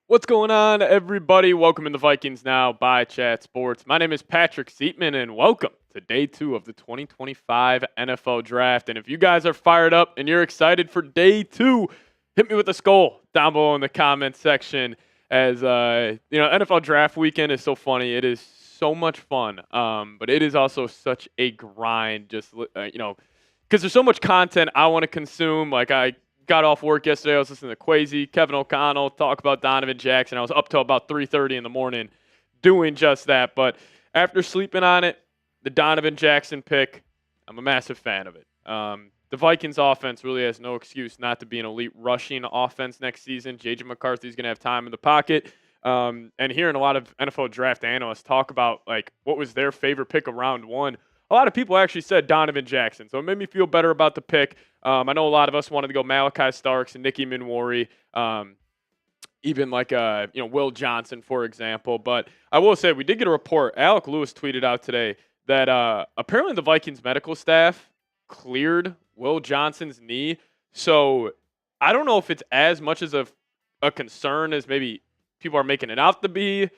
What's going on, everybody? Welcome in the Vikings Now by Chat Sports. My name is Patrick Siepman, and welcome to day 2 of the 2025 NFL Draft. And if you guys are fired up and you're excited for day 2, hit me with a skull down below in the comments section. As NFL Draft weekend is so funny. It is so much fun, but it is also such a grind. Because there's so much content I want to consume. Like I got off work yesterday. I was listening to Kwesi, Kevin O'Connell talk about Donovan Jackson. I was up till about 3:30 in the morning doing just that. But after sleeping on it, the Donovan Jackson pick, I'm a massive fan of it. The Vikings offense really has no excuse not to be an elite rushing offense next season. J.J. McCarthy's going to have time in the pocket. And hearing a lot of NFL draft analysts talk about like what was their favorite pick of round one, a lot of people actually said Donovan Jackson. So it made me feel better about the pick. I know a lot of us wanted to go Malachi Starks and Nicky Minwori, even like Will Johnson, for example. But I will say we did get a report. Alec Lewis tweeted out today that apparently the Vikings medical staff cleared Will Johnson's knee. So I don't know if it's as much as a concern as maybe people are making it out to be.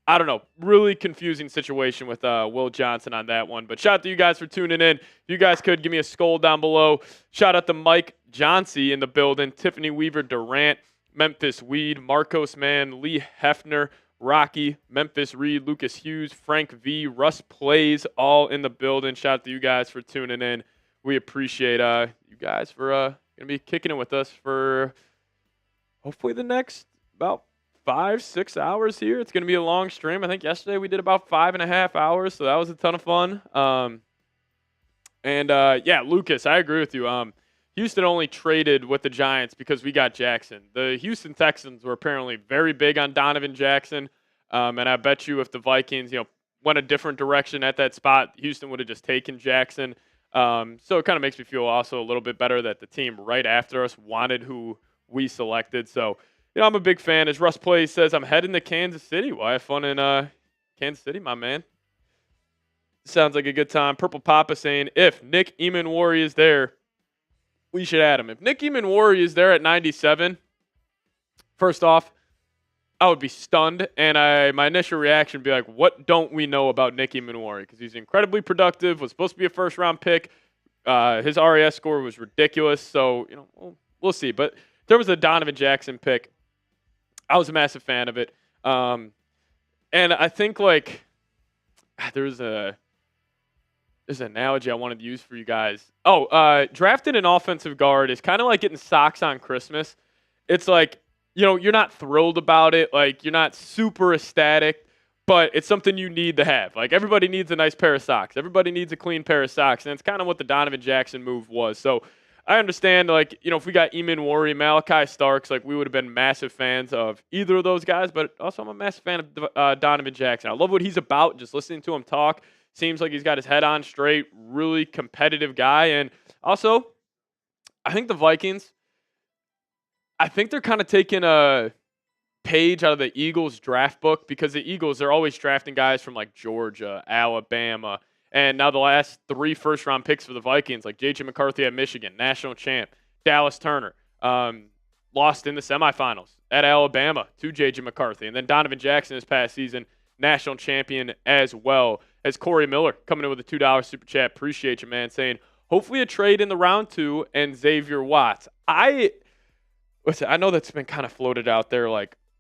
I don't know. Really confusing situation with Will Johnson on that one. But shout out to you guys for tuning in. If you guys could give me a skull down below. Shout out to Mike Johnsey in the building, Tiffany Weaver Durant, Memphis Weed, Marcos Mann, Lee Hefner, Rocky, Memphis Reed, Lucas Hughes, Frank V, Russ Plays, all in the building. Shout out to you guys for tuning in. We appreciate you guys for going to be kicking it with us for hopefully the next about 5-6 hours here. It's going to be a long stream. I think yesterday we did about 5.5 hours, so that was a ton of fun. Lucas, I agree with you. Houston only traded with the Giants because we got Jackson. The Houston Texans were apparently very big on Donovan Jackson, and I bet you if the Vikings, went a different direction at that spot, Houston would have just taken Jackson. So it kind of makes me feel also a little bit better that the team right after us wanted who we selected. So, I'm a big fan. As Russ Plays says, I'm heading to Kansas City. Well, I have fun in Kansas City, my man. Sounds like a good time. Purple Papa saying, if Nick Eamon-Warry is there, we should add him. If Nick Eamon-Warry is there at 97, first off, I would be stunned. And my initial reaction would be like, what don't we know about Nick Eamon-Warry? Because he's incredibly productive, was supposed to be a first-round pick. His RAS score was ridiculous. So, we'll see. But in terms of the Donovan Jackson pick, I was a massive fan of it. And I think, there's an analogy I wanted to use for you guys. Drafting an offensive guard is kind of like getting socks on Christmas. It's like, you're not thrilled about it. Like, you're not super ecstatic, but it's something you need to have. Like, everybody needs a nice pair of socks. Everybody needs a clean pair of socks. And it's kind of what the Donovan Jackson move was. So, I understand, if we got Eamon-Warry, Malachi Starks, we would have been massive fans of either of those guys, but also I'm a massive fan of Donovan Jackson. I love what he's about, just listening to him talk. Seems like he's got his head on straight, really competitive guy. And also, I think the Vikings, they're kind of taking a page out of the Eagles draft book because the Eagles, they're always drafting guys from Georgia, Alabama, and now the last 3 first-round picks for the Vikings, like J.J. McCarthy at Michigan, national champ. Dallas Turner, lost in the semifinals at Alabama to J.J. McCarthy. And then Donovan Jackson this past season, national champion as well. As Corey Miller coming in with a $2 super chat. Appreciate you, man, saying, hopefully a trade in the round 2 and Xavier Watts. Listen, I know that's been kind of floated out there,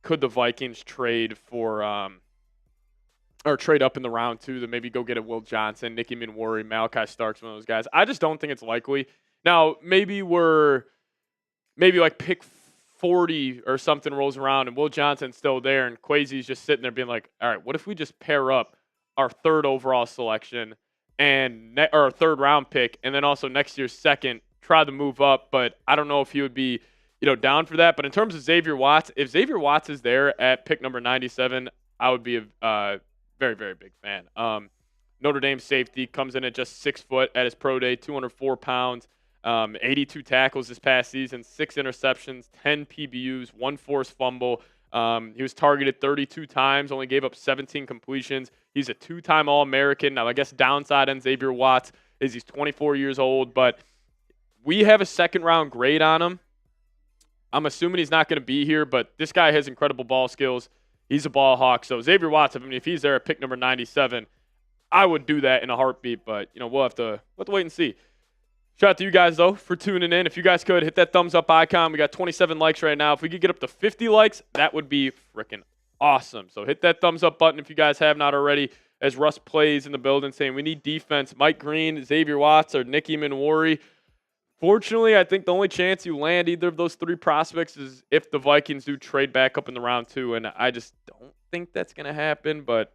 could the Vikings trade for or trade up in the round 2 to maybe go get a Will Johnson, Nicky Minwori, Malachi Starks, one of those guys. I just don't think it's likely. Now, maybe pick 40 or something rolls around and Will Johnson's still there and Kwesi's just sitting there being like, all right, what if we just pair up our 3rd overall selection and or 3rd round pick and then also next year's 2nd, try to move up, but I don't know if he would be, down for that. But in terms of Xavier Watts, if Xavier Watts is there at pick number 97, I would be a very, very big fan. Notre Dame safety comes in at just 6 foot at his pro day, 204 pounds, 82 tackles this past season, 6 interceptions, 10 PBUs, 1 forced fumble. He was targeted 32 times, only gave up 17 completions. He's a 2-time All-American. Now, I guess downside on Xavier Watts is he's 24 years old, but we have a second-round grade on him. I'm assuming he's not going to be here, but this guy has incredible ball skills. He's a ball hawk. So Xavier Watts, I mean, if he's there at pick number 97, I would do that in a heartbeat. But, we'll have to wait and see. Shout out to you guys, though, for tuning in. If you guys could, hit that thumbs up icon. We got 27 likes right now. If we could get up to 50 likes, that would be freaking awesome. So hit that thumbs up button if you guys have not already. As Russ plays in the building saying we need defense. Mike Green, Xavier Watts, or Nicky Minwari. Fortunately, I think the only chance you land either of those three prospects is if the Vikings do trade back up in the round 2, and I just don't think that's going to happen. But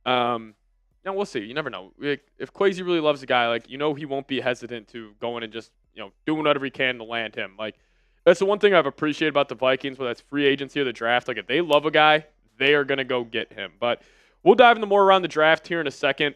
we'll see. You never know. If Kwesi really loves the guy, he won't be hesitant to go in and just doing whatever he can to land him. That's the one thing I've appreciated about the Vikings, whether that's free agency or the draft. If they love a guy, they are going to go get him. But we'll dive into more around the draft here in a second.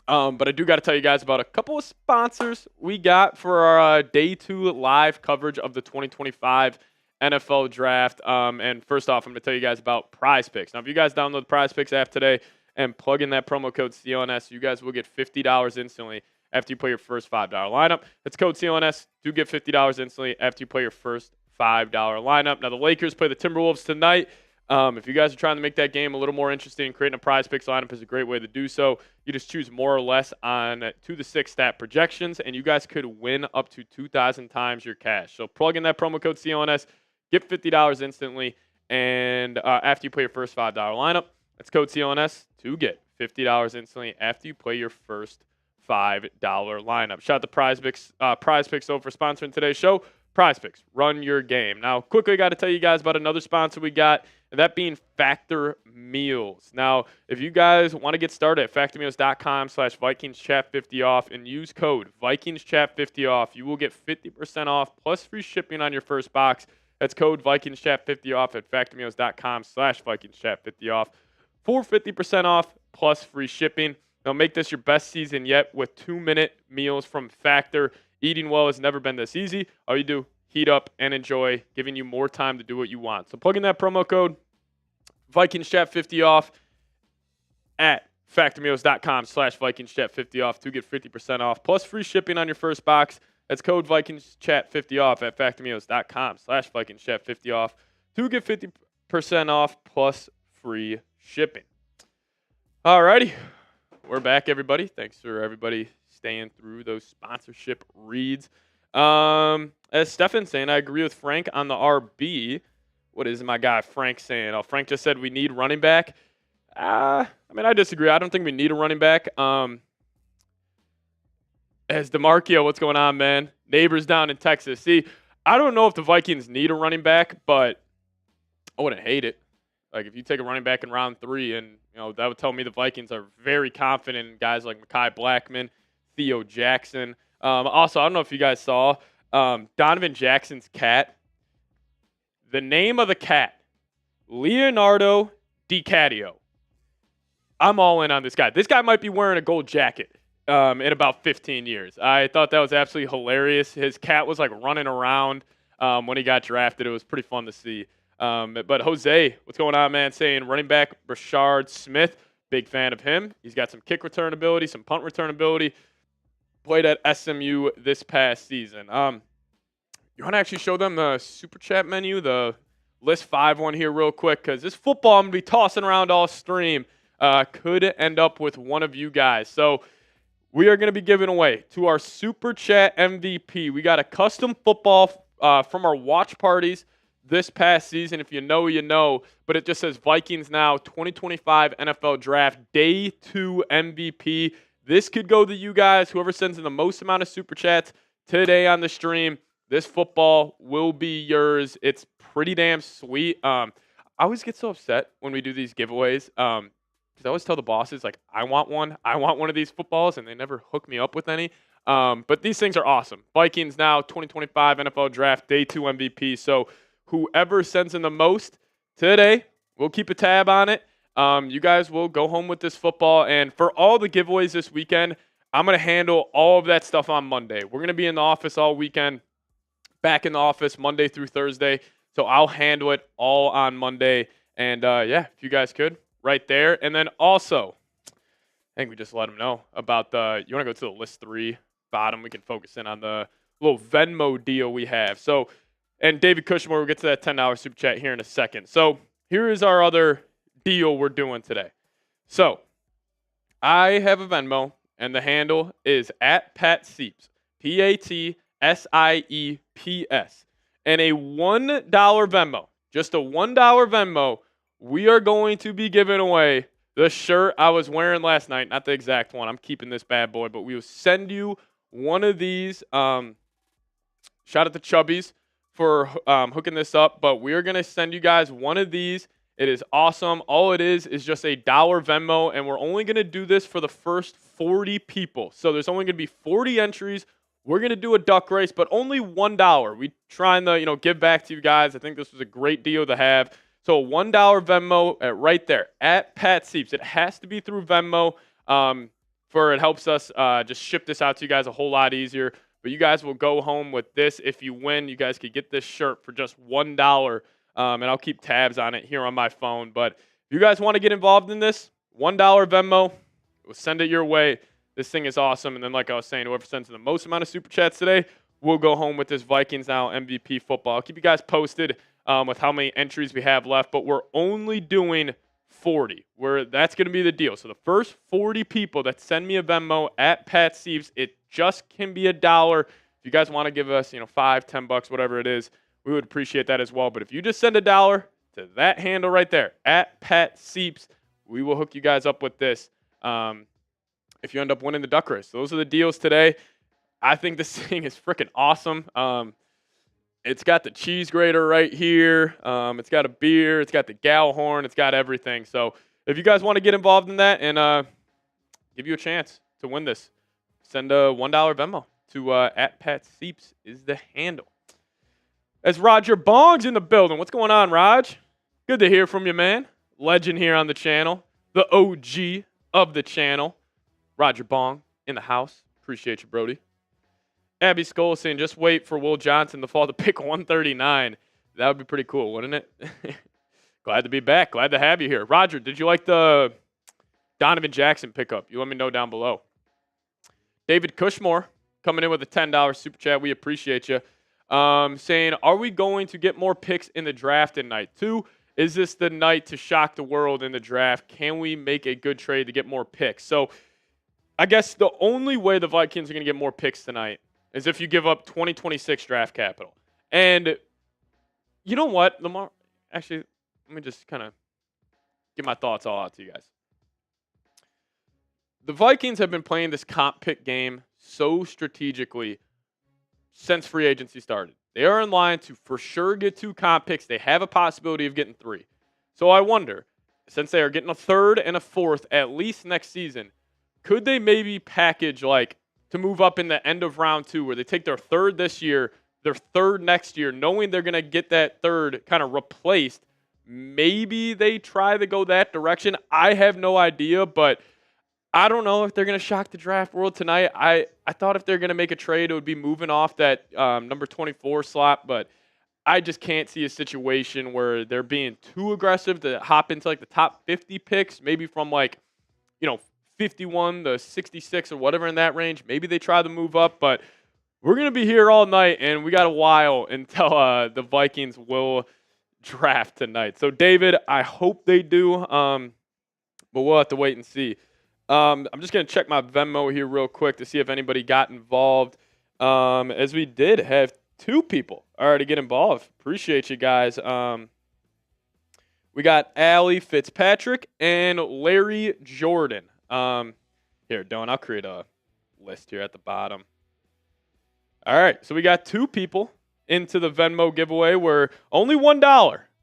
But I do got to tell you guys about a couple of sponsors we got for our Day 2 live coverage of the 2025 NFL Draft. And first off, I'm going to tell you guys about Prize Picks. Now, if you guys download the Prize Picks app today and plug in that promo code CLNS, you guys will get $50 instantly after you play your first $5 lineup. That's code CLNS. Do get $50 instantly after you play your first $5 lineup. Now, the Lakers play the Timberwolves tonight. If you guys are trying to make that game a little more interesting, creating a Prize Picks lineup is a great way to do so. You just choose more or less on 2-6 stat projections, and you guys could win up to 2,000 times your cash. So plug in that promo code CLNS, get $50 instantly, and after you play your first $5 lineup, that's code CLNS to get $50 instantly after you play your first $5 lineup. Shout out to Prize Picks, for sponsoring today's show. Prize Picks, run your game. Now, quickly, got to tell you guys about another sponsor we got, and that being Factor Meals. Now, if you guys want to get started at factormeals.com/VikingsChat50off and use code VikingsChat50off, you will get 50% off plus free shipping on your first box. That's code VikingsChat50off at factormeals.com/VikingsChat50off for 50% off plus free shipping. Now, make this your best season yet with 2-minute meals from Factor. Eating well has never been this easy. All you do, heat up and enjoy, giving you more time to do what you want. So plug in that promo code VikingsChat50off at factormeals.com/VikingsChat50off to get 50% off plus free shipping on your first box. That's code VikingsChat50off at factormeals.com/VikingsChat50off to get 50% off plus free shipping. Alrighty, we're back, everybody. Thanks for everybody staying through those sponsorship reads. As Stefan saying, I agree with Frank on the RB. What is my guy Frank saying? Oh, Frank just said we need running back. I disagree. I don't think we need a running back. As DeMarcio, what's going on, man? Neighbors down in Texas. See, I don't know if the Vikings need a running back, but I wouldn't hate it. If you take a running back in round 3, and that would tell me the Vikings are very confident in guys like Mekhi Blackman, Theo Jackson. Also, I don't know if you guys saw Donovan Jackson's cat. The name of the cat, Leonardo DiCaprio. I'm all in on this guy. This guy might be wearing a gold jacket in about 15 years. I thought that was absolutely hilarious. His cat was running around when he got drafted. It was pretty fun to see. But Jose, what's going on, man? Saying running back Brashard Smith, big fan of him. He's got some kick return ability, some punt return ability. Played at SMU this past season. You want to actually show them the Super Chat menu, the List 5 one here real quick, because this football I'm going to be tossing around all stream could end up with one of you guys. So we are going to be giving away to our Super Chat MVP. We got a custom football from our watch parties this past season. If you know, you know. But it just says Vikings Now 2025 NFL Draft Day 2 MVP. This could go to you guys. Whoever sends in the most amount of Super Chats today on the stream, this football will be yours. It's pretty damn sweet. I always get so upset when we do these giveaways because I always tell the bosses, I want one. I want one of these footballs, and they never hook me up with any. But these things are awesome. Vikings Now 2025 NFL Draft Day 2 MVP. So whoever sends in the most today, we'll keep a tab on it. You guys will go home with this football. And for all the giveaways this weekend, I'm going to handle all of that stuff on Monday. We're going to be in the office all weekend, back in the office Monday through Thursday. So I'll handle it all on Monday. And, if you guys could, right there. And then also, I think we just let them know about you want to go to the List 3 bottom. We can focus in on the little Venmo deal we have. So And David Cushmore, we'll get to that $10 super chat here in a second. So here is our other deal we're doing today. So I have a Venmo, and the handle is @PatSieps, PATSIEPS. And a $1 Venmo, just a $1 Venmo, we are going to be giving away the shirt I was wearing last night. Not the exact one. I'm keeping this bad boy, but we will send you one of these. Shout out to Chubbies for hooking this up, but we are going to send you guys one of these. It is awesome. All it is just a $1 Venmo, and we're only going to do this for the first 40 people. So there's only going to be 40 entries. We're going to do a duck race, but only $1. We trying to, give back to you guys. I think this was a great deal to have. So a $1 Venmo right there @PatSieps. It has to be through Venmo. It helps us just ship this out to you guys a whole lot easier. But you guys will go home with this. If you win, you guys could get this shirt for just $1. And I'll keep tabs on it here on my phone. But if you guys want to get involved in this, $1 Venmo, we'll send it your way. This thing is awesome. And then, like I was saying, whoever sends the most amount of Super Chats today will go home with this Vikings Now MVP football. I'll keep you guys posted with how many entries we have left. But we're only doing 40. That's going to be the deal. So the first 40 people that send me a Venmo @PatSieps, it just can be $1. If you guys want to give us, $5, $10, whatever it is, we would appreciate that as well. But if you just send $1 to that handle right there @PatSieps, we will hook you guys up with this. If you end up winning the duck race. Those are the deals today. I think this thing is freaking awesome. It's got the cheese grater right here. It's got a beer. It's got the gal horn. It's got everything. So if you guys want to get involved in that and give you a chance to win this, send a $1 Venmo to @PatSieps is the handle. As Roger Bong's in the building. What's going on, Raj? Good to hear from you, man. Legend here on the channel. The OG of the channel. Roger Bong in the house. Appreciate you, Brody. Abby Skoll saying, just wait for Will Johnson to fall to pick 139. That would be pretty cool, wouldn't it? Glad to be back. Glad to have you here. Roger, did you like the Donovan Jackson pickup? You let me know down below. David Cushmore coming in with a $10 super chat. We appreciate you. Saying, are we going to get more picks in the draft in night 2? Is this the night to shock the world in the draft? Can we make a good trade to get more picks? So I guess the only way the Vikings are going to get more picks tonight is if you give up 2026 draft capital. And you know what, Lamar? Actually, let me just kind of get my thoughts all out to you guys. The Vikings have been playing this comp pick game so strategically since free agency started. They are in line to for sure get 2 comp picks. They have a possibility of getting 3. So I wonder, since they are getting a 3rd and a 4th at least next season, could they maybe package to move up in the end of round 2 where they take their 3rd this year, their 3rd next year, knowing they're going to get that 3rd kind of replaced? Maybe they try to go that direction. I have no idea, but I don't know if they're going to shock the draft world tonight. I thought if they're going to make a trade, it would be moving off that number 24 slot, but I just can't see a situation where they're being too aggressive to hop into the top 50 picks, maybe from 51 to 66 or whatever in that range. Maybe they try to move up, but we're going to be here all night, and we got a while until the Vikings will draft tonight. So, David, I hope they do, but we'll have to wait and see. I'm just going to check my Venmo here real quick to see if anybody got involved, as we did have 2 people already get involved. Appreciate you guys. We got Allie Fitzpatrick and Larry Jordan. Here, Don, I'll create a list here at the bottom. All right, so we got 2 people into the Venmo giveaway. We're only $1.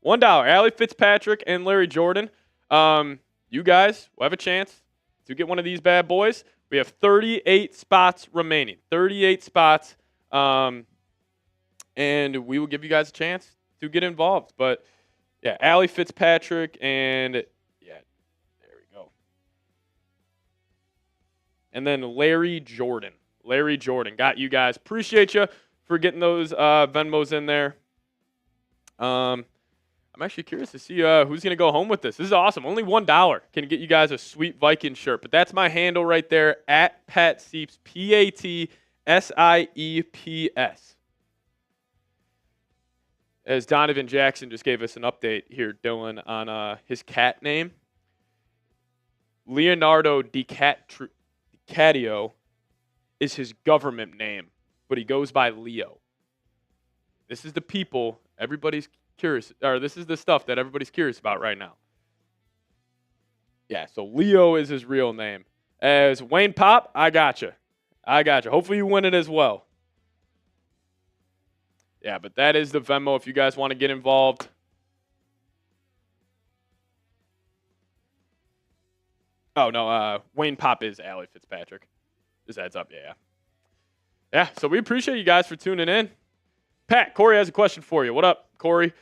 $1. Allie Fitzpatrick and Larry Jordan. You guys will have a chance to get one of these bad boys. We have 38 spots remaining. 38 spots. And we will give you guys a chance to get involved. But, yeah, Allie Fitzpatrick and and then Larry Jordan. Larry Jordan. Got you guys. Appreciate you for getting those Venmos in there. I'm actually curious to see who's going to go home with this. This is awesome. Only $1 can get you guys a sweet Viking shirt. But that's my handle right there, @PatSieps, PATSIEPS. as Donovan Jackson just gave us an update here, Dylan, on his cat name. Leonardo DiCaprio is his government name, but he goes by Leo. This is the people everybody's curious, or this is the stuff that everybody's curious about right now. Yeah, so Leo is his real name. As Wayne Pop, I gotcha. Hopefully you win it as well. Yeah, but that is the Venmo if you guys want to get involved. Oh, no, Wayne Pop is Allie Fitzpatrick. Just adds up, yeah. Yeah, so we appreciate you guys for tuning in. Pat, Corey has a question for you. What up, Corey?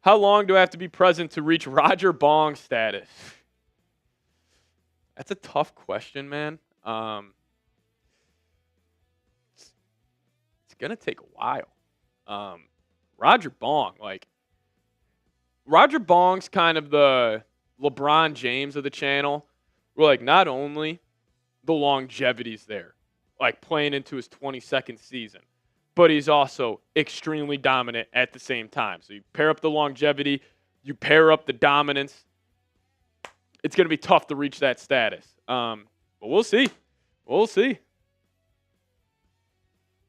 How long do I have to be present to reach Roger Bong status? That's a tough question, man. It's going to take a while. Roger Bong's kind of the LeBron James of the channel. Where, like, not only the longevity's there, like playing into his 22nd season, but he's also extremely dominant at the same time. So you pair up the longevity, you pair up the dominance. It's going to be tough to reach that status. But we'll see. All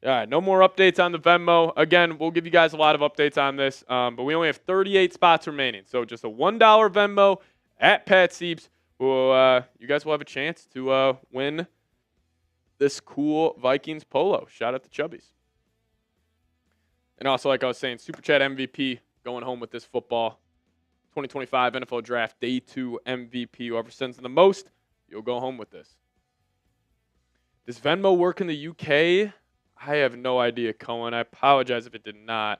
right, no more updates on the Venmo. Again, we'll give you guys a lot of updates on this, but we only have 38 spots remaining. So just a $1 Venmo at Pat Sieps. Well, you guys will have a chance to win this cool Vikings polo. Shout out to Chubbies. And also, like I was saying, Super Chat MVP going home with this football. 2025 NFL Draft Day 2 MVP. Whoever sends in the most, you'll go home with this. Does Venmo work in the UK? I have no idea, Cohen. I apologize if it did not.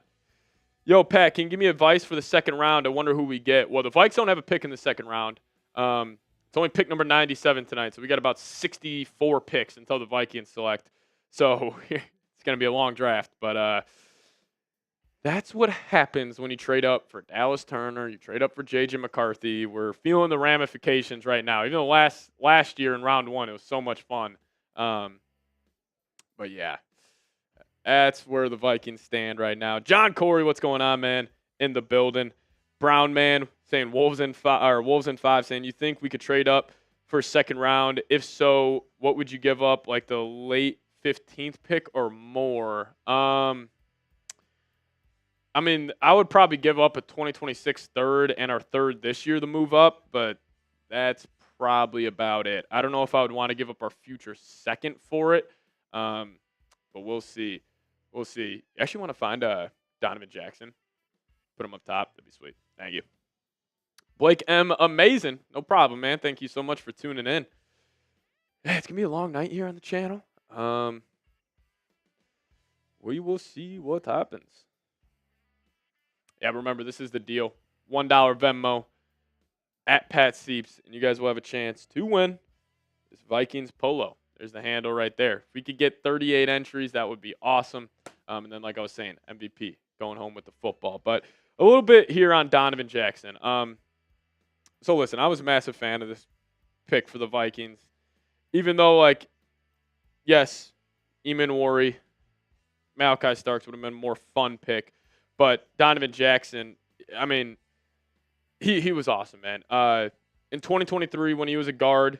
Yo, Pat, can you give me advice for the second round? I wonder who we get. Well, the Vikes don't have a pick in the second round. It's only pick number 97 tonight, so we got about 64 picks until the Vikings select. So it's going to be a long draft, but that's what happens when you trade up for Dallas Turner, you trade up for J.J. McCarthy. We're feeling the ramifications right now. Even though last year in round one, it was so much fun. But yeah, that's where the Vikings stand right now. John Corey, what's going on, man? In the building. Brown man saying Wolves in 5, saying you think we could trade up for a second round? If so, what would you give up? Like the late 15th pick or more? I mean, I would probably give up a 2026 third and our third this year to move up, but that's probably about it. I don't know if I would want to give up our future second for it, but we'll see. I actually want to find Donovan Jackson. Put him up top. That'd be sweet. Thank you. Blake M. Amazing. No problem, man. Thank you so much for tuning in. Yeah, it's going to be a long night here on the channel. We will see what happens. Yeah, remember, this is the deal. $1 Venmo at Pat Sieps, and you guys will have a chance to win this Vikings polo. There's the handle right there. If we could get 38 entries, that would be awesome. And then, like I was saying, MVP going home with the football. But a little bit here on Donovan Jackson. So listen, I was a massive fan of this pick for the Vikings. Even though, like, yes, Eamon Worry, Malachi Starks would have been a more fun pick. But Donovan Jackson, I mean, he was awesome, man. In 2023, when he was a guard,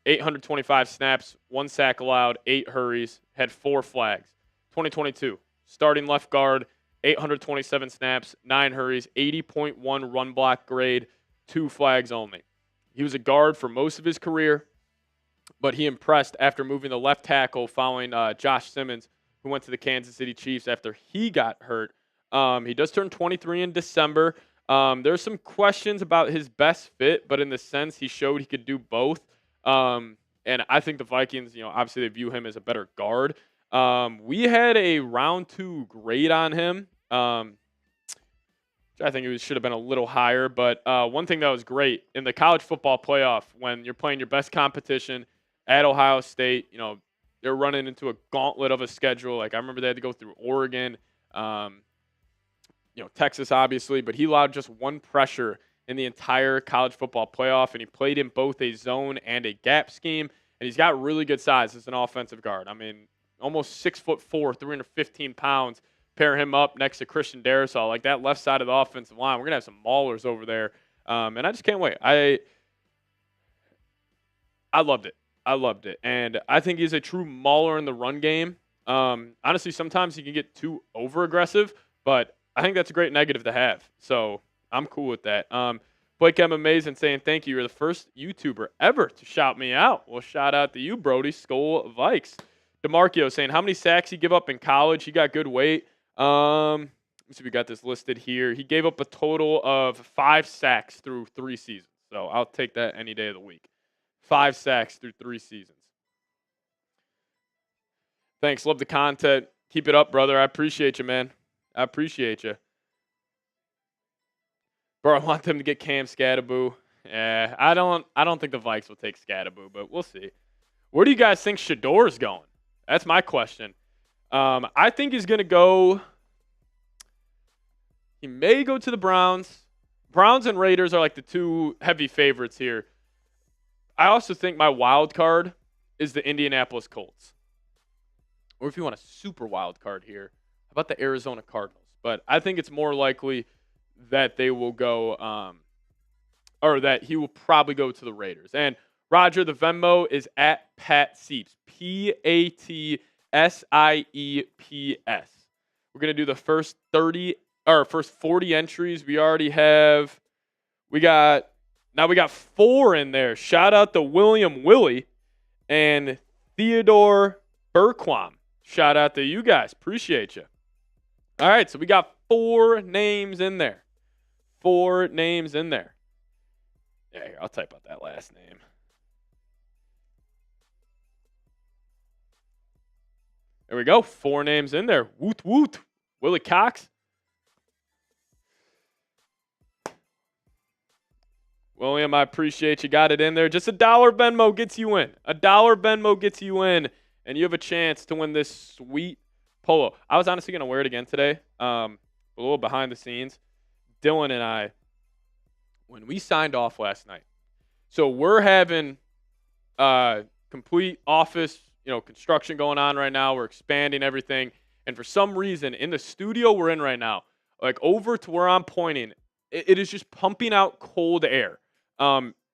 825 snaps, 1 sack allowed, 8 hurries, had 4 flags. 2022, starting left guard, 827 snaps, 9 hurries, 80.1 run block grade, 2 flags only. He was a guard for most of his career, but he impressed after moving the left tackle following Josh Simmons, who went to the Kansas City Chiefs after he got hurt. He does turn 23 in December. There's some questions about his best fit, but in the sense he showed he could do both. And I think the Vikings, obviously they view him as a better guard. We had a round 2 grade on him. I think it should have been a little higher, but one thing that was great in the college football playoff, when you're playing your best competition at Ohio State, they're running into a gauntlet of a schedule. Like, I remember they had to go through Oregon, Texas, obviously, but he allowed just 1 pressure in the entire college football playoff, and he played in both a zone and a gap scheme, and he's got really good size as an offensive guard. I mean, almost 6'4", 315 pounds, pair him up next to Christian Darrisaw, like that left side of the offensive line. We're going to have some maulers over there. And I just can't wait. I loved it. I loved it. And I think he's a true mauler in the run game. Honestly, sometimes he can get too over-aggressive, but I think that's a great negative to have. So I'm cool with that. Blake MMA's and saying thank you. You're the first YouTuber ever to shout me out. Well, shout out to you, Brody. Skol Vikes. DeMarcio saying how many sacks he give up in college. He got good weight. Let's see, we got this listed here. He gave up a total of 5 sacks through 3 seasons. So I'll take that any day of the week. 5 sacks through 3 seasons. Thanks. Love the content. Keep it up, brother. I appreciate you, man. I appreciate you. Bro, I want them to get Cam Scattaboo. Yeah, I don't think the Vikes will take Scattaboo, but we'll see. Where do you guys think Shador's going? That's my question. I think he's going to go. He may go to the Browns. Browns and Raiders are like the 2 heavy favorites here. I also think my wild card is the Indianapolis Colts. Or if you want a super wild card here, how about the Arizona Cardinals? But I think it's more likely that they will go, or that he will probably go to the Raiders. And Roger, the Venmo is at Pat Sieps, PATSIEPS. We're gonna do the first 40 entries. We got 4 in there. Shout out to William Willie and Theodore Burquam. Shout out to you guys. Appreciate you. All right, so we got 4 names in there. 4 names in there. Yeah, here, I'll type out that last name. There we go. 4 names in there. Woot woot. Willie Cox. William, I appreciate you got it in there. Just $1 Venmo gets you in. $1 Venmo gets you in, and you have a chance to win this sweet polo. I was honestly going to wear it again today. A little behind the scenes. Dylan and I, when we signed off last night, so we're having complete office, construction going on right now. We're expanding everything. And for some reason, in the studio we're in right now, like over to where I'm pointing, it is just pumping out cold air.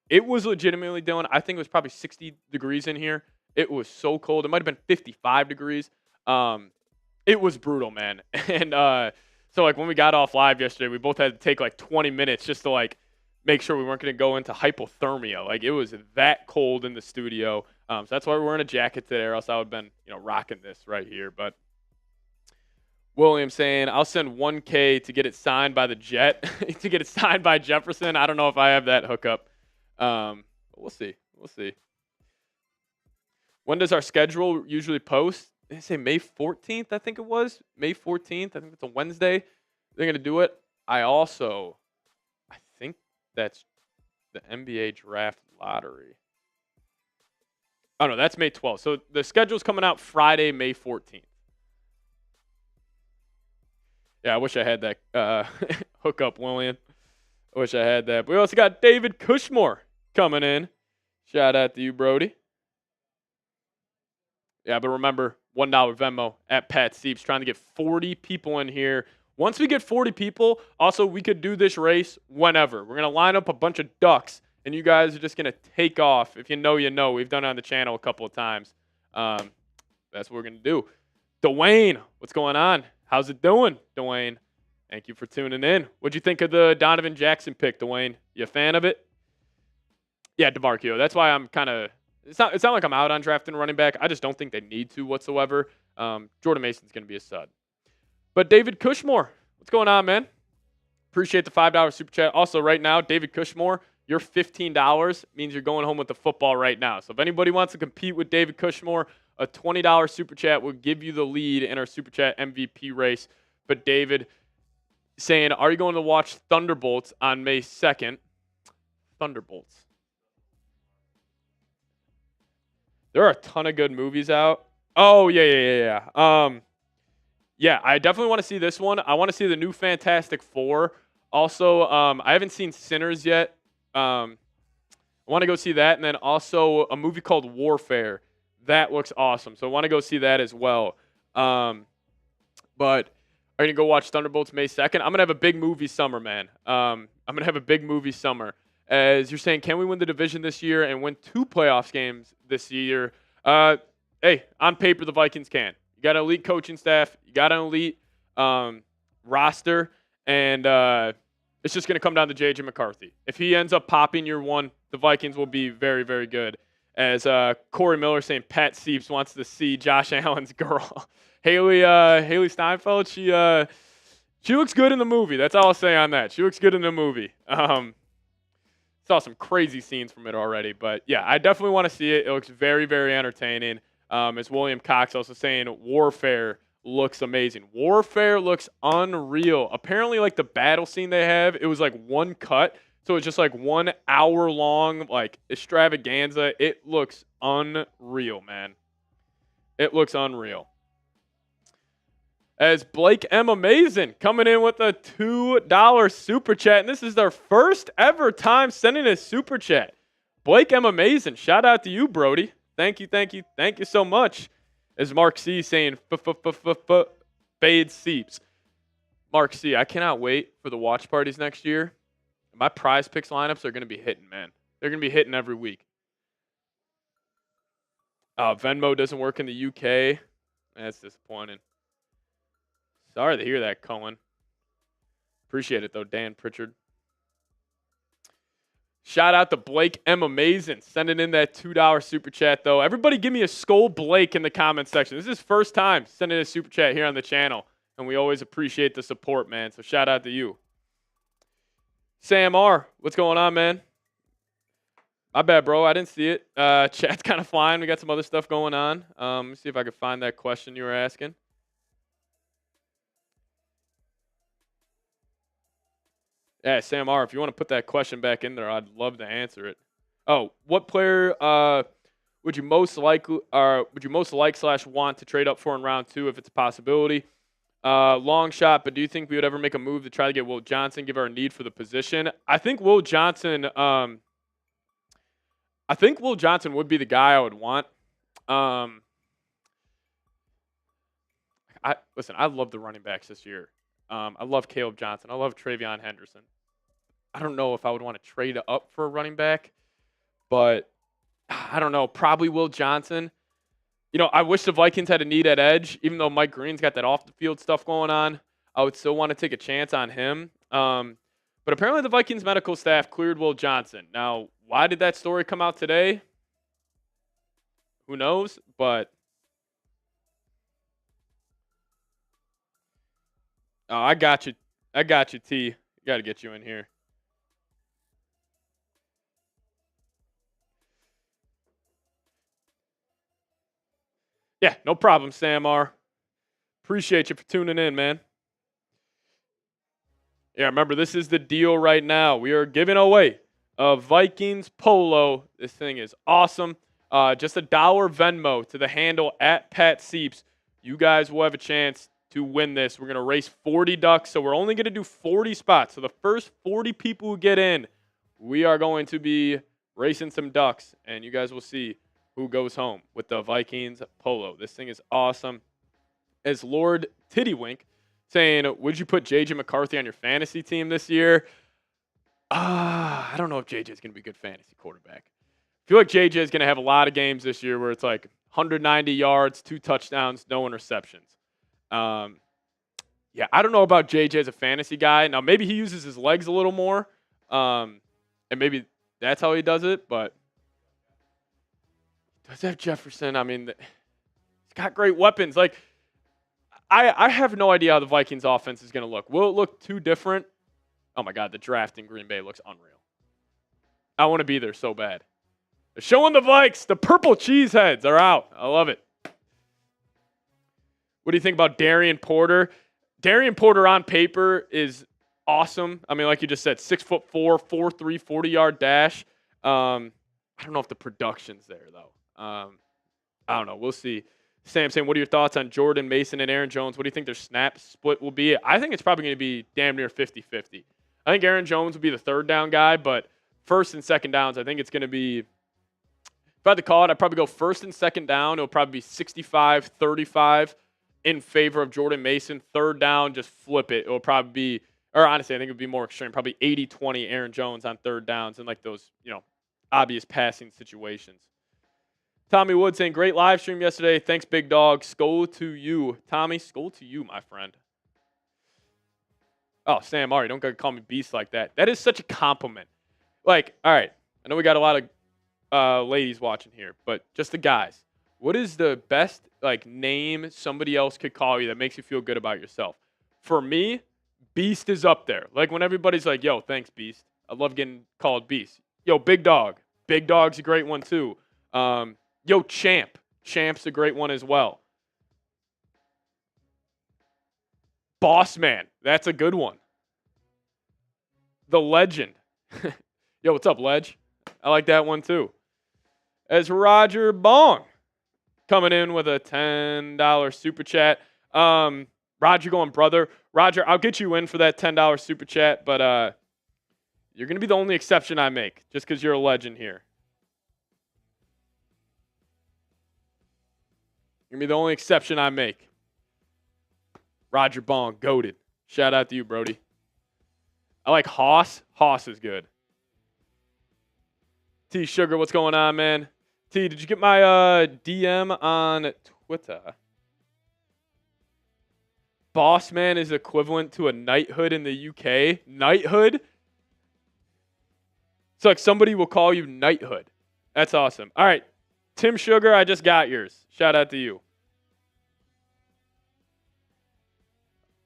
It was legitimately, Dylan, I think it was probably 60 degrees in here. It was so cold. It might have been 55 degrees. It was brutal, man. And so, like, when we got off live yesterday, we both had to take, like, 20 minutes just to, like, make sure we weren't going to go into hypothermia. Like, it was that cold in the studio. So that's why we're wearing a jacket today, or else I would have been, rocking this right here. But William saying, I'll send $1K to get it signed by the Jet, to get it signed by Jefferson. I don't know if I have that hookup. But we'll see. We'll see. When does our schedule usually post? They say May 14th, I think it was. May 14th. I think it's a Wednesday. They're going to do it. I think that's the NBA Draft Lottery. Oh, no, that's May 12th. So the schedule's coming out Friday, May 14th. Yeah, I wish I had that hookup, William. I wish I had that. But we also got David Cushmore coming in. Shout out to you, Brody. Yeah, but remember, $1 Venmo at Pat Sieps, trying to get 40 people in here. Once we get 40 people, also, we could do this race whenever. We're going to line up a bunch of ducks, and you guys are just going to take off. If you know, you know. We've done it on the channel a couple of times. That's what we're going to do. Dwayne, what's going on? How's it doing, Dwayne? Thank you for tuning in. What'd you think of the Donovan Jackson pick, Dwayne? You a fan of it? Yeah, DeMarcio. That's why I'm kind of – it's not like I'm out on drafting a running back. I just don't think they need to whatsoever. Jordan Mason's going to be a stud. But David Cushmore, what's going on, man? Appreciate the $5 super chat. Also, right now, David Cushmore, your $15 means you're going home with the football right now. So if anybody wants to compete with David Cushmore, a $20 super chat will give you the lead in our super chat MVP race. But David saying, are you going to watch Thunderbolts on May 2nd? Thunderbolts. There are a ton of good movies out. Oh, yeah. Yeah, I definitely want to see this one. I want to see the new Fantastic Four. Also, I haven't seen Sinners yet. I want to go see that. And then also a movie called Warfare. That looks awesome. So I want to go see that as well. But Are you going to go watch Thunderbolts May 2nd? I'm going to have a big movie summer, man. I'm going to have a big movie summer. As you're saying, can we win the division this year and win 2 playoffs games this year? Hey, on paper, the Vikings can. You got an elite coaching staff. You got an elite roster. And it's just going to come down to J.J. McCarthy. If he ends up popping year 1, the Vikings will be very, very good. As Corey Miller saying Pat Sieps wants to see Josh Allen's girl. Haley Steinfeld, she looks good in the movie. That's all I'll say on that. She looks good in the movie. Saw some crazy scenes from it already. But, yeah, I definitely want to see it. It looks very, very entertaining. As William Cox also saying, Warfare looks amazing. Warfare looks unreal. Apparently, like, the battle scene they have, it was, like, one cut. So it's just, like, 1 hour long, like, extravaganza. It looks unreal, man. It looks unreal. As Blake M. Amazing coming in with a $2 super chat. And this is their first ever time sending a super chat. Blake M. Amazing. Shout out to you, Brody. Thank you, thank you, thank you so much. As Mark C. saying, fade Seeps. Mark C., I cannot wait for the watch parties next year. My prize picks lineups are going to be hitting, man. They're going to be hitting every week. Venmo doesn't work in the UK. That's disappointing. Sorry to hear that, Cohen. Appreciate it, though, Dan Pritchard. Shout out to Blake M. Amazing sending in that $2 super chat, though. Everybody give me a Skol Blake in the comment section. This is his first time sending a super chat here on the channel, and we always appreciate the support, man. So shout out to you. Sam R., what's going on, man? My bad, bro. I didn't see it. Chat's kind of flying. We got some other stuff going on. Let me see if I can find that question you were asking. Yeah, Sam R., if you want to put that question back in there, I'd love to answer it. Oh, what player would you most like / want to trade up for in round 2 if it's a possibility? Long shot, but do you think we would ever make a move to try to get Will Johnson, give our need for the position? I think Will Johnson would be the guy I would want. I love the running backs this year. I love Caleb Johnson. I love Travion Henderson. I don't know if I would want to trade up for a running back, but I don't know. Probably Will Johnson. You know, I wish the Vikings had a need at edge, even though Mike Green's got that off-the-field stuff going on. I would still want to take a chance on him. But apparently the Vikings medical staff cleared Will Johnson. Now, why did that story come out today? Who knows? But I got you. T. Got to get you in here. Yeah, no problem, Sam R. Appreciate you for tuning in, man. Yeah, remember, this is the deal right now. We are giving away a Vikings polo. This thing is awesome. Just $1 Venmo to the handle at Pat Sieps. You guys will have a chance to win this. We're going to race 40 ducks, so we're only going to do 40 spots. So the first 40 people who get in, we are going to be racing some ducks, and you guys will see who goes home with the Vikings polo. This thing is awesome. As Lord Tittywink saying, would you put J.J. McCarthy on your fantasy team this year? I don't know if J.J. is going to be a good fantasy quarterback. I feel like J.J. is going to have a lot of games this year where it's like 190 yards, 2 touchdowns, no interceptions. Yeah, I don't know about J.J. as a fantasy guy. Now, maybe he uses his legs a little more, and maybe that's how he does it, but does have Jefferson. I mean, he's got great weapons. Like, I have no idea how the Vikings offense is going to look. Will it look too different? Oh, my God, the draft in Green Bay looks unreal. I want to be there so bad. They're showing the Vikes. The purple cheeseheads are out. I love it. What do you think about Darian Porter? Darian Porter on paper is awesome. I mean, like you just said, 6'4", 4'3", 40-yard dash. I don't know if the production's there, though. I don't know. We'll see. Sam saying, what are your thoughts on Jordan, Mason, and Aaron Jones? What do you think their snap split will be? I think it's probably going to be damn near 50-50. I think Aaron Jones will be the third down guy, but first and second downs, I think it's going to be, if I had to call it, I'd probably go first and second down. It'll probably be 65-35. in favor of Jordan Mason. Third down, just flip it. It'll probably be, or honestly, I think it would be more extreme. Probably 80-20 Aaron Jones on third downs and like those, obvious passing situations. Tommy Wood saying, great live stream yesterday. Thanks, big dog. Skol to you. Tommy, skol to you, my friend. Oh, Sam Ari, don't call me beast like that. That is such a compliment. Like, all right, I know we got a lot of ladies watching here, but just the guys. What is the best name somebody else could call you that makes you feel good about yourself? For me, Beast is up there. Like when everybody's like, yo, thanks, Beast. I love getting called Beast. Yo, Big Dog. Big Dog's a great one too. Yo, Champ. Champ's a great one as well. Boss Man. That's a good one. The Legend. Yo, what's up, Ledge? I like that one too. As Roger Bong coming in with a $10 super chat. Roger going, brother. Roger, I'll get you in for that $10 super chat, but you're going to be the only exception I make just because you're a legend here. You're going to be the only exception I make. Roger Bong, goated. Shout out to you, Brody. I like Hoss. Hoss is good. T Sugar, what's going on, man? T, did you get my DM on Twitter? Boss Man is equivalent to a knighthood in the UK. Knighthood? It's like somebody will call you knighthood. That's awesome. All right. Tim Sugar, I just got yours. Shout out to you.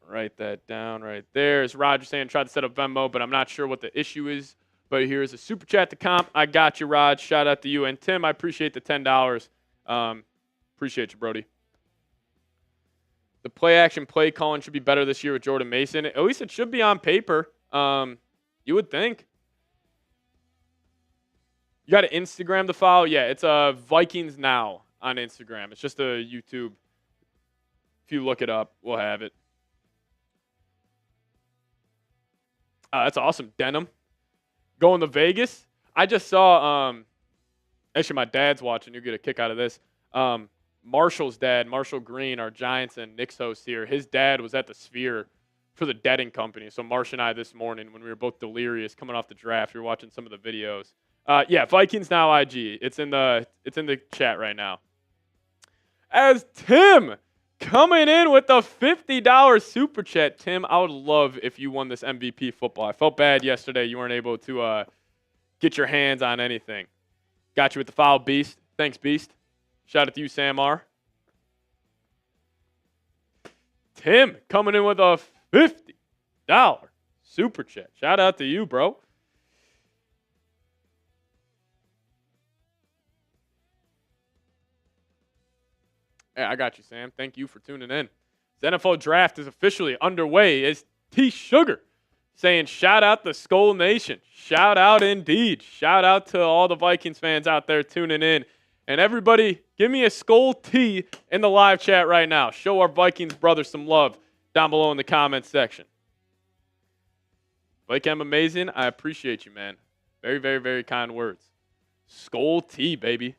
Write that down right there. As Roger saying, tried to set up Venmo, but I'm not sure what the issue is. But here's a super chat to comp. I got you, Raj. Shout out to you. And Tim, I appreciate the $10. Appreciate you, Brody. The play action play calling should be better this year with Jordan Mason. At least it should be on paper. You would think. You got to Instagram the file? Yeah, it's Vikings Now on Instagram. It's just a YouTube. If you look it up, we'll have it. That's awesome. Denim. Going to Vegas. I just saw, actually my dad's watching. You'll get a kick out of this. Marshall's dad, Marshall Green, our Giants and Knicks host here, his dad was at the Sphere for the Deading Company. So Marsh and I this morning, when we were both delirious coming off the draft, we were watching some of the videos. Yeah, Vikings Now IG. It's in the chat right now. As Tim coming in with the $50 super chat. Tim, I would love if you won this MVP football. I felt bad yesterday you weren't able to get your hands on anything. Got you with the foul, Beast. Thanks, Beast. Shout out to you, Sam R. Tim coming in with a $50 super chat. Shout out to you, bro. Hey, I got you, Sam. Thank you for tuning in. The NFL Draft is officially underway. Is T Sugar saying shout out to Skol Nation. Shout out indeed. Shout out to all the Vikings fans out there tuning in. And everybody, give me a Skol T in the live chat right now. Show our Vikings brothers some love down below in the comments section. Blake, I'm amazing. I appreciate you, man. Very, very, very kind words. Skol T, baby.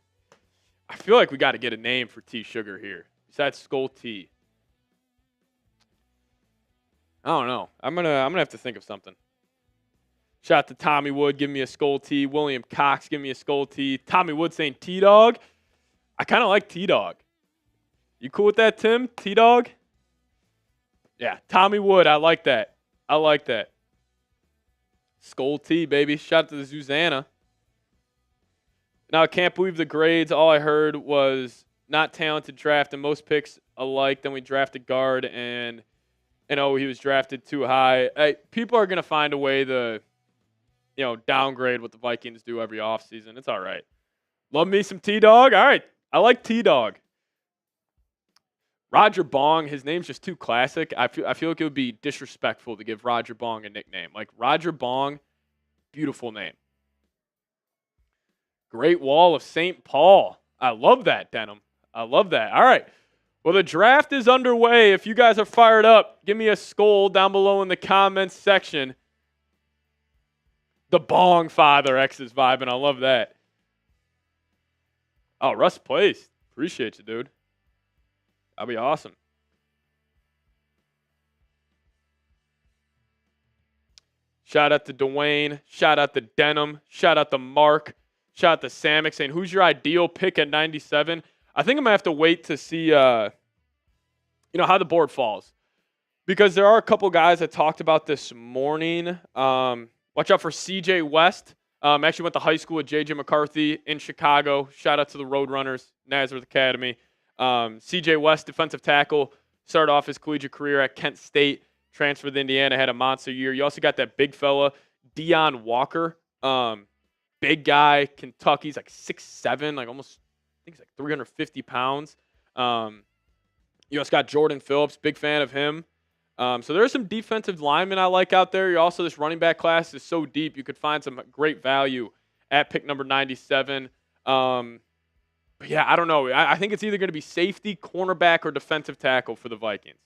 I feel like we got to get a name for T Sugar here. Besides Skol T. I don't know. I'm gonna have to think of something. Shout out to Tommy Wood, give me a Skol T. William Cox, give me a Skol T. Tommy Wood saying T-Dog. I kind of like T-Dog. You cool with that, Tim? T-Dog? Yeah, Tommy Wood, I like that. I like that. Skol T, baby. Shout out to the Susanna. Now, I can't believe the grades. All I heard was not talented draft and most picks alike. Then we drafted guard and he was drafted too high. People are going to find a way to, downgrade what the Vikings do every offseason. It's all right. Love me some T-Dog. All right. I like T-Dog. Roger Bong, his name's just too classic. I feel like it would be disrespectful to give Roger Bong a nickname. Like Roger Bong, beautiful name. Great Wall of St. Paul. I love that, Denim. I love that. All right. Well, the draft is underway. If you guys are fired up, give me a Skol down below in the comments section. The Bong Father X is vibing. I love that. Oh, Russ Place. Appreciate you, dude. That'll be awesome. Shout out to Dwayne. Shout out to Denham. Shout out to Mark. Shout out to Samick saying, who's your ideal pick at 97? I think I'm going to have to wait to see how the board falls. Because there are a couple guys that talked about this morning. Watch out for CJ West. Actually went to high school with J.J. McCarthy in Chicago. Shout out to the Roadrunners, Nazareth Academy. CJ West, defensive tackle, started off his collegiate career at Kent State, transferred to Indiana, had a monster year. You also got that big fella, Deion Walker. Big guy, Kentucky. He's like 6'7", like almost, I think he's like 350 pounds. You also got Jordan Phillips, big fan of him. So there are some defensive linemen I like out there. Also, this running back class is so deep, you could find some great value at pick number 97. But yeah, I don't know. I think it's either going to be safety, cornerback, or defensive tackle for the Vikings.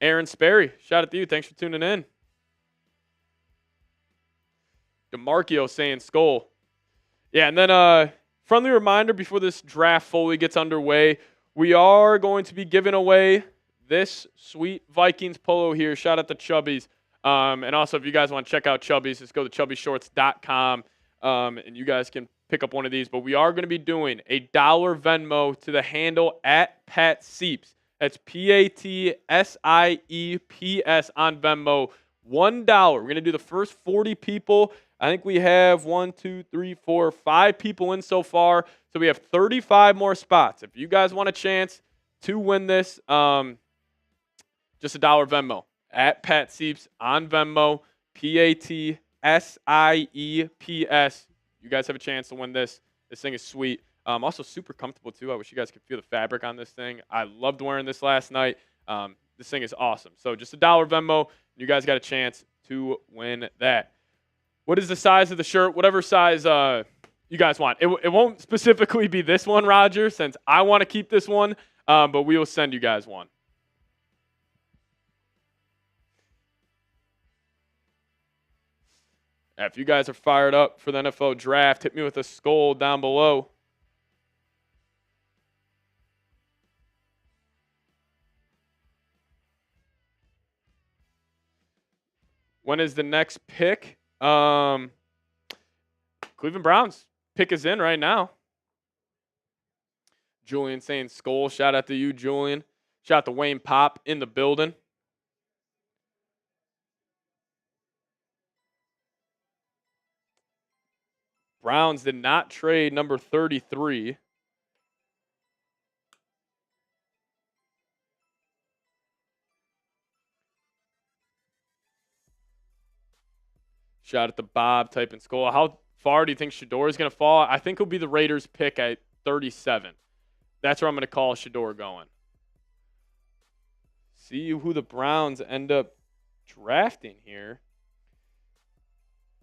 Aaron Sperry, shout out to you. Thanks for tuning in. DeMarchio saying Skol. Yeah, and then friendly reminder before this draft fully gets underway, we are going to be giving away this sweet Vikings polo here. Shout out to Chubbies. And also, if you guys want to check out Chubbies, just go to chubbyshorts.com, and you guys can pick up one of these. But we are going to be doing a $1 Venmo to the handle at Pat Sieps. That's PATSIEPS on Venmo. $1. We're going to do the first 40 people. I think we have 5 people in so far. So we have 35 more spots. If you guys want a chance to win this, just a $1 Venmo at Pat Sieps on Venmo, PATSIEPS. You guys have a chance to win this. This thing is sweet. Also super comfortable too. I wish you guys could feel the fabric on this thing. I loved wearing this last night. This thing is awesome. So just a $1 Venmo. You guys got a chance to win that. What is the size of the shirt? Whatever size you guys want. It won't specifically be this one, Roger, since I want to keep this one, but we will send you guys one. If you guys are fired up for the NFL Draft, hit me with a Skol down below. When is the next pick? Cleveland Browns pick is in right now. Julian saying Skol. Shout out to you, Julian. Shout out to Wayne Pop in the building. Browns did not trade number 33. Shout out to Bob typing Skol. How far do you think Shador is going to fall? I think he'll be the Raiders' pick at 37. That's where I'm going to call Shador going. See who the Browns end up drafting here.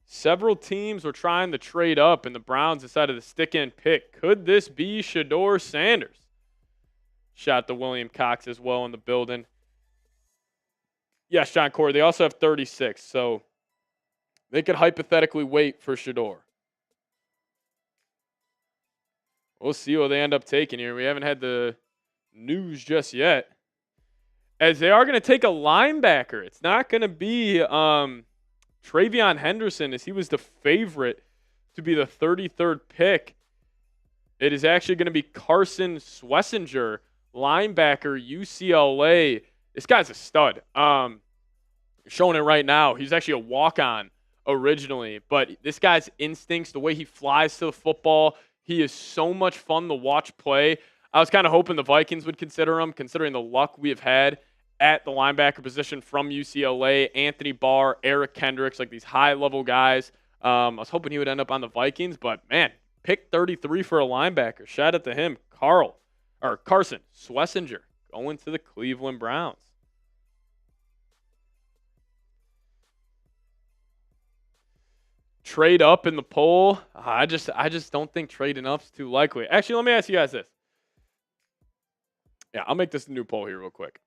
Several teams were trying to trade up, and the Browns decided to stick in pick. Could this be Shador Sanders? Shout out to William Cox as well in the building. Yes, John Corey. They also have 36, so they could hypothetically wait for Shador. We'll see what they end up taking here. We haven't had the news just yet. As they are going to take a linebacker. It's not going to be Travion Henderson, as he was the favorite to be the 33rd pick. It is actually going to be Carson Schlesinger, linebacker, UCLA. This guy's a stud. Showing it right now. He's actually a walk-on originally, but this guy's instincts, the way he flies to the football, he is so much fun to watch play. I was kind of hoping the Vikings would consider him, considering the luck we have had at the linebacker position from UCLA. Anthony Barr, Eric Kendricks, like these high-level guys. I was hoping he would end up on the Vikings, but man, pick 33 for a linebacker. Shout out to him. Carson Schlesinger going to the Cleveland Browns. Trade up in the poll. I just don't think trading up's too likely. Actually, let me ask you guys this. Yeah, I'll make this a new poll here real quick.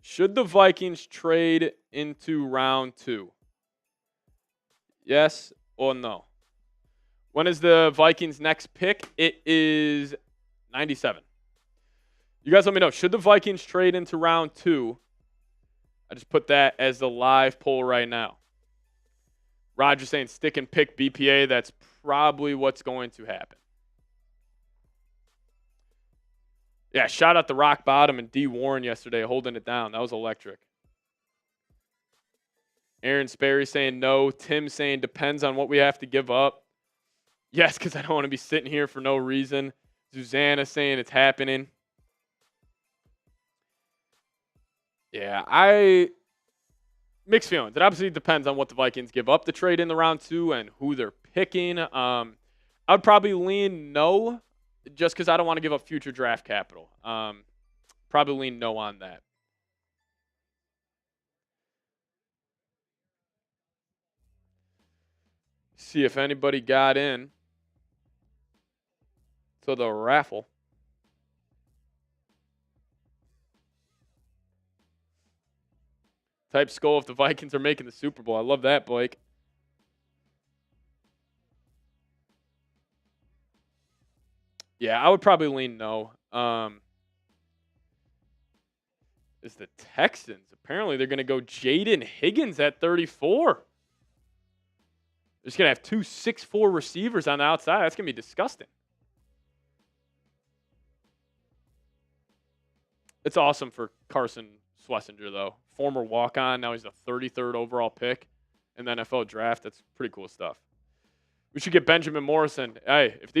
Should the Vikings trade into round 2? Yes or no? When is the Vikings' next pick? It is 97. You guys let me know. Should the Vikings trade into round 2? I just put that as the live poll right now. Roger saying stick and pick BPA. That's probably what's going to happen. Yeah, shout out to Rock Bottom and D. Warren yesterday holding it down. That was electric. Aaron Sperry saying no. Tim saying depends on what we have to give up. Yes, because I don't want to be sitting here for no reason. Susanna saying it's happening. Yeah, mixed feelings. It obviously depends on what the Vikings give up to trade in the round 2 and who they're picking. I would probably lean no, just because I don't want to give up future draft capital. Probably lean no on that. See if anybody got in to the raffle. Type Skol if the Vikings are making the Super Bowl. I love that, Blake. Yeah, I would probably lean no. Is the Texans. Apparently, they're going to go Jaden Higgins at 34. They're just going to have 2 6'4" receivers on the outside. That's going to be disgusting. It's awesome for Carson Schlesinger, though. Former walk-on. Now he's the 33rd overall pick in the NFL Draft. That's pretty cool stuff. We should get Benjamin Morrison. Hey, if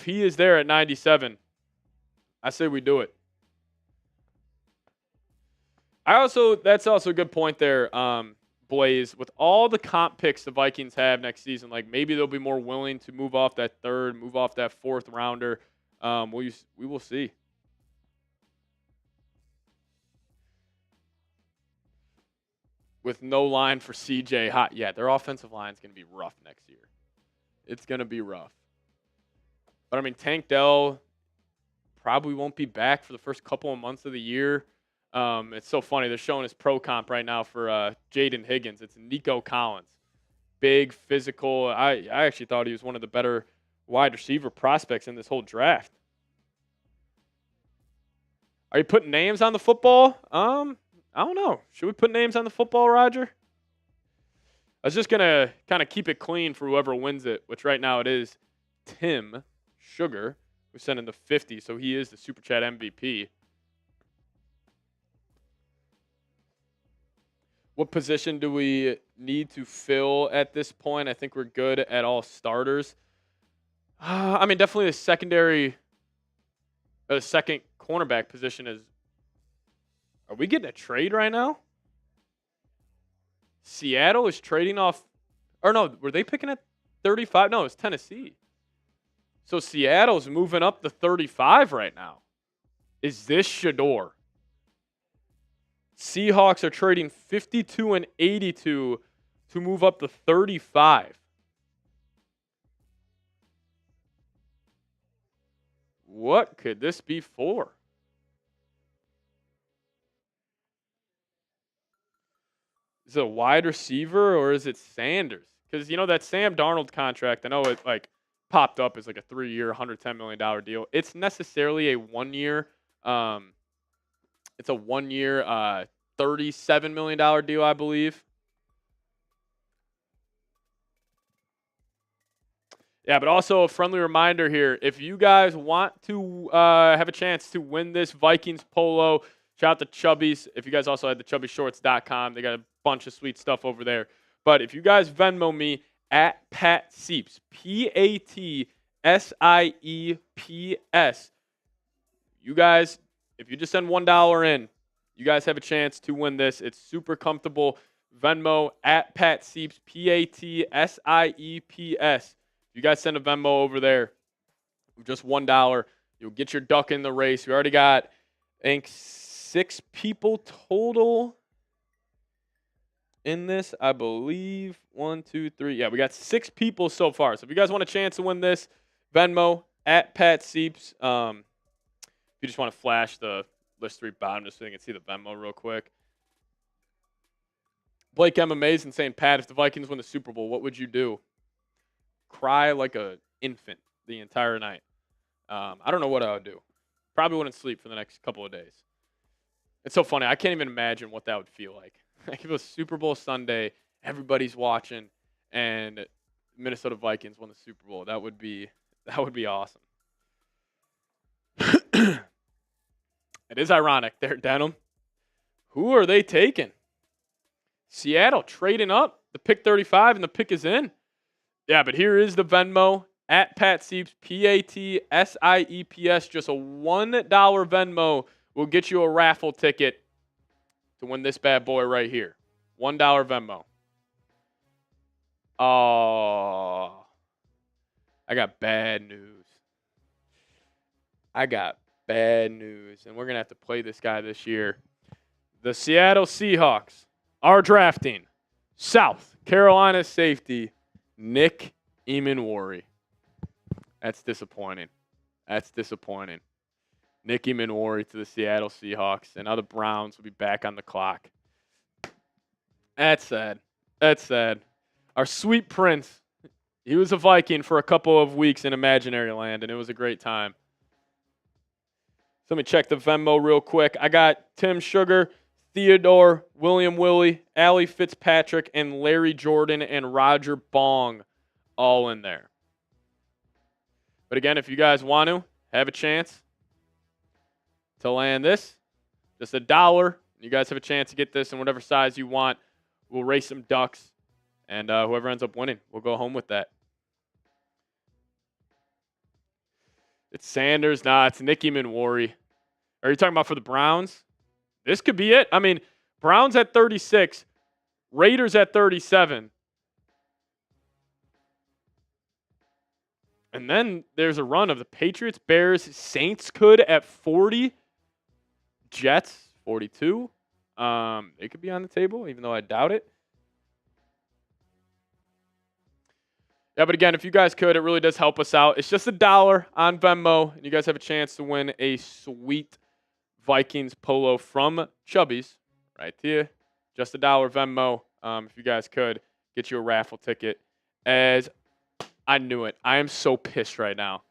he is there at 97, I say we do it. That's also a good point there, Blaze. With all the comp picks the Vikings have next season, like maybe they'll be more willing to move off that 3rd, move off that 4th rounder. We will see. With no line for CJ Hot. Yeah, their offensive line is going to be rough next year. It's going to be rough. But, I mean, Tank Dell probably won't be back for the first couple of months of the year. It's so funny. They're showing his pro comp right now for Jaden Higgins. It's Nico Collins. Big, physical. I actually thought he was one of the better wide receiver prospects in this whole draft. Are you putting names on the football? I don't know. Should we put names on the football, Roger? I was just going to kind of keep it clean for whoever wins it, which right now it is Tim Sugar, who sent in the 50, so he is the Super Chat MVP. What position do we need to fill at this point? I think we're good at all starters. I mean, definitely the second cornerback position is. Are we getting a trade right now? Seattle is trading off. Or no, were they picking at 35? No, it's Tennessee. So Seattle's moving up to 35 right now. Is this Shador? Seahawks are trading 52 and 82 to move up to 35. What could this be for? Is it a wide receiver or is it Sanders? Because, that Sam Darnold contract, I know it popped up as like a 3-year, $110 million deal. It's necessarily a 1-year. It's a 1-year, $37 million deal, I believe. Yeah, but also a friendly reminder here. If you guys want to have a chance to win this Vikings polo, shout out to Chubbies. If you guys also had the chubbyshorts.com, they got a bunch of sweet stuff over there. But if you guys Venmo me at Pat Sieps, PATSIEPS, you guys, if you just send $1 in, you guys have a chance to win this. It's super comfortable. Venmo at Pat Sieps, PATSIEPS. If you guys send a Venmo over there, just $1, you'll get your duck in the race. We already got, I think, 6 people total in this, I believe. 1, 2, 3. Yeah, we got 6 people so far. So if you guys want a chance to win this, Venmo at Pat Sieps. If you just want to flash the list 3 bottom just so you can see the Venmo real quick. Blake M. Amazing saying, Pat, if the Vikings win the Super Bowl, what would you do? Cry like an infant the entire night. I don't know what I would do. Probably wouldn't sleep for the next couple of days. It's so funny. I can't even imagine what that would feel like. Like if it was Super Bowl Sunday, everybody's watching, and Minnesota Vikings won the Super Bowl. That would be awesome. It is ironic there, Denham. Who are they taking? Seattle trading up. The pick 35 and the pick is in. Yeah, but here is the Venmo at Pat Sieps, PATSIEPS. Just a $1 Venmo will get you a raffle ticket to win this bad boy right here. $1 Venmo. Oh, I got bad news. And we're going to have to play this guy this year. The Seattle Seahawks are drafting South Carolina safety Nick Eamon-Worry. That's disappointing. Nick Eamon-Worry to the Seattle Seahawks, and now the Browns will be back on the clock. That's sad. Our sweet prince, he was a Viking for a couple of weeks in imaginary land, and it was a great time. So let me check the Venmo real quick. I got Tim Sugar, Theodore, William Willie, Allie Fitzpatrick, and Larry Jordan and Roger Bong all in there. But again, if you guys want to have a chance to land this, just $1. You guys have a chance to get this in whatever size you want. We'll race some ducks, and whoever ends up winning, we'll go home with that. It's Sanders. Nah, it's Nick Eamon-Worry. Are you talking about for the Browns? This could be it. I mean, Browns at 36, Raiders at 37. And then there's a run of the Patriots, Bears, Saints could at 40. Jets, 42. They could be on the table, even though I doubt it. Yeah, but again, if you guys could, it really does help us out. It's just $1 on Venmo, and you guys have a chance to win a sweet Vikings polo from Chubby's right here. Just $1 Venmo. If you guys could, get you a raffle ticket. As I knew it. I am so pissed right now.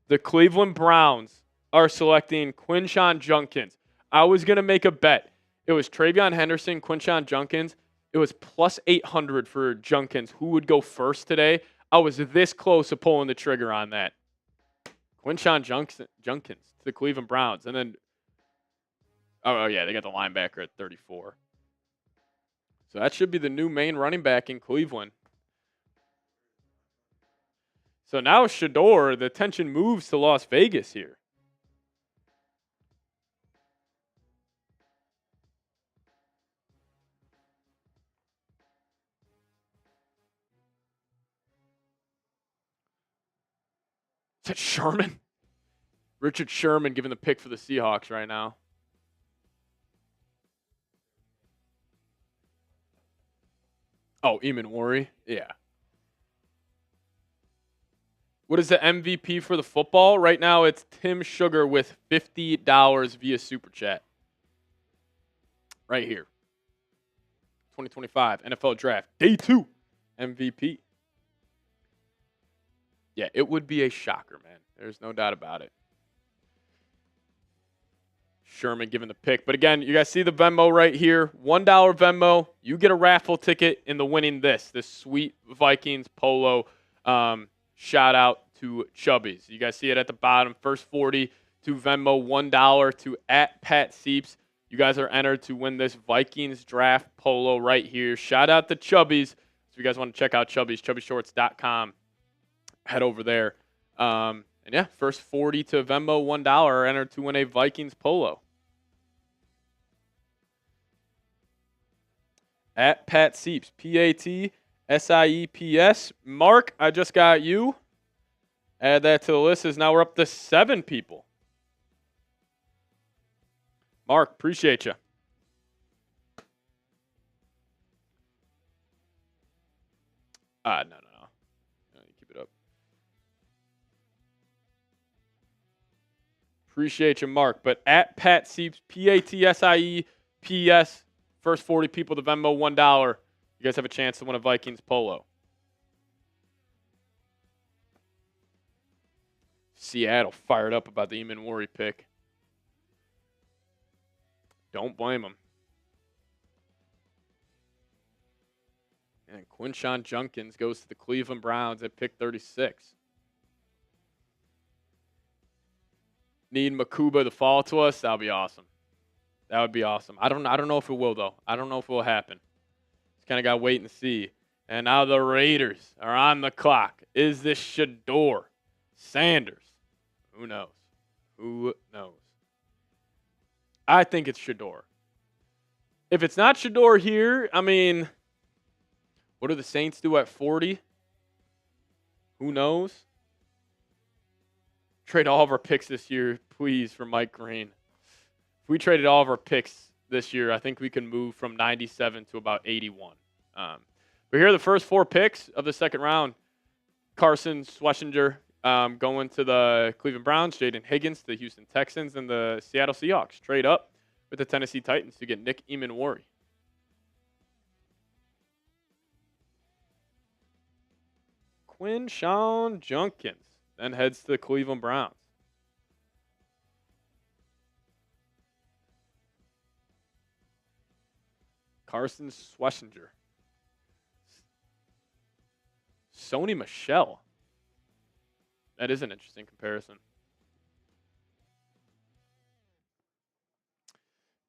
The Cleveland Browns are selecting Quinshon Judkins. I was going to make a bet. It was Travion Henderson, Quinshon Judkins. It was plus 800 for Judkins, who would go first today. I was this close to pulling the trigger on that. Quinshon Judkins to the Cleveland Browns. And then, oh yeah, they got the linebacker at 34. So that should be the new main running back in Cleveland. So now Shador, the attention moves to Las Vegas here. Is that Sherman? Richard Sherman giving the pick for the Seahawks right now. Oh, Eamon-Worry? Yeah. What is the MVP for the football? Right now, it's Tim Sugar with $50 via Super Chat. Right here. 2025 NFL Draft. Day 2 MVP. Yeah, it would be a shocker, man. There's no doubt about it. Sherman giving the pick. But again, you guys see the Venmo right here. $1 Venmo. You get a raffle ticket in the winning this sweet Vikings polo. Shout out to Chubby's. You guys see it at the bottom. First 40 to Venmo, $1 to at Pat Sieps. You guys are entered to win this Vikings draft polo right here. Shout out to Chubby's. If you guys want to check out Chubby's, chubbyshorts.com. Head over there. And yeah, first 40 to Venmo, $1 are entered to win a Vikings polo. At Pat Sieps, PATSIEPS. Mark, I just got you. Add that to the list. Now we're up to 7 people. Mark, appreciate you. No. Keep it up. Appreciate you, Mark. But at Pat Sieps, PATSIEPS, first 40 people to Venmo, $1. You guys have a chance to win a Vikings polo. Seattle fired up about the Eamon-Worry pick. Don't blame them. And Quinshon Judkins goes to the Cleveland Browns at pick 36. Need Makuba to fall to us. That would be awesome. That would be awesome. I don't know if it will, though. I don't know if it will happen. Just kind of got to wait and see. And now the Raiders are on the clock. Is this Shador Sanders? Who knows? Who knows? I think it's Shador. If it's not Shador here, I mean, what do the Saints do at 40? Who knows? Trade all of our picks this year, please, for Mike Green. If we traded all of our picks this year, I think we can move from 97 to about 81. But here are the first 4 picks of the second round. Carson Schlesinger going to the Cleveland Browns, Jaden Higgins to the Houston Texans, and the Seattle Seahawks trade up with the Tennessee Titans to get Nick Emanwari. Quinshon Judkins then heads to the Cleveland Browns. Carson Schlesinger. Sony Michel. That is an interesting comparison.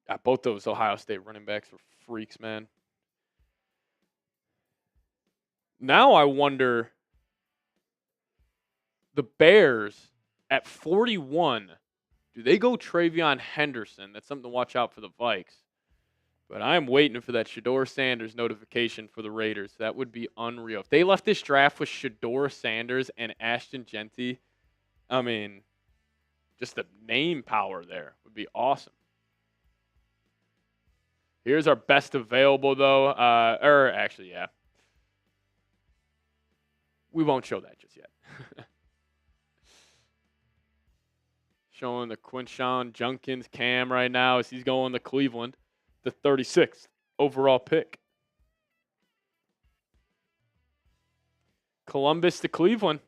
Yeah, both those Ohio State running backs were freaks, man. Now I wonder, the Bears at 41, do they go Travion Henderson? That's something to watch out for the Vikes. But I'm waiting for that Shador Sanders notification for the Raiders. That would be unreal. If they left this draft with Shador Sanders and Ashton Jeanty, I mean, just the name power there would be awesome. Here's our best available, though. Actually, yeah. We won't show that just yet. Showing the Quinshon Judkins cam right now as he's going to Cleveland, the 36th overall pick. Columbus to Cleveland,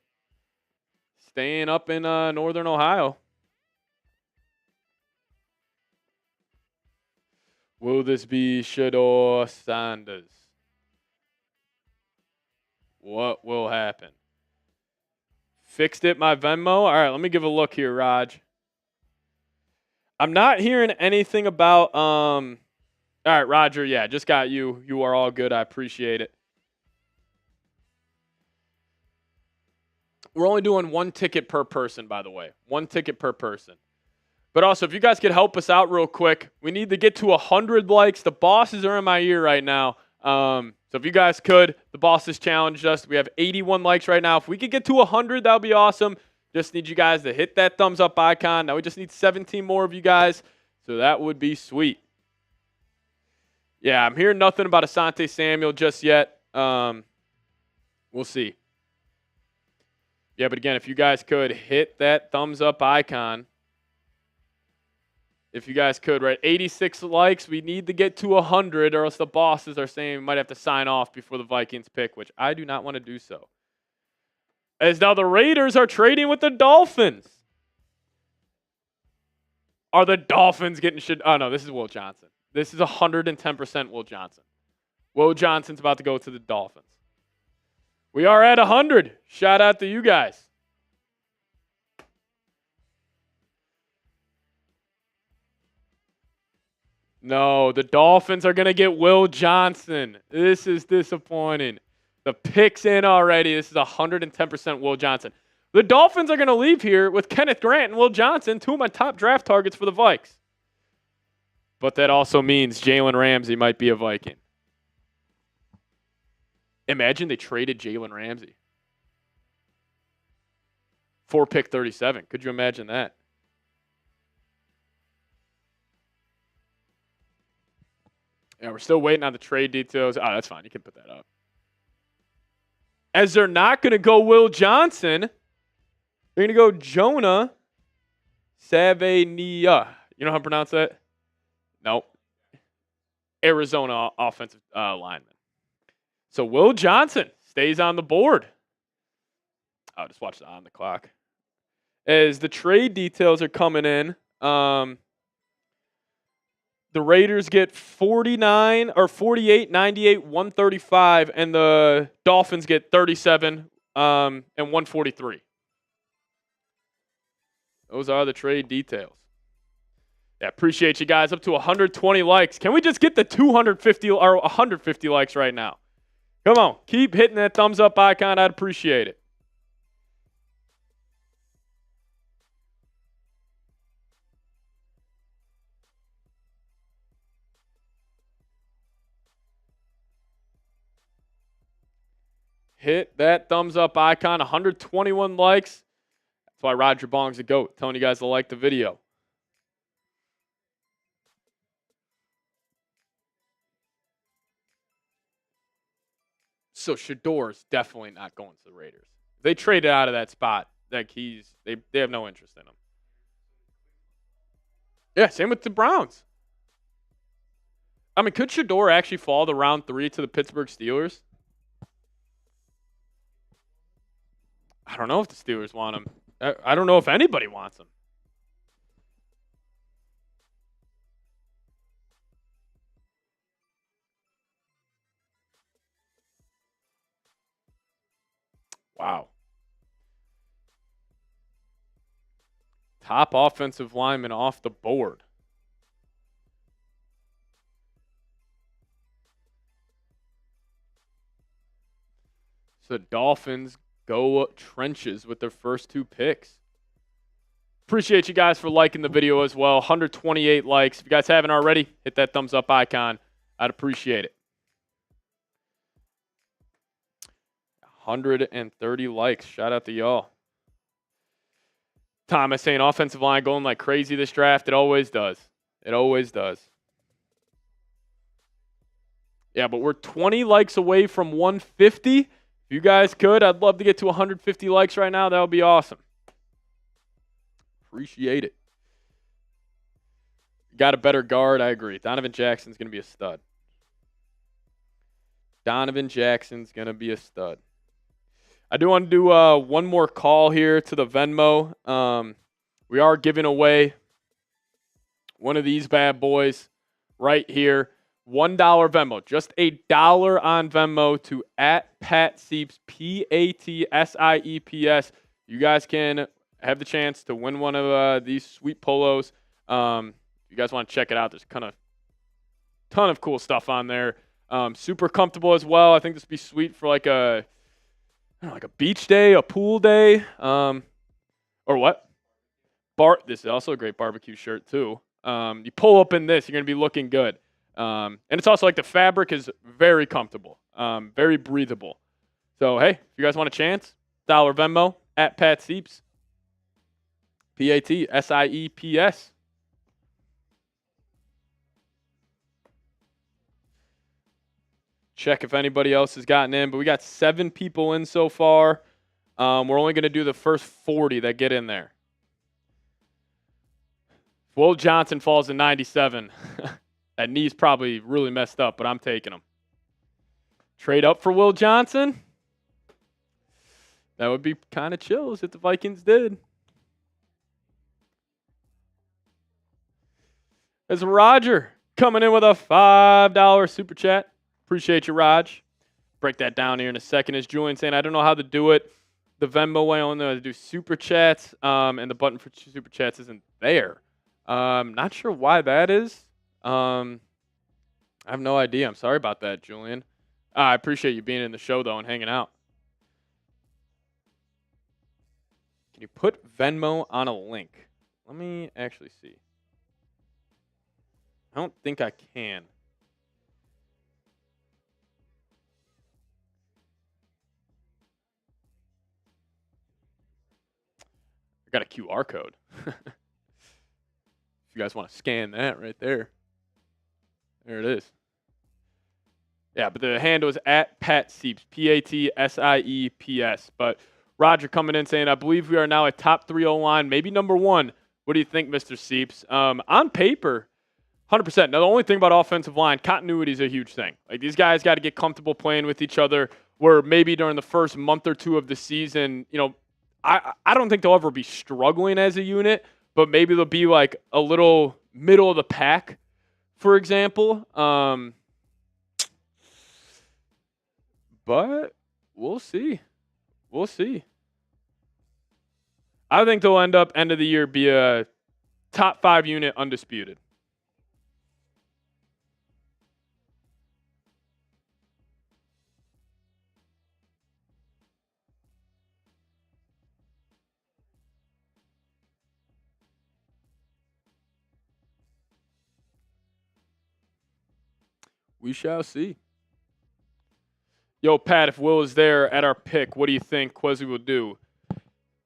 staying up in northern Ohio. Will this be Shador Sanders? What will happen? Fixed it, my Venmo. All right, let me give a look here, Raj. I'm not hearing anything about all right, Roger, yeah, just got you. You are all good. I appreciate it. We're only doing 1 ticket per person, by the way. 1 ticket per person. But also, if you guys could help us out real quick, we need to get to 100 likes. The bosses are in my ear right now. So if you guys could, the bosses challenged us. We have 81 likes right now. If we could get to 100, that would be awesome. Just need you guys to hit that thumbs up icon. Now we just need 17 more of you guys. So that would be sweet. Yeah, I'm hearing nothing about Asante Samuel just yet. We'll see. Yeah, but again, if you guys could hit that thumbs up icon. If you guys could, right? 86 likes. We need to get to 100, or else the bosses are saying we might have to sign off before the Vikings pick, which I do not want to do so. As now the Raiders are trading with the Dolphins. Are the Dolphins getting shit? Oh, no, this is Will Johnson. This is 110% Will Johnson. Will Johnson's about to go to the Dolphins. We are at 100. Shout out to you guys. No, the Dolphins are going to get Will Johnson. This is disappointing. The pick's in already. This is 110% Will Johnson. The Dolphins are going to leave here with Kenneth Grant and Will Johnson, 2 of my top draft targets for the Vikes. But that also means Jalen Ramsey might be a Viking. Imagine they traded Jalen Ramsey for pick 37. Could you imagine that? Yeah, we're still waiting on the trade details. Oh, that's fine. You can put that up. As they're not going to go Will Johnson, they're going to go Jonah Savainia. You know how to pronounce that? Nope. Arizona offensive lineman. So Will Johnson stays on the board. I'll just watch that on the clock. As the trade details are coming in, the The Raiders get 49 or 48, 98, 135, and the Dolphins get 37 and 143. Those are the trade details. Yeah, appreciate you guys. Up to 120 likes. Can we just get the 250 or 150 likes right now? Come on, keep hitting that thumbs up icon. I'd appreciate it. Hit that thumbs up icon. 121 likes. That's why Roger Bong's a GOAT. Telling you guys to like the video. So Shador's definitely not going to the Raiders. They traded out of that spot. Like they have no interest in him. Yeah, same with the Browns. I mean, could Shador actually fall to round 3 to the Pittsburgh Steelers? I don't know if the Steelers want him. I don't know if anybody wants him. Wow. Top offensive lineman off the board. So the Dolphins go trenches with their first 2 picks. Appreciate you guys for liking the video as well. 128 likes. If you guys haven't already, hit that thumbs up icon. I'd appreciate it. 130 likes. Shout out to y'all. Thomas saying offensive line going like crazy this draft. It always does. It always does. Yeah, but we're 20 likes away from 150. If you guys could, I'd love to get to 150 likes right now. That would be awesome. Appreciate it. Got a better guard. I agree. Donovan Jackson's going to be a stud. Donovan Jackson's going to be a stud. I do want to do one more call here to the Venmo. We are giving away one of these bad boys right here. $1 Venmo. Just $1 on Venmo to @PatSieps, PATSIEPS. You guys can have the chance to win one of these sweet polos. If you guys want to check it out, there's ton of cool stuff on there. Super comfortable as well. I think this would be sweet for like a beach day, a pool day, or what? This is also a great barbecue shirt too. You pull up in this, you're gonna be looking good. And it's also like the fabric is very comfortable, very breathable. So hey, if you guys want a chance, $1 Venmo @PatSieps, PATSIEPS. Check if anybody else has gotten in, but we got 7 people in so far. We're only going to do the first 40 that get in there. Will Johnson falls to 97. That knee's probably really messed up, but I'm taking him. Trade up for Will Johnson? That would be kind of chills if the Vikings did. There's Roger coming in with a $5 super chat. Appreciate you, Raj. Break that down here in a second. As Julian saying, I don't know how to do it the Venmo way. I only know how to do super chats, and the button for super chats isn't there. Not sure why that is. I have no idea. I'm sorry about that, Julian. I appreciate you being in the show, though, and hanging out. Can you put Venmo on a link? Let me actually see. I don't think I can. Got a QR code. If you guys want to scan that right there. There it is. Yeah, but the handle is @PatSieps, PATSIEPS. But Roger coming in saying, I believe we are now a top 3 O-line, maybe number 1. What do you think, Mr. Sieps? On paper, 100%. Now, the only thing about offensive line, continuity is a huge thing. Like, these guys got to get comfortable playing with each other, where maybe during the first month or 2 of the season, I don't think they'll ever be struggling as a unit, but maybe they'll be like a little middle of the pack for example. But we'll see. We'll see. I think they'll end up end of the year be a top 5 unit undisputed. We shall see. Yo, Pat, if Will is there at our pick, what do you think Kwesi will do?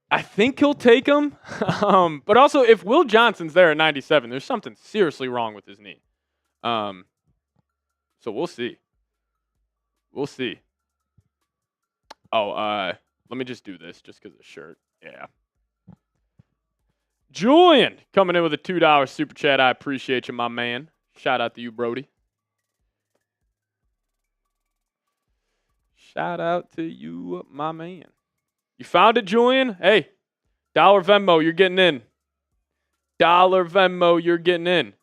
I think he'll take him. But also, if Will Johnson's there at 97, there's something seriously wrong with his knee. So we'll see. We'll see. Oh, let me just do this just because of the shirt. Yeah. Julian coming in with a $2 super chat. I appreciate you, my man. Shout out to you, Brody. Shout out to you, my man. You found it, Julian? Hey, dollar Venmo, you're getting in. Dollar Venmo, you're getting in.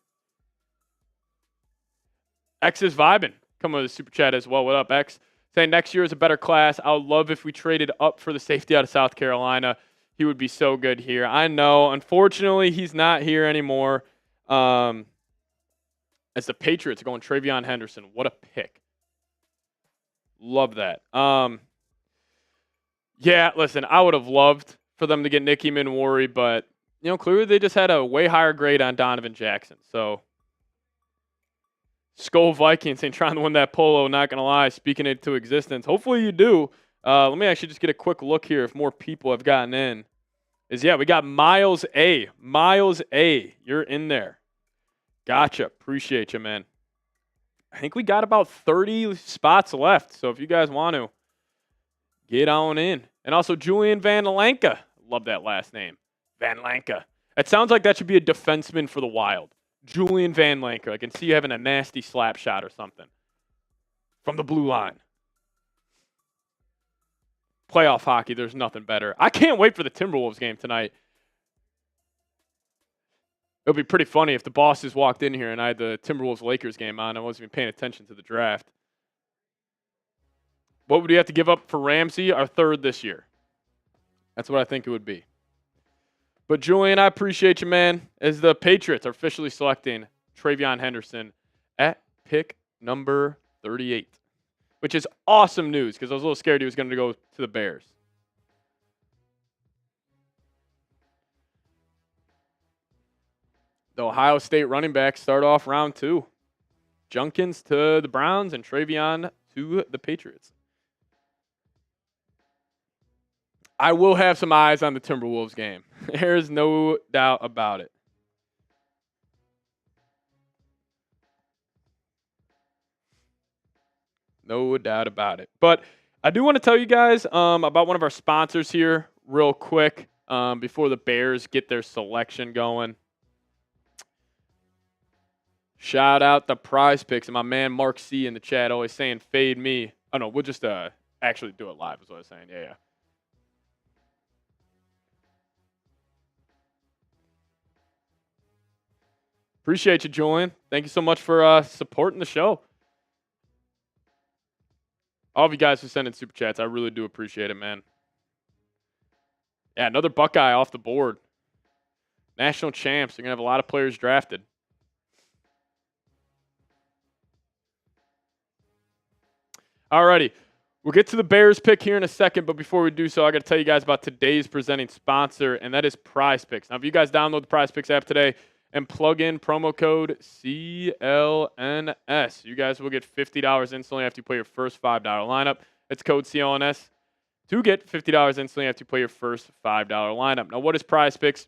X is vibing. Coming with a super chat as well. What up, X? Saying next year is a better class. I would love if we traded up for the safety out of South Carolina. He would be so good here. I know. Unfortunately, he's not here anymore. As the Patriots are going Travion Henderson. What a pick. Love that. Yeah, listen, I would have loved for them to get Nicky Minwari, but, clearly they just had a way higher grade on Donovan Jackson. So, Skor Vikings ain't trying to win that polo, not going to lie, speaking it into existence. Hopefully you do. Let me actually just get a quick look here if more people have gotten in. We got Miles A. Miles A. You're in there. Gotcha. Appreciate you, man. I think we got about 30 spots left, so if you guys want to, get on in. And also Julian Van Lanka. Love that last name. Van Lanka. It sounds like that should be a defenseman for the Wild. Julian Van Lanka. I can see you having a nasty slap shot or something. From the blue line. Playoff hockey, there's nothing better. I can't wait for the Timberwolves game tonight. It would be pretty funny if the bosses walked in here and I had the Timberwolves-Lakers game on. I wasn't even paying attention to the draft. What would we have to give up for Ramsey? Our third this year. That's what I think it would be. But, Julian, I appreciate you, man. As the Patriots are officially selecting Travion Henderson at pick number 38, which is awesome news because I was a little scared he was going to go to the Bears. The Ohio State running backs start off round 2. Junkins to the Browns and Travion to the Patriots. I will have some eyes on the Timberwolves game. There's no doubt about it. No doubt about it. But I do want to tell you guys about one of our sponsors here real quick before the Bears get their selection going. Shout out the Prize Picks and my man Mark C in the chat always saying fade me. Oh, no, we'll just actually do it live is what I was saying. Yeah. Appreciate you, Julian. Thank you so much for supporting the show. All of you guys who send in super chats, I really do appreciate it, man. Yeah, another Buckeye off the board. National champs. You're going to have a lot of players drafted. Alrighty. We'll get to the Bears pick here in a second, but before we do so, I got to tell you guys about today's presenting sponsor, and that is Prize Picks. Now, if you guys download the Prize Picks app today and plug in promo code CLNS, you guys will get $50 instantly after you play your first $5 lineup. It's code CLNS to get $50 instantly after you play your first $5 lineup. Now, what is Prize Picks?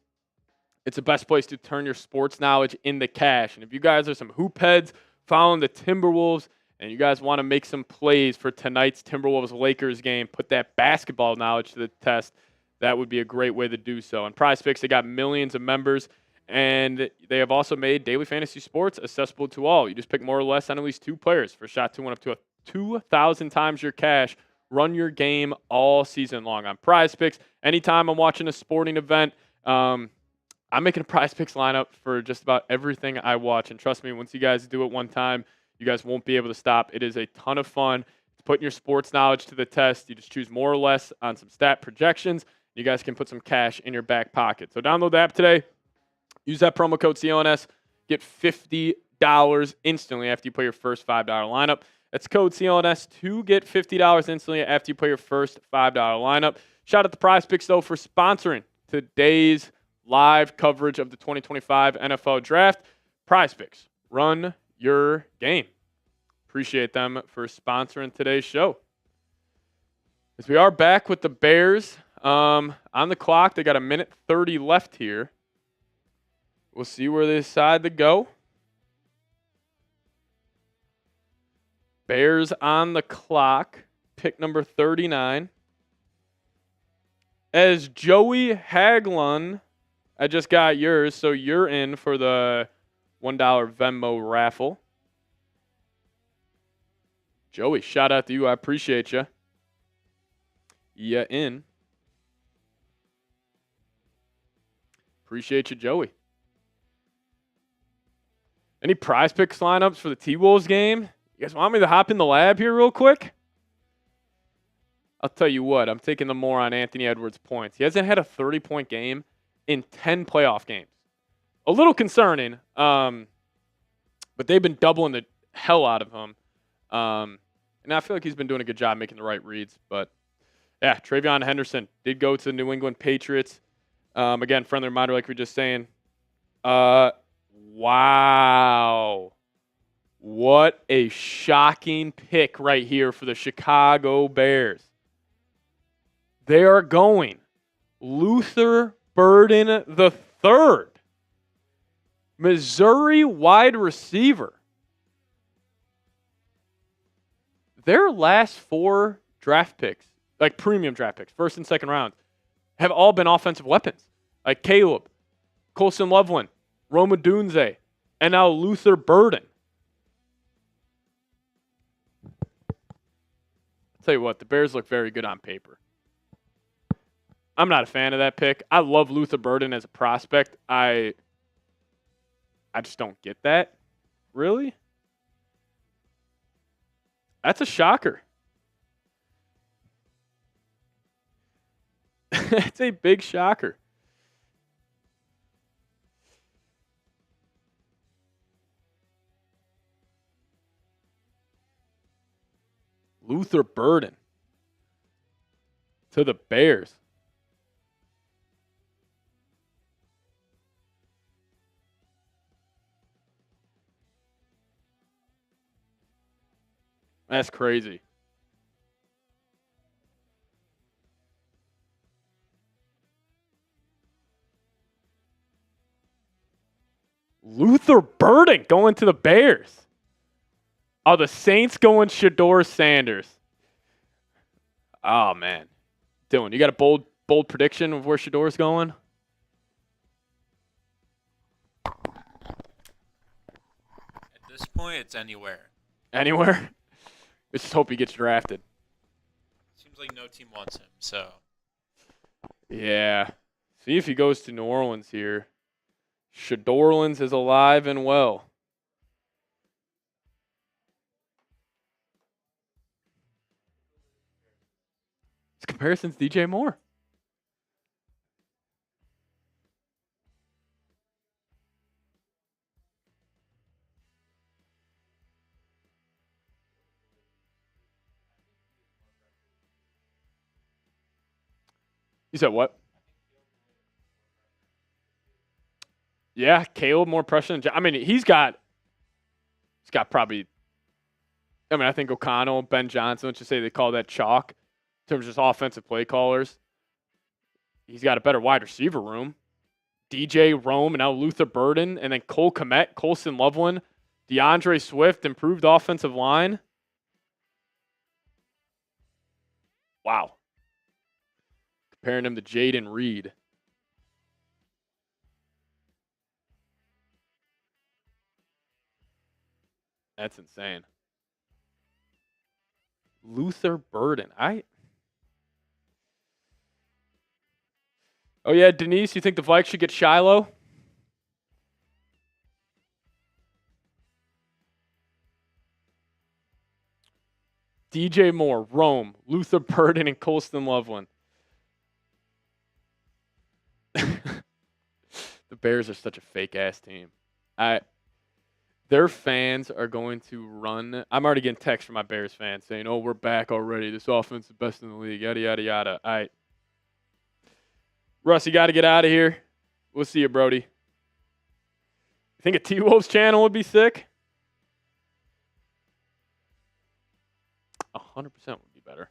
It's the best place to turn your sports knowledge into cash. And if you guys are some hoop heads following the Timberwolves, and you guys want to make some plays for tonight's Timberwolves-Lakers game, put that basketball knowledge to the test, that would be a great way to do so. And Prize Picks, they got millions of members, and they have also made daily fantasy sports accessible to all. You just pick more or less on at least 2 players for a shot to win up to 2,000 times your cash. Run your game all season long on Prize Picks. Anytime I'm watching a sporting event, I'm making a Prize Picks lineup for just about everything I watch. And trust me, once you guys do it one time, you guys won't be able to stop. It is a ton of fun. It's putting your sports knowledge to the test. You just choose more or less on some stat projections. You guys can put some cash in your back pocket. So download the app today. Use that promo code CLNS. Get $50 instantly after you play your first $5 lineup. That's code CLNS to get $50 instantly after you play your first $5 lineup. Shout out to Prize Picks, though, for sponsoring today's live coverage of the 2025 NFL Draft. Prize Picks, run your game. Appreciate them for sponsoring today's show. As we are back with the Bears on the clock, they got a minute 30 left here. We'll see where they decide to go. Bears on the clock, pick number 39. As Joey Haglund, I just got yours, so you're in for the $1 Venmo raffle. Joey, shout out to you. I appreciate you. Yeah, in. Appreciate you, Joey. Any Prize Picks lineups for the T-Wolves game? You guys want me to hop in the lab here real quick? I'll tell you what, I'm taking the more on Anthony Edwards' points. He hasn't had a 30-point game in 10 playoff games. A little concerning, but they've been doubling the hell out of him. And I feel like he's been doing a good job making the right reads. But, yeah, Travion Henderson did go to the New England Patriots. Again, friendly reminder, like we were just saying. Wow. What a shocking pick right here for the Chicago Bears. They are going Luther Burden III, Missouri wide receiver. Their last 4 draft picks, like premium draft picks, first and second rounds, have all been offensive weapons. Like Caleb, Colson Loveland, Roma Dunze, and now Luther Burden. I'll tell you what, the Bears look very good on paper. I'm not a fan of that pick. I love Luther Burden as a prospect. I just don't get that. Really? That's a shocker. It's a big shocker. Luther Burden to the Bears. That's crazy. Luther Burden going to the Bears. Oh, the Saints going Shador Sanders. Oh, man. Dylan, you got a bold prediction of where Shador's going? At this point, it's anywhere. Anywhere? Let's just hope he gets drafted. Seems like no team wants him, so. Yeah. See if he goes to New Orleans here. Shadorlands is alive and well. His comparison's DJ Moore. You said what? Yeah, Caleb more pressure than I mean, he's got probably. I mean, I think O'Connell, Ben Johnson, let's just say they call that chalk in terms of just offensive play callers. He's got a better wide receiver room. DJ Rome and now Luther Burden, and then Cole Kmet, Colson Loveland, DeAndre Swift, improved offensive line. Wow. Comparing him to Jaden Reed. That's insane. Luther Burden. Oh, yeah, Denise, you think the Vikes should get Shiloh? DJ Moore, Rome, Luther Burden, and Colston Loveland. The Bears are such a fake-ass team. Their fans are going to run. I'm already getting texts from my Bears fans saying, "Oh, we're back already. This offense is the best in the league." Yada yada yada. All right, Russ, you got to get out of here. We'll see you, Brody. You think a T-Wolves channel would be sick? 100% would be better.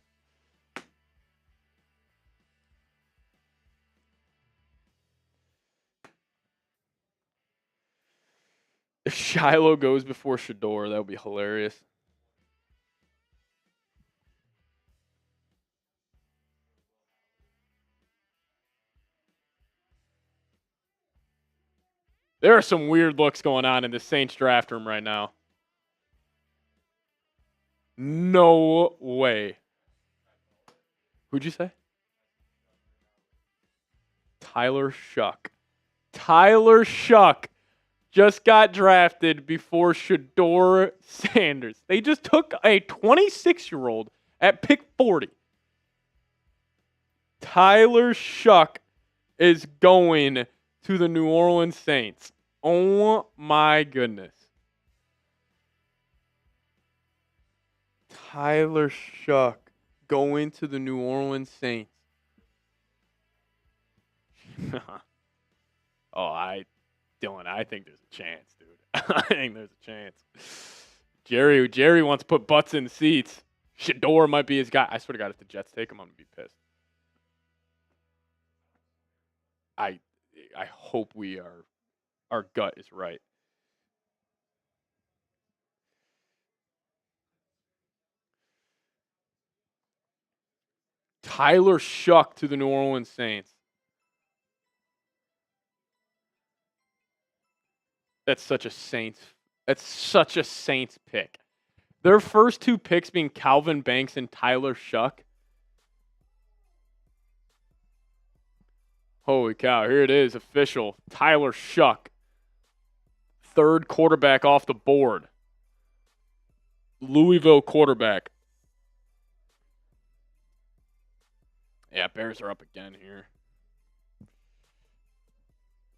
If Shiloh goes before Shador, that would be hilarious. There are some weird looks going on in the Saints draft room right now. No way. Who'd you say? Tyler Shuck. Tyler Shuck just got drafted before Shador Sanders. They just took a 26-year-old at pick 40. Tyler Shuck is going to the New Orleans Saints. Oh my goodness. Tyler Shuck going to the New Orleans Saints. Dylan, I think there's a chance, dude. I think there's a chance. Jerry wants to put butts in seats. Shador might be his guy. I swear to God, if the Jets take him, I'm going to be pissed. I hope our gut is right. Tyler Shuck to the New Orleans Saints. That's such a Saints pick. Their first two picks being Calvin Banks and Tyler Shuck. Holy cow, here it is, official. Tyler Shuck. Third quarterback off the board. Louisville quarterback. Yeah, Bears are up again here.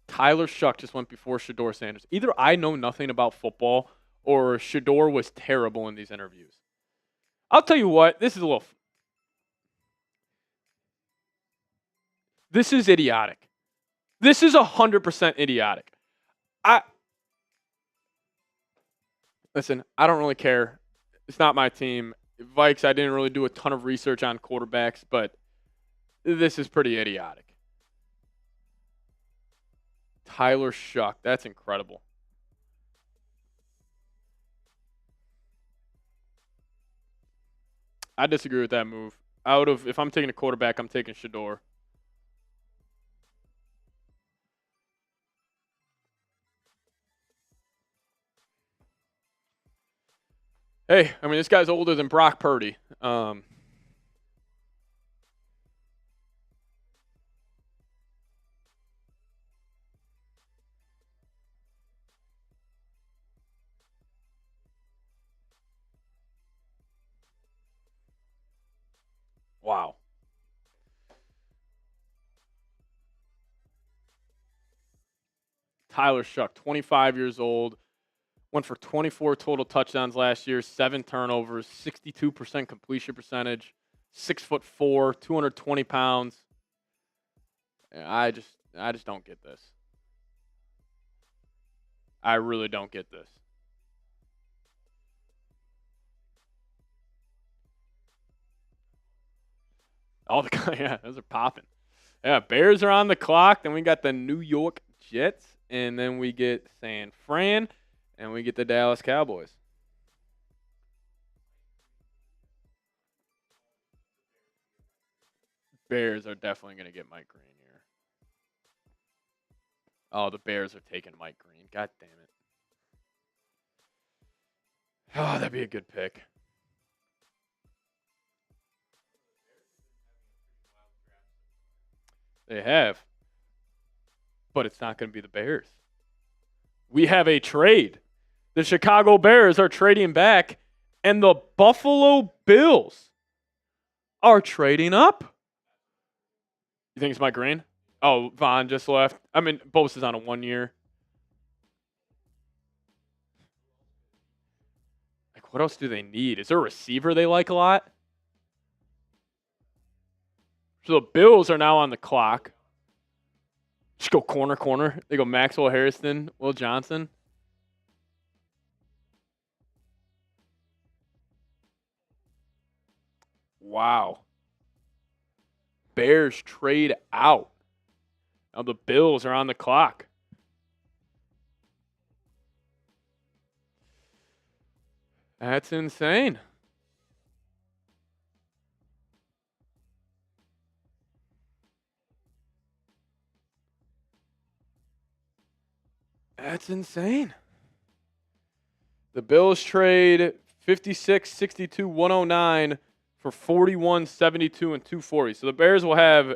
Tyler Shuck just went before Shador Sanders. Either I know nothing about football or Shador was terrible in these interviews. I'll tell you what, this is idiotic. This is 100% idiotic. Listen, I don't really care. It's not my team. Vikes, I didn't really do a ton of research on quarterbacks, but this is pretty idiotic. Tyler Shuck. That's incredible. I disagree with that move. If I'm taking a quarterback, I'm taking Shador. Hey, I mean, this guy's older than Brock Purdy. Wow. Tyler Shuck, 25 years old, went for 24 total touchdowns last year, 7 turnovers, 62% completion percentage, 6'4", 220 pounds. I just don't get this. I really don't get this. Yeah, those are popping. Yeah, Bears are on the clock. Then we got the New York Jets. And then we get San Fran. And we get the Dallas Cowboys. Bears are definitely going to get Mike Green here. Oh, the Bears are taking Mike Green. God damn it. Oh, that'd be a good pick. They have. But it's not going to be the Bears. We have a trade. The Chicago Bears are trading back And the Buffalo Bills are trading up. You think it's Mike Green? Oh, Vaughn just left. I mean, Bose is on a 1 year. Like, what else do they need? Is there a receiver they like a lot? So the Bills are now on the clock. Just go corner. They go Maxwell Harrison, Will Johnson. Wow. Bears trade out. Now the Bills are on the clock. That's insane. That's insane. The Bills trade 56, 62, 109 for 41, 72, and 240. So the Bears will have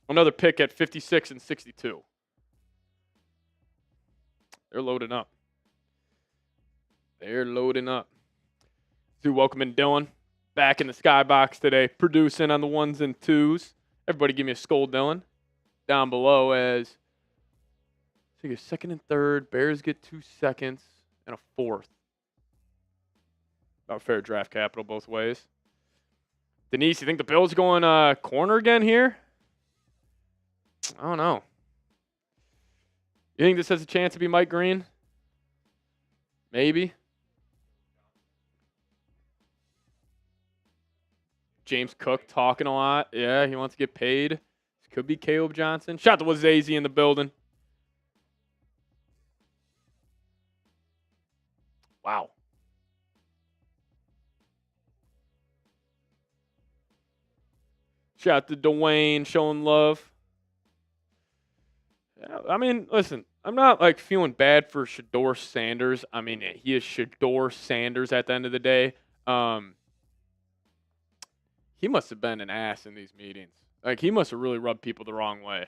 another pick at 56 and 62. They're loading up. Welcoming Dylan back in the skybox today, producing on the ones and twos. Everybody give me a skull, Dylan. Down below as so you get second and third. Bears get 2 seconds and a fourth. About fair draft capital both ways. Denise, you think the Bills going corner again here? I don't know. You think this has a chance to be Mike Green? Maybe. James Cook talking a lot. Yeah, he wants to get paid. This could be Caleb Johnson. Shout out to Wazazy in the building. Wow. Shout out to Dwayne showing love. Yeah, I mean, listen, I'm not like feeling bad for Shador Sanders. I mean, he is Shador Sanders at the end of the day. He must have been an ass in these meetings. Like, he must have really rubbed people the wrong way.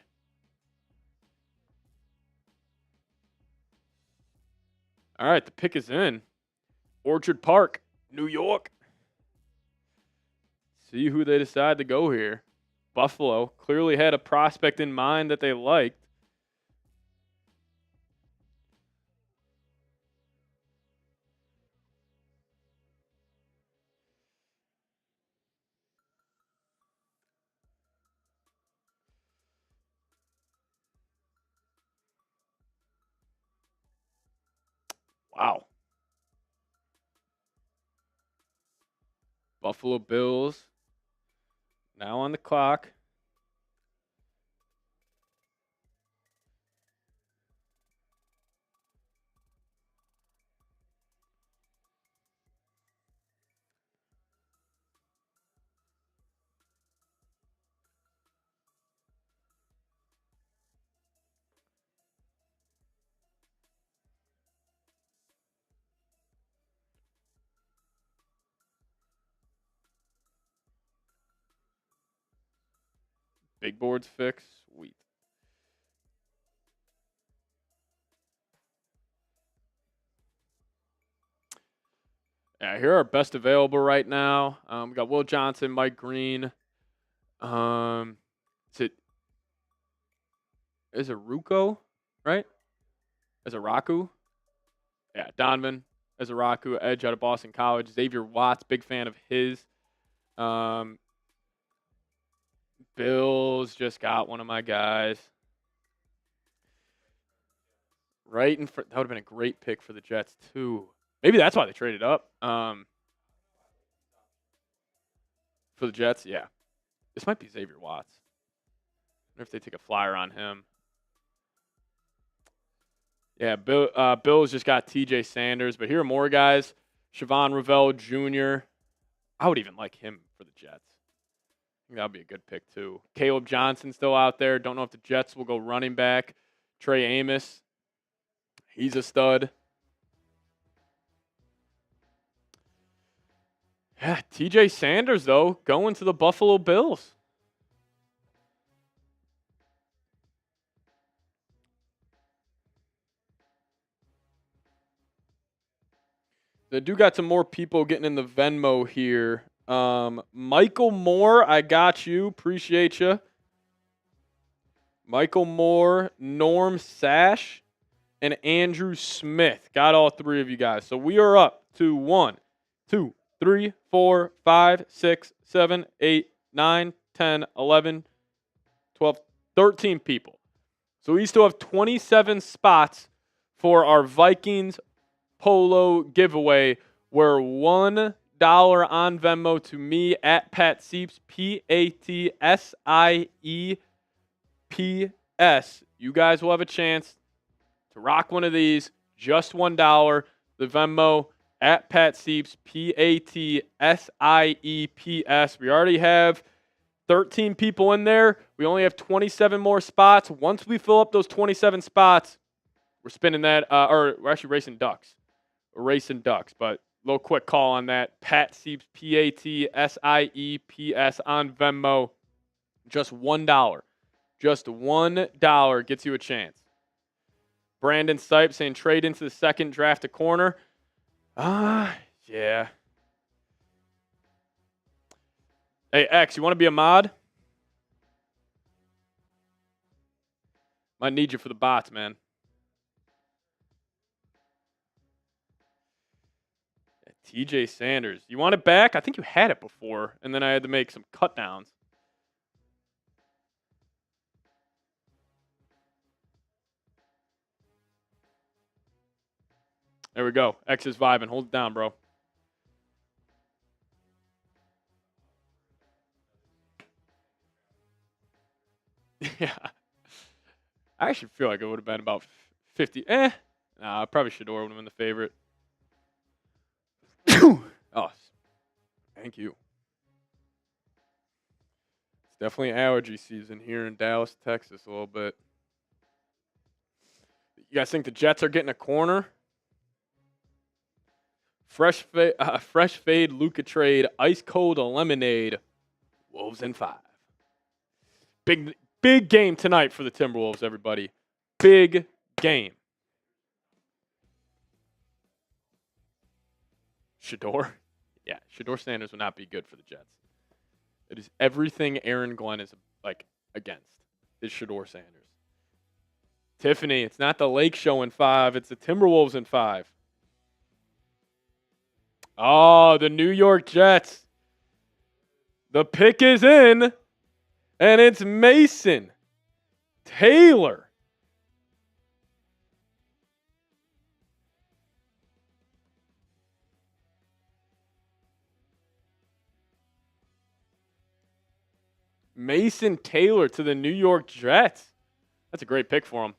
All right, the pick is in. Orchard Park, New York. See who they decide to go here. Buffalo clearly had a prospect in mind that they liked. Wow. Buffalo Bills now on the clock. Big boards fixed. Sweet. Yeah, here are best available right now. We got Will Johnson, Mike Green. Is it Ruko, right? Is it Raku? Yeah, Donovan as a Raku, edge out of Boston College. Xavier Watts, big fan of his. Bills just got one of my guys. Right in front. That would have been a great pick for the Jets, too. Maybe that's why they traded up. For the Jets, yeah. This might be Xavier Watts. I wonder if they take a flyer on him. Yeah, Bills just got TJ Sanders, but here are more guys. Siobhan Ravel Jr. I would even like him for the Jets. I think that would be a good pick, too. Caleb Johnson still out there. Don't know if the Jets will go running back. Trey Amos. He's a stud. Yeah, TJ Sanders, though, going to the Buffalo Bills. I do got some more people getting in the Venmo here. Michael Moore, I got you. Appreciate you. Michael Moore, Norm Sash, and Andrew Smith. Got all three of you guys. So we are up to 1, 2, 3, 4, 5, 6, 7, 8, 9, 10, 11, 12, 13 people. So we still have 27 spots for our Vikings Polo giveaway. We're $1 on Venmo to me at Pat Sieps, PATSIEPS. You guys will have a chance to rock one of these. Just $1. The Venmo at Pat Sieps, PATSIEPS. We already have 13 people in there. We only have 27 more spots. Once we fill up those 27 spots, we're spinning that, or we're actually racing ducks. We're racing ducks, but a little quick call on that. Pat Sieps, PATSIEPS on Venmo. Just $1. Just $1 gets you a chance. Brandon Stipe saying trade into the second, draft a corner. Yeah. Hey, X, you want to be a mod? Might need you for the bots, man. Yeah, TJ Sanders. You want it back? I think you had it before, and then I had to make some cut downs. There we go. X is vibing. Hold it down, bro. Yeah. I actually feel like it would have been about 50. Nah, probably Shador would have been the favorite. Oh, thank you. It's definitely allergy season here in Dallas, Texas a little bit. You guys think the Jets are getting a corner? Fresh fade, Luka trade, ice cold lemonade. Wolves in 5. Big game tonight for the Timberwolves, everybody. Big game. Shador? Yeah, Shador Sanders would not be good for the Jets. It is everything Aaron Glenn is against. Is Shador Sanders. Tiffany, it's not the Lake Show in 5. It's the Timberwolves in 5. Oh, the New York Jets. The pick is in, and it's Mason Taylor. Mason Taylor to the New York Jets. That's a great pick for him.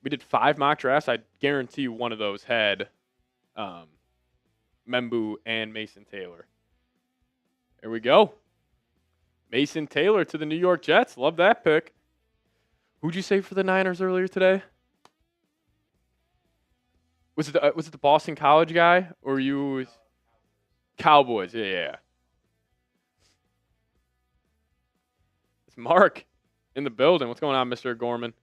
We did 5 mock drafts. I guarantee one of those had Membu and Mason Taylor. There we go. Mason Taylor to the New York Jets. Love that pick. Who'd you say for the Niners earlier today? Was it the Boston College guy, or you? Cowboys. Yeah. It's Mark in the building. What's going on, Mr. Gorman?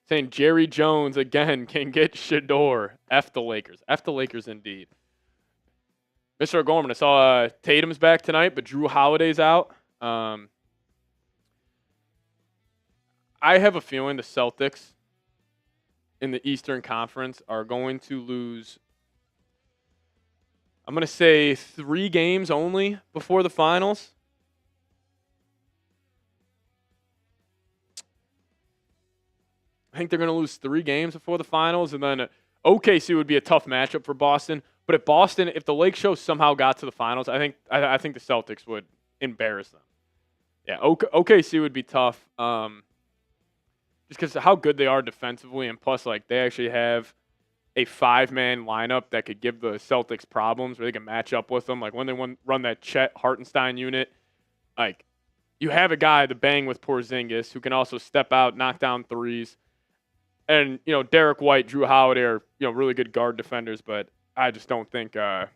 Saying Jerry Jones again can get Shador. F the Lakers. F the Lakers indeed. Mr. Gorman, I saw Tatum's back tonight, but Drew Holiday's out. I have a feeling the Celtics in the Eastern Conference are going to lose, I'm going to say 3 games only before the finals. I think they're going to lose 3 games before the finals, and then OKC would be a tough matchup for Boston. But if Boston, if the Lake Show somehow got to the finals, I think the Celtics would embarrass them. Yeah, OKC would be tough, just because of how good they are defensively, and plus, like, they actually have a 5-man lineup that could give the Celtics problems, where they can match up with them. Like when they run that Chet Hartenstein unit, like you have a guy to bang with Porzingis who can also step out, knock down threes. And, Derek White, Drew Holiday are, really good guard defenders, but I just don't think they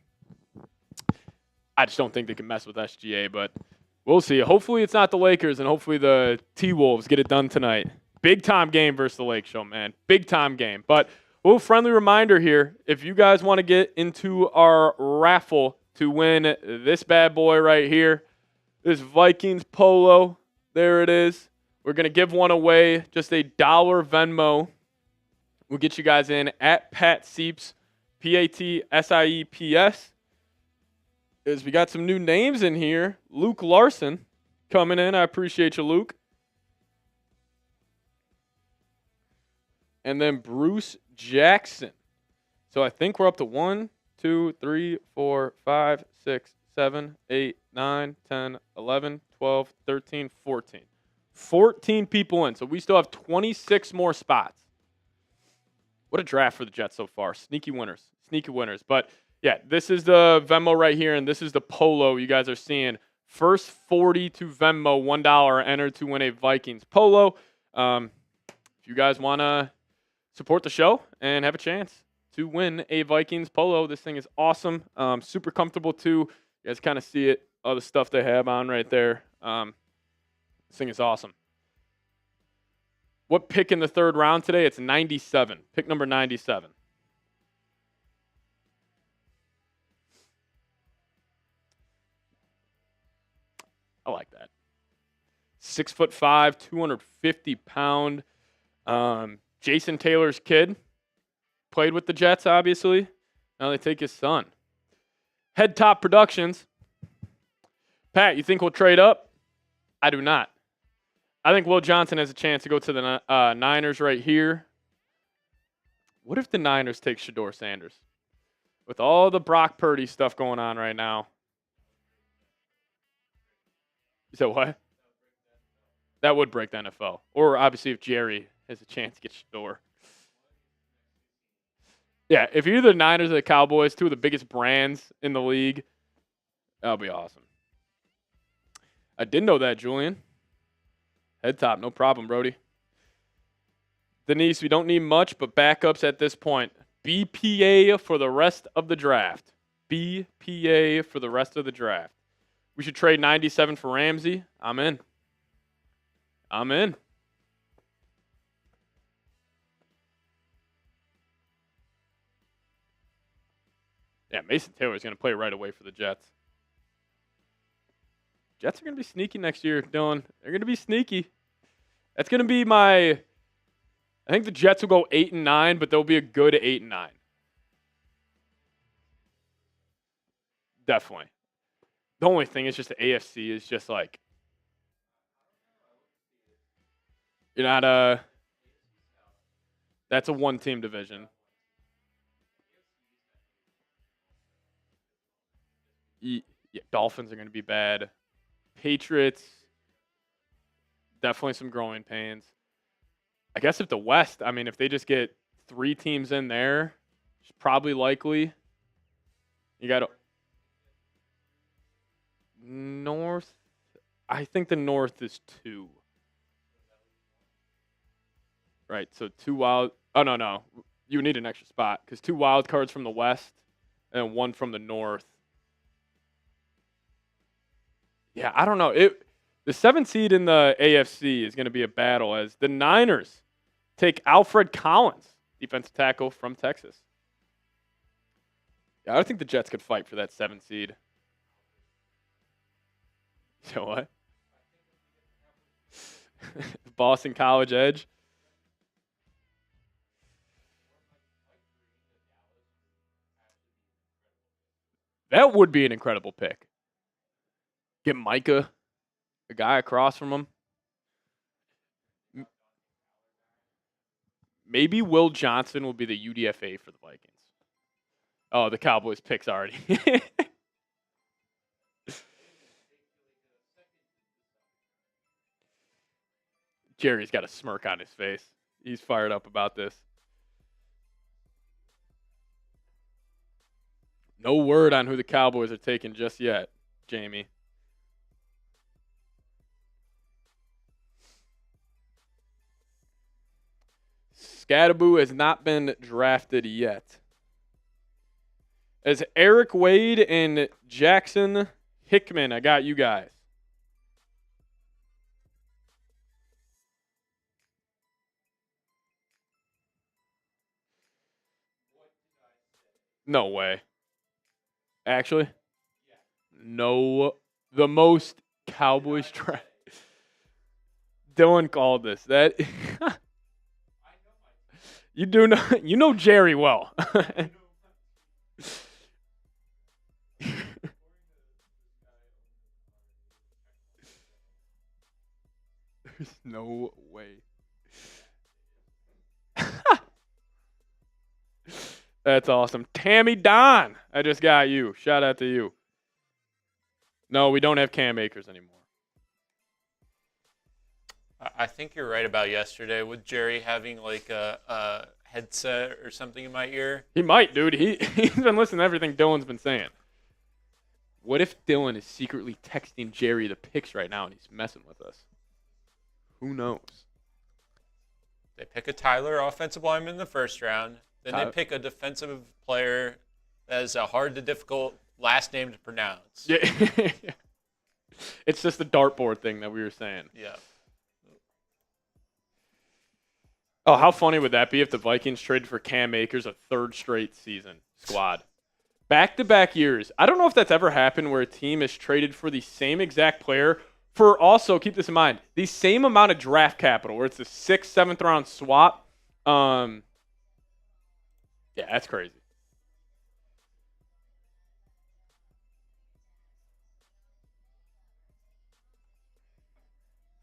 can mess with SGA, but we'll see. Hopefully it's not the Lakers, and hopefully the T-Wolves get it done tonight. Big time game versus the Lake Show, man. Big time game. But Well, friendly reminder here, if you guys want to get into our raffle to win this bad boy right here, this Vikings polo, there it is. We're going to give one away, just $1 Venmo. We'll get you guys in at Pat Sieps, Patsieps. Is we got some new names in here. Luke Larson coming in. I appreciate you, Luke. And then Bruce Jackson. So I think we're up to 1, 2, 3, 4, 5, 6, 7, 8, 9, 10, 11, 12, 13, 14. 14 people in. So we still have 26 more spots. What a draft for the Jets so far. Sneaky winners. Sneaky winners. But, yeah, this is the Venmo right here, and this is the polo you guys are seeing. First 40 to Venmo, $1 are entered to win a Vikings polo. If you guys want to support the show and have a chance to win a Vikings polo, this thing is awesome. Super comfortable, too. You guys kind of see it, all the stuff they have on right there. This thing is awesome. What pick in the third round today? It's 97. Pick number 97. I like that. 6'5", 250-pound. Jason Taylor's kid. Played with the Jets, obviously. Now they take his son. Head Top Productions. Pat, you think we'll trade up? I do not. I think Will Johnson has a chance to go to the Niners right here. What if the Niners take Shador Sanders? With all the Brock Purdy stuff going on right now. You said what? That would break the NFL. Or obviously if Jerry has a chance to get Shador. Yeah, if you're the Niners or the Cowboys, two of the biggest brands in the league, that'll be awesome. I didn't know that, Julian. Head top, no problem, Brody. Denise, we don't need much, but backups at this point. BPA for the rest of the draft. BPA for the rest of the draft. We should trade 97 for Ramsey. I'm in. I'm in. Yeah, Mason Taylor is going to play right away for the Jets. Jets are going to be sneaky next year, Dylan. They're going to be sneaky. That's going to be my... I think the Jets will go 8-9, but they'll be a good 8-9. Definitely. The only thing is just the AFC is just like... You're not a... That's a one-team division. Yeah, Dolphins are going to be bad. Patriots, definitely some growing pains. I guess if the West, I mean, if they just get 3 teams in there, it's probably likely. You got North. I think the North is 2. Right, so 2 wild. Oh, no. You need an extra spot because 2 wild cards from the West and 1 from the North. Yeah, I don't know. The 7th seed in the AFC is going to be a battle as the Niners take Alfred Collins, defensive tackle from Texas. Yeah, I think the Jets could fight for that 7th seed. So what? The Boston College edge. That would be an incredible pick. Get Micah, a guy across from him. Maybe Will Johnson will be the UDFA for the Vikings. Oh, the Cowboys pick's already. Jerry's got a smirk on his face. He's fired up about this. No word on who the Cowboys are taking just yet, Jamie. Scadaboo has not been drafted yet. As Eric Wade and Jackson Hickman, I got you guys. No way. Actually? No. The most Cowboys draft. Dylan called this. That you do know. You know Jerry well. There's no way. That's awesome. Tammy Don, I just got you. Shout out to you. No, we don't have Cam Akers anymore. I think you're right about yesterday with Jerry having like a headset or something in my ear. He might, dude. He's been listening to everything Dylan's been saying. What if Dylan is secretly texting Jerry the picks right now and he's messing with us? Who knows? They pick a Tyler offensive lineman in the first round. Then they pick a defensive player that has a hard to difficult last name to pronounce. Yeah. It's just the dartboard thing that we were saying. Yeah. Oh, how funny would that be if the Vikings traded for Cam Akers a third straight season squad? Back-to-back years. I don't know if that's ever happened where a team has traded for the same exact player for also, keep this in mind, the same amount of draft capital where it's a 6th, 7th round swap. Yeah, that's crazy.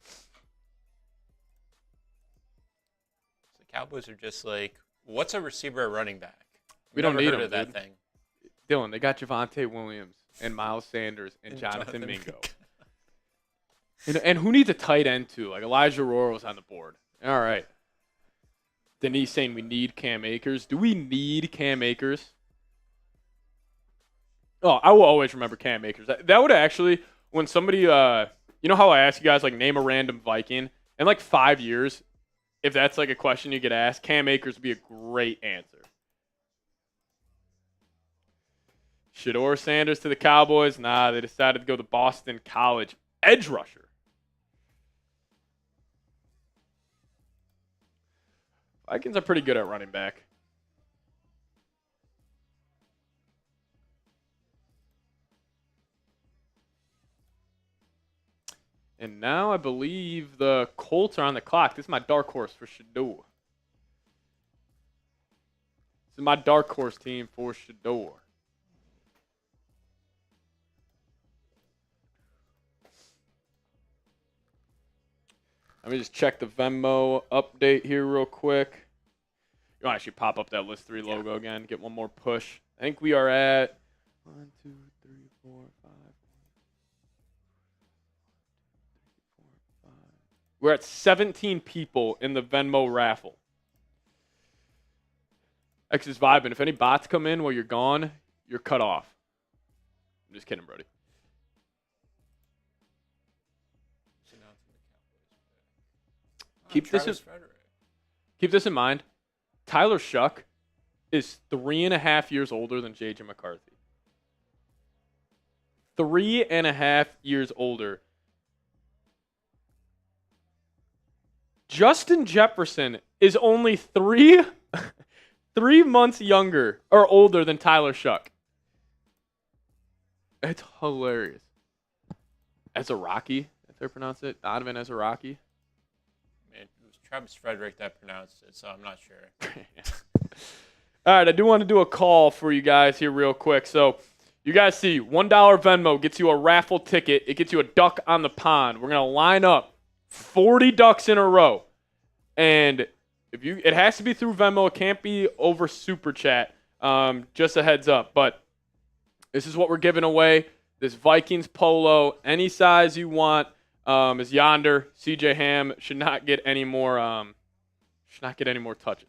So the Cowboys are just like, what's a receiver at running back? We don't need heard him, of that dude. thing. Dylan, they got Javonte Williams and Miles Sanders and Jonathan Mingo. And who needs a tight end too? Like Elijah Royals on the board. All right. Denise saying we need Cam Akers. Do we need Cam Akers? Oh, I will always remember Cam Akers. That would actually, when somebody, you know how I ask you guys, like, name a random Viking? In, like, 5 years, if that's, like, a question you get asked, Cam Akers would be a great answer. Shador Sanders to the Cowboys? Nah, they decided to go to Boston College edge rusher. Vikings are pretty good at running back. And now I believe the Colts are on the clock. This is my dark horse for Shador. This is my dark horse team for Shador. Let me just check the Venmo update here real quick. You want to actually pop up that List 3 logo again, get one more push. I think we are at 1, 2, 3, 4, 5. We're at 17 people in the Venmo raffle. X is vibing. If any bots come in while you're gone, you're cut off. I'm just kidding, Brody. Keep this in mind. Tyler Shuck is 3.5 years older than J.J. McCarthy. 3.5 years older. Justin Jefferson is only 3 months younger or older than Tyler Shuck. It's hilarious. Ezeraki, if I pronounce it. Donovan Ezeraki. Travis Frederick that pronounced it, so I'm not sure. All right, I do want to do a call for you guys here real quick. So you guys see $1 Venmo gets you a raffle ticket. It gets you a duck on the pond. We're going to line up 40 ducks in a row. And it has to be through Venmo. It can't be over Super Chat. Just a heads up. But this is what we're giving away. This Vikings polo, any size you want. Is yonder. CJ Ham should not get any more touches.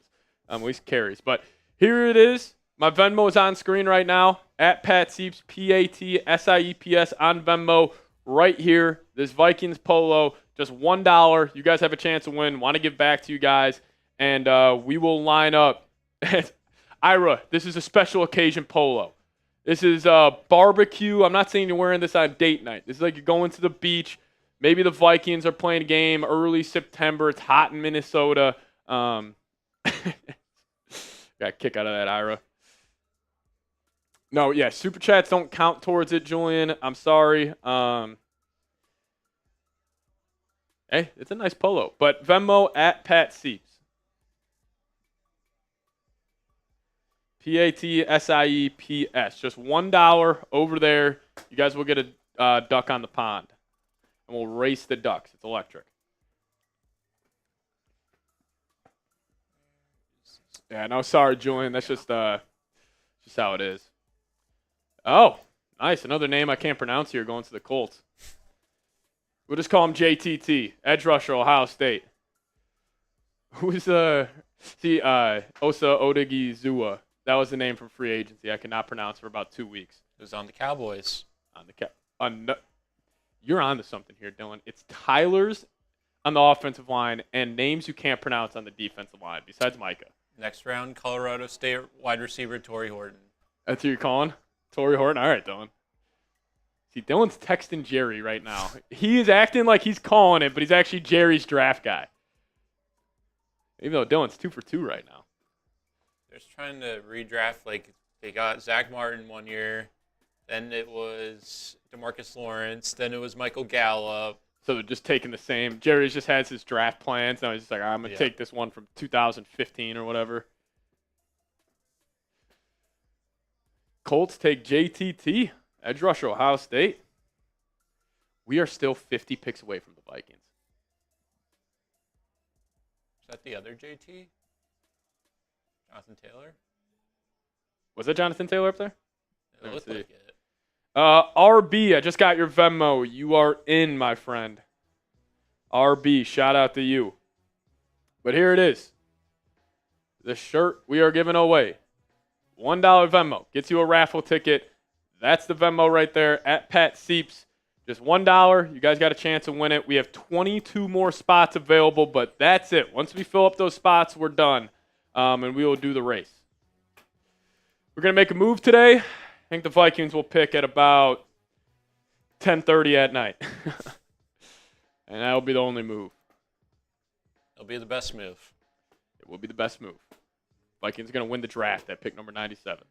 At least carries. But here it is. My Venmo is on screen right now. At Pat Sieps, PATSIEPS on Venmo right here. This Vikings polo, just $1. You guys have a chance to win. Want to give back to you guys. And we will line up. Ira, this is a special occasion polo. This is barbecue. I'm not saying you're wearing this on date night. This is like you're going to the beach. Maybe the Vikings are playing a game early September. It's hot in Minnesota. Got a kick out of that, Ira. No, yeah, super chats don't count towards it, Julian. I'm sorry. Hey, it's a nice polo. But Venmo at Pat Sieps. PATSIEPS. Just $1 over there. You guys will get a duck on the pond. And we'll race the ducks. It's electric. Yeah, no, sorry, Julian. That's just how it is. Oh, nice. Another name I can't pronounce here going to the Colts. We'll just call him JTT. Edge rusher, Ohio State. Who's Osa Odigizua. That was the name from free agency. I could not pronounce for about 2 weeks. It was on the Cowboys. You're on to something here, Dylan. It's Tyler's on the offensive line and names you can't pronounce on the defensive line besides Micah. Next round, Colorado State wide receiver Torrey Horton. That's who you're calling? Torrey Horton? All right, Dylan. See, Dylan's texting Jerry right now. He is acting like he's calling it, but he's actually Jerry's draft guy. Even though Dylan's 2 for 2 right now. They're just trying to redraft. Like, they got Zach Martin 1 year. Then it was DeMarcus Lawrence. Then it was Michael Gallup. So they're just taking the same. Jerry just has his draft plans. Now he's just like, I'm going to take this one from 2015 or whatever. Colts take JTT, edge rusher, Ohio State. We are still 50 picks away from the Vikings. Is that the other JT? Jonathan Taylor? Was that Jonathan Taylor up there? It looked like it. RB, I just got your Venmo. You are in, my friend. RB, shout out to you. But here it is. The shirt we are giving away. $1 Venmo gets you a raffle ticket. That's the Venmo right there at Pat Sieps. Just $1. You guys got a chance to win it. We have 22 more spots available, but that's it. Once we fill up those spots, we're done. And we will do the race. We're going to make a move today. I think the Vikings will pick at about 10:30 at night. And that'll be the only move. It'll be the best move. It will be the best move. Vikings are going to win the draft at pick number 97.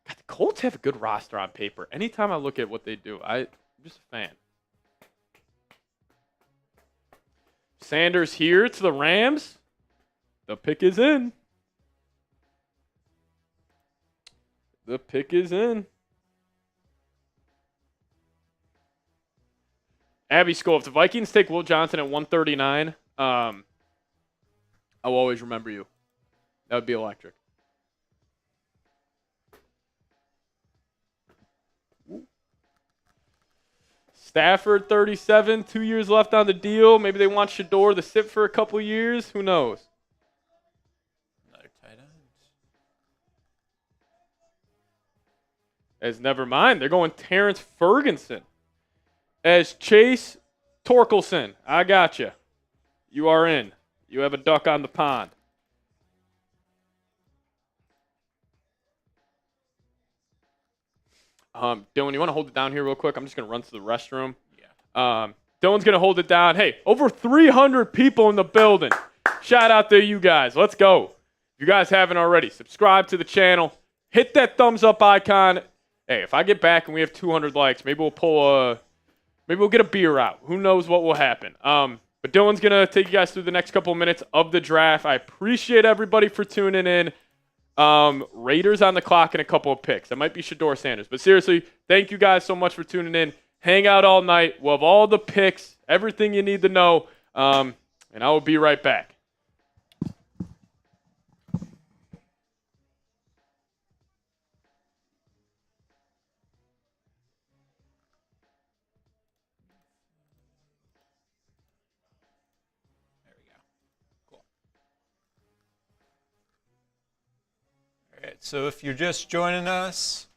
God, the Colts have a good roster on paper. Anytime I look at what they do, I'm just a fan. Sanders here to the Rams. The pick is in. The pick is in. Abby Skor, if the Vikings take Will Johnson at 139, I will always remember you. That would be electric. Stafford, 37, 2 years left on the deal. Maybe they want Shador to sit for a couple years. Who knows? Another tight end. As never mind, they're going Terrence Ferguson as Chase Torkelson. I got you. You are in. You have a duck on the pond. Dylan, you want to hold it down here real quick? I'm just going to run to the restroom. Yeah. Dylan's going to hold it down. Hey, over 300 people in the building. Shout out to you guys. Let's go. If you guys haven't already, subscribe to the channel. Hit that thumbs up icon. Hey, if I get back and we have 200 likes, maybe we'll get a beer out. Who knows what will happen. But Dylan's going to take you guys through the next couple of minutes of the draft. I appreciate everybody for tuning in. Raiders on the clock and a couple of picks. That might be Shador Sanders. But seriously, thank you guys so much for tuning in. Hang out all night. We'll have all the picks, everything you need to know. And I will be right back. So if you're just joining us,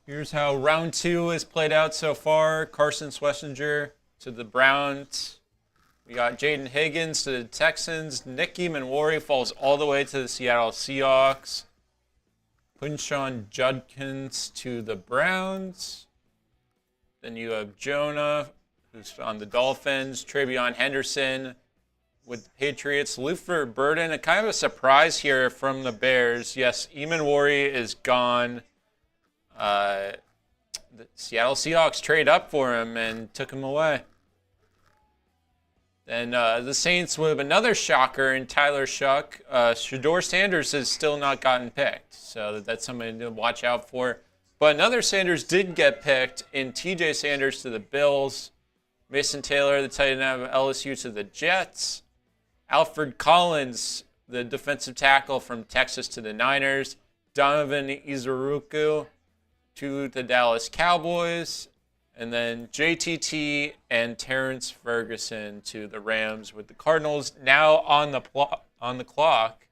here's how round 2 has played out so far. Carson Schlesinger to the Browns. We got Jaden Higgins to the Texans. Nicky Manwari falls all the way to the Seattle Seahawks. Quinshon Judkins to the Browns. Then you have Jonah, who's on the Dolphins. Travion Henderson, with the Patriots. Luther Burden, a kind of a surprise here from the Bears. Yes, Eamon Worry is gone. The Seattle Seahawks trade up for him and took him away. Then the Saints with another shocker in Tyler Shuck. Shador Sanders has still not gotten picked, so that's something to watch out for. But another Sanders did get picked in TJ Sanders to the Bills. Mason Taylor, the tight end out of LSU, to the Jets. Alfred Collins, the defensive tackle from Texas, to the Niners. Donovan Izuruku to the Dallas Cowboys. And then JTT and Terrence Ferguson to the Rams, with the Cardinals now on the clock.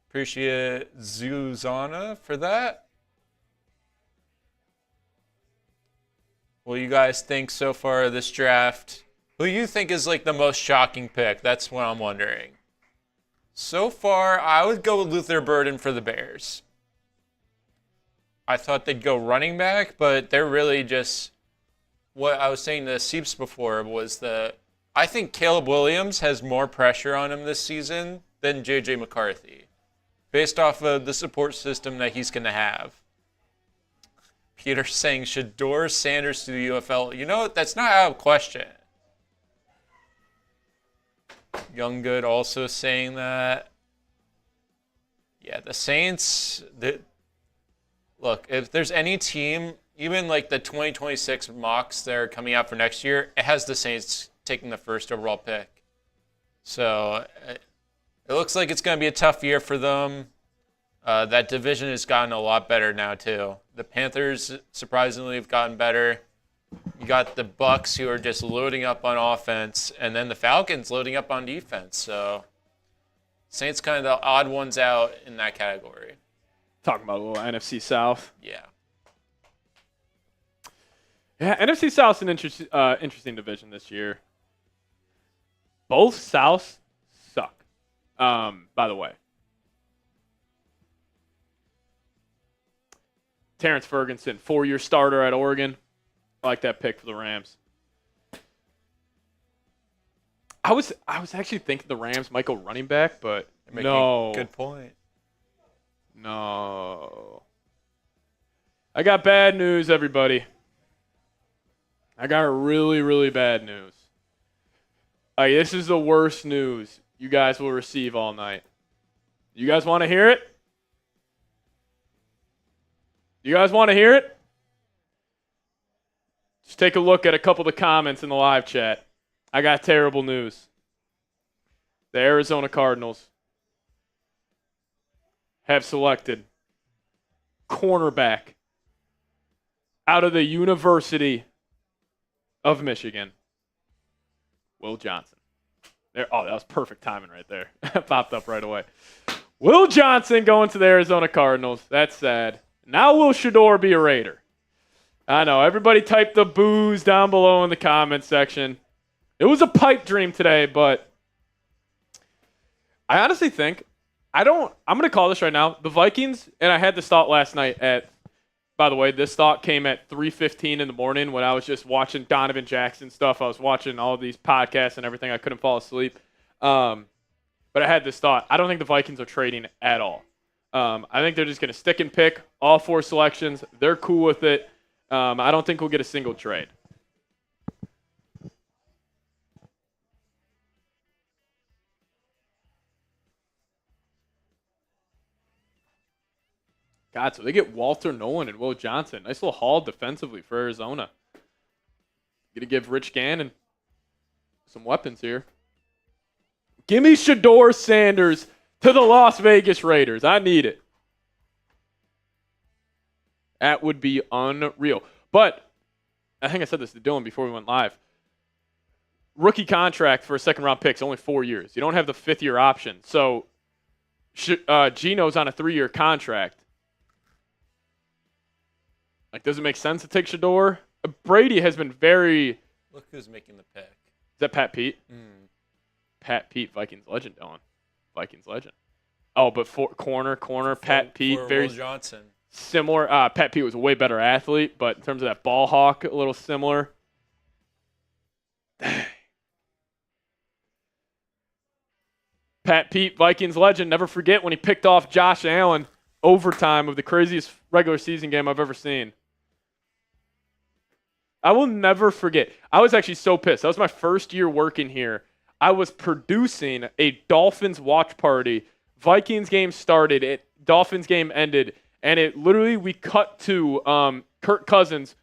Appreciate Zuzana for that. What do you guys think so far of this draft? Who do you think is like the most shocking pick? That's what I'm wondering. So far, I would go with Luther Burden for the Bears. I thought they'd go running back, but they're really just, what I was saying to Seeps before was I think Caleb Williams has more pressure on him this season than J.J. McCarthy, based off of the support system that he's going to have. Peter saying Shador Sanders to the UFL. You know, that's not out of question. Younggood also saying that. Yeah, the Saints, look, if there's any team, even like the 2026 mocks that are coming out for next year, it has the Saints taking the first overall pick. So it looks like it's going to be a tough year for them. That division has gotten a lot better now, too. The Panthers, surprisingly, have gotten better. You got the Bucks, who are just loading up on offense, and then the Falcons loading up on defense. So Saints kind of the odd ones out in that category. Talking about a little NFC South. Yeah. Yeah, NFC South's an interesting division this year. Both Souths suck, by the way. Terrence Ferguson, 4-year starter at Oregon. I like that pick for the Rams. I was actually thinking the Rams might go running back, but no. Good point. No. I got bad news, everybody. I got really, really bad news. This is the worst news you guys will receive all night. You guys want to hear it? You guys want to hear it? Just take a look at a couple of the comments in the live chat. I got terrible news. The Arizona Cardinals have selected cornerback out of the University of Michigan, Will Johnson. That was perfect timing right there. Popped up right away. Will Johnson going to the Arizona Cardinals. That's sad. Now will Shador be a Raider? I know. Everybody type the boos down below in the comments section. It was a pipe dream today, but I honestly think I'm going to call this right now. The Vikings, and I had this thought last night by the way, this thought came at 3:15 in the morning when I was just watching Donovan Jackson stuff. I was watching all these podcasts and everything. I couldn't fall asleep. But I had this thought. I don't think the Vikings are trading at all. I think they're just going to stick and pick all 4 selections. They're cool with it. I don't think we'll get a single trade. God, so they get Walter Nolan and Will Johnson. Nice little haul defensively for Arizona. Going to give Rich Gannon some weapons here. Give me Shador Sanders to the Las Vegas Raiders. I need it. That would be unreal. But I think I said this to Dylan before we went live. Rookie contract for a second-round pick is only 4 years. You don't have the 5th-year option. So Gino's on a 3-year contract. Does it make sense to take Shador? Brady has been very... Look who's making the pick. Is that Pat Pete? Pat Pete, Vikings legend, Dylan. Vikings legend. Oh, but corner, Pat Pete. Very Will Johnson. Similar. Pat Pete was a way better athlete, but in terms of that ball hawk, a little similar. Pat Pete, Vikings legend, never forget when he picked off Josh Allen overtime of the craziest regular season game I've ever seen. I will never forget. I was actually so pissed. That was my first year working here. I was producing a Dolphins watch party. Vikings game started, Dolphins game ended, and we cut to Kirk Cousins,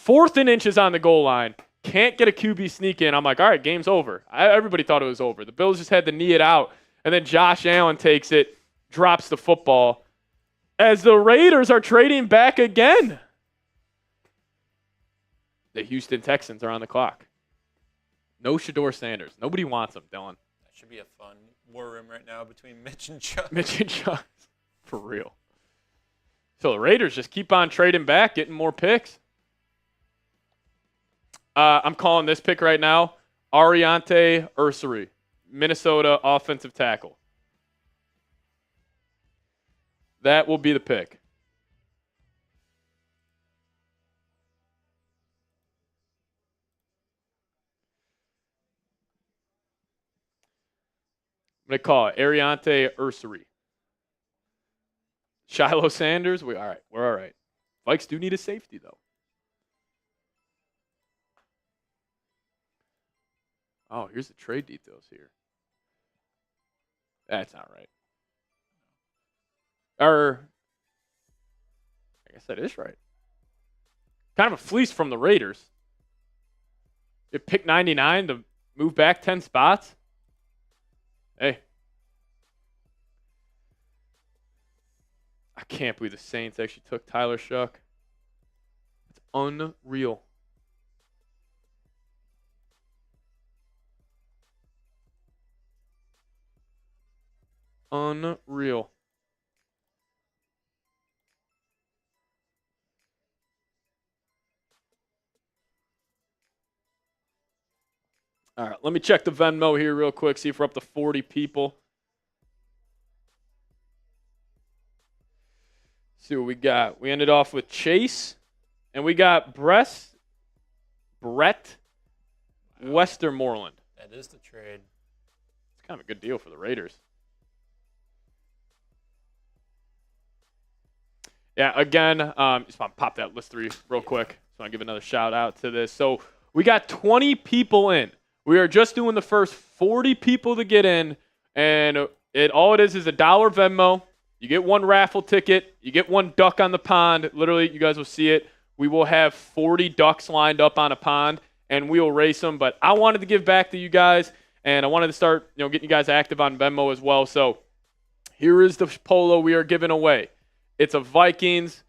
4th and inches on the goal line. Can't get a QB sneak in. I'm like, all right, game's over. Everybody thought it was over. The Bills just had to knee it out. And then Josh Allen takes it, drops the football. As the Raiders are trading back again. The Houston Texans are on the clock. No Shador Sanders. Nobody wants him, Dylan. That should be a fun war room right now between Mitch and Chuck. Mitch and Chuck. For real. So the Raiders just keep on trading back, getting more picks. I'm calling this pick right now. Ariante Ursary, Minnesota offensive tackle. That will be the pick. I'm going to call it Ariante Ursary. Shiloh Sanders, we're all right. Vikes do need a safety, though. Oh, here's the trade details here. That's not right. Or, I guess that is right. Kind of a fleece from the Raiders. It picked 99 to move back 10 spots. Hey. I can't believe the Saints actually took Tyler Shuck. It's unreal. Unreal. All right, let me check the Venmo here real quick, see if we're up to 40 people. See what we got. We ended off with Chase, and we got Brett Westermoreland. That is the trade. It's kind of a good deal for the Raiders. Yeah, again, just want to pop that list through real quick. Just want to give another shout out to this. So we got 20 people in. We are just doing the first 40 people to get in, and all it is a $1 Venmo. You get one raffle ticket. You get one duck on the pond. Literally, you guys will see it. We will have 40 ducks lined up on a pond, and we will race them. But I wanted to give back to you guys, and I wanted to start getting you guys active on Venmo as well. So here is the polo we are giving away. It's a Vikings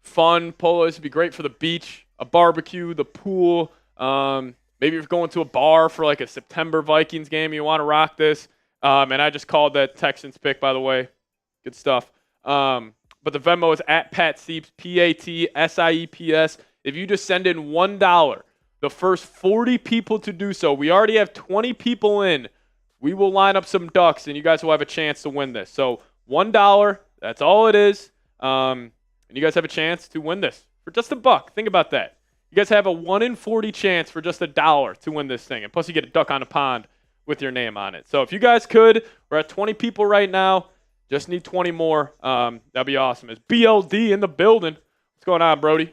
fun polo. This would be great for the beach, a barbecue, the pool. Maybe you're going to a bar for like a September Vikings game. You want to rock this. And I just called that Texans pick, by the way. Good stuff. But the Venmo is at Pat Sieps, PATSIEPS. If you just send in $1, the first 40 people to do so, we already have 20 people in. We will line up some ducks, and you guys will have a chance to win this. So $1, that's all it is. And you guys have a chance to win this for just $1. Think about that. You guys have a 1 in 40 chance for just $1 to win this thing. And plus you get a duck on a pond with your name on it. So if you guys could, we're at 20 people right now. Just need 20 more. That'd be awesome. It's BLD in the building. What's going on, Brody?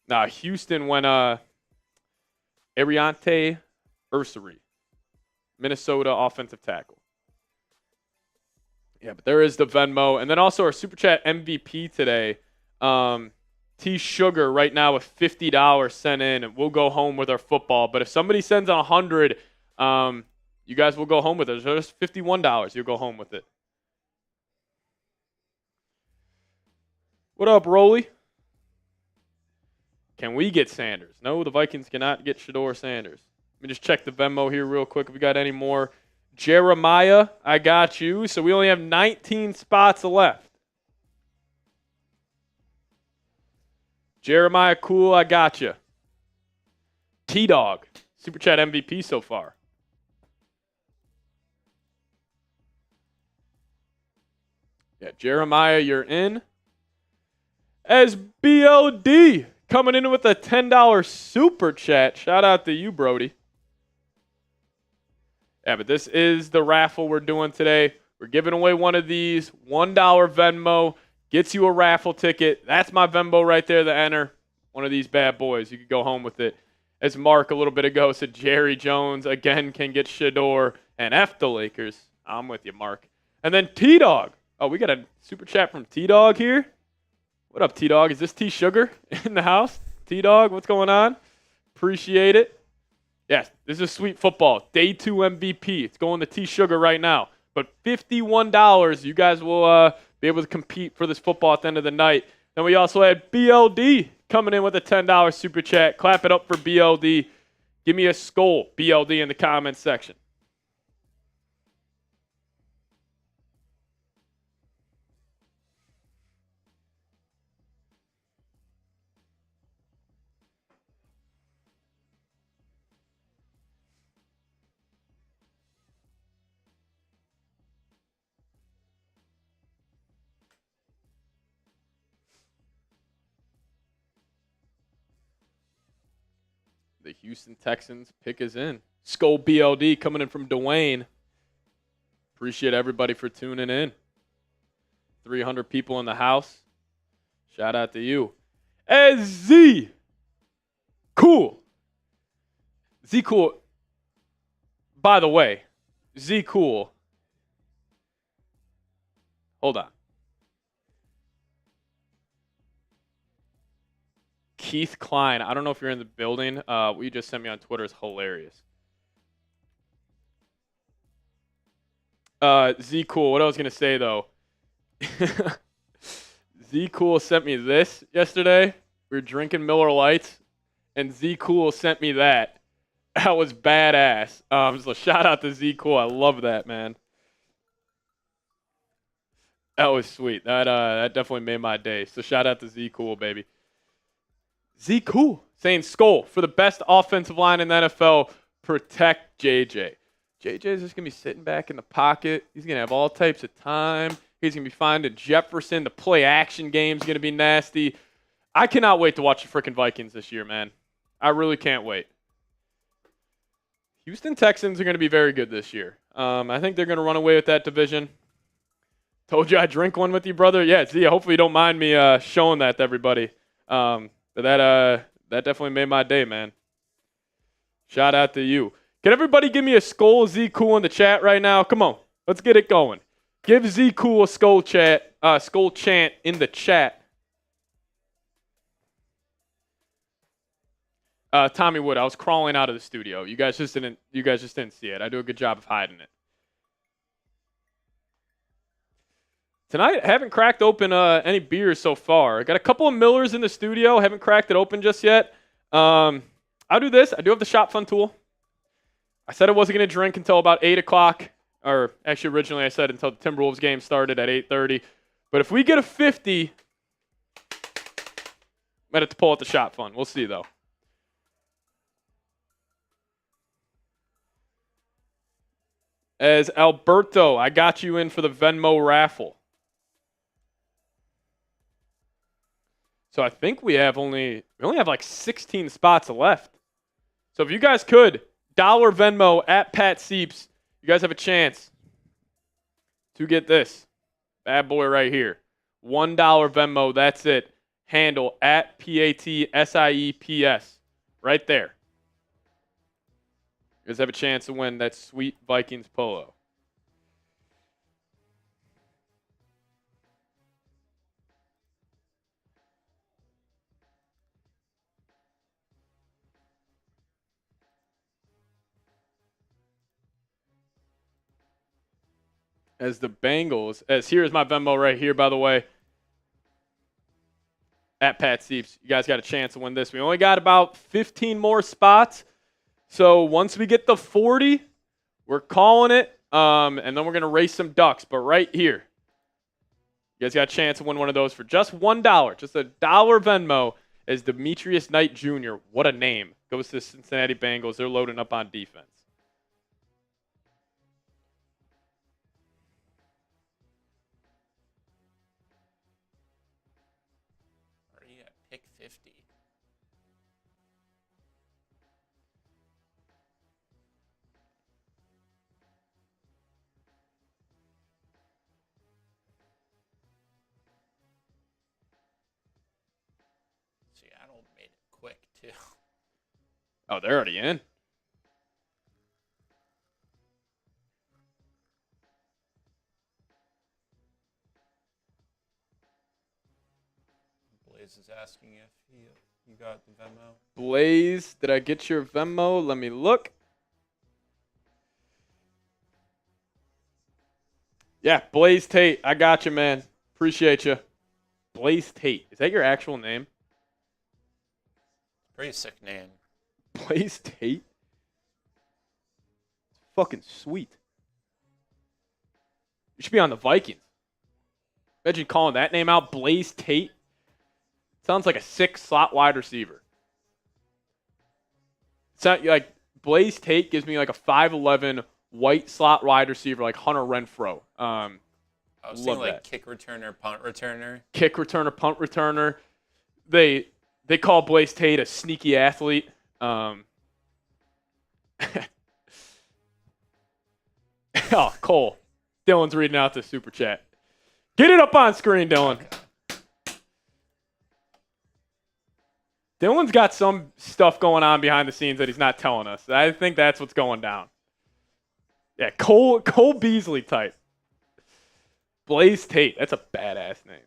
Nah, Houston went Ariante Ursary, Minnesota offensive tackle. Yeah, but there is the Venmo. And then also our Super Chat MVP today, T Sugar right now with $50 sent in, and we'll go home with our football. But if somebody sends $100, you guys will go home with it. There's just $51. You'll go home with it. What up, Rolly? Can we get Sanders? No, the Vikings cannot get Shador Sanders. Let me just check the Venmo here real quick if we got any more. Jeremiah, I got you. So we only have 19 spots left. Jeremiah, cool, I got you. T-Dog, Super Chat MVP so far. Yeah, Jeremiah, you're in. As BLD, coming in with a $10 super chat. Shout out to you, Brody. Yeah, but this is the raffle we're doing today. We're giving away one of these. $1 Venmo gets you a raffle ticket. That's my Venmo right there to enter. One of these bad boys. You could go home with it. As Mark a little bit ago said, Jerry Jones again can get Shador and F the Lakers. I'm with you, Mark. And then T-Dog. Oh, we got a super chat from T-Dog here. What up, T-Dog? Is this T-Sugar in the house? T-Dog, what's going on? Appreciate it. Yes, this is sweet football. Day 2 MVP. It's going to T-Sugar right now. But $51, you guys will be able to compete for this football at the end of the night. Then we also had BLD coming in with a $10 super chat. Clap it up for BLD. Give me a skull, BLD, in the comments section. The Houston Texans pick is in. Skull BLD coming in from Dwayne. Appreciate everybody for tuning in. 300 people in the house. Shout out to you. Z Cool. Z Cool. By the way, Z Cool. Hold on. Keith Klein. I don't know if you're in the building. What you just sent me on Twitter is hilarious. Z Cool. What I was going to say, though. Z Cool sent me this yesterday. We were drinking Miller Lights, and Z Cool sent me that. That was badass. So shout out to Z Cool. I love that, man. That was sweet. That definitely made my day. So shout out to Z Cool, baby. Z Cool saying Skull for the best offensive line in the NFL. Protect JJ. JJ is just going to be sitting back in the pocket. He's going to have all types of time. He's going to be finding Jefferson. The play action game is going to be nasty. I cannot wait to watch the freaking Vikings this year, man. I really can't wait. Houston Texans are going to be very good this year. I think they're going to run away with that division. Told you I'd drink one with you, brother. Yeah, see, hopefully you don't mind me showing that to everybody. That definitely made my day, man. Shout out to you. Can everybody give me a Skull Z Cool in the chat right now? Come on, let's get it going. Give Z Cool a skull chant in the chat. Tommy Wood, I was crawling out of the studio. You guys just didn't see it. I do a good job of hiding it. Tonight, I haven't cracked open any beers so far. I got a couple of Millers in the studio. Haven't cracked it open just yet. I'll do this. I do have the Shop Fun tool. I said I wasn't going to drink until about 8 o'clock. Or actually, originally I said until the Timberwolves game started at 8:30. But if we get a 50, I might have to pull out the Shop Fun. We'll see, though. As Alberto, I got you in for the Venmo raffle. So I think we only have like 16 spots left. So if you guys could, $1 Venmo at Pat Sieps, you guys have a chance to get this bad boy right here. $1 Venmo, that's it. Handle at PATSIEPS. Right there. You guys have a chance to win that sweet Vikings polo. As the Bengals, here's my Venmo right here, by the way. At Pat Sieps, you guys got a chance to win this. We only got about 15 more spots. So once we get the 40, we're calling it. And then we're going to race some ducks. But right here, you guys got a chance to win one of those for just $1. Just $1 Venmo as Demetrius Knight Jr. What a name. Goes to the Cincinnati Bengals. They're loading up on defense. Already at pick 50. too. Oh, they're already in? Blaze is asking if you got the Venmo. Blaze, did I get your Venmo? Let me look. Yeah, Blaze Tate. I got you, man. Appreciate you. Blaze Tate. Is that your actual name? Pretty sick name. Blaze Tate? Fucking sweet. You should be on the Vikings. Imagine calling that name out, Blaze Tate. Sounds like a sick slot wide receiver. Sound like Blaze Tate gives me like a 5'11" white slot wide receiver like Hunter Renfrow. I was thinking like kick returner, punt returner. Kick returner, punt returner. They call Blaze Tate a sneaky athlete. Oh, Cole. Dylan's reading out the super chat. Get it up on screen, Dylan. Okay. Dylan's got some stuff going on behind the scenes that he's not telling us. I think that's what's going down. Yeah, Cole Beasley type. Blaze Tate. That's a badass name.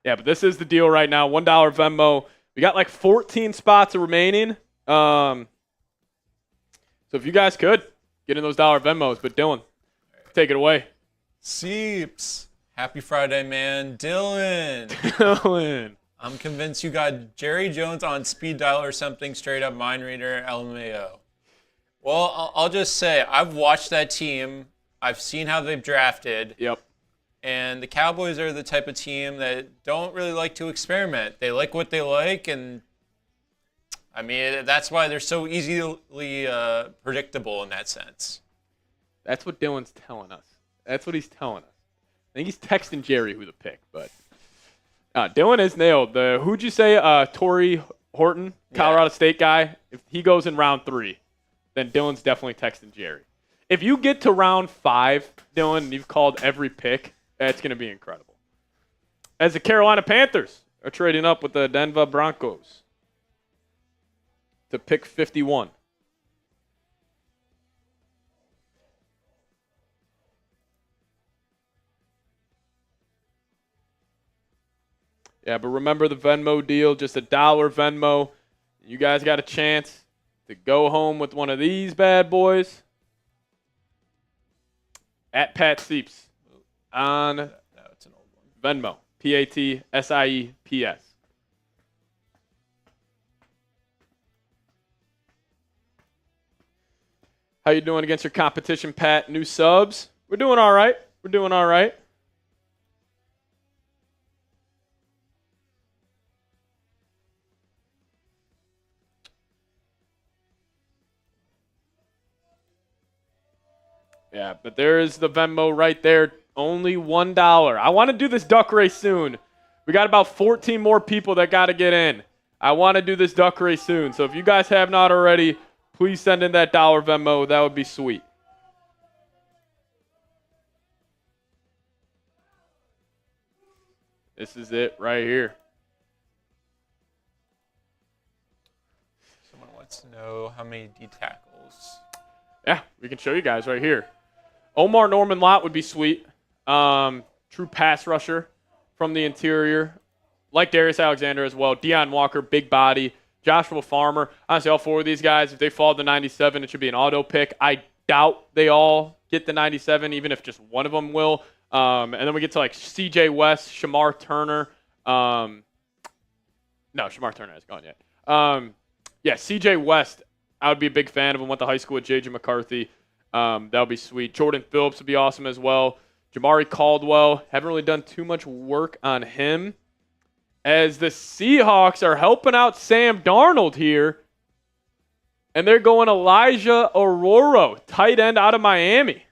Yeah, but this is the deal right now. $1 Venmo. We got like 14 spots remaining. So if you guys could, get in those $1 Venmos. But Dylan, take it away. Seeps. Happy Friday, man. Dylan. Dylan. I'm convinced you got Jerry Jones on speed dial or something, straight up mind reader, LMAO. Well, I'll just say, I've watched that team. I've seen how they've drafted. Yep. And the Cowboys are the type of team that don't really like to experiment. They like what they like, and I mean, that's why they're so easily predictable in that sense. That's what Dylan's telling us. That's what he's telling us. I think he's texting Jerry who to pick, but Dylan is nailed. Who'd you say? Torrey Horton, Colorado State guy. If he goes in round 3, then Dylan's definitely texting Jerry. If you get to round 5, Dylan, and you've called every pick, that's going to be incredible. As the Carolina Panthers are trading up with the Denver Broncos to pick 51. Yeah, but remember the Venmo deal, just $1 Venmo. You guys got a chance to go home with one of these bad boys. At Pat Sieps on it's an old one. Venmo. PATSIEPS. How you doing against your competition, Pat? New subs? We're doing all right. We're doing all right. Yeah, but there is the Venmo right there. Only $1. I want to do this duck race soon. We got about 14 more people that got to get in. I want to do this duck race soon. So if you guys have not already, please send in that $1 Venmo. That would be sweet. This is it right here. Someone wants to know how many D tackles. Yeah, we can show you guys right here. Omar Norman Lott would be sweet. True pass rusher from the interior. Like Darius Alexander as well. Deion Walker, big body. Joshua Farmer. Honestly, all 4 of these guys, if they fall to 97, it should be an auto pick. I doubt they all get the 97, even if just one of them will. And then we get to like CJ West, Shamar Turner. No, Shamar Turner hasn't gone yet. Yeah, CJ West, I would be a big fan of him. Went to high school with J.J. McCarthy. That would be sweet. Jordan Phillips would be awesome as well. Jamari Caldwell. Haven't really done too much work on him. As the Seahawks are helping out Sam Darnold here. And they're going Elijah Aroro, tight end out of Miami.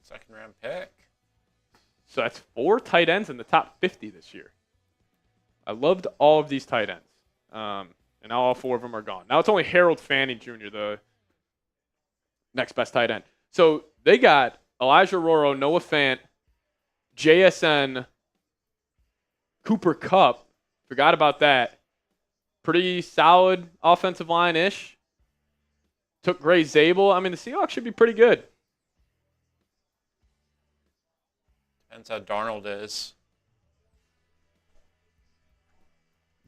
Second round pick. So that's 4 tight ends in the top 50 this year. I loved all of these tight ends. And now all 4 of them are gone. Now it's only Harold Fanning Jr., the next best tight end. So they got Elijah Aroro, Noah Fant, JSN, Cooper Kupp. Forgot about that. pretty solid offensive line-ish. Took Gray Zabel. I mean, the Seahawks should be pretty good. Depends how Darnold is.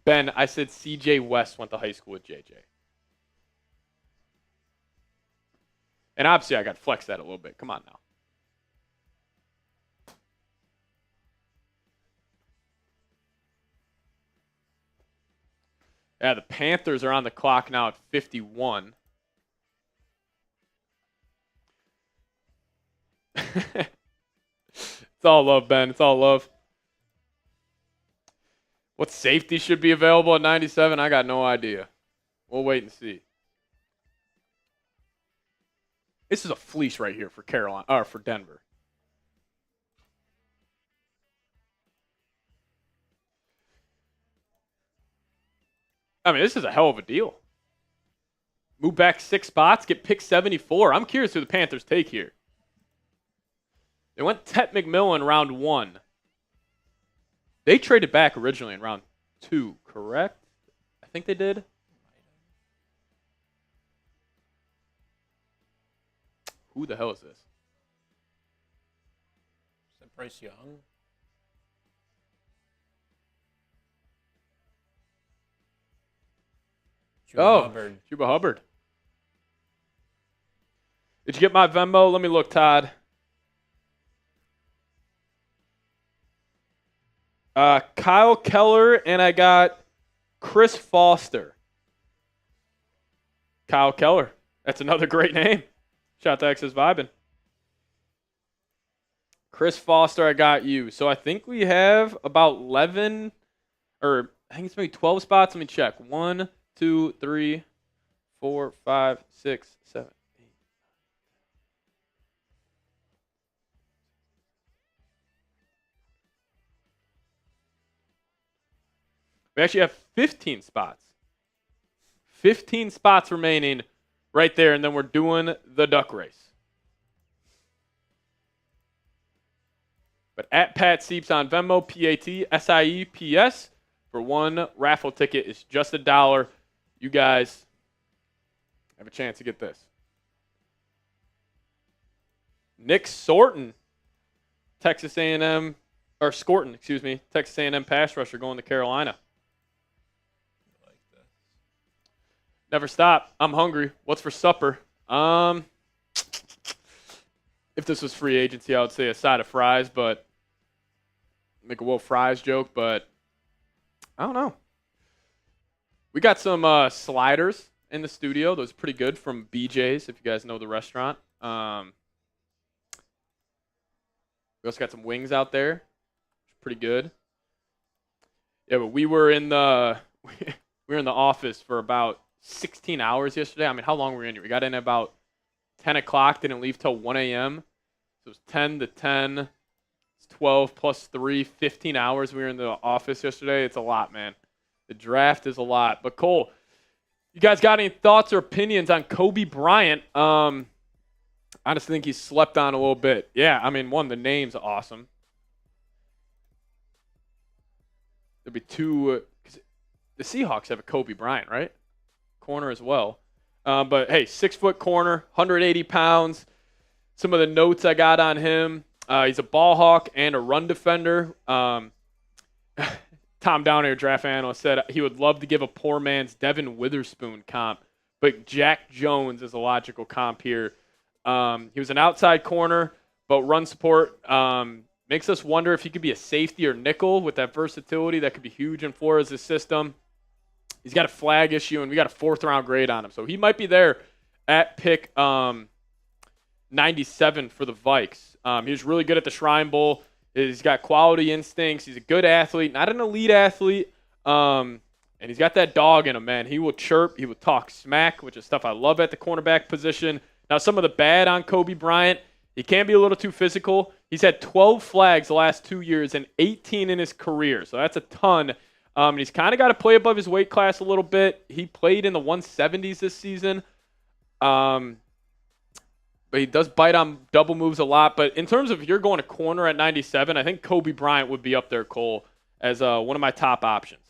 Ben, I said C.J. West went to high school with J.J. And obviously, I got to flex that a little bit. Come on now. Yeah, the Panthers are on the clock now at 51. It's all love, Ben. It's all love. What safety should be available at 97? I got no idea. We'll wait and see. This is a fleece right here for Carolina or for Denver. I mean, this is a hell of a deal. Move back 6 spots, get pick 74. I'm curious who the Panthers take here. They went Tet McMillan round 1. They traded back originally in round 2, correct? I think they did. Who the hell is this? Is that Bryce Young? Hubbard. Did you get my Venmo? Let me look, Todd. Kyle Keller, and I got Chris Foster. Kyle Keller. That's another great name. Shout out to X's Vibin'. Chris Foster, I got you. So I think we have about 11, or I think it's maybe 12 spots. Let me check. 1, 2, 3, 4, 5, 6, 7, 8. We actually have 15 spots. 15 spots remaining right there, and then we're doing the duck race. But at Pat Sieps on Venmo, PATSIEPS, for one raffle ticket is just $1. You guys have a chance to get this. Nick Sorton, Texas A&M, or Scorton, excuse me, Texas A&M pass rusher going to Carolina. Never stop. I'm hungry. What's for supper? If this was free agency, I would say a side of fries, but make a Will Fries joke, but I don't know. We got some sliders in the studio. Those are pretty good from BJ's, if you guys know the restaurant. We also got some wings out there. Pretty good. Yeah, but we were in the office for about 16 hours yesterday. I mean, how long were we in here? We got in at about 10 o'clock, didn't leave till 1 a.m. So it was 10 to 10. It's 12 plus 3, 15 hours we were in the office yesterday. It's a lot, man. The draft is a lot. But Cole, you guys got any thoughts or opinions on Kobe Bryant? I just think he's slept on a little bit. Yeah, I mean, one, the name's awesome. There'll be two. The Seahawks have a Kobe Bryant, right? Corner as well. But, hey, 6-foot corner, 180 pounds. Some of the notes I got on him, he's a ball hawk and a run defender. Tom Downer, draft analyst, said he would love to give a poor man's Devin Witherspoon comp, but Jack Jones is a logical comp here. He was an outside corner, but run support makes us wonder if he could be a safety or nickel with that versatility. That could be huge in Flores' system. He's got a flag issue, and we got a 4th-round grade on him. So he might be there at pick 97 for the Vikes. He was really good at the Shrine Bowl. He's got quality instincts. He's a good athlete, not an elite athlete. And he's got that dog in him, man. He will chirp. He will talk smack, which is stuff I love at the cornerback position. Now, some of the bad on Kobe Bryant, he can be a little too physical. He's had 12 flags the last 2 years and 18 in his career. So that's a ton. He's kind of got to play above his weight class a little bit. He played in the 170s this season. But he does bite on double moves a lot. But in terms of if you're going to corner at 97, I think Kobe Bryant would be up there, Cole, as one of my top options.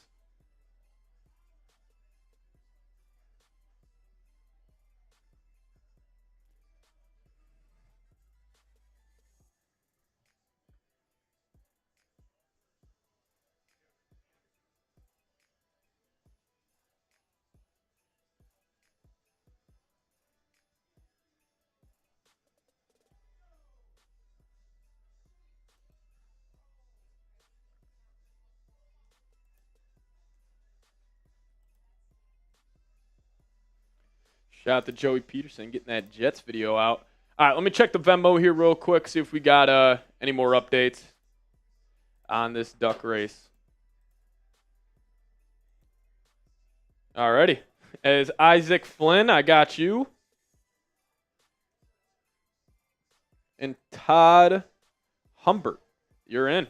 Shout out to Joey Peterson getting that Jets video out. All right, let me check the Venmo here real quick, see if we got any more updates on this duck race. Alrighty. As Isaac Flynn, I got you. And Todd Humbert, you're in.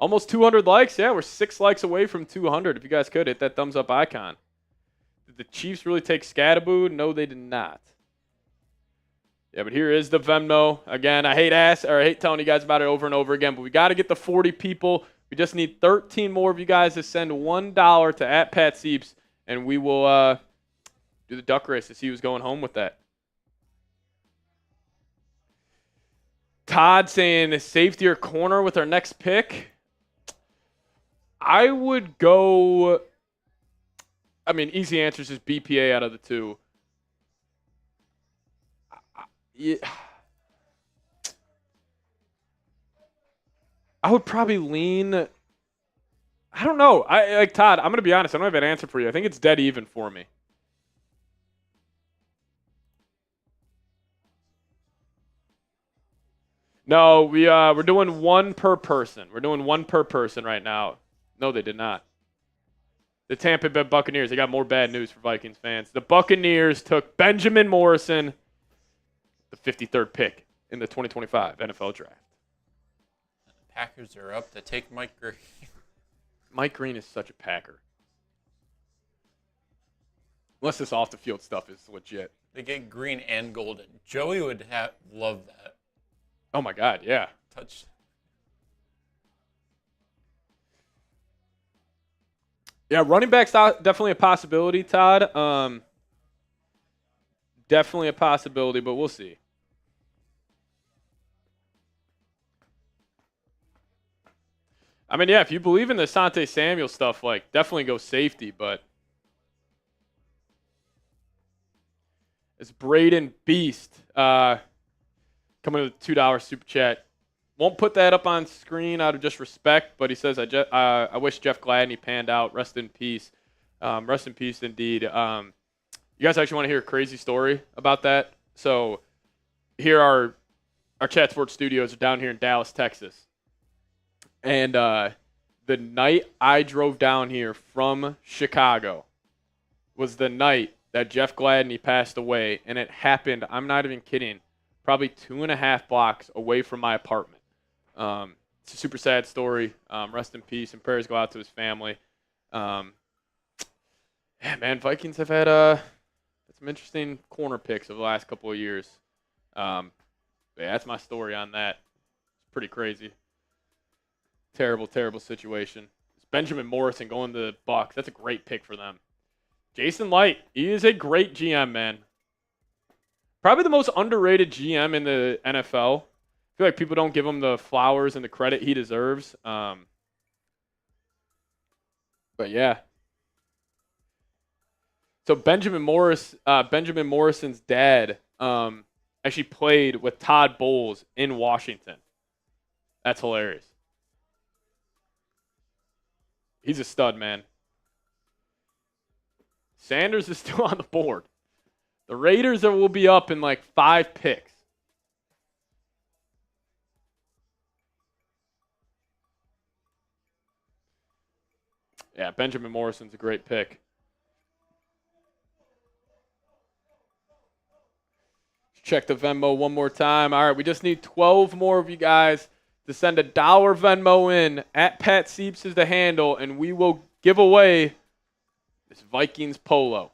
Almost 200 likes. Yeah, we're 6 likes away from 200. If you guys could, hit that thumbs up icon. Did the Chiefs really take Scatterboo? No, they did not. Yeah, but here is the Venmo. Again, I hate telling you guys about it over and over again, but we got to get the 40 people. We just need 13 more of you guys to send $1 to @PatSeeps, and we will do the duck race to see who's going home with that. Todd saying safety or corner with our next pick. I would go, easy answer is just BPA out of the two. Yeah. I would probably lean, I don't know. Todd, I'm going to be honest. I don't have an answer for you. I think it's dead even for me. No, we're doing one per person. We're doing one per person right now. No, they did not. The Tampa Bay Buccaneers, they got more bad news for Vikings fans. The Buccaneers took Benjamin Morrison, the 53rd pick in the 2025 NFL Draft. The Packers are up to take Mike Green. Mike Green is such a Packer. Unless this off-the-field stuff is legit. They get green and golden. Joey would love that. Oh, my God, yeah. Touch. Yeah, running back's definitely a possibility, Todd. Definitely a possibility, but we'll see. Yeah, if you believe in the Asante Samuel stuff, definitely go safety, but it's Braden Beast coming with a $2 super chat. Won't put that up on screen out of just respect, but he says, I wish Jeff Gladney panned out. Rest in peace. Rest in peace, indeed. You guys actually want to hear a crazy story about that? So here our Chat Sports studios are down here in Dallas, Texas. And the night I drove down here from Chicago was the night that Jeff Gladney passed away, and it happened, I'm not even kidding, probably 2.5 blocks away from my apartment. It's a super sad story. Rest in peace, and prayers go out to his family. Yeah, man, Vikings have had some interesting corner picks over the last couple of years. Yeah, that's my story on that. It's pretty crazy. Terrible, terrible situation. It's Benjamin Morrison going to the Bucs. That's a great pick for them. Jason Light, he is a great GM, man. Probably the most underrated GM in the NFL. I feel like people don't give him the flowers and the credit he deserves. But yeah. So Benjamin Morrison's dad actually played with Todd Bowles in Washington. That's hilarious. He's a stud, man. Sanders is still on the board. The Raiders will be up in 5 picks. Yeah, Benjamin Morrison's a great pick. Check the Venmo one more time. All right, we just need 12 more of you guys to send $1 Venmo in. @PatSeeps is the handle, and we will give away this Vikings polo.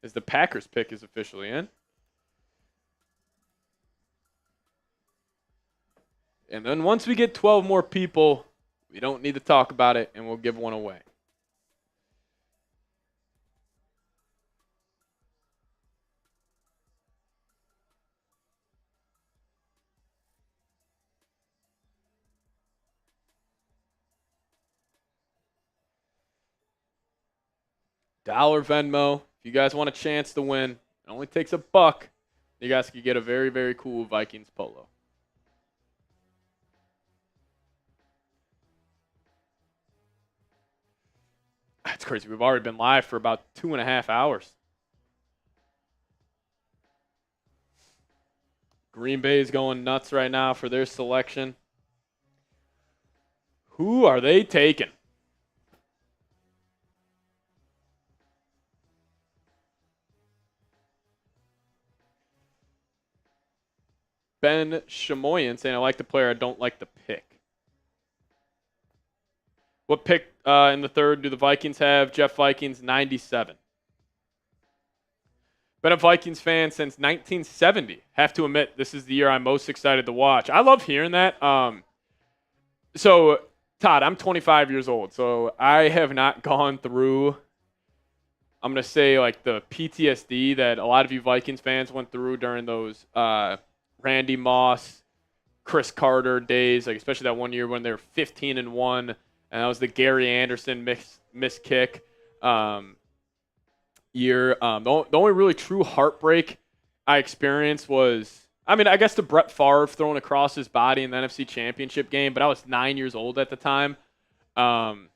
As the Packers pick is officially in. And then once we get 12 more people, We don't need to talk about it, and we'll give one away. $1 Venmo. If you guys want a chance to win, it only takes $1. You guys could get a very, very cool Vikings polo. That's crazy. We've already been live for about 2.5 hours. Green Bay is going nuts right now for their selection. Who are they taking? Ben Shamoyan saying, I like the player, I don't like the pick. What pick in the third do the Vikings have? Jeff Vikings, 97. Been a Vikings fan since 1970. Have to admit, this is the year I'm most excited to watch. I love hearing that. So, Todd, I'm 25 years old, so I have not gone through, I'm going to say, like the PTSD that a lot of you Vikings fans went through during those Randy Moss, Chris Carter days, like especially that one year when they were 15-1, and that was the Gary Anderson miss kick year. The only really true heartbreak I experienced was, I mean, I guess the Brett Favre throwing across his body in the NFC Championship game, but I was 9 years old at the time. And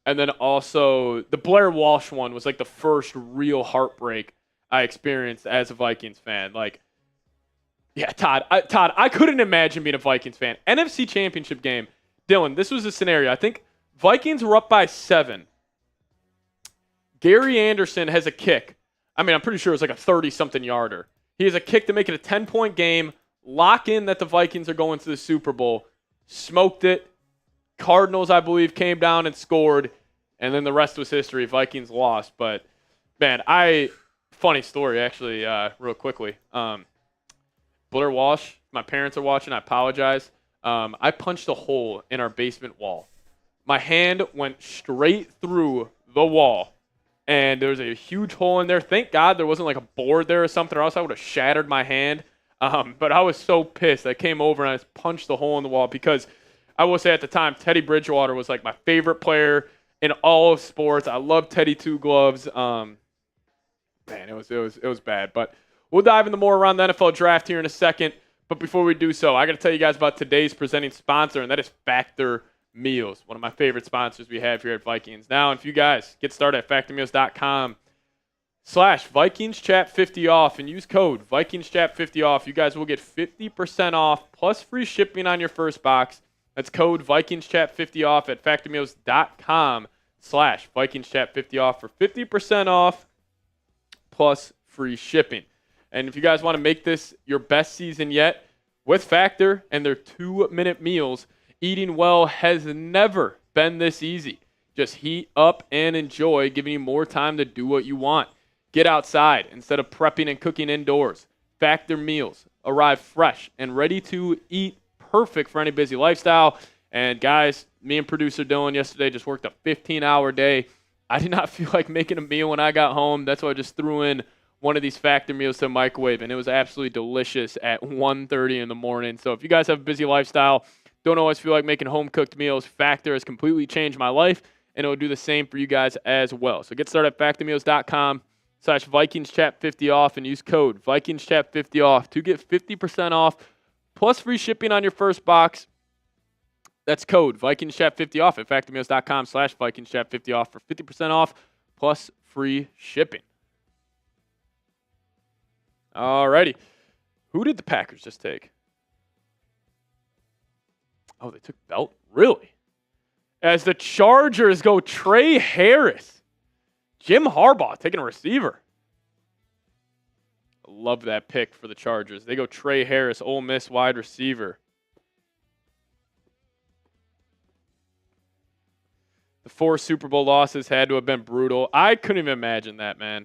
then also the Blair Walsh one was like the first real heartbreak I experienced as a Vikings fan. Like, yeah, Todd, I couldn't imagine being a Vikings fan. NFC Championship game, Dylan, this was a scenario. I think Vikings were up by 7. Gary Anderson has a kick. I mean, I'm pretty sure it was like a 30-something yarder. He has a kick to make it a 10-point game, lock in that the Vikings are going to the Super Bowl, smoked it. Cardinals, I believe, came down and scored, and then the rest was history. Vikings lost. But, man, funny story, actually, real quickly. Blair Walsh, my parents are watching, I apologize. I punched a hole in our basement wall. My hand went straight through the wall, and there was a huge hole in there. Thank God there wasn't like a board there or something, or else I would have shattered my hand. But I was so pissed. I came over and I just punched the hole in the wall because I will say at the time, Teddy Bridgewater was like my favorite player in all of sports. I love Teddy Two Gloves. Man, it was bad. But we'll dive into more around the NFL Draft here in a second. But before we do so, I got to tell you guys about today's presenting sponsor, and that is Factor Meals, one of my favorite sponsors we have here at Vikings Now. And if you guys get started at factormeals.com/VikingsChat50 off and use code VikingsChat50 off, you guys will get 50% off plus free shipping on your first box. That's code VikingsChat50 off at factormeals.com/VikingsChat50 off for 50% off plus free shipping. And if you guys want to make this your best season yet, with Factor and their 2-minute meals, eating well has never been this easy. Just heat up and enjoy, giving you more time to do what you want. Get outside instead of prepping and cooking indoors. Factor meals arrive fresh and ready to eat, perfect for any busy lifestyle. And guys, me and producer Dylan yesterday just worked a 15-hour day. I did not feel like making a meal when I got home. That's why I just threw in one of these Factor meals to the microwave, and it was absolutely delicious at 1:30 in the morning. So if you guys have a busy lifestyle, don't always feel like making home-cooked meals, Factor has completely changed my life, and it will do the same for you guys as well. So get started at factormeals.com/VikingsChat50 off and use code VikingsChat50 off to get 50% off plus free shipping on your first box. That's code VikingsChat50 off at factormeals.com/VikingsChat50 off for 50% off plus free shipping. Alrighty. Who did the Packers just take? Oh, they took Belt? Really? As the Chargers go Trey Harris. Jim Harbaugh taking a receiver. I love that pick for the Chargers. They go Trey Harris, Ole Miss wide receiver. The 4 Super Bowl losses had to have been brutal. I couldn't even imagine that, man.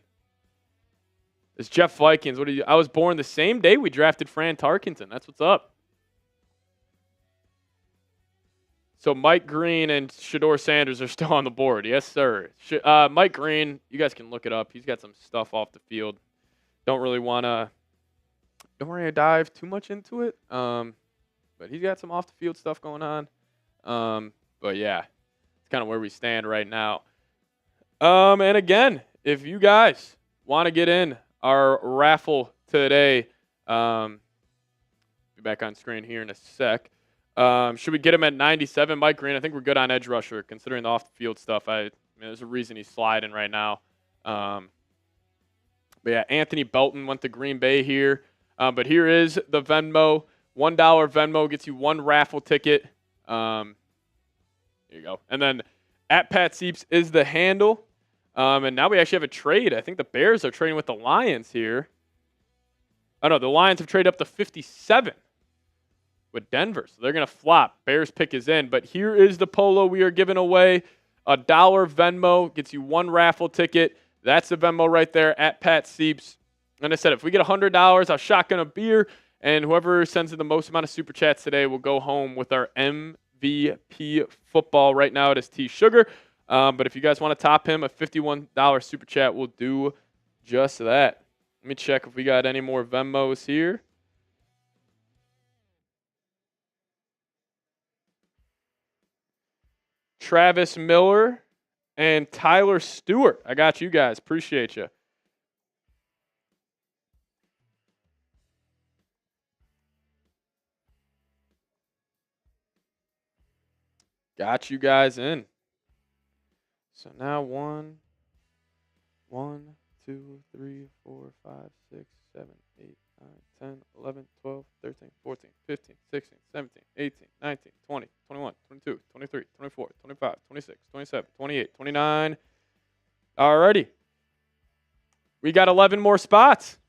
It's Jeff Vikings. I was born the same day we drafted Fran Tarkenton. That's what's up. So Mike Green and Shador Sanders are still on the board. Yes, sir. Mike Green, you guys can look it up. He's got some stuff off the field. Don't really want to dive too much into it. But he's got some off the field stuff going on. But yeah, it's kind of where we stand right now. And again, if you guys want to get in our raffle today, be back on screen here in a sec. Should we get him at 97? Mike Green, I think we're good on edge rusher considering the off the field stuff. I mean, there's a reason he's sliding right now. But yeah, Anthony Belton went to Green Bay here. But here is the Venmo. $1 Venmo gets you one raffle ticket. Here you go. And then at Pat Sieps is the handle. And now we actually have a trade. I think the Bears are trading with the Lions here. Oh, no, the Lions have traded up to 57 with Denver. So they're going to flop. Bears pick is in. But here is the polo we are giving away. $1 Venmo gets you one raffle ticket. That's the Venmo right there at Pat Sieps. And I said, if we get $100, I'll shotgun a beer. And whoever sends in the most amount of Super Chats today will go home with our MVP football. Right now it is T Sugar. But if you guys want to top him, a $51 Super Chat will do just that. Let me check if we got any more Venmos here. Travis Miller and Tyler Stewart. I got you guys. Appreciate you. Got you guys in. So now 1, 2, 3, 4, 5, 6, 7, 8, 9, 10, 11, 12, 13, 14, 15, 16, 17, 18, 19, 20, 21, 22, 23, 24, 25, 26, 27, 28, 29. Alrighty. We got 11 more spots.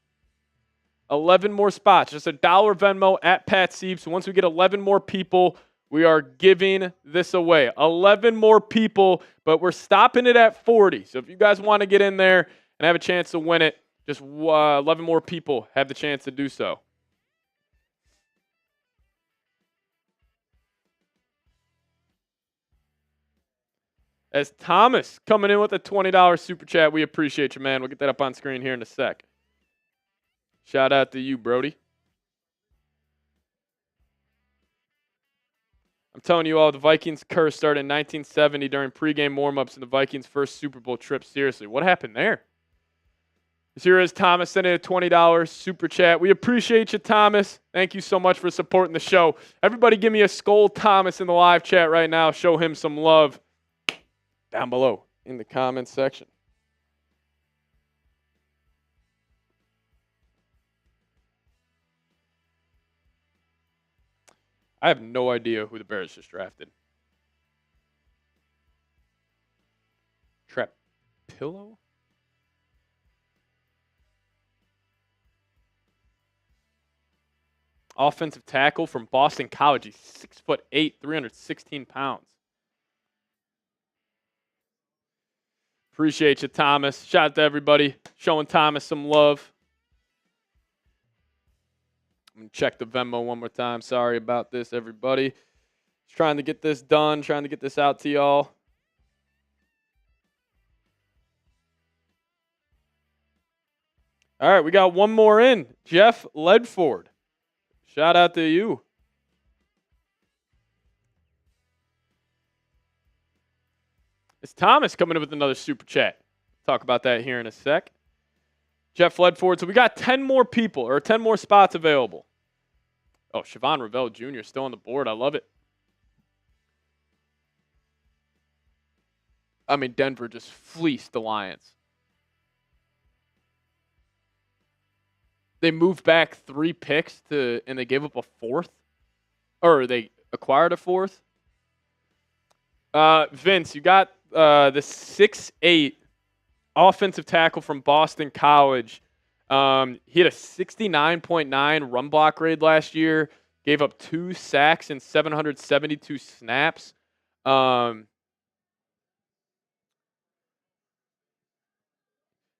11 more spots. Just $1 Venmo at Pat Sieps. Once we get 11 more people, we are giving this away. 11 more people, but we're stopping it at 40. So if you guys want to get in there and have a chance to win it, just 11 more people have the chance to do so. As Thomas coming in with a $20 Super Chat, we appreciate you, man. We'll get that up on screen here in a sec. Shout out to you, Brody. I'm telling you all, the Vikings curse started in 1970 during pregame warm-ups in the Vikings' first Super Bowl trip. Seriously, what happened there? Here is Thomas sending a $20 Super Chat. We appreciate you, Thomas. Thank you so much for supporting the show. Everybody give me a Skol Thomas in the live chat right now. Show him some love down below in the comments section. I have no idea who the Bears just drafted. Trapillo? Offensive tackle from Boston College. He's 6'8", 316 pounds. Appreciate you, Thomas. Shout out to everybody showing Thomas some love. I'm going to check the Venmo one more time. Sorry about this, everybody. Just trying to get this done, trying to get this out to y'all. All right, we got one more in. Jeff Ledford. Shout out to you. It's Thomas coming in with another Super Chat. Talk about that here in a sec. Jeff Ledford. So we got 10 more people, or 10 more spots available. Oh, Siobhan Ravel Jr. still on the board. I love it. I mean, Denver just fleeced the Lions. They moved back 3 picks and they gave up a 4th? Or they acquired a 4th? Vince, you got the 6'8" offensive tackle from Boston College. He had a 69.9 run block grade last year. Gave up 2 sacks and 772 snaps.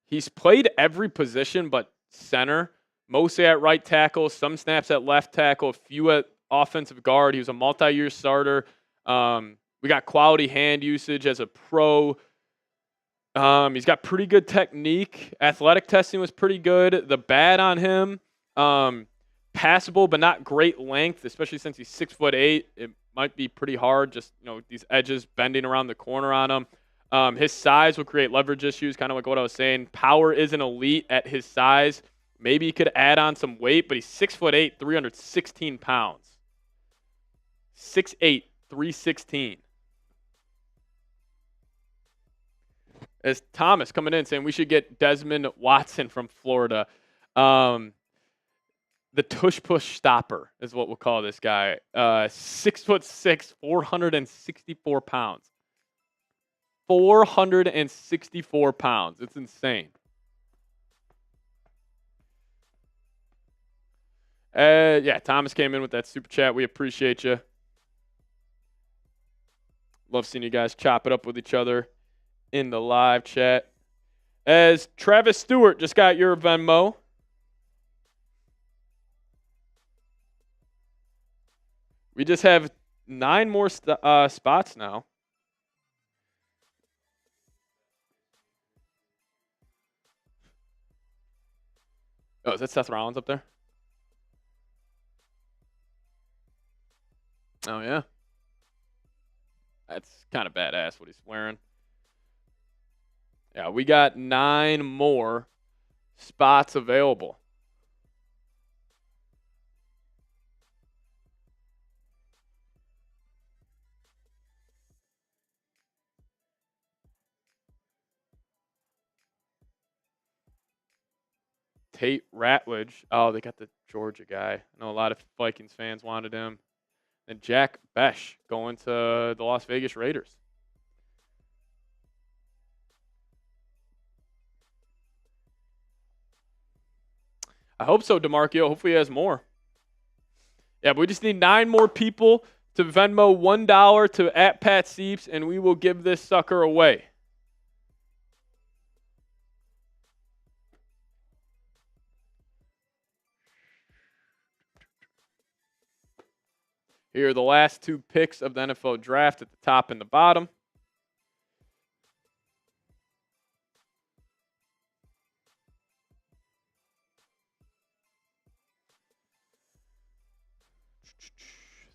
He's played every position but center. Mostly at right tackle, some snaps at left tackle, a few at offensive guard. He was a multi-year starter We got quality hand usage as a pro. He's got pretty good technique. Athletic testing was pretty good. The bad on him, passable but not great length, especially since he's 6'8". It might be pretty hard. Just these edges bending around the corner on him. His size will create leverage issues, kind of like what I was saying. Power isn't elite at his size. Maybe he could add on some weight, but he's 6'8", 316 pounds. 6'8", 316. As Thomas coming in saying we should get Desmond Watson from Florida. The tush push stopper is what we'll call this guy. 6'6", 464 pounds. 464 pounds. It's insane. Yeah, Thomas came in with that super chat. We appreciate you. Love seeing you guys chop it up with each other in the live chat. As Travis Stewart just got your Venmo. We just have 9 more spots now. Oh, is that Seth Rollins up there? Oh, yeah. That's kind of badass what he's wearing. Yeah, we got 9 more spots available. Tate Ratledge. Oh, they got the Georgia guy. I know a lot of Vikings fans wanted him. And Jack Besh going to the Las Vegas Raiders. I hope so, DeMarco. Hopefully he has more. Yeah, but we just need 9 more people to Venmo $1 to @PatSeeps, and we will give this sucker away. Here are the last 2 picks of the NFL Draft at the top and the bottom.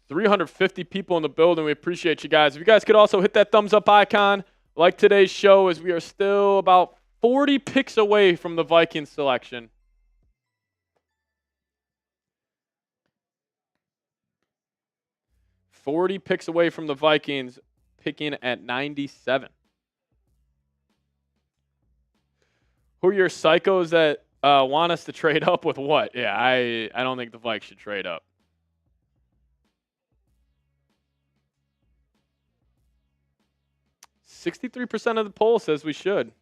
$350 people in the building. We appreciate you guys. If you guys could also hit that thumbs up icon, like today's show, as we are still about 40 picks away from the Vikings selection. $40 picks away from the Vikings, picking at 97. Who are your psychos that want us to trade up with what? Yeah, I don't think the Vikes should trade up. %63% of the poll says we should.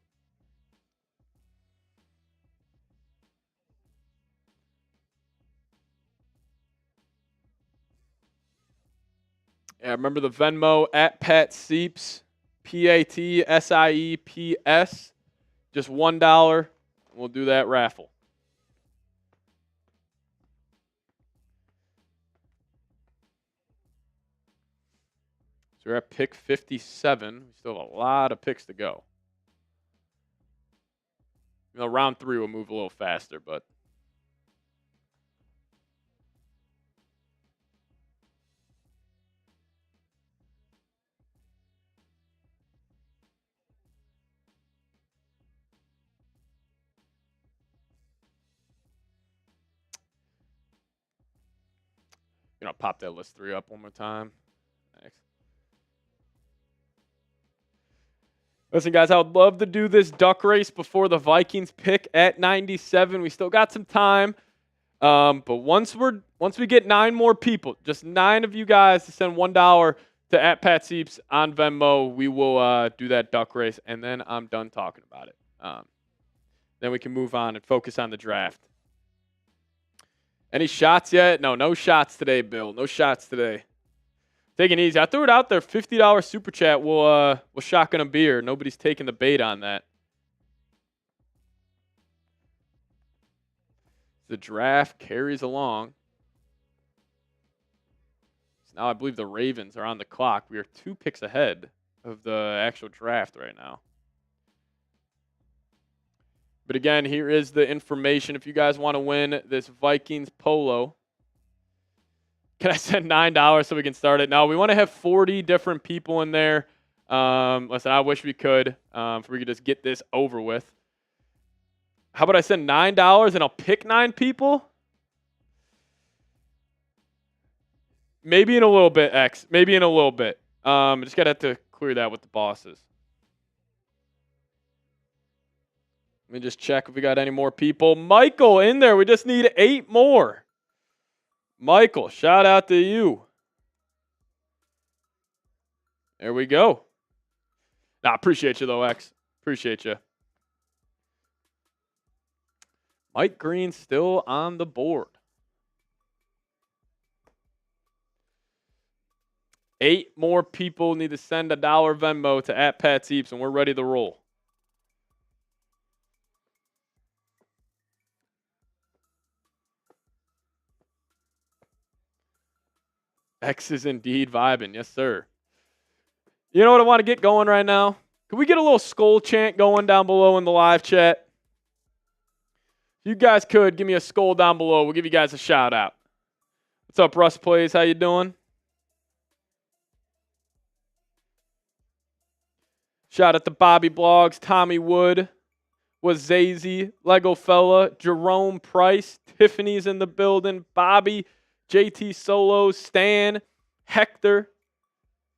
Yeah, remember the Venmo @PatSeeps, PATSIEPS. Just $1. We'll do that raffle. So we're at pick 57. We still have a lot of picks to go. Round 3 will move a little faster, but pop that list 3 up one more time. Thanks. Listen, guys, I would love to do this duck race before the Vikings pick at 97. We still got some time. But once we get 9 more people, just 9 of you guys to send $1 to @PatSeeps on Venmo, we will do that duck race, and then I'm done talking about it. Then we can move on and focus on the draft. Any shots yet? No shots today, Bill. No shots today. Taking it easy. I threw it out there. $50 super chat. We'll shotgun a beer. Nobody's taking the bait on that. The draft carries along. It's Now I believe the Ravens are on the clock. We are 2 picks ahead of the actual draft right now. But again, here is the information. If you guys want to win this Vikings polo, can I send $9 so we can start it? No, we want to have 40 different people in there. Listen, I wish we could. If we could just get this over with. How about I send $9 and I'll pick 9 people? Maybe in a little bit, X. Maybe in a little bit. Just got to have to clear that with the bosses. Let me just check if we got any more people. Michael in there. We just need 8 more. Michael, shout out to you. There we go. Nah, appreciate you though, X. Appreciate you. Mike Green still on the board. 8 more people need to send $1 Venmo to @PatSeeps, and we're ready to roll. X is indeed vibing. Yes, sir. You know what I want to get going right now? Can we get a little skull chant going down below in the live chat? If you guys could, give me a skull down below. We'll give you guys a shout out. What's up, Russ Plays? How you doing? Shout out to Bobby Blogs, Tommy Wood, Wazazy, Lego Fella, Jerome Price, Tiffany's in the building, Bobby, JT Solo, Stan, Hector.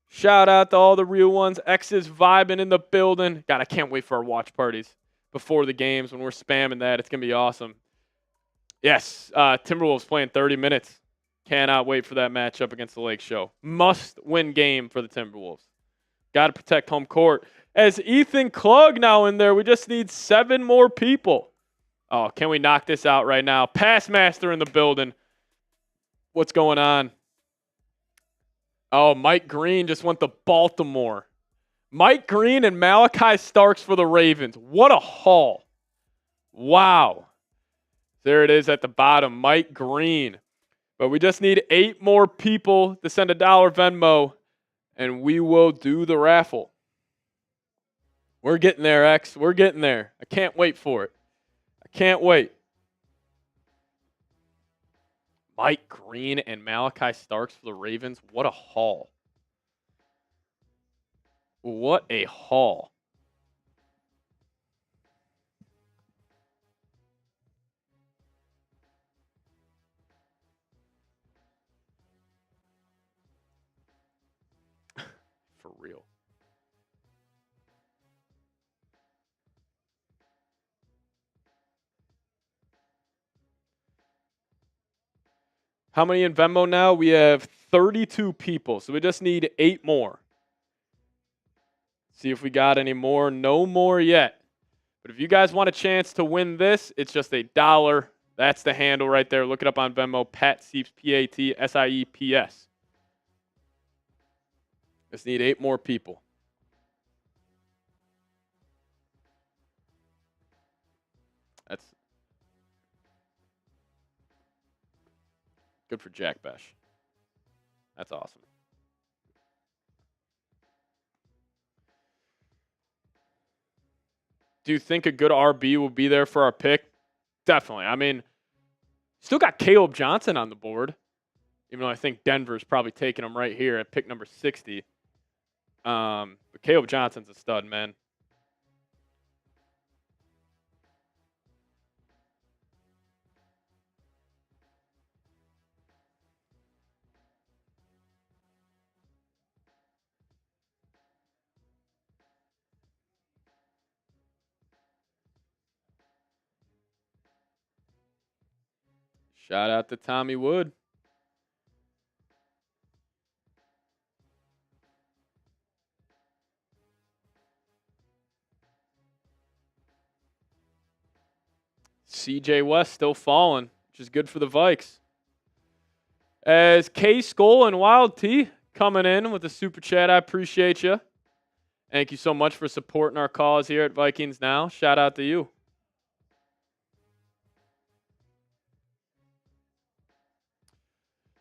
Shout out to all the real ones. X is vibing in the building. God, I can't wait for our watch parties before the games when we're spamming that. It's going to be awesome. Yes, Timberwolves playing 30 minutes. Cannot wait for that matchup against the Lake Show. Must win game for the Timberwolves. Got to protect home court. As Ethan Klug now in there, we just need 7 more people. Oh, can we knock this out right now? Pass Master in the building. What's going on? Oh, Mike Green just went to Baltimore. Mike Green and Malachi Starks for the Ravens. What a haul. Wow. There it is at the bottom, Mike Green. But we just need 8 more people to send $1 Venmo, and we will do the raffle. We're getting there, X. We're getting there. I can't wait for it. I can't wait. Mike Green and Malachi Starks for the Ravens. What a haul. What a haul. For real. How many in Venmo now? We have 32 people, so we just need 8 more. See if we got any more. No more yet. But if you guys want a chance to win this, it's just $1. That's the handle right there. Look it up on Venmo. PatSeeps, PatSieps. Just need 8 more people. That's good for Jack Besh. That's awesome. Do you think a good RB will be there for our pick? Definitely. I mean, still got Caleb Johnson on the board, even though I think Denver's probably taking him right here at pick number 60. But Caleb Johnson's a stud, man. Shout out to Tommy Wood. CJ West still falling, which is good for the Vikes. As K Skull and Wild T coming in with the super chat, I appreciate you. Thank you so much for supporting our cause here at Vikings Now. Shout out to you.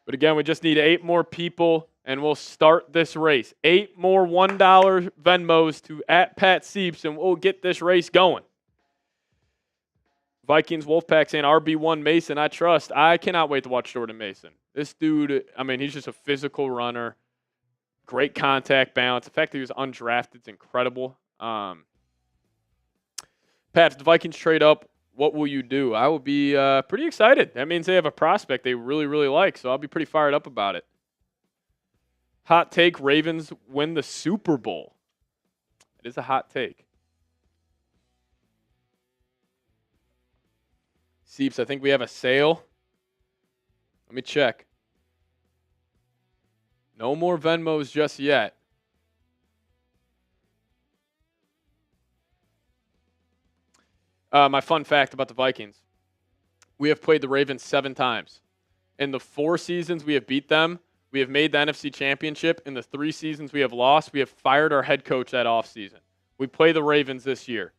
But again, we just need 8 more people, and we'll start this race. 8 more $1 Venmos to @PatSieps, and we'll get this race going. Vikings Wolfpack saying RB1 Mason, I trust. I cannot wait to watch Jordan Mason. This dude, I mean, he's just a physical runner. Great contact balance. The fact that he was undrafted is incredible. Pat, if the Vikings trade up, what will you do? I will be pretty excited. That means they have a prospect they really, really like, so I'll be pretty fired up about it. Hot take, Ravens win the Super Bowl. It is a hot take. Seeps, I think we have a sale. Let me check. No more Venmos just yet. My fun fact about the Vikings. We have played the Ravens 7 times. In the 4 seasons we have beat them, we have made the NFC Championship. In the 3 seasons we have lost, we have fired our head coach that offseason. We play the Ravens this year.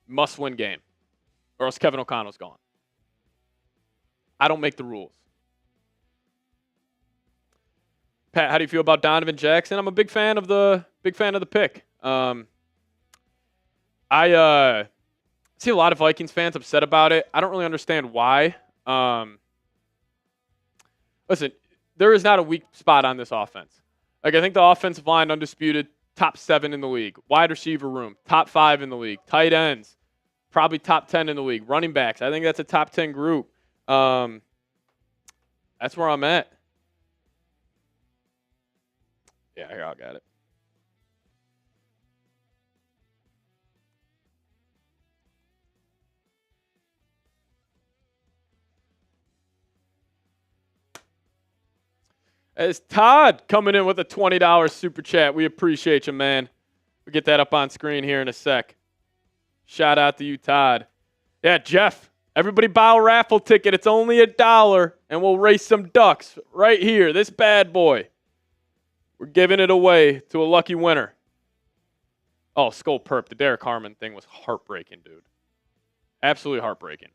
Must-win game. Or else Kevin O'Connell's gone. I don't make the rules. Pat, how do you feel about Donovan Jackson? I'm a big fan of the pick. I see a lot of Vikings fans upset about it. I don't really understand why. Listen, there is not a weak spot on this offense. Like, I think the offensive line, undisputed, top 7 in the league. Wide receiver room, top 5 in the league. Tight ends, probably top 10 in the league. Running backs, I think that's a top 10 group. That's where I'm at. Yeah, here, I got it. It's Todd coming in with a $20 super chat. We appreciate you, man. We'll get that up on screen here in a sec. Shout out to you, Todd. Yeah, Jeff, everybody buy a raffle ticket. It's only $1, and we'll race some ducks right here. This bad boy. We're giving it away to a lucky winner. Oh, Skol Perp. The Derek Harmon thing was heartbreaking, dude. Absolutely heartbreaking.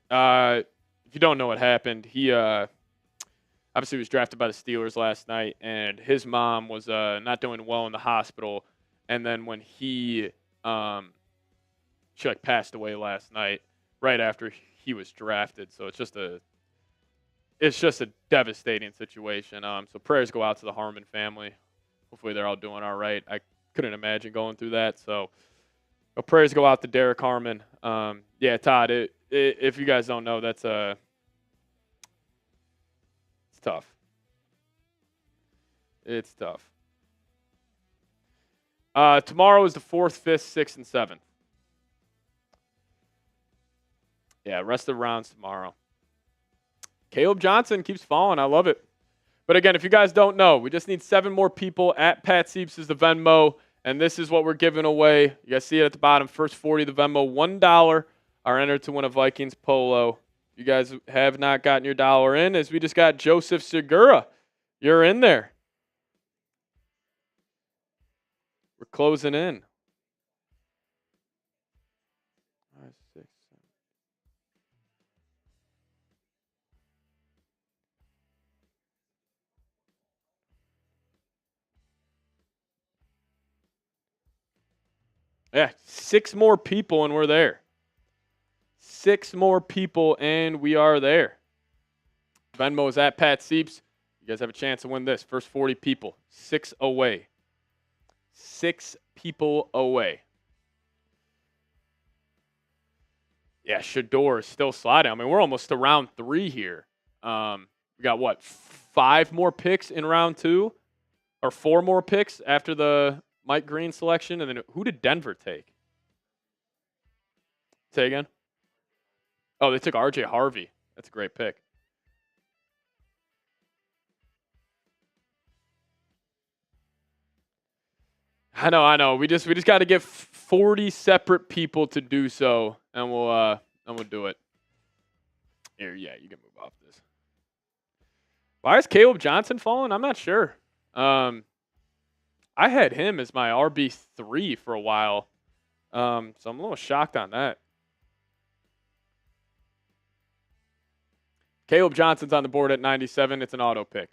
If you don't know what happened, he obviously was drafted by the Steelers last night, and his mom was not doing well in the hospital. And then when she passed away last night, right after he was drafted. So it's just a devastating situation. So prayers go out to the Harmon family. Hopefully they're all doing all right. I couldn't imagine going through that. So prayers go out to Derek Harmon. Yeah, Todd. If you guys don't know, that's it's tough. It's tough. Tomorrow is the 4th, 5th, 6th, and 7th. Yeah, rest of the rounds tomorrow. Caleb Johnson keeps falling. I love it. But again, if you guys don't know, we just need 7 more people. @PatSieps is the Venmo, and this is what we're giving away. You guys see it at the bottom. First 40 of the Venmo, $1 are entered to win a Vikings polo. You guys have not gotten your dollar in, as we just got Joseph Segura. You're in there. We're closing in. 5, 6, 7. Yeah, 6 more people and we're there. 6 more people and we are there. Venmo is @PatSieps. You guys have a chance to win this. First 40 people. 6 away. 6 people away. Yeah, Shador is still sliding. I mean, we're almost to round 3 here. We got, what, 5 more picks in round 2? Or 4 more picks after the Mike Green selection? And then who did Denver take? Say again? Oh, they took RJ Harvey. That's a great pick. I know. We just got to get 40 separate people to do so, and we'll do it. Here, yeah, you can move off this. Why is Caleb Johnson falling? I'm not sure. I had him as my RB3 for a while. So I'm a little shocked on that. Caleb Johnson's on the board at 97. It's an auto pick.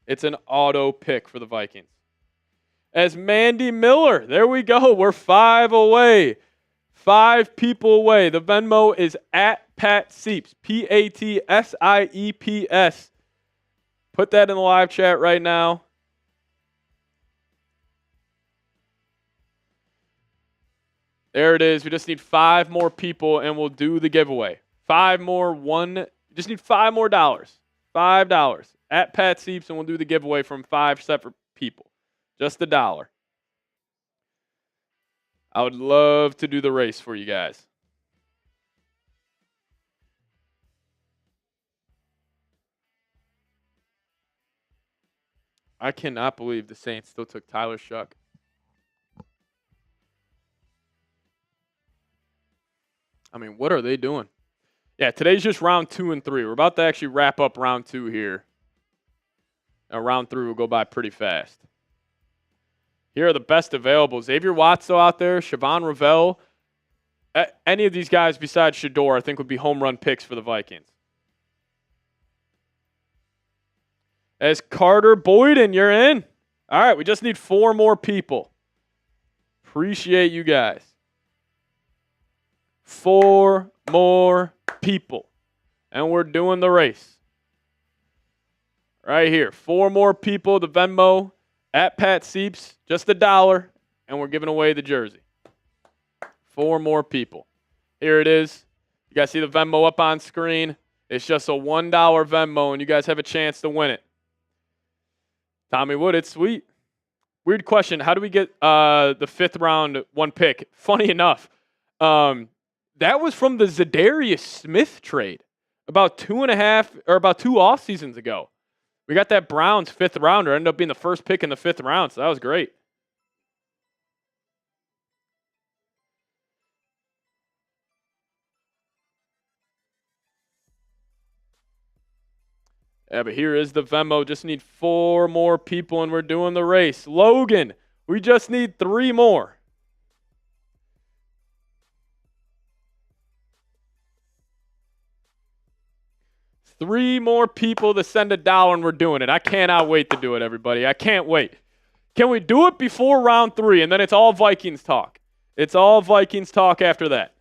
It's an auto pick for the Vikings. As Mandy Miller, there we go. We're 5 away. 5 people away. The Venmo is at Pat Sieps. P-A-T-S-I-E-P-S. Put that in the live chat right now. There it is. We just need 5 more people, and we'll do the giveaway. 5 more. Just need $5 more. $5 at Pat Sieps, and we'll do the giveaway from 5 separate people. Just $1. I would love to do the race for you guys. I cannot believe the Saints still took Tyler Shuck. I mean, what are they doing? Yeah, today's just round 2 and 3. We're about to actually wrap up round 2 here. Now, round 3 will go by pretty fast. Here are the best available. Xavier Watts still out there. Siobhan Ravel. Any of these guys besides Shador, I think, would be home run picks for the Vikings. As Carter Boyden, you're in. All right, we just need 4 more people. Appreciate you guys. 4 more people. And we're doing the race. Right here. 4 more people. The Venmo at Pat Sieps. Just $1. And we're giving away the jersey. 4 more people. Here it is. You guys see the Venmo up on screen. It's just a $1 Venmo, and you guys have a chance to win it. Tommy Wood, it's sweet. Weird question. How do we get the 5th round 1 pick? Funny enough, that was from the Zadarius Smith trade about 2 off seasons ago. We got that Browns 5th rounder. Ended up being the first pick in the 5th round, so that was great. Yeah, but here is the Venmo. Just need 4 more people, and we're doing the race. Logan, we just need 3 more. Three more people to send $1, and we're doing it. I cannot wait to do it, everybody. I can't wait. Can we do it before round 3, and then it's all Vikings talk? It's all Vikings talk after that.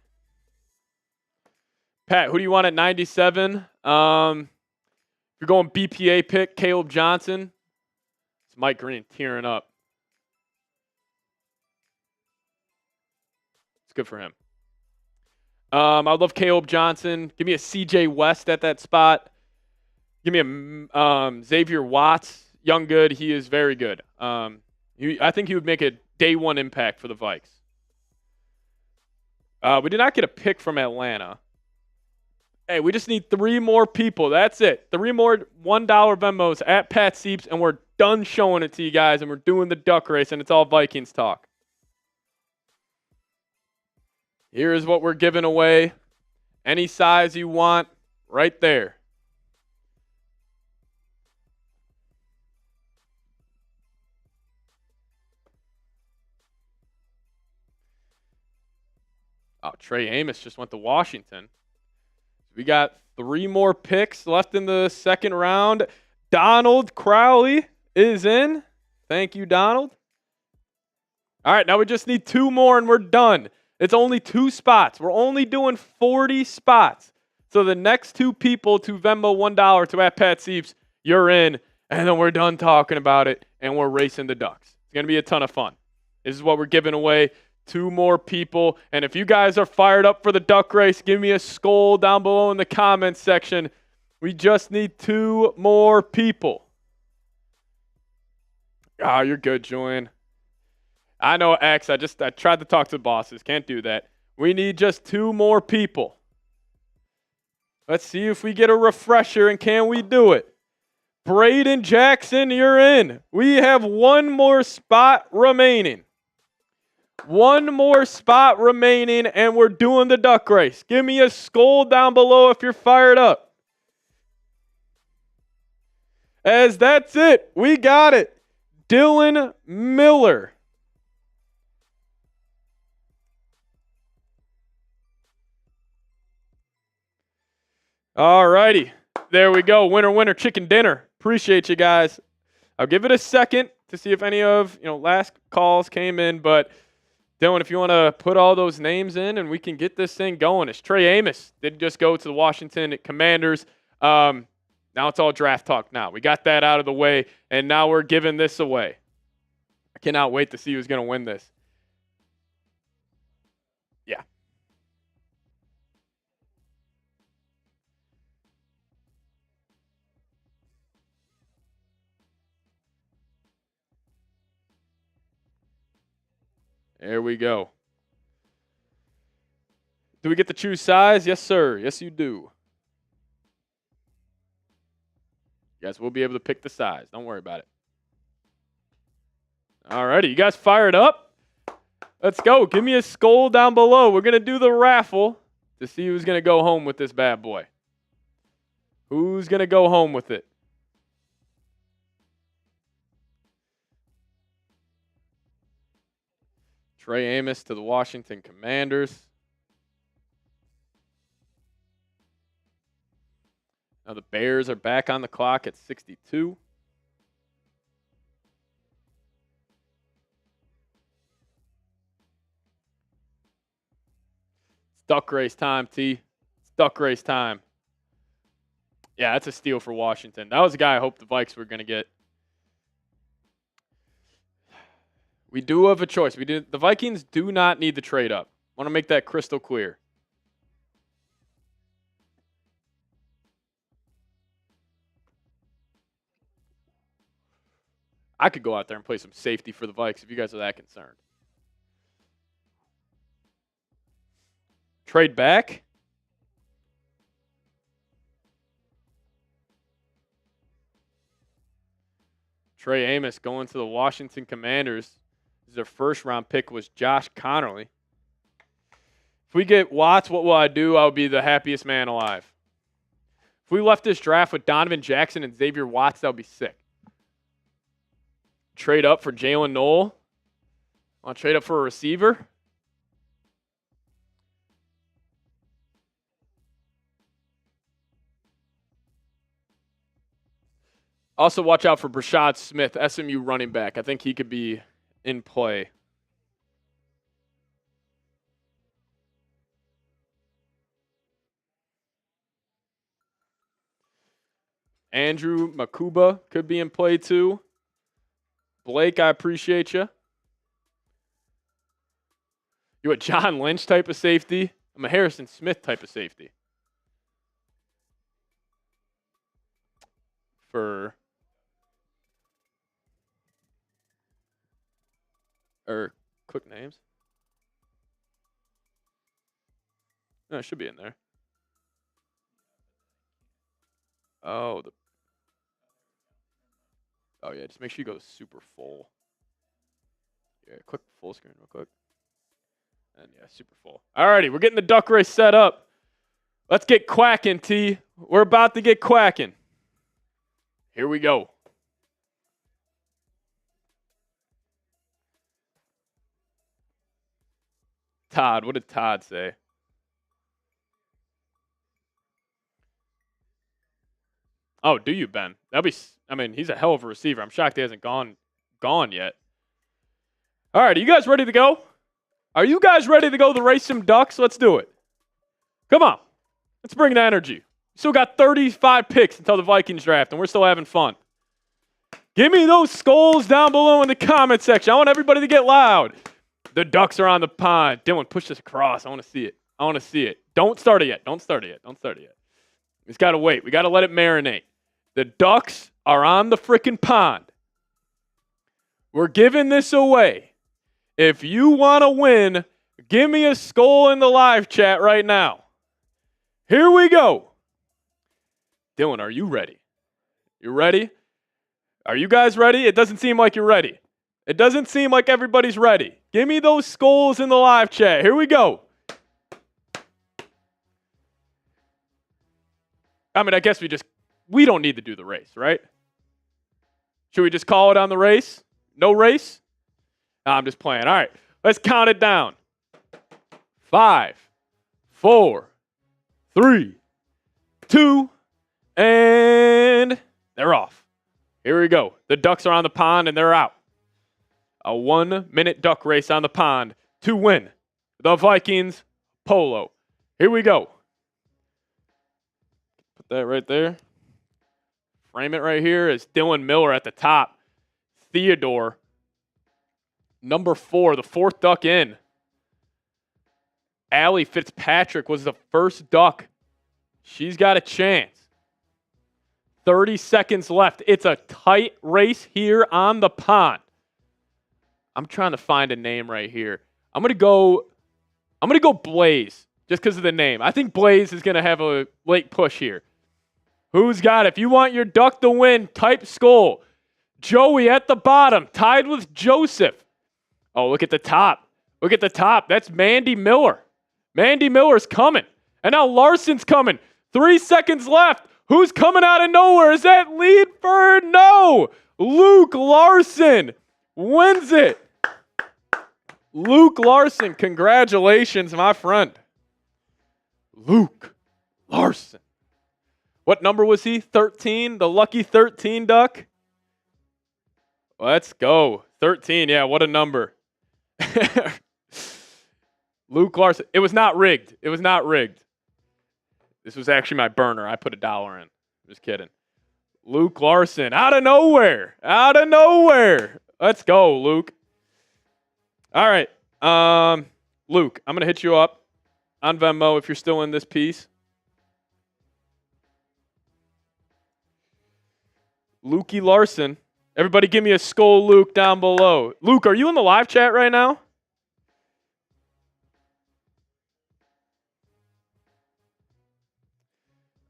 Pat, who do you want at 97? You're going BPA pick, Caleb Johnson. It's Mike Green tearing up. It's good for him. I love Caleb Johnson. Give me a CJ West at that spot. Give me a Xavier Watts. Young good. He is very good. I think he would make a day 1 impact for the Vikes. We did not get a pick from Atlanta. Hey, we just need 3 more people. That's it. 3 more $1 Venmos at Pat Sieps, and we're done showing it to you guys, and we're doing the duck race, and it's all Vikings talk. Here is what we're giving away. Any size you want, right there. Oh, Trey Amos just went to Washington. We got 3 more picks left in the 2nd round. Donald Crowley is in. Thank you, Donald. All right, now we just need 2 more, and we're done. It's only 2 spots. We're only doing 40 spots. So the next 2 people to Venmo $1 to at Pat Sieps, you're in. And then we're done talking about it, and we're racing the Ducks. It's going to be a ton of fun. This is what we're giving away. 2 more people. And if you guys are fired up for the Duck race, give me a skull down below in the comments section. We just need 2 more people. Ah, you're good, Julian. I know, X. I tried to talk to the bosses. Can't do that. We need just 2 more people. Let's see if we get a refresher, and can we do it? Braden Jackson, you're in. We have 1 more spot remaining. 1 more spot remaining, and we're doing the duck race. Give me a skull down below if you're fired up. As that's it. We got it. Dylan Miller. All righty. There we go. Winner, winner, chicken dinner. Appreciate you guys. I'll give it a second to see if any of, last calls came in. But, Dylan, if you want to put all those names in and we can get this thing going. It's Trey Amos. Did just go to the Washington Commanders. Now it's all draft talk now. We got that out of the way, and now we're giving this away. I cannot wait to see who's going to win this. Yeah. There we go. Do we get to choose size? Yes, sir. Yes, you do. You guys will be able to pick the size. Don't worry about it. All righty. You guys fired up? Let's go. Give me a skull down below. We're going to do the raffle to see who's going to go home with this bad boy. Who's going to go home with it? Trey Amos to the Washington Commanders. Now the Bears are back on the clock at 62. It's duck race time, T. It's duck race time. Yeah, that's a steal for Washington. That was a guy I hoped the Vikes were going to get. We do have a choice. The Vikings do not need to trade up. I want to make that crystal clear. I could go out there and play some safety for the Vikes if you guys are that concerned. Trade back. Trey Amos going to the Washington Commanders. Their first round pick was Josh Connerly. If we get Watts, what will I do? I'll be the happiest man alive. If we left this draft with Donovan Jackson and Xavier Watts, that would be sick. Trade up for Jalen Noel. Want to trade up for a receiver? Also, watch out for Brashad Smith, SMU running back. I think he could be in play. Andrew Makuba could be in play too. Blake, I appreciate you. You a John Lynch type of safety? I'm a Harrison Smith type of safety. For quick names. No, it should be in there. Oh, yeah, just make sure you go super full. Yeah, click full screen real quick. And yeah, super full. Alrighty, we're getting the duck race set up. Let's get quacking, T. We're about to get quacking. Here we go. Todd, what did Todd say? Oh, do you, Ben? He's a hell of a receiver. I'm shocked he hasn't gone yet. All right, are you guys ready to go? Are you guys ready to go to race some ducks? Let's do it. Come on. Let's bring the energy. Still got 35 picks until the Vikings draft, and we're still having fun. Give me those skulls down below in the comment section. I want everybody to get loud. The ducks are on the pond. Dylan, push this across. I want to see it. Don't start it yet. It's got to wait. We got to let it marinate. The ducks are on the freaking pond. We're giving this away. If you want to win, give me a skull in the live chat right now. Here we go. Dylan, are you ready? You ready? Are you guys ready? It doesn't seem like you're ready. It doesn't seem like everybody's ready. Give me those skulls in the live chat. Here we go. I guess we don't need to do the race, right? Should we just call it on the race? No race? No, I'm just playing. All right, let's count it down. 5, 4, 3, 2, and they're off. Here we go. The ducks are on the pond, and they're out. A 1-minute duck race on the pond to win the Vikings polo. Here we go. Put that right there. Frame it right here as Dylan Miller at the top. Theodore, number 4, the 4th duck in. Allie Fitzpatrick was the first duck. She's got a chance. 30 seconds left. It's a tight race here on the pond. I'm trying to find a name right here. I'm gonna go Blaze, just because of the name. I think Blaze is gonna have a late push here. Who's got it? If you want your duck to win, type Skol. Joey at the bottom, tied with Joseph. Oh, look at the top. Look at the top. That's Mandy Miller. Mandy Miller's coming. And now Larson's coming. 3 seconds left. Who's coming out of nowhere? Is that Leadford? No. Luke Larson wins it. Luke Larson, congratulations, my friend. Luke Larson. What number was he? 13? The lucky 13 duck? Let's go. 13, yeah, what a number. Luke Larson. It was not rigged. It was not rigged. This was actually my burner. I put $1 in. Just kidding. Luke Larson, out of nowhere. Out of nowhere. Let's go, Luke. All right. Luke, I'm going to hit you up on Venmo if you're still in this piece. Lukey Larson. Everybody give me a Skol Luke down below. Luke, are you in the live chat right now?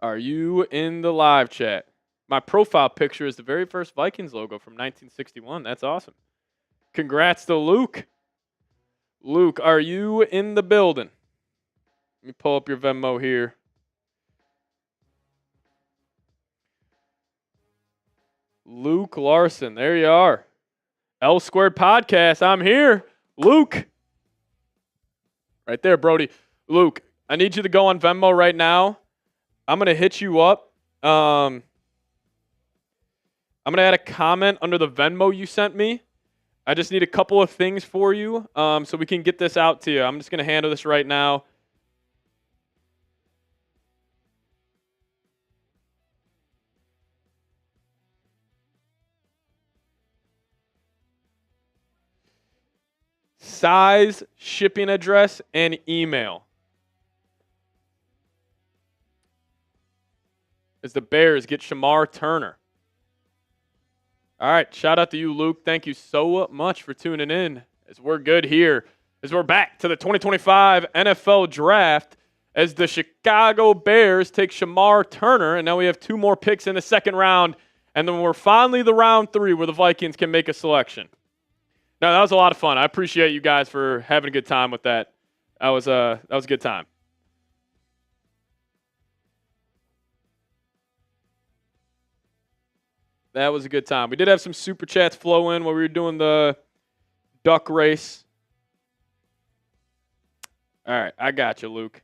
Are you in the live chat? My profile picture is the very first Vikings logo from 1961. That's awesome. Congrats to Luke. Luke, are you in the building? Let me pull up your Venmo here. Luke Larson, there you are. L Squared Podcast, I'm here. Luke. Right there, Brody. Luke, I need you to go on Venmo right now. I'm going to hit you up. I'm going to add a comment under the Venmo you sent me. I just need a couple of things for you so we can get this out to you. I'm just going to handle this right now. Size, shipping address, and email. As the Bears get Shamar Turner. All right, shout out to you, Luke. Thank you so much for tuning in as we're good here, as we're back to the 2025 NFL Draft as the Chicago Bears take Shamar Turner, and now we have 2 more picks in the second round, and then we're finally the round 3 where the Vikings can make a selection. No, that was a lot of fun. I appreciate you guys for having a good time with that. That was a good time. That was a good time. We did have some super chats flow in while we were doing the duck race. All right, I got you, Luke.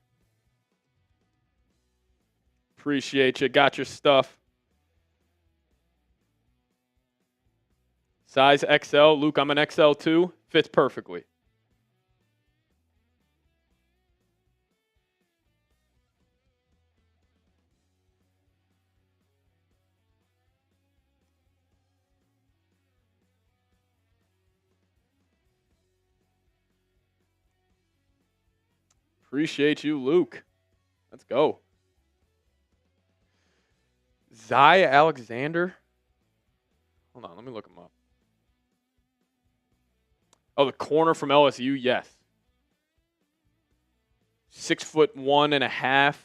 Appreciate you. Got your stuff. Size XL. Luke, I'm an XL too. Fits perfectly. Appreciate you, Luke. Let's go. Zaya Alexander. Hold on, let me look him up. Oh, the corner from LSU, yes. 6'1.5".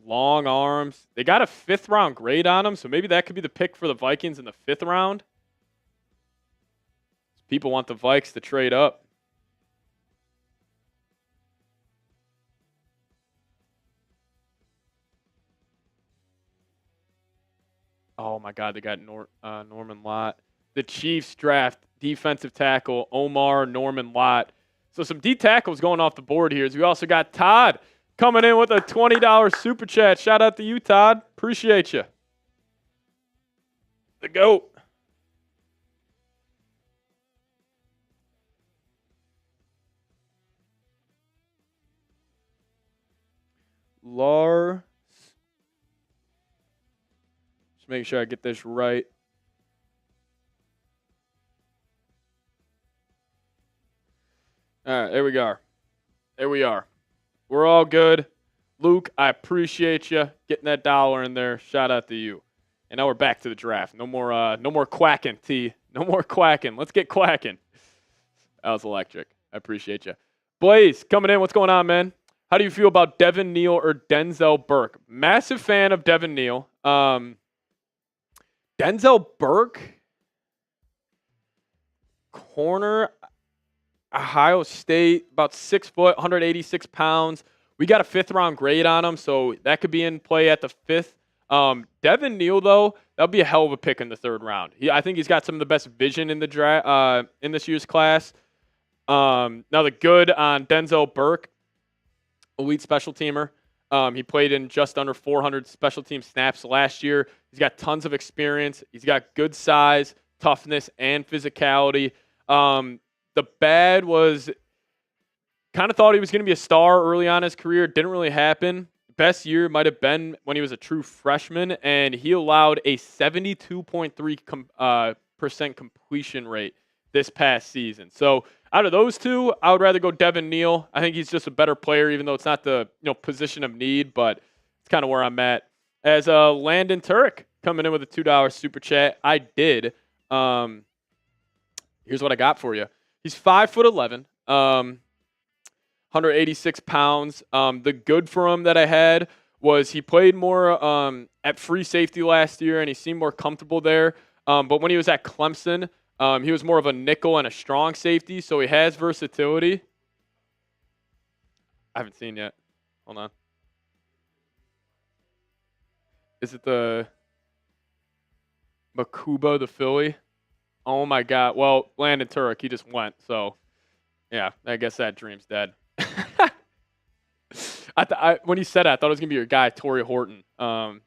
Long arms. They got a 5th round grade on him, so maybe that could be the pick for the Vikings in the 5th round. People want the Vikes to trade up. Oh my God, they got Norman Lott. The Chiefs draft defensive tackle Omar Norman Lott. So some D tackles going off the board here. We also got Todd coming in with a $20 super chat. Shout out to you, Todd. Appreciate you. The GOAT. Lars. Just make sure I get this right. All right, there we go. There we are. We're all good. Luke, I appreciate you getting that dollar in there. Shout out to you. And now we're back to the draft. No more quacking, T. No more quacking. Let's get quacking. That was electric. I appreciate you. Blaze, coming in. What's going on, man? How do you feel about Devin Neal or Denzel Burke? Massive fan of Devin Neal. Denzel Burke, corner, Ohio State, about 6 foot, 186 pounds. We got a 5th-round grade on him, so that could be in play at the 5th. Devin Neal, though, that'll be a hell of a pick in the 3rd round. I think he's got some of the best vision in the draft in this year's class. Now the good on Denzel Burke, elite special teamer. He played in just under 400 special team snaps last year. He's got tons of experience. He's got good size, toughness, and physicality. The bad was kind of thought he was going to be a star early on in his career. Didn't really happen. Best year might have been when he was a true freshman, and he allowed a 72.3% completion rate this past season. So out of those two, I would rather go Devin Neal. I think he's just a better player, even though it's not the position of need, but it's kind of where I'm at. As Landon Turek coming in with a $2 super chat, I did. Here's what I got for you. He's 5'11", 186 pounds. The good for him that I had was he played more at free safety last year, and he seemed more comfortable there. But when he was at Clemson, he was more of a nickel and a strong safety, so he has versatility. I haven't seen yet. Hold on. Is it the Makuba, the Philly? Oh, my God. Well, Landon Turek, he just went. So, yeah, I guess that dream's dead. When he said that, I thought it was going to be your guy, Torrey Horton. The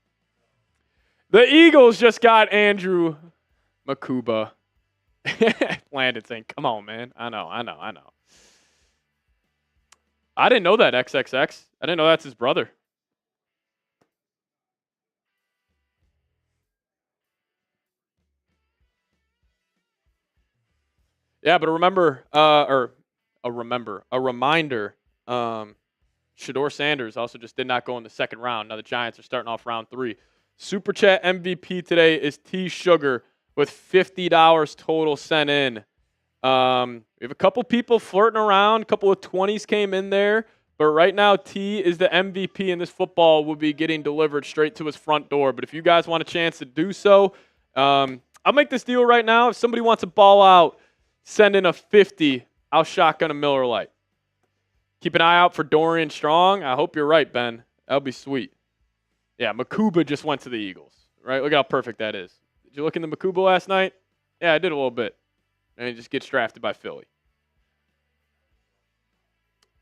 Eagles just got Andrew Makuba. Landon saying, come on, man. I know. I didn't know that, XXX. I didn't know that's his brother. Yeah, but a reminder, Shador Sanders also just did not go in the 2nd round. Now the Giants are starting off round 3. Super Chat MVP today is T Sugar with $50 total sent in. We have a couple people flirting around. A couple of 20s came in there. But right now, T is the MVP, and this football will be getting delivered straight to his front door. But if you guys want a chance to do so, I'll make this deal right now. If somebody wants to ball out, send in a 50. I'll shotgun a Miller Lite. Keep an eye out for Dorian Strong. I hope you're right, Ben. That'll be sweet. Yeah, Makuba just went to the Eagles. Right? Look how perfect that is. Did you look in the Makuba last night? Yeah, I did a little bit. And he just gets drafted by Philly.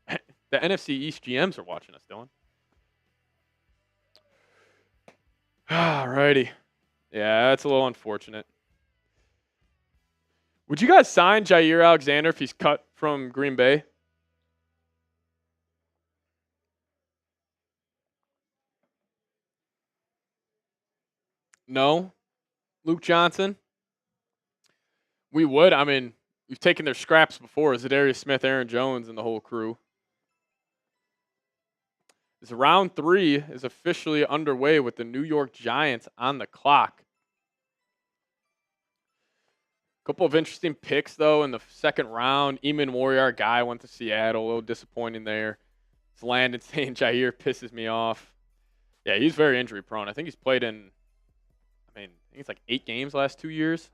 The NFC East GMs are watching us, Dylan. Alrighty. Yeah, that's a little unfortunate. Would you guys sign Jair Alexander if he's cut from Green Bay? No? Luke Johnson? We would. I mean, we've taken their scraps before. Zadarius Smith, Aaron Jones, and the whole crew. This round 3 is officially underway with the New York Giants on the clock. Couple of interesting picks, though, in the 2nd round. Eamon Warrior, guy, went to Seattle. A little disappointing there. It's Landon saying Jair pisses me off. Yeah, he's very injury prone. I think he's played in, I think it's like 8 games last 2 years.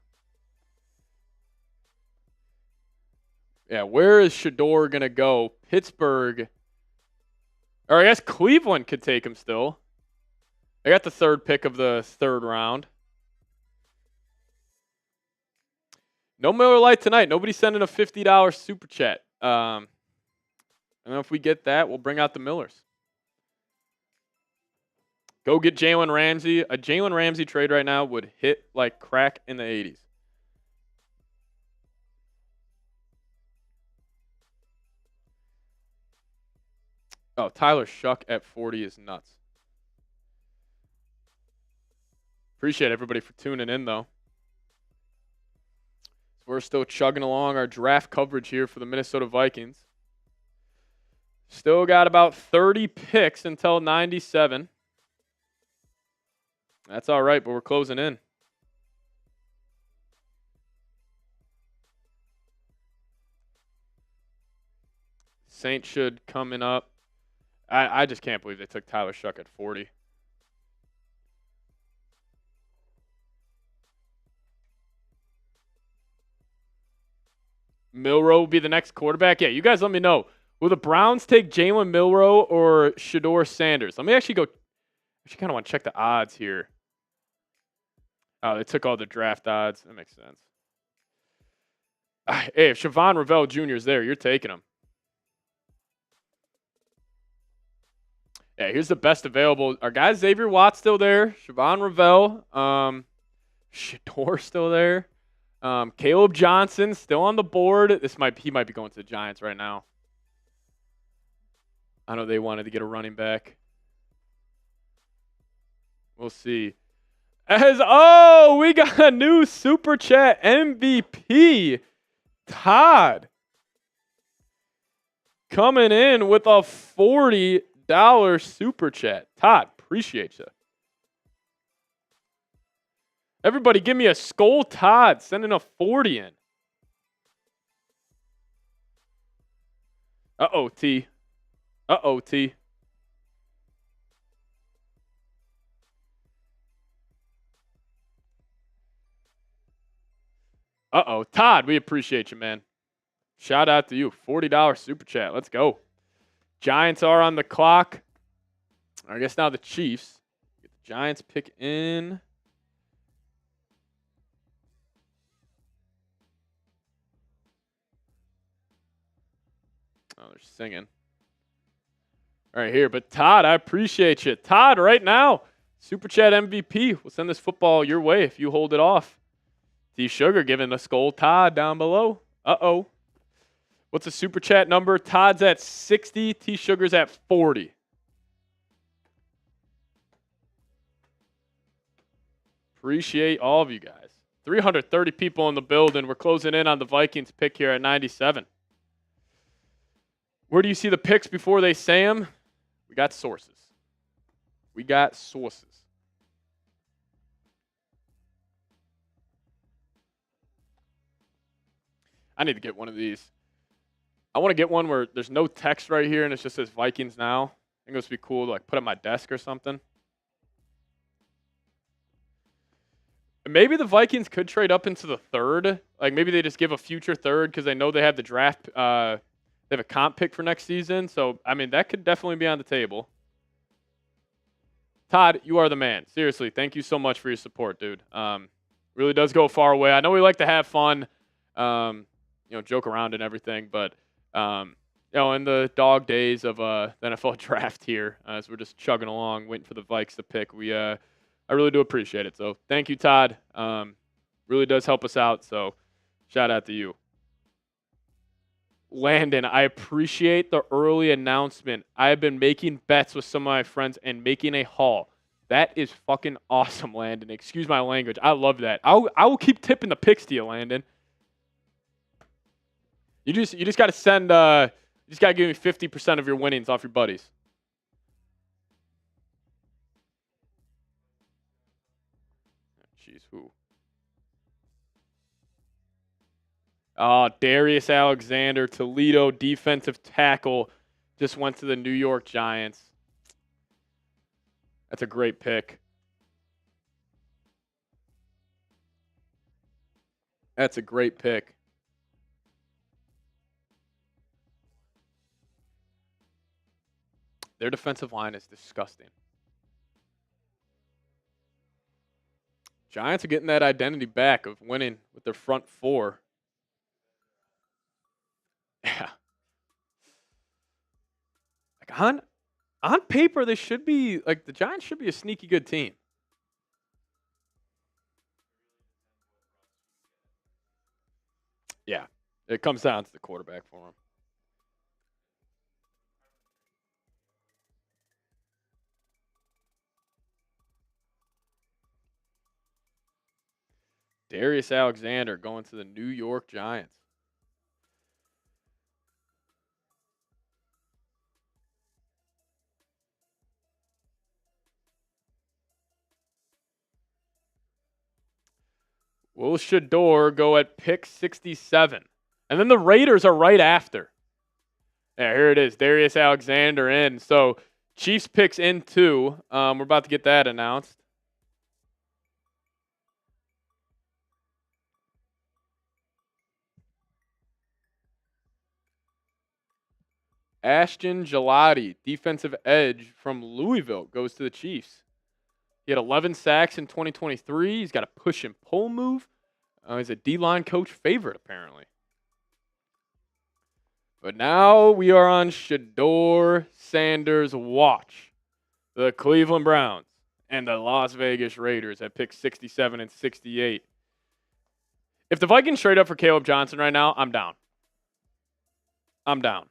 Yeah, where is Shador going to go? Pittsburgh. Or I guess Cleveland could take him still. They got the 3rd pick of the 3rd round. No Miller Lite tonight. Nobody's sending a $50 super chat. And then if we get that, we'll bring out the Millers. Go get Jalen Ramsey. A Jalen Ramsey trade right now would hit like crack in the 80s. Oh, Tyler Shuck at 40 is nuts. Appreciate everybody for tuning in, though. So we're still chugging along our draft coverage here for the Minnesota Vikings. Still got about 30 picks until 97. That's all right, but we're closing in. Saints should coming up. I just can't believe they took Tyler Shuck at 40. Milroe will be the next quarterback. Yeah, you guys let me know. Will the Browns take Jalen Milroe or Shador Sanders? Let me actually go. I actually kind of want to check the odds here. Oh, they took all the draft odds. That makes sense. Hey, if Siobhan Ravel Jr. is there, you're taking him. Yeah, here's the best available. Our guy Xavier Watt's still there. Siobhan Ravel. Shador still there. Caleb Johnson still on the board. He might be going to the Giants right now. I know they wanted to get a running back. We'll see. We got a new Super Chat MVP. Todd. Coming in with a $40 Super Chat. Todd, appreciate you. Everybody give me a Skol Todd sending a 40 in. Uh-oh, T. Uh-oh, T. Uh-oh. Todd, we appreciate you, man. Shout out to you. $40 Super Chat. Let's go. Giants are on the clock. I guess now the Chiefs. Get the Giants pick in. Oh, they're singing. All right, here. But Todd, I appreciate you. Todd, right now, Super Chat MVP. We'll send this football your way if you hold it off. T Sugar giving a Skol Todd down below. Uh-oh. What's the Super Chat number? Todd's at 60. T Sugar's at 40. Appreciate all of you guys. 330 people in the building. We're closing in on the Vikings pick here at 97. Where do you see the picks before they say them? We got sources. We got sources. I need to get one of these. I want to get one where there's no text right here and it just says Vikings Now. I think it would be cool to like put on my desk or something. Maybe the Vikings could trade up into the third. Like maybe they just give a future third because they know they have the draft. They have a comp pick for next season. So, I mean, that could definitely be on the table. Todd, you are the man. Seriously, thank you so much for your support, dude. Really does go a far away. I know we like to have fun, joke around and everything. But, in the dog days of the NFL draft here, as we're just chugging along, waiting for the Vikes to pick, I really do appreciate it. So thank you, Todd. Really does help us out. So shout out to you. Landon, I appreciate the early announcement. I have been making bets with some of my friends and making a haul. That is fucking awesome, Landon. Excuse my language. I love that. I will keep tipping the picks to you, Landon. You just got to send. You just got to give me 50% of your winnings off your buddies. Jeez, who? Darius Alexander, Toledo defensive tackle, just went to the New York Giants. That's a great pick. That's a great pick. Their defensive line is disgusting. Giants are getting that identity back of winning with their front four. Yeah. Like on paper, they should be like the Giants should be a sneaky good team. Yeah. It comes down to the quarterback for them. Darius Alexander going to the New York Giants. Will Shador go at pick 67? And then the Raiders are right after. Yeah, here it is. Darius Alexander in. So Chiefs picks in 2. We're about to get that announced. Ashton Gelati, defensive edge from Louisville, goes to the Chiefs. He had 11 sacks in 2023. He's got a push and pull move. He's a D-line coach favorite, apparently. But now we are on Shador Sanders' watch. The Cleveland Browns and the Las Vegas Raiders at pick 67 and 68. If the Vikings trade up for Caleb Johnson right now, I'm down. I'm down.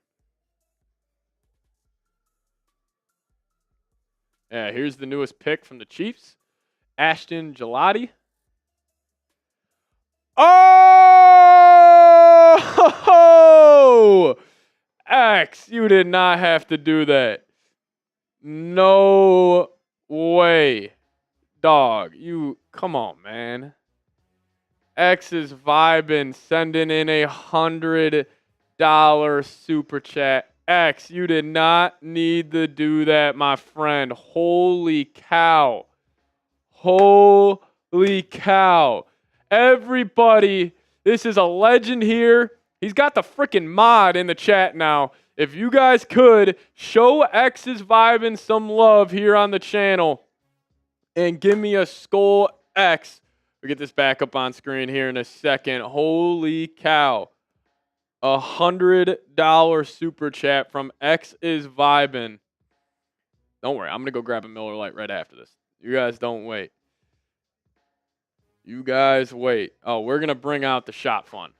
Yeah, here's the newest pick from the Chiefs. Ashton Gelati. Oh! X, you did not have to do that. No way. Dog, you, come on, man. X is vibing, sending in $100 super chat. X, you did not need to do that, my friend. Holy cow. Holy cow. Everybody, this is a legend here. He's got the freaking mod in the chat now. If you guys could, show X's vibing some love here on the channel and give me a Skor X. We'll get this back up on screen here in a second. Holy cow. $100 super chat from X is vibing. Don't worry, I'm going to go grab a Miller Lite right after this. You guys don't wait. You guys wait. Oh, we're going to bring out the shot fun.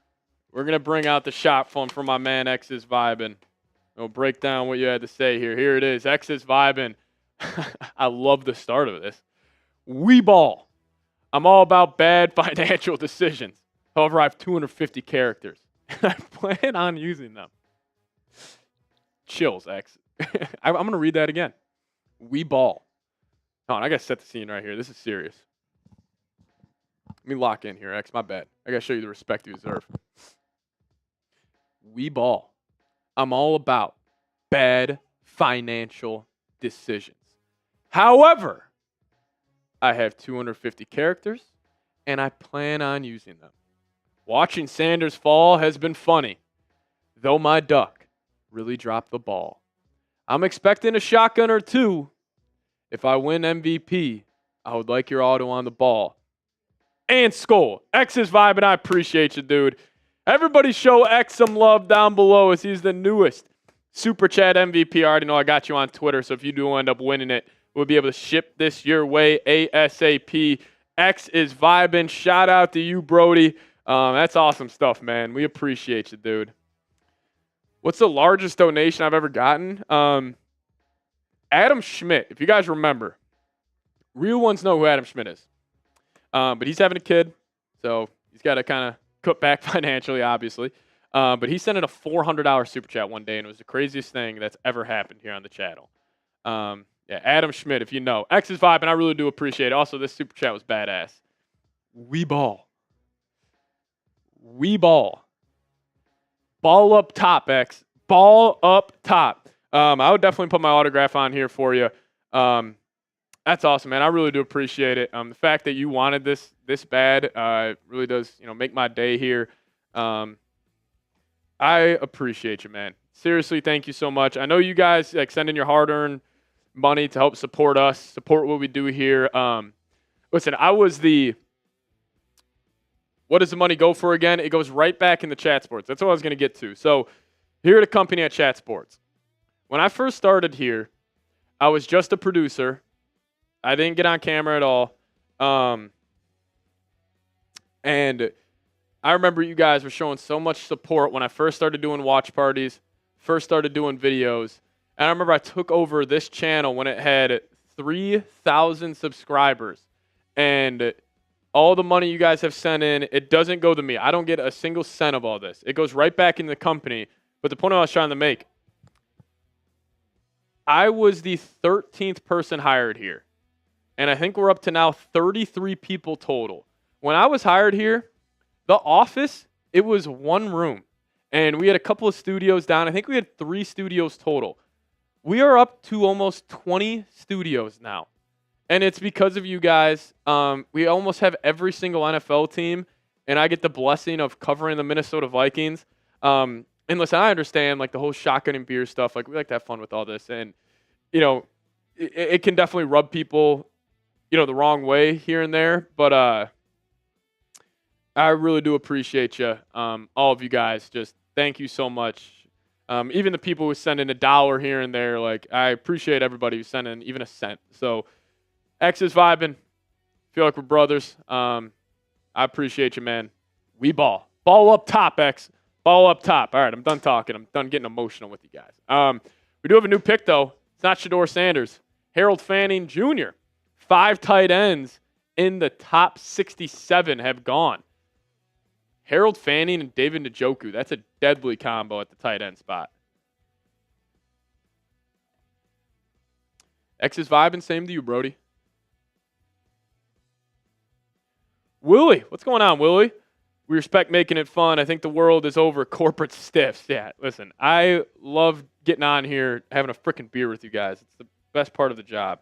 We're going to bring out the shot fun for my man X is vibing. We'll break down what you had to say here. Here it is. X is vibing. I love the start of this. We ball. I'm all about bad financial decisions. However, I have 250 characters. I plan on using them. Chills, X. I'm going to read that again. We ball. Hold on, I got to set the scene right here. This is serious. Let me lock in here, X. My bad. I got to show you the respect you deserve. We ball. I'm all about bad financial decisions. However, I have 250 characters, and I plan on using them. Watching Sanders fall has been funny, though my duck really dropped the ball. I'm expecting a shotgun or two. If I win MVP, I would like your auto on the ball. And Skol. X is vibing. I appreciate you, dude. Everybody show X some love down below as he's the newest Super Chat MVP. I already know I got you on Twitter, so if you do end up winning it, we'll be able to ship this your way ASAP. X is vibing. Shout out to you, Brody. That's awesome stuff, man. We appreciate you, dude. What's the largest donation I've ever gotten? Adam Schmidt, if you guys remember. Real ones know who Adam Schmidt is. But he's having a kid, so he's got to kind of cut back financially, obviously. But he sent in a $400 super chat one day, and it was the craziest thing that's ever happened here on the channel. Yeah, Adam Schmidt, if you know. X is vibing. I really do appreciate it. Also, this super chat was badass. We ball. We ball. Ball up top, X. Ball up top. I would definitely put my autograph on here for you. That's awesome, man. I really do appreciate it. The fact that you wanted this bad really does, make my day here. I appreciate you, man. Seriously, thank you so much. I know you guys send in your hard-earned money to help support us, support what we do here. Listen, I was what does the money go for again? It goes right back in the chat sports. That's what I was going to get to. So here at a company at Chat Sports. When I first started here, I was just a producer. I didn't get on camera at all. And I remember you guys were showing so much support when I first started doing watch parties, first started doing videos. And I remember I took over this channel when it had 3,000 subscribers. And all the money you guys have sent in, it doesn't go to me. I don't get a single cent of all this. It goes right back in the company. But the point I was trying to make, I was the 13th person hired here. And I think we're up to now 33 people total. When I was hired here, the office, it was one room. And we had a couple of studios down. I think we had 3 studios total. We are up to almost 20 studios now. And it's because of you guys. We almost have every single NFL team. And I get the blessing of covering the Minnesota Vikings. And listen, I understand like the whole shotgun and beer stuff. Like we like to have fun with all this. And, you know, it can definitely rub people, you know, the wrong way here and there. But I really do appreciate you. All of you guys. Just thank you so much. Even the people who send in $1 here and there, like I appreciate everybody who sent in even a cent. So X is vibing. Feel like we're brothers. I appreciate you, man. We ball. Ball up top, X. Ball up top. All right, I'm done talking. I'm done getting emotional with you guys. We do have a new pick, though. It's not Shador Sanders. Harold Fanning Jr. 5 tight ends in the top 67 have gone. Harold Fanning and David Njoku. That's a deadly combo at the tight end spot. X is vibing. Same to you, Brody. Willie. What's going on, Willie? We respect making it fun. I think the world is over corporate stiffs. Yeah, listen, I love getting on here, having a freaking beer with you guys. It's the best part of the job.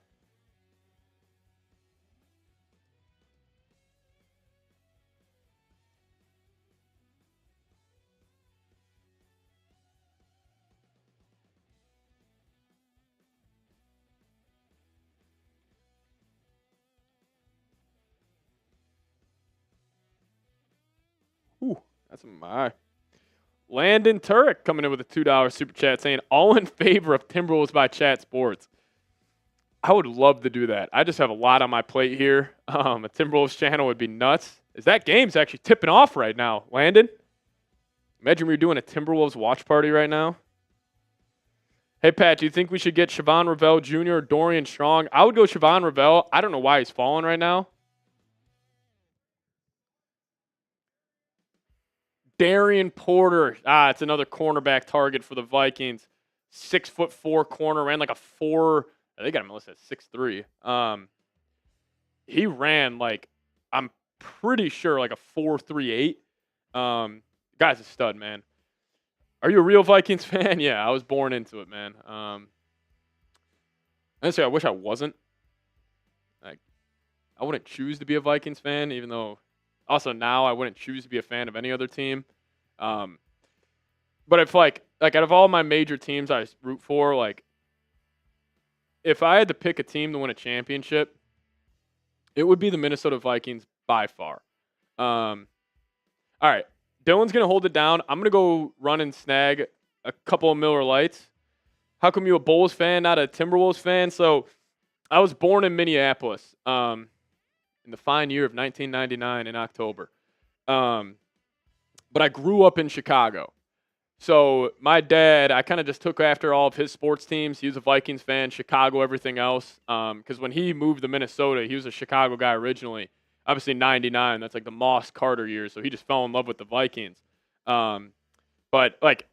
Ooh, that's my Landon Turek coming in with a $2 super chat saying, all in favor of Timberwolves by Chat Sports. I would love to do that. I just have a lot on my plate here. A Timberwolves channel would be nuts. Is that game's actually tipping off right now, Landon? Imagine we were doing a Timberwolves watch party right now. Hey, Pat, do you think we should get Siobhan Ravel Jr. or Dorian Strong? I would go Siobhan Ravel. I don't know why he's falling right now. Darian Porter. It's another cornerback target for the Vikings. 6'4" corner, ran like a 4. They got him listed at 6'3". He ran like, I'm pretty sure like a 4.38. Guy's a stud, man. Are you a real Vikings fan? Yeah, I was born into it, man. Honestly, I wish I wasn't. Like, I wouldn't choose to be a Vikings fan, even though also now I wouldn't choose to be a fan of any other team. But if like out of all my major teams I root for, like if I had to pick a team to win a championship, it would be the Minnesota Vikings by far. All right. Dylan's going to hold it down. I'm going to go run and snag a couple of Miller Lights. How come you a Bulls fan, not a Timberwolves fan? So I was born in Minneapolis in the fine year of 1999 in October. But I grew up in Chicago. So my dad, I kind of just took after all of his sports teams. He was a Vikings fan, Chicago, everything else. Because when he moved to Minnesota, he was a Chicago guy originally. Obviously, 99, that's like the Moss Carter years. So he just fell in love with the Vikings. But like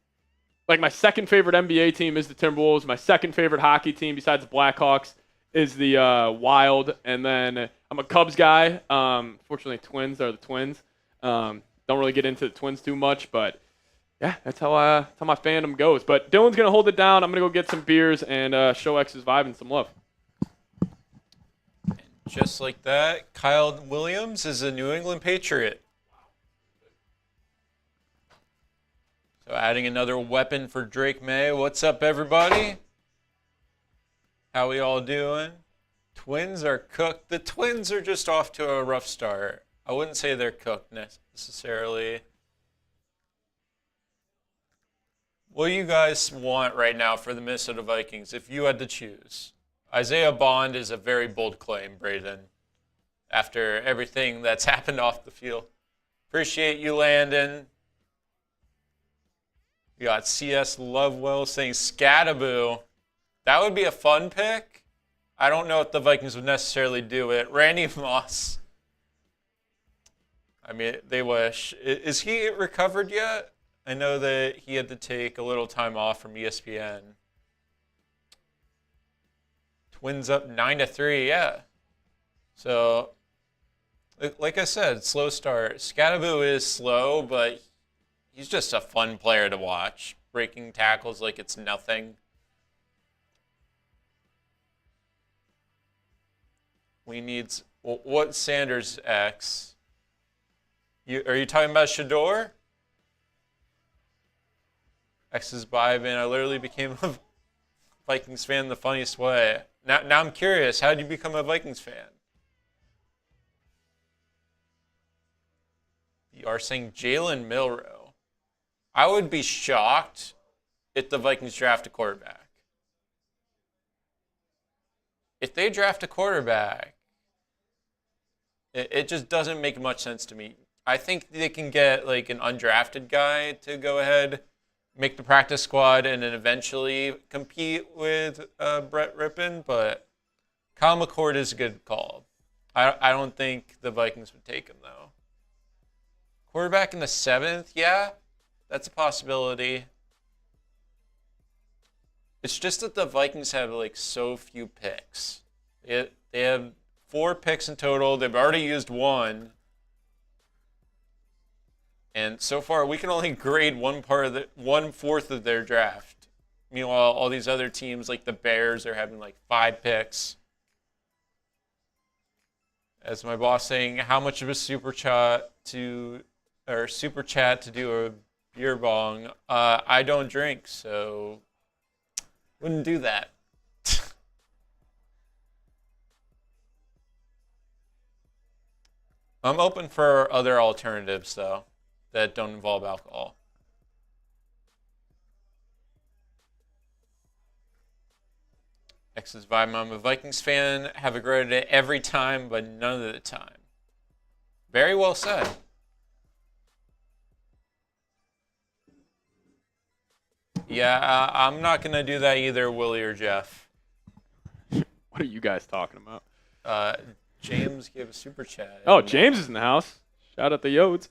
my second favorite NBA team is the Timberwolves. My second favorite hockey team besides the Blackhawks is the Wild. And then I'm a Cubs guy. Fortunately, Twins are the Twins. Don't really get into the Twins too much, but yeah, that's how my fandom goes. But Dylan's going to hold it down. I'm going to go get some beers and show X's vibe and some love. Just like that, Kyle Williams is a New England Patriot. So adding another weapon for Drake May. What's up, everybody? How we all doing? Twins are cooked. The Twins are just off to a rough start. I wouldn't say they're cooked necessarily. What do you guys want right now for the Minnesota Vikings if you had to choose? Isaiah Bond is a very bold claim, Braden, after everything that's happened off the field. Appreciate you, Landon. We got CS Lovewell saying Scadaboo. That would be a fun pick. I don't know if the Vikings would necessarily do it. Randy Moss. I mean, they wish. Is he recovered yet? I know that he had to take a little time off from ESPN. Twins up 9-3, yeah. So, like I said, slow start. Scadaboo is slow, but he's just a fun player to watch. Breaking tackles like it's nothing. We need... What Sanders X? Are you talking about Shador? X is vibing. I literally became a Vikings fan the funniest way. Now I'm curious. How did you become a Vikings fan? You are saying Jalen Milroe. I would be shocked if the Vikings draft a quarterback. If they draft a quarterback, it just doesn't make much sense to me. I think they can get like an undrafted guy to go ahead, make the practice squad, and then eventually compete with Brett Rippon. But Kyle McCord is a good call. I don't think the Vikings would take him, though. Quarterback in the 7th? Yeah, that's a possibility. It's just that the Vikings have like so few picks. They have 4 picks in total. They've already used 1. And so far, we can only grade 1/4 of their draft. Meanwhile, all these other teams, like the Bears, are having like 5 picks. As my boss saying, how much of a super chat to do a beer bong? I don't drink, so wouldn't do that. I'm open for other alternatives, though, that don't involve alcohol. X's vibe. I'm a Vikings fan. Have regretted it every time, but none of the time. Very well said. Yeah, I'm not going to do that either, Willie or Jeff. What are you guys talking about? James gave a super chat. Oh, James is in the house. Shout out the Yodes.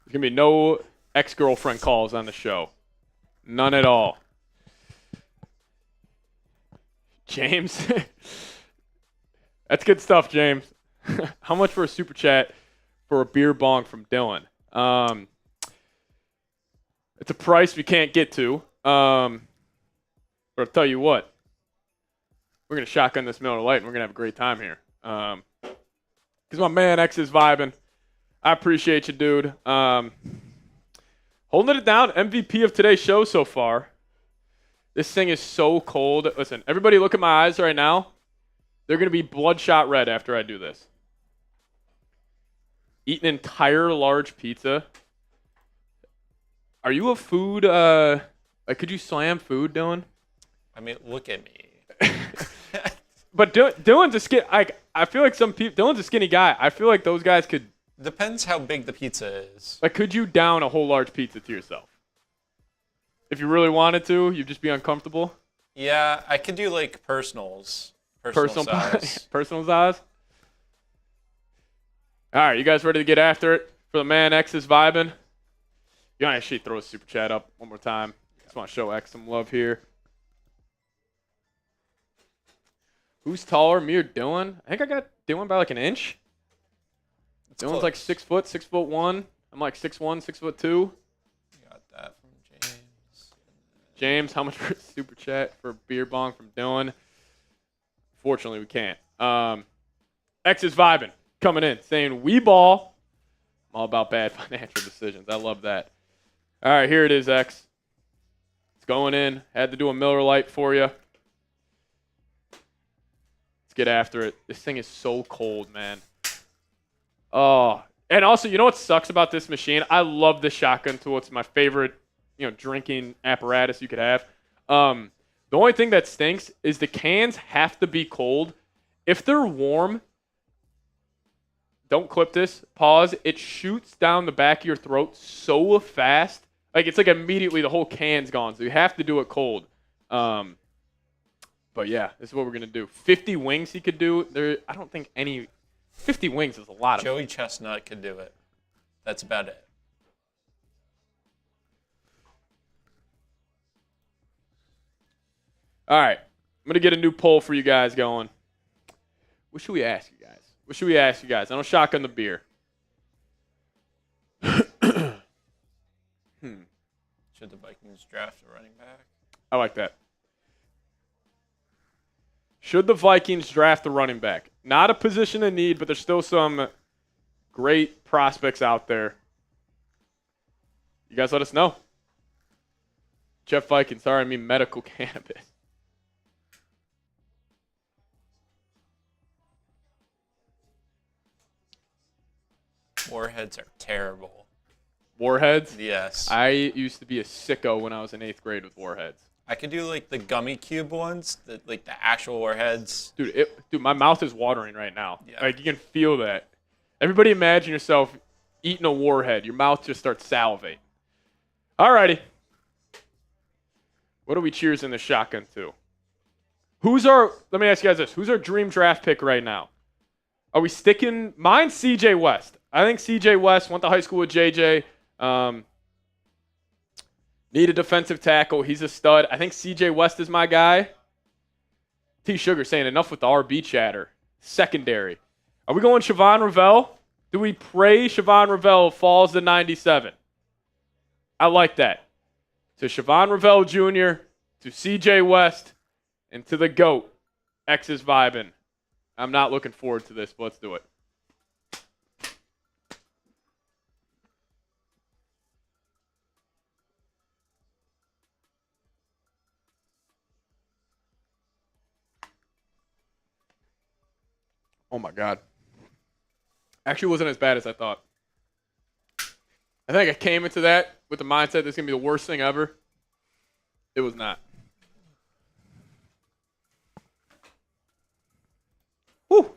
There's going to be no ex-girlfriend calls on the show. None at all. James. That's good stuff, James. How much for a super chat for a beer bong from Dylan? It's a price we can't get to. But I'll tell you what. We're going to shotgun this Miller Lite, and we're going to have a great time here. Because my man X is vibing. I appreciate you, dude. Holding it down, MVP of today's show so far. This thing is so cold. Listen, everybody look at my eyes right now. They're going to be bloodshot red after I do this. Eat an entire large pizza. Are you a food, could you slam food, Dylan? I mean, look at me. But Dylan's a I feel like Dylan's a skinny guy. I feel like those guys could. Depends how big the pizza is. Like, could you down a whole large pizza to yourself? If you really wanted to, you'd just be uncomfortable? Yeah, I could do, like, personals. Personal size. Personal size? All right, you guys ready to get after it? For the man X is vibing? You want to actually throw a super chat up one more time? Just want to show X some love here. Who's taller, me or Dylan? I think I got Dylan by like an inch. Dylan's close. like 6 foot, 6'1". I'm like 6'1", 6'2". Got that from James. James, how much for a super chat for a beer bong from Dylan? Fortunately, we can't. X is vibing, coming in, saying, we ball. I'm all about bad financial decisions. I love that. All right, here it is, X. It's going in. Had to do a Miller Lite for you. Let's get after it. This thing is so cold, man. Oh, And also, you know what sucks about this machine? I love the shotgun tool. It's my favorite, drinking apparatus you could have. The only thing that stinks is the cans have to be cold. If they're warm, don't clip this, pause, it shoots down the back of your throat so fast. Like, it's like immediately the whole can's gone. So you have to do it cold. But yeah, this is what we're going to do. 50 wings he could do. I don't think 50 wings is a lot. Joey Chestnut could do it. That's about it. All right. I'm going to get a new poll for you guys going. What should we ask you guys? I don't shotgun the beer. Should the Vikings draft a running back? I like that. Should the Vikings draft a running back? Not a position in need, but there's still some great prospects out there. You guys let us know. Jeff Vikings, sorry, I mean medical cannabis. Warheads are terrible. Warheads? Yes. I used to be a sicko when I was in 8th grade with warheads. I could do like the gummy cube ones, the actual warheads. Dude, my mouth is watering right now. Yeah. Like, you can feel that. Everybody imagine yourself eating a warhead. Your mouth just starts salivating. Alrighty. What are we cheersing the shotgun to? Let me ask you guys this. Who's our dream draft pick right now? Are we sticking? Mine's CJ West. I think CJ West went to high school with JJ. Need a defensive tackle. He's a stud. I think CJ West is my guy. T Sugar saying enough with the RB chatter. Secondary. Are we going Siobhan Ravel? Do we pray Siobhan Ravel falls to 97? I like that. To Siobhan Ravel Jr., to CJ West, and to the GOAT. X is vibing. I'm not looking forward to this, but let's do it. Oh my God. Actually wasn't as bad as I thought. I think I came into that with the mindset this is going to be the worst thing ever. It was not. Whew.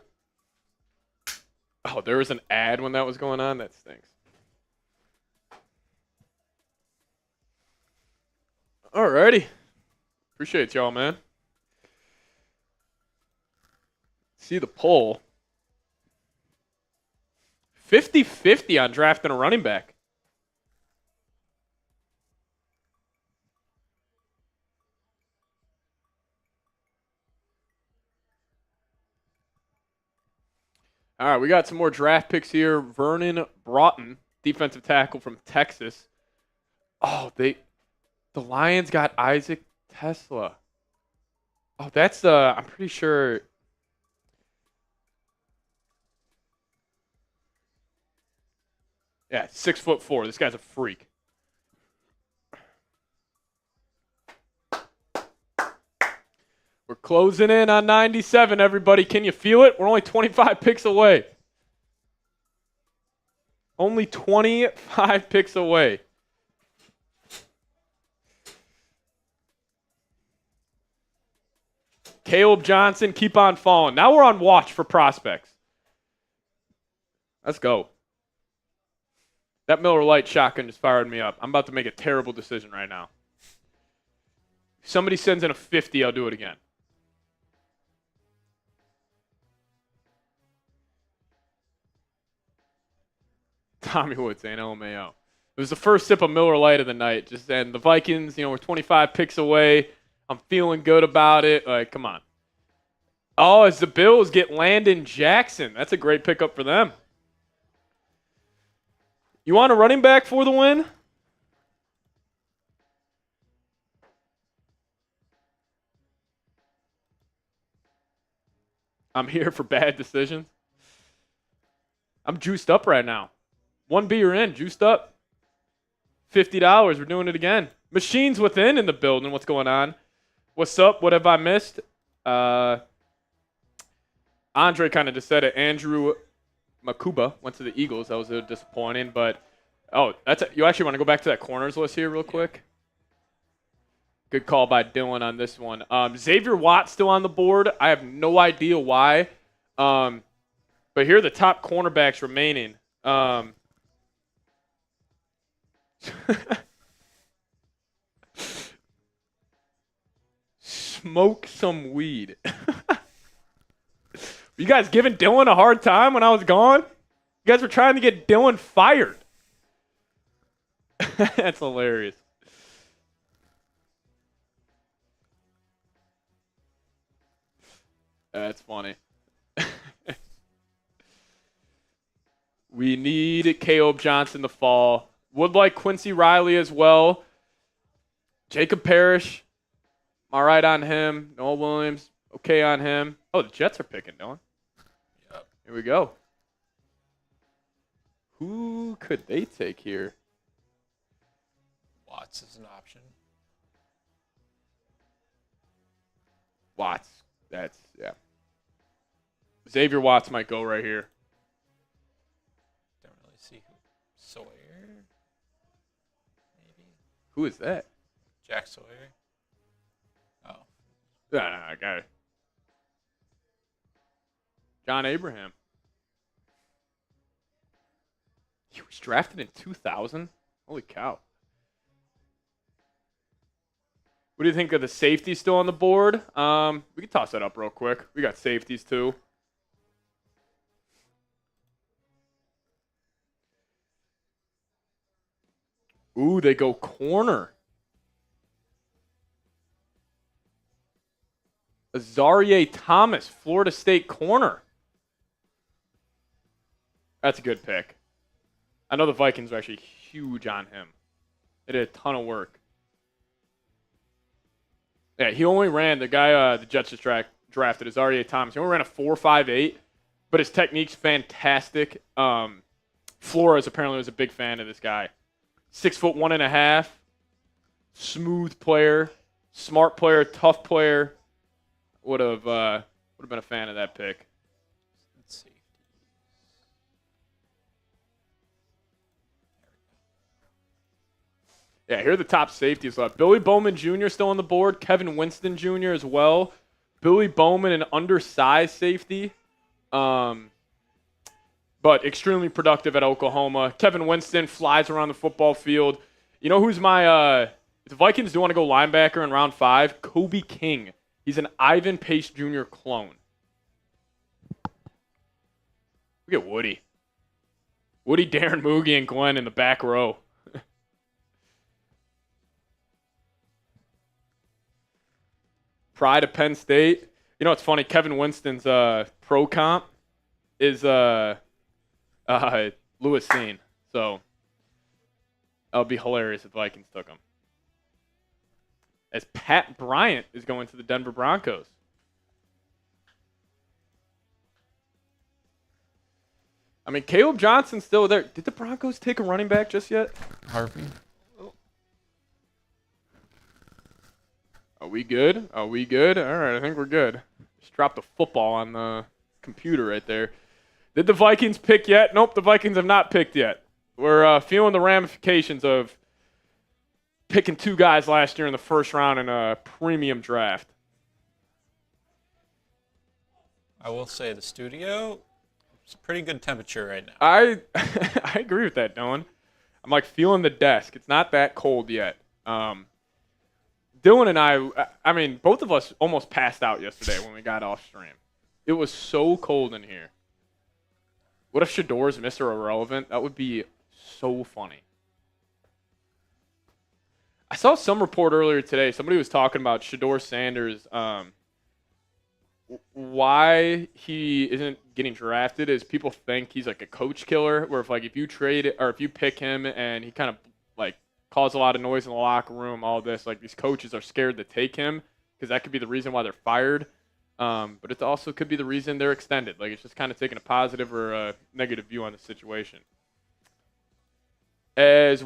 Oh, there was an ad when that was going on? That stinks. Alrighty. Appreciate y'all, man. See the poll. 50-50 on drafting a running back. All right, we got some more draft picks here. Vernon Broughton, defensive tackle from Texas. Oh, the Lions got Isaac Tesla. Oh, that's I'm pretty sure. Yeah, 6'4". This guy's a freak. We're closing in on 97, everybody. Can you feel it? We're only 25 picks away. Only 25 picks away. Caleb Johnson, keep on falling. Now we're on watch for prospects. Let's go. That Miller Lite shotgun just fired me up. I'm about to make a terrible decision right now. If somebody sends in a 50, I'll do it again. Tommy Wood saying LMAO. It was the first sip of Miller Lite of the night. And the Vikings, we're 25 picks away. I'm feeling good about it. Like, come on. Oh, as the Bills get Landon Jackson. That's a great pickup for them. You want a running back for the win? I'm here for bad decisions. I'm juiced up right now. One beer in, juiced up. $50. We're doing it again. Machines Within in the building. What's going on? What's up? What have I missed? Andre kind of just said it. Andrew Makuba went to the Eagles. That was disappointing. But, you actually want to go back to that corners list here real quick? Good call by Dylan on this one. Xavier Watt still on the board. I have no idea why. But here are the top cornerbacks remaining. Smoke some weed. You guys giving Dylan a hard time when I was gone? You guys were trying to get Dylan fired. That's hilarious. That's funny. We need Caleb Johnson to fall. Would like Quincy Riley as well. Jacob Parrish. All right on him. Noah Williams. Okay on him. Oh, the Jets are picking, Dylan. Yep. Here we go. Who could they take here? Watts is an option. Watts. Yeah. Xavier Watts might go right here. Don't really see who. Sawyer? Maybe. Who is that? Jack Sawyer. Oh. No, guy. John Abraham. He was drafted in 2000? Holy cow. What do you think of the safety still on the board? We can toss that up real quick. We got safeties too. Ooh, they go corner. Azarie Thomas, Florida State corner. That's a good pick. I know the Vikings were actually huge on him. They did a ton of work. Yeah, he only ran, the guy the Jets just drafted, Azarie Thomas. He only ran a 4.58, but his technique's fantastic. Flores apparently was a big fan of this guy. 6'1.5", smooth player, smart player, tough player. Would have been a fan of that pick. Let's see. Yeah, here are the top safeties left. Billy Bowman Jr. still on the board. Kevin Winston Jr. as well. Billy Bowman, an undersized safety, but extremely productive at Oklahoma. Kevin Winston flies around the football field. You know who's my if the Vikings do want to go linebacker in round 5? Kobe King. He's an Ivan Pace Jr. clone. Look at Woody. Woody, Darren Moogie, and Glenn in the back row. Pride of Penn State. You know, it's funny. Kevin Winston's pro comp is Lewis Cine. So that would be hilarious if Vikings took him. As Pat Bryant is going to the Denver Broncos. I mean, Caleb Johnson's still there. Did the Broncos take a running back just yet? Harvey. Are we good? All right, I think we're good. Just dropped the football on the computer right there. Did the Vikings pick yet? Nope, the Vikings have not picked yet. We're feeling the ramifications of picking 2 guys last year in the first round in a premium draft. I will say the studio, it's pretty good temperature right now. I agree with that, Dylan. I'm like feeling the desk. It's not that cold yet. Dylan and I mean, both of us almost passed out yesterday when we got off stream. It was so cold in here. What if Shador's Mr. Irrelevant? That would be so funny. I saw some report earlier today. Somebody was talking about Shador Sanders. Why he isn't getting drafted is people think he's like a coach killer. Where if you trade or if you pick him and he kind of like cause a lot of noise in the locker room, all this, like these coaches are scared to take him because that could be the reason why they're fired. But it also could be the reason they're extended. Like it's just kind of taking a positive or a negative view on the situation. As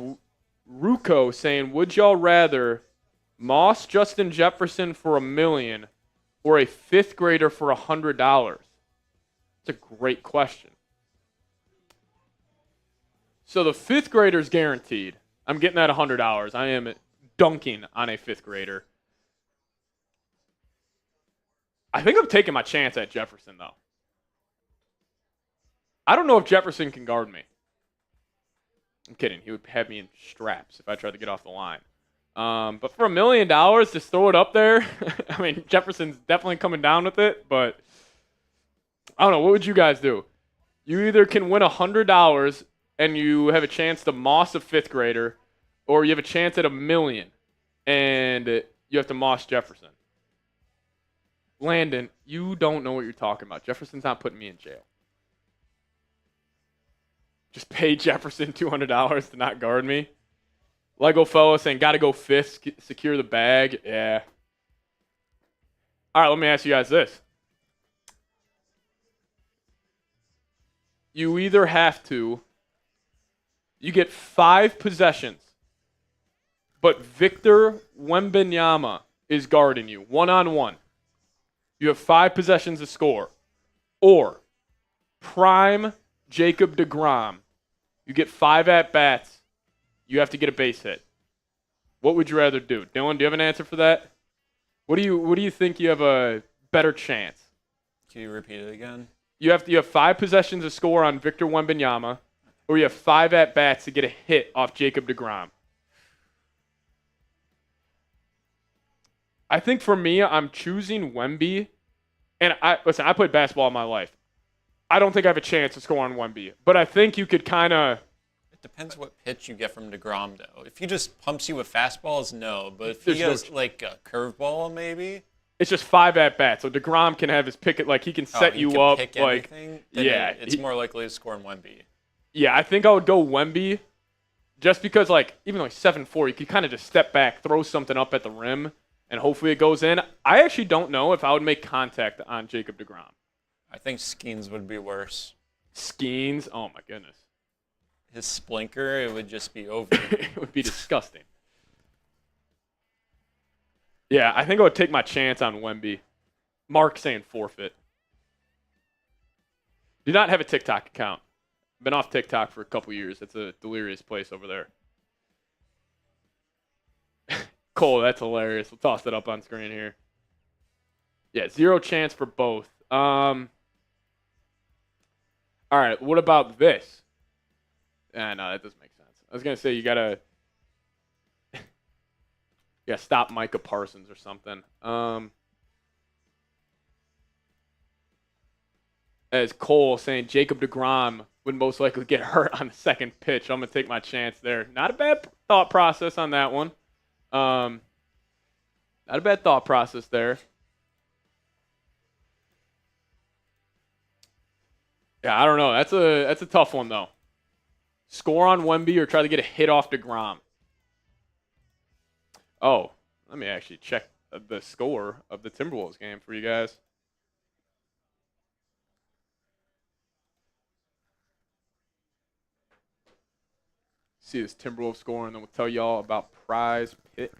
Ruco saying, would y'all rather Moss Justin Jefferson for $1 million or a 5th grader for $100? It's a great question. So the fifth grader's guaranteed. I'm getting that $100. I am dunking on a fifth grader. I think I'm taking my chance at Jefferson, though. I don't know if Jefferson can guard me. I'm kidding. He would have me in straps if I tried to get off the line. But for $1 million, just throw it up there. I mean, Jefferson's definitely coming down with it, but I don't know. What would you guys do? You either can win $100 and you have a chance to moss a fifth grader, or you have a chance at $1 million and you have to moss Jefferson. Landon, you don't know what you're talking about. Jefferson's not putting me in jail. Just pay Jefferson $200 to not guard me. Lego fella saying, got to go fifth, secure the bag. Yeah. All right, let me ask you guys this. You either have to, you get 5 possessions, but Victor Wembanyama is guarding you, one-on-one. You have 5 possessions to score. Or prime Jacob deGrom. You get 5 at-bats. You have to get a base hit. What would you rather do? Dylan, do you have an answer for that? What do you think you have a better chance? Can you repeat it again? You have 5 possessions to score on Victor Wembanyama, or you have 5 at-bats to get a hit off Jacob deGrom. I think for me, I'm choosing Wemby. And I played basketball in my life. I don't think I have a chance to score on Wemby. But I think you could kind of... It depends what pitch you get from deGrom, though. If he just pumps you with fastballs, no. But if he has, like, a curveball, maybe... It's just 5 at-bats. So deGrom can have his pick... Like, he can set you up. Pick like, anything, yeah. It's more likely to score in Wemby. Yeah, I think I would go Wemby. Just because, like, even though he's 7'4", you could kind of just step back, throw something up at the rim, and hopefully it goes in. I actually don't know if I would make contact on Jacob deGrom. I think Skeens would be worse. Skeens? Oh, my goodness. His splinker, it would just be over. It would be disgusting. Yeah, I think I would take my chance on Wemby. Mark saying forfeit. Do not have a TikTok account. Been off TikTok for a couple years. It's a delirious place over there. Cole, that's hilarious. We'll toss it up on screen here. Yeah, 0 chance for both. All right, what about this? No, that doesn't make sense. I was going to say you got to stop Micah Parsons or something. As Cole saying Jacob deGrom would most likely get hurt on the second pitch. I'm going to take my chance there. Not a bad thought process on that one. Not a bad thought process there. Yeah, I don't know. That's a tough one, though. Score on Wemby or try to get a hit off deGrom. Oh, let me actually check the score of the Timberwolves game for you guys. See this Timberwolves score, and then we'll tell y'all about prize picks.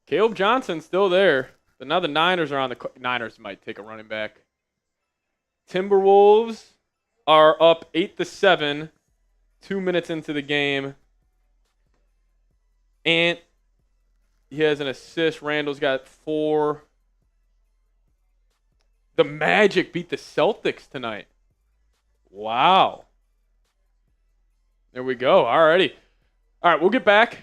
Caleb Johnson's still there, but now the Niners are on the... Niners might take a running back. Timberwolves are up 8-7, 2 minutes into the game. And he has an assist. Randall's got 4. The Magic beat the Celtics tonight. Wow. There we go. Alrighty. All right, we'll get back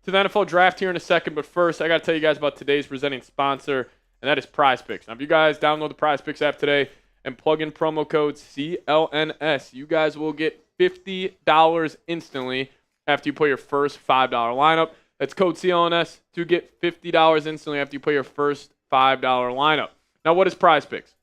to the NFL Draft here in a second, but first, I got to tell you guys about today's presenting sponsor, and that is Prize Picks. Now, if you guys download the Prize Picks app today and plug in promo code CLNS, you guys will get $50 instantly after you put your first $5 lineup. That's code CLNS to get $50 instantly after you put your first $5 lineup. Now, what is Prize Picks?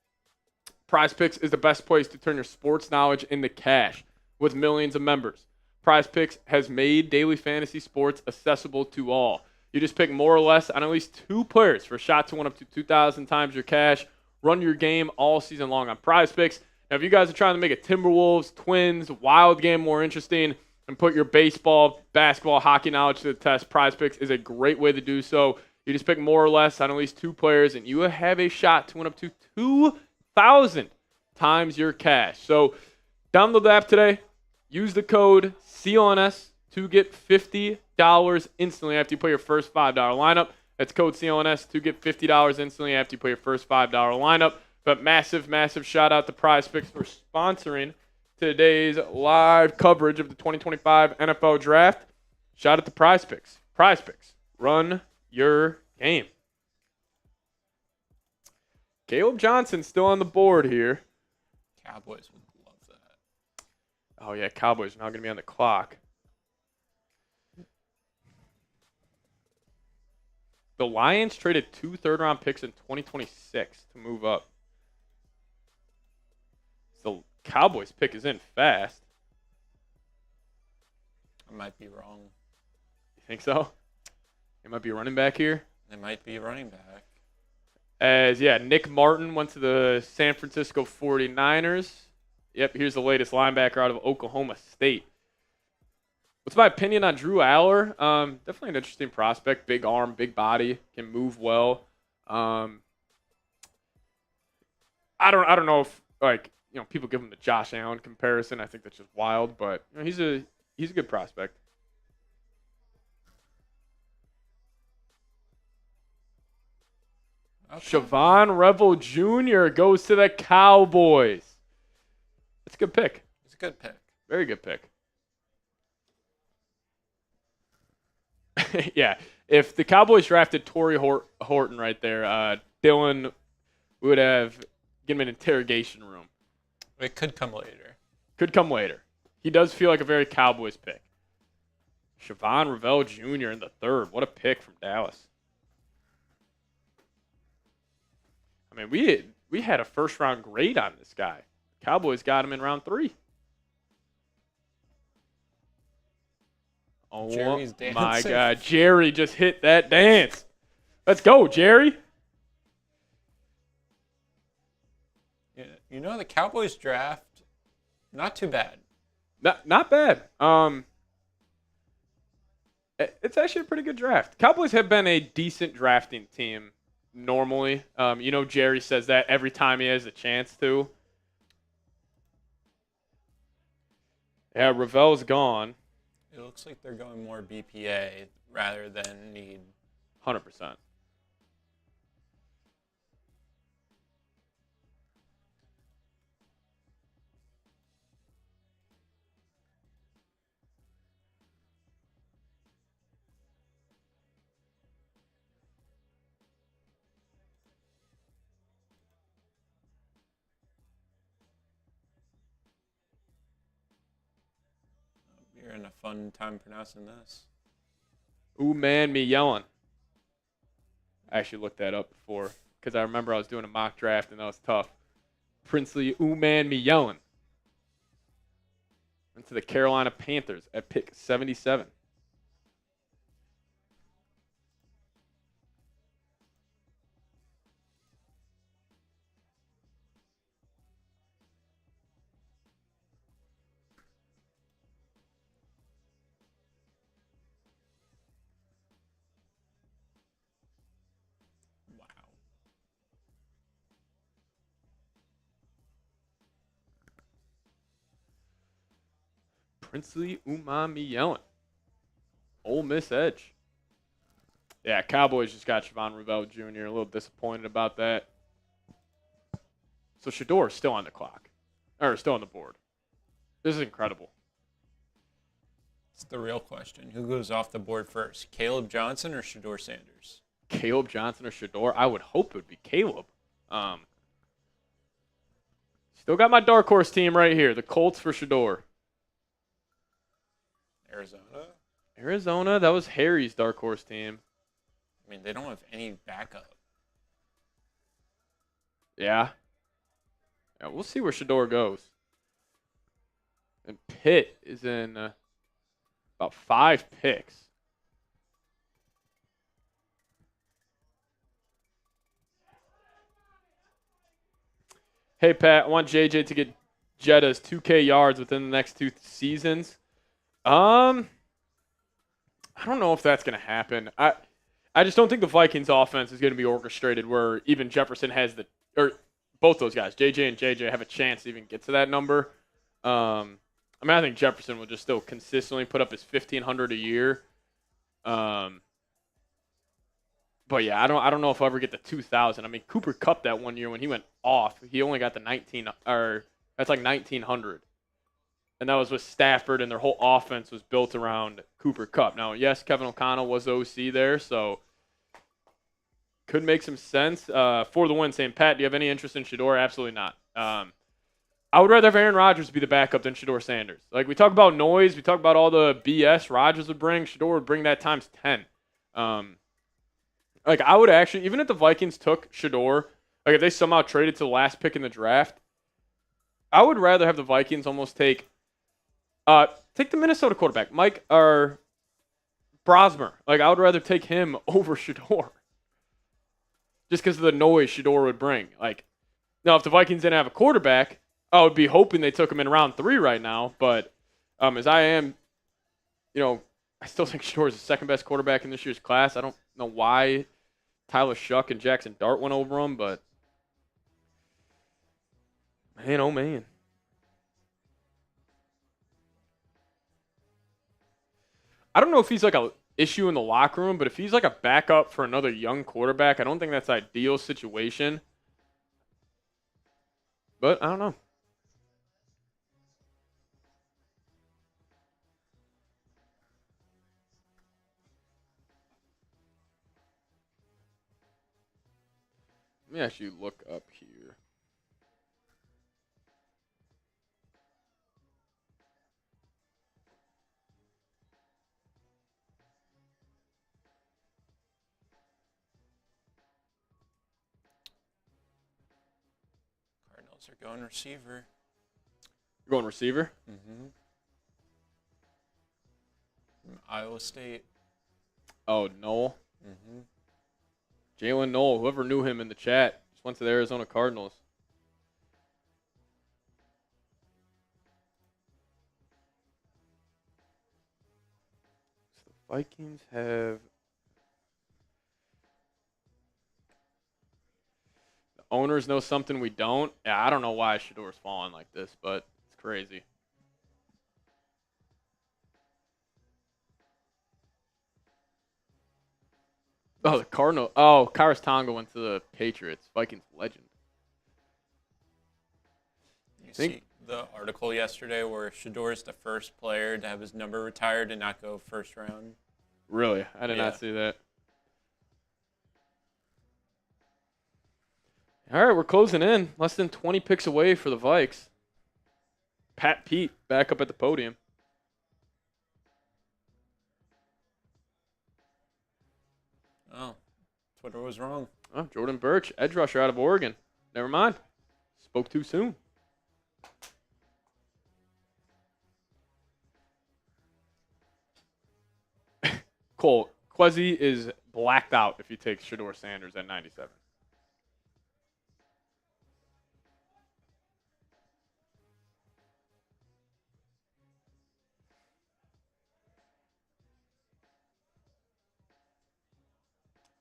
Prize Picks is the best place to turn your sports knowledge into cash with millions of members. Prize Picks has made daily fantasy sports accessible to all. You just pick more or less on at least 2 players for a shot to win up to 2,000 times your cash. Run your game all season long on Prize Picks. Now, if you guys are trying to make a Timberwolves, Twins, Wild game more interesting and put your baseball, basketball, hockey knowledge to the test, Prize Picks is a great way to do so. You just pick more or less on at least 2 players, and you have a shot to win up to 2,000 times your cash. So download the app today. Use the code CLNS to get $50 instantly after you put your first $5 lineup. That's code CLNS to get $50 instantly after you put your first $5 lineup. But massive, massive shout out to Prize Picks for sponsoring today's live coverage of the 2025 NFL Draft. Shout out to Prize Picks. Prize Picks. Run your game. Caleb Johnson still on the board here. Cowboys would love that. Oh, yeah, Cowboys are now going to be on the clock. The Lions traded 2 third-round picks in 2026 to move up. So Cowboys pick is in fast. I might be wrong. You think so? It might be a running back here. It might be running back. Nick Martin went to the San Francisco 49ers. Yep, here's the latest linebacker out of Oklahoma State. What's my opinion on Drew Aller? Definitely an interesting prospect. Big arm, big body, can move well. I don't know if people give him the Josh Allen comparison. I think that's just wild, but he's a good prospect. Okay. Siobhan Revel Jr. goes to the Cowboys. That's a good pick. It's a good pick. Very good pick. Yeah, if the Cowboys drafted Torrey Horton right there, Dylan would have given him an interrogation room. It could come later. He does feel like a very Cowboys pick. Siobhan Revel Jr. in the 3rd. What a pick from Dallas. I mean, we had a first-round grade on this guy. Cowboys got him in round 3. Oh, Jerry's dancing. My God. Jerry just hit that dance. Let's go, Jerry. Yeah, the Cowboys draft, not too bad. Not bad. It's actually a pretty good draft. Cowboys have been a decent drafting team normally. Jerry says that every time he has a chance to. Yeah, Ravel's gone. It looks like they're going more BPA rather than need. 100%. You're in a fun time pronouncing this. Ooh, man, me yelling. I actually looked that up before because I remember I was doing a mock draft and that was tough. Princely, ooh, man, me yelling. Went to the Carolina Panthers at pick 77. Princely Umami yelling. Ole Miss edge. Yeah, Cowboys just got Siobhan Revel Jr. A little disappointed about that. So Shador is still on the clock. Or still on the board. This is incredible. It's the real question. Who goes off the board first? Caleb Johnson or Shador Sanders? Caleb Johnson or Shador? I would hope it would be Caleb. Still got my dark horse team right here. The Colts for Shador. Arizona, that was Harry's dark horse team. I mean, they don't have any backup. Yeah, we'll see where Shador goes. And Pitt is in about 5 picks. Hey, Pat, I want JJ to get Jetta's 2K yards within the next 2 seasons. I don't know if that's going to happen. I just don't think the Vikings offense is going to be orchestrated where even Jefferson has both those guys, JJ and JJ, have a chance to even get to that number. I think Jefferson will just still consistently put up his 1,500 a year. But yeah, I don't know if I'll ever get to 2,000. I mean, Cooper Kupp that one year when he went off, he only got the 1,900. And that was with Stafford, and their whole offense was built around Cooper Kupp. Now, yes, Kevin O'Connell was OC there, so could make some sense. For the win, saying, Pat, do you have any interest in Shador? Absolutely not. I would rather have Aaron Rodgers be the backup than Shador Sanders. Like, we talk about noise, we talk about all the BS Rodgers would bring. Shador would bring that times 10. Like, I would actually, even if the Vikings took Shador, like if they somehow traded to the last pick in the draft, I would rather have the Vikings almost take the Minnesota quarterback, Mike or Brosmer. Like, I would rather take him over Shador. Just because of the noise Shador would bring. Like, now if the Vikings didn't have a quarterback, I would be hoping they took him in round 3 right now. But as I am, I still think Shador is the second best quarterback in this year's class. I don't know why Tyler Shuck and Jackson Dart went over him, but man, oh man. I don't know if he's like a issue in the locker room, but if he's like a backup for another young quarterback, I don't think that's an ideal situation. But I don't know. Let me actually look up here. Cardinals are going receiver. You're going receiver? Mm-hmm. From Iowa State. Oh, Noel. Mm-hmm. Jalen Noel, whoever knew him in the chat, just went to the Arizona Cardinals. So the Vikings have... The owners know something we don't. Yeah, I don't know why Shador's falling like this, but it's crazy. Oh, the Cardinal. Oh, Kairos Tonga went to the Patriots. Vikings legend. You see the article yesterday where Shador is the first player to have his number retired and not go first round? Really? I did not see that. All right, we're closing in. Less than 20 picks away for the Vikes. Pat Pete back up at the podium. Oh, Twitter was wrong. Oh, Jordan Birch, edge rusher out of Oregon. Never mind. Spoke too soon. Cole, Kwesi is blacked out if he takes Shador Sanders at 97.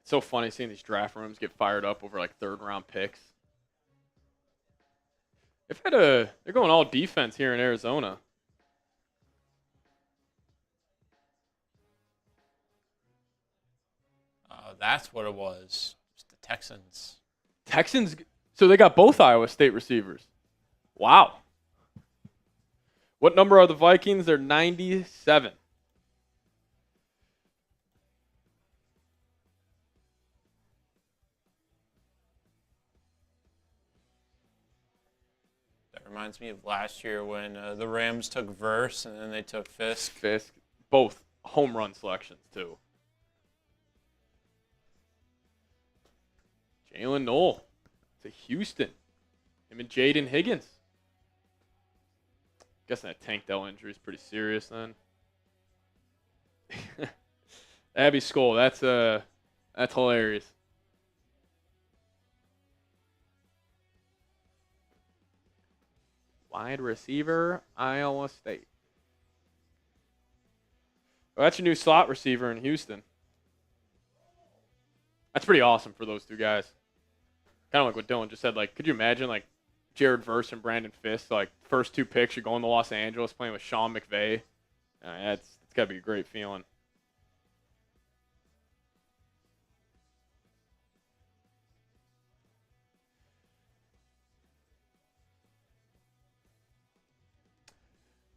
It's so funny seeing these draft rooms get fired up over like 3rd-round picks. They're going all defense here in Arizona. That's what it was. Just the Texans. Texans, so they got both Iowa State receivers. Wow. What number are the Vikings? They're 97. That reminds me of last year when the Rams took Verse and then they took Fisk. Both home run selections, too. Jalen Noel to Houston. Him and Jaden Higgins. Guessing that Tank Dell injury is pretty serious then. Abby Skor, that's hilarious. Wide receiver, Iowa State. Well, that's your new slot receiver in Houston. That's pretty awesome for those two guys. kind of like what Dylan just said. Like, could you imagine like Jared Verse and Brandon Fisk, like first 2 picks, you're going to Los Angeles playing with Sean McVay? It's got to be a great feeling.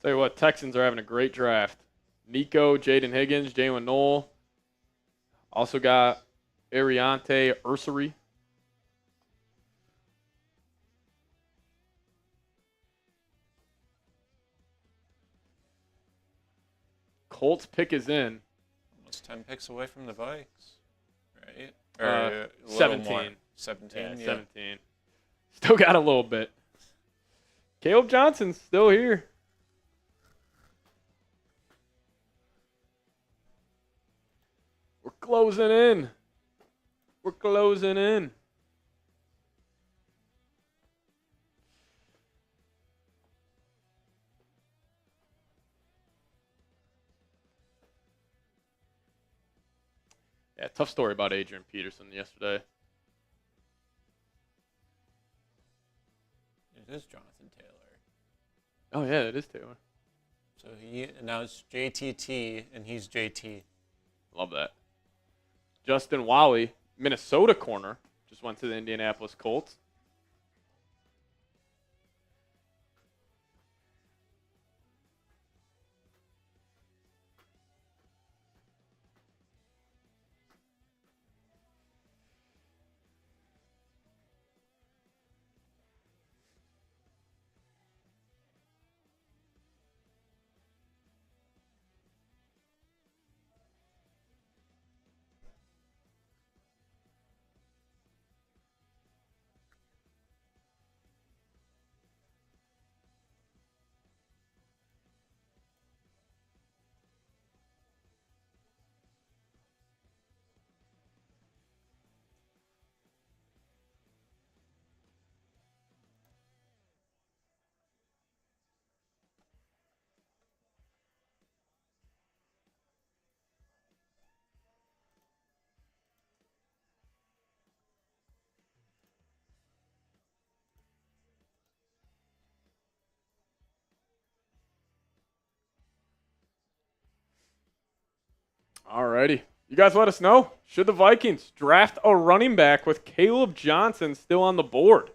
Tell you what, Texans are having a great draft. Nico, Jaden Higgins, Jalen Knoll. Also got Ariante Ursary. Colts pick is in. Almost 10 picks away from the Vikes, right? Or, a 17. More. 17, yeah. 17. Still got a little bit. Caleb Johnson's still here. We're closing in. We're closing in. Yeah, tough story about Adrian Peterson yesterday. It is Jonathan Taylor. Oh, yeah, it is Taylor. So he announced JTT, and he's JT. Love that. Justin Wally, Minnesota corner, just went to the Indianapolis Colts. Alrighty. You guys let us know. Should the Vikings draft a running back with Caleb Johnson still on the board?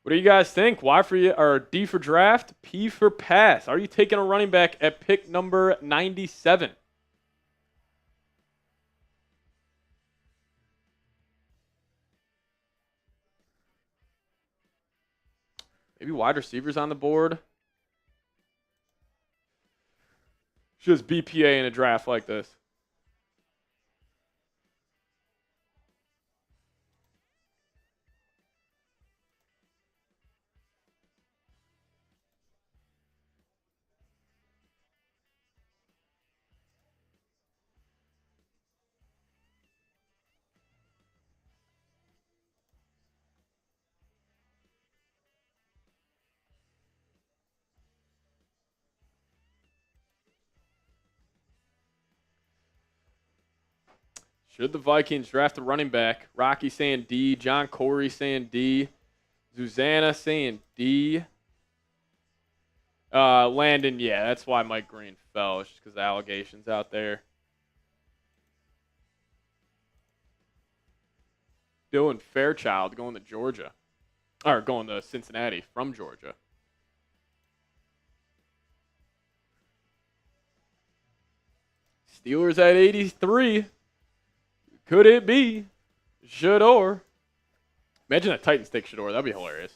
What do you guys think? Y for or D for draft, P for pass. Are you taking a running back at pick number 97? Maybe wide receivers on the board. Just BPA in a draft like this. Should the Vikings draft a running back? Rocky saying D. John Corey saying D. Susanna saying D. Landon, yeah, that's why Mike Green fell. It's just because of the allegations out there. Dylan Fairchild going to Georgia. Or going to Cincinnati from Georgia. Steelers at 83. Could it be Shador? Imagine a Titans take Shador. That'd be hilarious.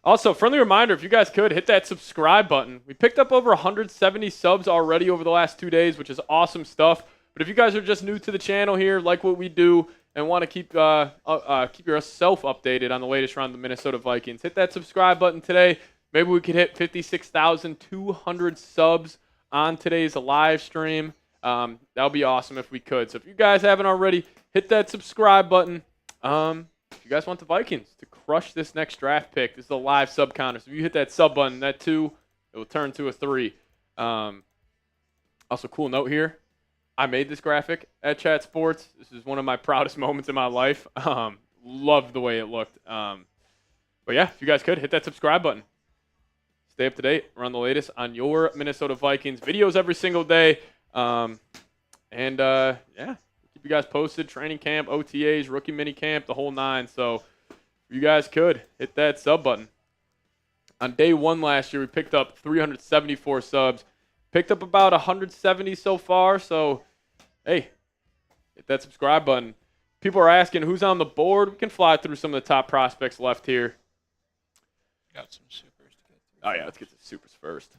Also, friendly reminder, if you guys could, hit that subscribe button. We picked up over 170 subs already over the last 2 days, which is awesome stuff. But if you guys are just new to the channel here, like what we do, and want to keep yourself updated on the latest round of the Minnesota Vikings, hit that subscribe button today. Maybe we could hit 56,200 subs on today's live stream. That would be awesome if we could. So if you guys haven't already, hit that subscribe button. If you guys want the Vikings to crush this next draft pick, this is a live sub counter. So if you hit that sub button, that 2, it will turn to a 3. Also, cool note here. I made this graphic at Chat Sports. This is one of my proudest moments in my life. Loved the way it looked. But yeah, if you guys could, hit that subscribe button. Stay up to date. We're on the latest on your Minnesota Vikings videos every single day. Yeah, keep you guys posted. Training camp, OTAs, rookie mini camp, the whole nine. So if you guys could, hit that sub button. On day one last year, we picked up 374 subs. Picked up about 170 so far. So, hey, hit that subscribe button. People are asking who's on the board. We can fly through some of the top prospects left here. Got some supers to get through. Oh, yeah, let's get to supers first.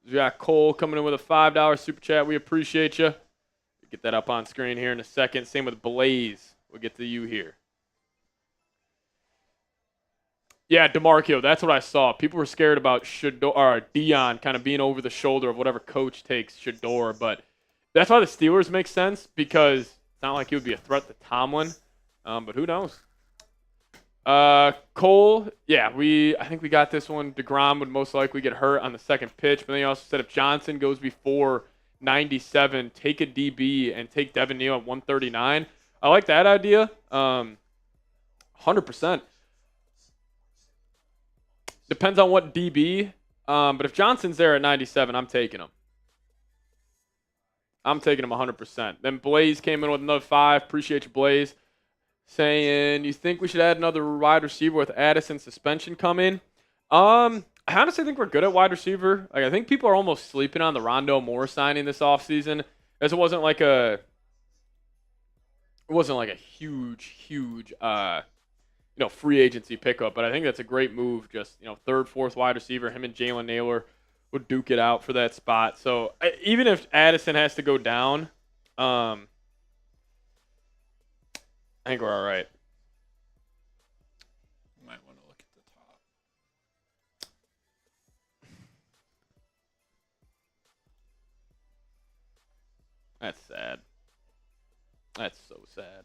We got Cole coming in with a $5 super chat. We appreciate you. Get that up on screen here in a second. Same with Blaze. We'll get to you here. Yeah, DeMarco, that's what I saw. People were scared about Shador, or Dion kind of being over the shoulder of whatever coach takes Shador, but that's why the Steelers make sense, because it's not like he would be a threat to Tomlin, but who knows? Cole, yeah, I think we got this one. DeGrom would most likely get hurt on the second pitch, but then he also said if Johnson goes before 97, take a DB and take Devin Neal at 139. I like that idea, 100%. Depends on what DB, but if Johnson's there at 97, I'm taking him. I'm taking him 100%. Then Blaze came in with another 5. Appreciate you, Blaze. Saying, you think we should add another wide receiver with Addison's suspension coming? I honestly think we're good at wide receiver. Like, I think people are almost sleeping on the Rondo Moore signing this offseason, as it wasn't like a huge free agency pickup, but I think that's a great move. Just, third, fourth wide receiver, him and Jalen Naylor would duke it out for that spot. So even if Addison has to go down, I think we're all right. You might want to look at the top. That's sad. That's so sad.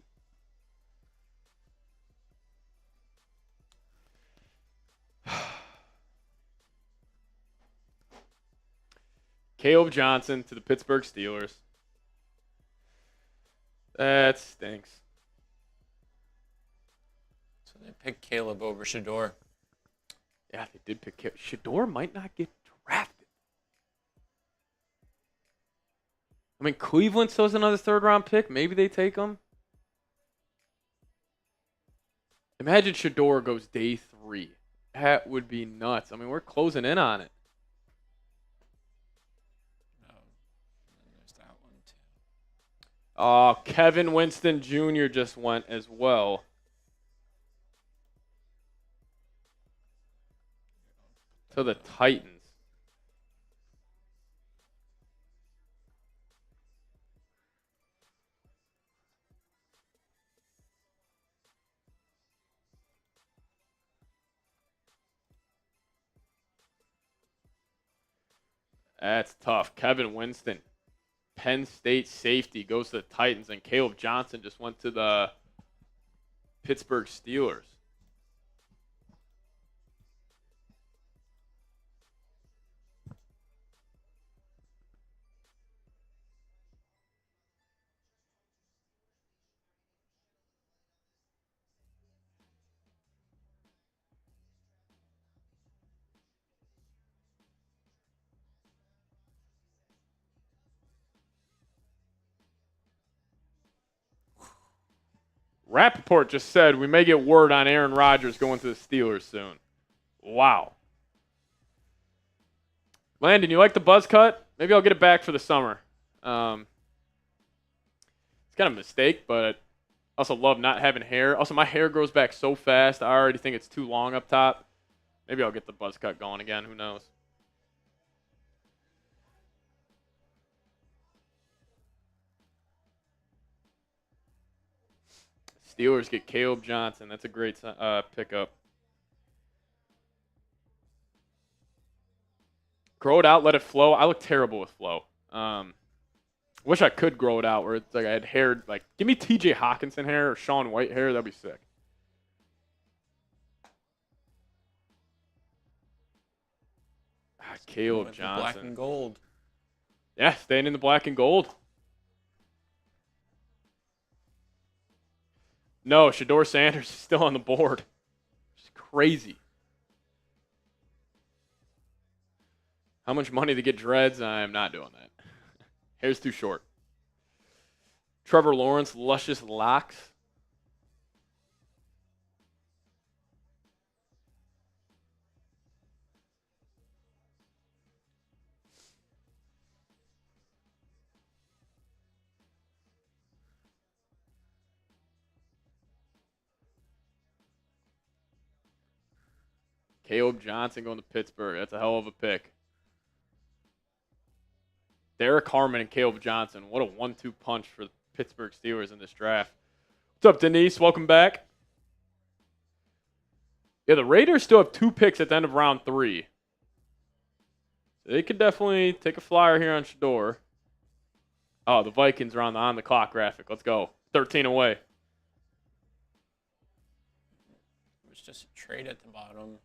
Caleb Johnson to the Pittsburgh Steelers. That stinks. So they picked Caleb over Shador. Yeah, they did pick Caleb. Shador might not get drafted. I mean, Cleveland still has another third-round pick. Maybe they take him. Imagine Shador goes day 3. That would be nuts. I mean, we're closing in on it. Oh, Kevin Winston Jr. just went as well. To the Titans. That's tough. Kevin Winston. Penn State safety goes to the Titans, and Caleb Johnson just went to the Pittsburgh Steelers. Rappaport just said we may get word on Aaron Rodgers going to the Steelers soon. Wow. Landon, you like the buzz cut? Maybe I'll get it back for the summer. It's kind of a mistake, but I also love not having hair. Also, my hair grows back so fast, I already think it's too long up top. Maybe I'll get the buzz cut going again. Who knows? Steelers get Caleb Johnson. That's a great pickup. Grow it out, let it flow. I look terrible with flow. Wish I could grow it out where it's like I had hair. Like, give me T.J. Hawkinson hair or Sean White hair. That'd be sick. Caleb Johnson. Black and gold. Yeah, staying in the black and gold. No, Shador Sanders is still on the board. It's crazy. How much money to get dreads? I'm not doing that. Hair's too short. Trevor Lawrence, luscious locks. Caleb Johnson going to Pittsburgh. That's a hell of a pick. Derek Harmon and Caleb Johnson. What a 1-2 punch for the Pittsburgh Steelers in this draft. What's up, Denise? Welcome back. Yeah, the Raiders still have 2 picks at the end of round 3. So they could definitely take a flyer here on Shador. Oh, the Vikings are on the clock graphic. Let's go. 13 away. It was just a trade at the bottom.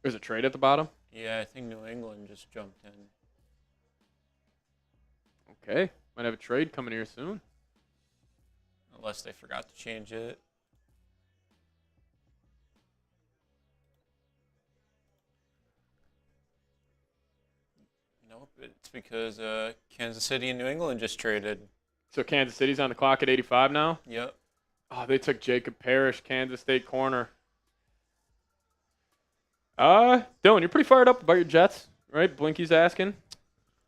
There's a trade at the bottom? Yeah, I think New England just jumped in. Okay. Might have a trade coming here soon. Unless they forgot to change it. Nope, it's because Kansas City and New England just traded. So Kansas City's on the clock at 85 now? Yep. Oh, they took Jacob Parrish, Kansas State corner. Dylan, you're pretty fired up about your Jets, right? Blinky's asking.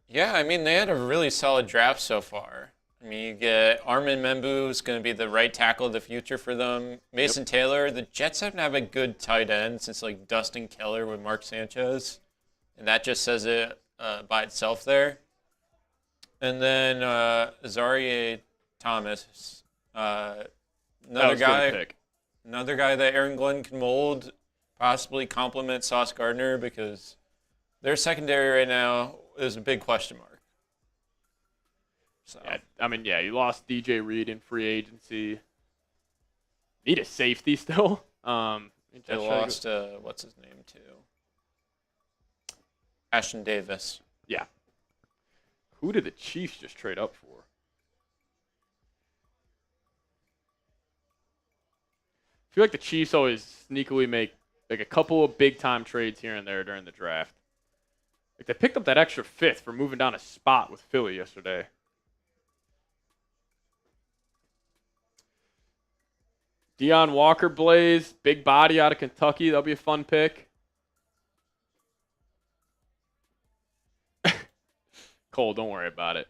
Yeah, I mean, they had a really solid draft so far. I mean, you get Armin Membu, who's going to be the right tackle of the future for them. Mason Taylor. The Jets haven't had a good tight end since, like, Dustin Keller with Mark Sanchez. And that just says it by itself there. And then Azarie Thomas. Another guy that Aaron Glenn can mold, possibly complement Sauce Gardner, because their secondary right now is a big question mark. So. Yeah, I mean, yeah, you lost DJ Reed in free agency. Need a safety still. They lost, what's his name, too? Ashton Davis. Yeah. Who did the Chiefs just trade up for? I feel like the Chiefs always sneakily make like a couple of big-time trades here and there during the draft. Like they picked up that extra 5th for moving down a spot with Philly yesterday. Deion Walker-Blaze, big body out of Kentucky. That'll be a fun pick. Cole, don't worry about it.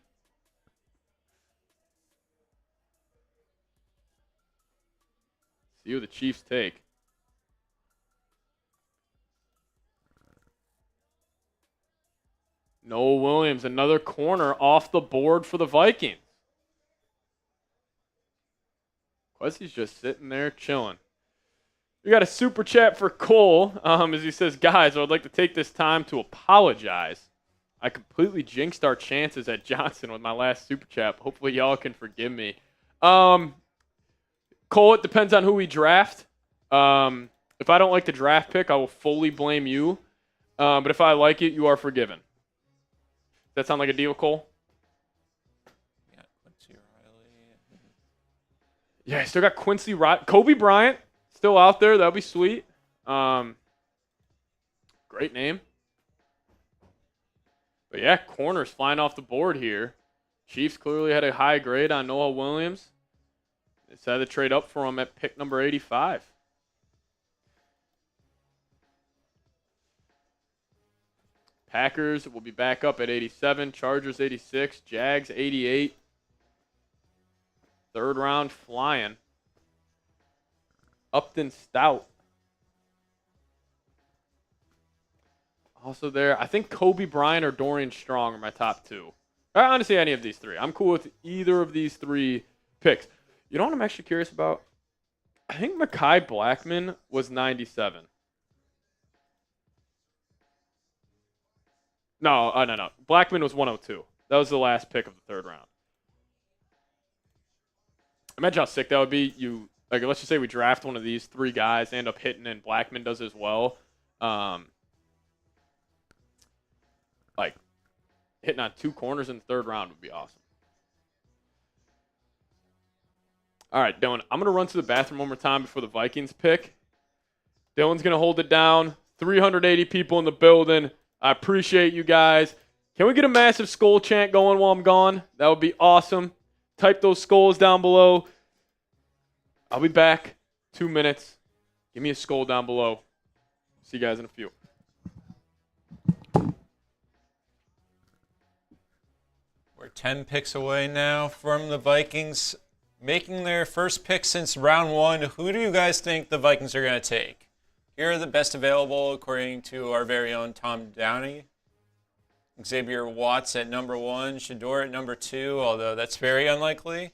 See who the Chiefs take. Noah Williams, another corner off the board for the Vikings. Kwesi's just sitting there chilling. We got a super chat for Cole as he says, guys, I would like to take this time to apologize. I completely jinxed our chances at Johnson with my last super chat. Hopefully y'all can forgive me. Cole, it depends on who we draft. If I don't like the draft pick, I will fully blame you. But if I like it, you are forgiven. Does that sound like a deal, Cole? Yeah, Quincy Riley. Yeah, I still got Quincy Riley. Kobe Bryant still out there. That'll be sweet. Great name. But yeah, corners flying off the board here. Chiefs clearly had a high grade on Noah Williams. They decided to trade up for him at pick number 85. Packers will be back up at 87. Chargers 86. Jags 88. Third round flying. Upton Stout. Also there, I think Kobe Bryant or Dorian Strong are my top 2. Honestly, any of these 3. I'm cool with either of these 3 picks. You know what I'm actually curious about? I think Mekhi Blackman was 97. No. Blackman was 102. That was the last pick of the 3rd round. Imagine how sick that would be. Let's just say we draft one of these 3 guys, end up hitting, and Blackman does as well. hitting on 2 corners in the 3rd round would be awesome. All right, Dylan, I'm going to run to the bathroom one more time before the Vikings pick. Dylan's going to hold it down. 380 people in the building. I appreciate you guys. Can we get a massive Skol chant going while I'm gone? That would be awesome. Type those Skols down below. I'll be back 2 minutes. Give me a Skol down below. See you guys in a few. We're 10 picks away now from the Vikings making their first pick since round 1. Who do you guys think the Vikings are going to take? Here are the best available according to our very own Tom Downey. Xavier Watts at number 1, Shador at number 2, although that's very unlikely.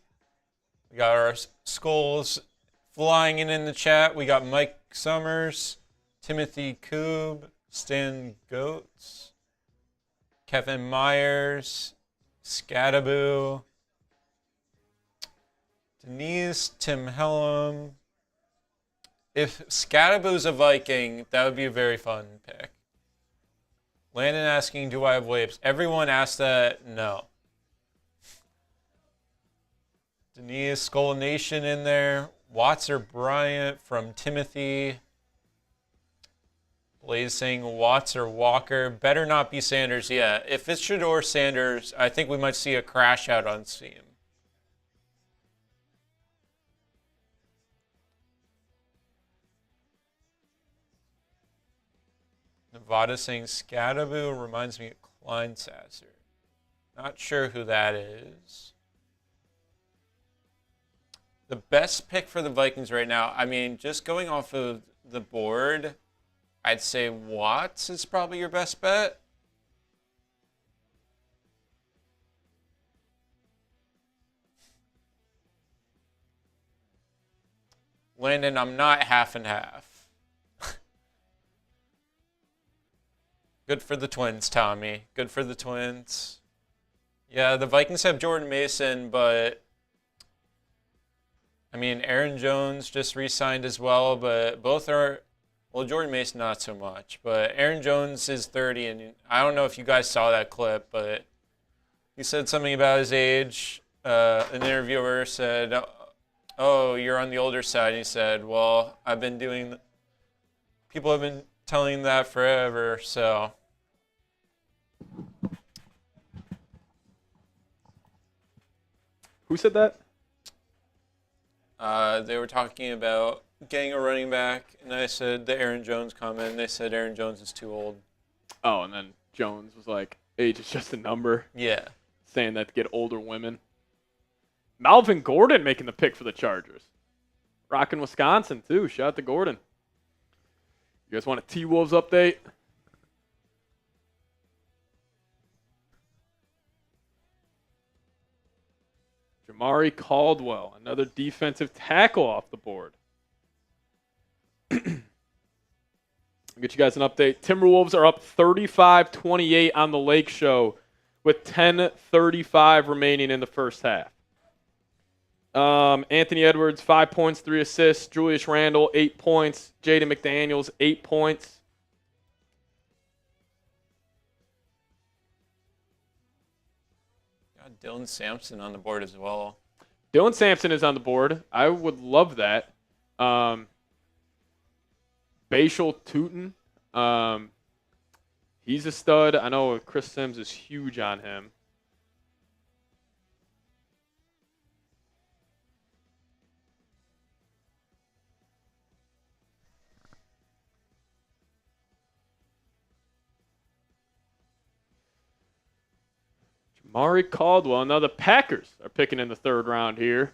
We got our Skols flying in the chat. We got Mike Summers, Timothy Koob, Stan Goetz, Kevin Myers, Scadaboo, Denise, Tim Hellum. If Scadaboo's a Viking, that would be a very fun pick. Landon asking, do I have waves? Everyone asked that. No. Denise, Skull Nation in there. Watts or Bryant from Timothy. Blaze saying Watts or Walker. Better not be Sanders yet. If it's Shador Sanders, I think we might see a crash out on Steam. Nevada saying Scadaboo reminds me of Klein Sasser. Not sure who that is. The best pick for the Vikings right now, I mean, just going off of the board, I'd say Watts is probably your best bet. Landon, I'm not half and half. Good for the Twins, Tommy. Good for the Twins. Yeah, the Vikings have Jordan Mason, but I mean, Aaron Jones just re-signed as well, but both are, well, Jordan Mason not so much, but Aaron Jones is 30, and I don't know if you guys saw that clip, but he said something about his age. An interviewer said, oh, you're on the older side. And he said, well, people have been telling that forever, so. Who said that? They were talking about getting a running back, and I said the Aaron Jones comment, and they said Aaron Jones is too old. Oh, and then Jones was like, age is just a number. Yeah. Saying that to get older women. Melvin Gordon making the pick for the Chargers. Rocking Wisconsin, too. Shout out to Gordon. You guys want a T-Wolves update? Jamari Caldwell, another defensive tackle off the board. I'll get you guys an update. Timberwolves are up 35-28 on the Lake Show with 10:35 remaining in the first half. Anthony Edwards, 5 points, 3 assists. Julius Randle, 8 points. Jaden McDaniels, 8 points. Got Dylan Sampson on the board as well. Dylan Sampson is on the board. I would love that. Bashal Tootin, he's a stud. I know Chris Sims is huge on him. Jamari Caldwell. Now the Packers are picking in the 3rd round here.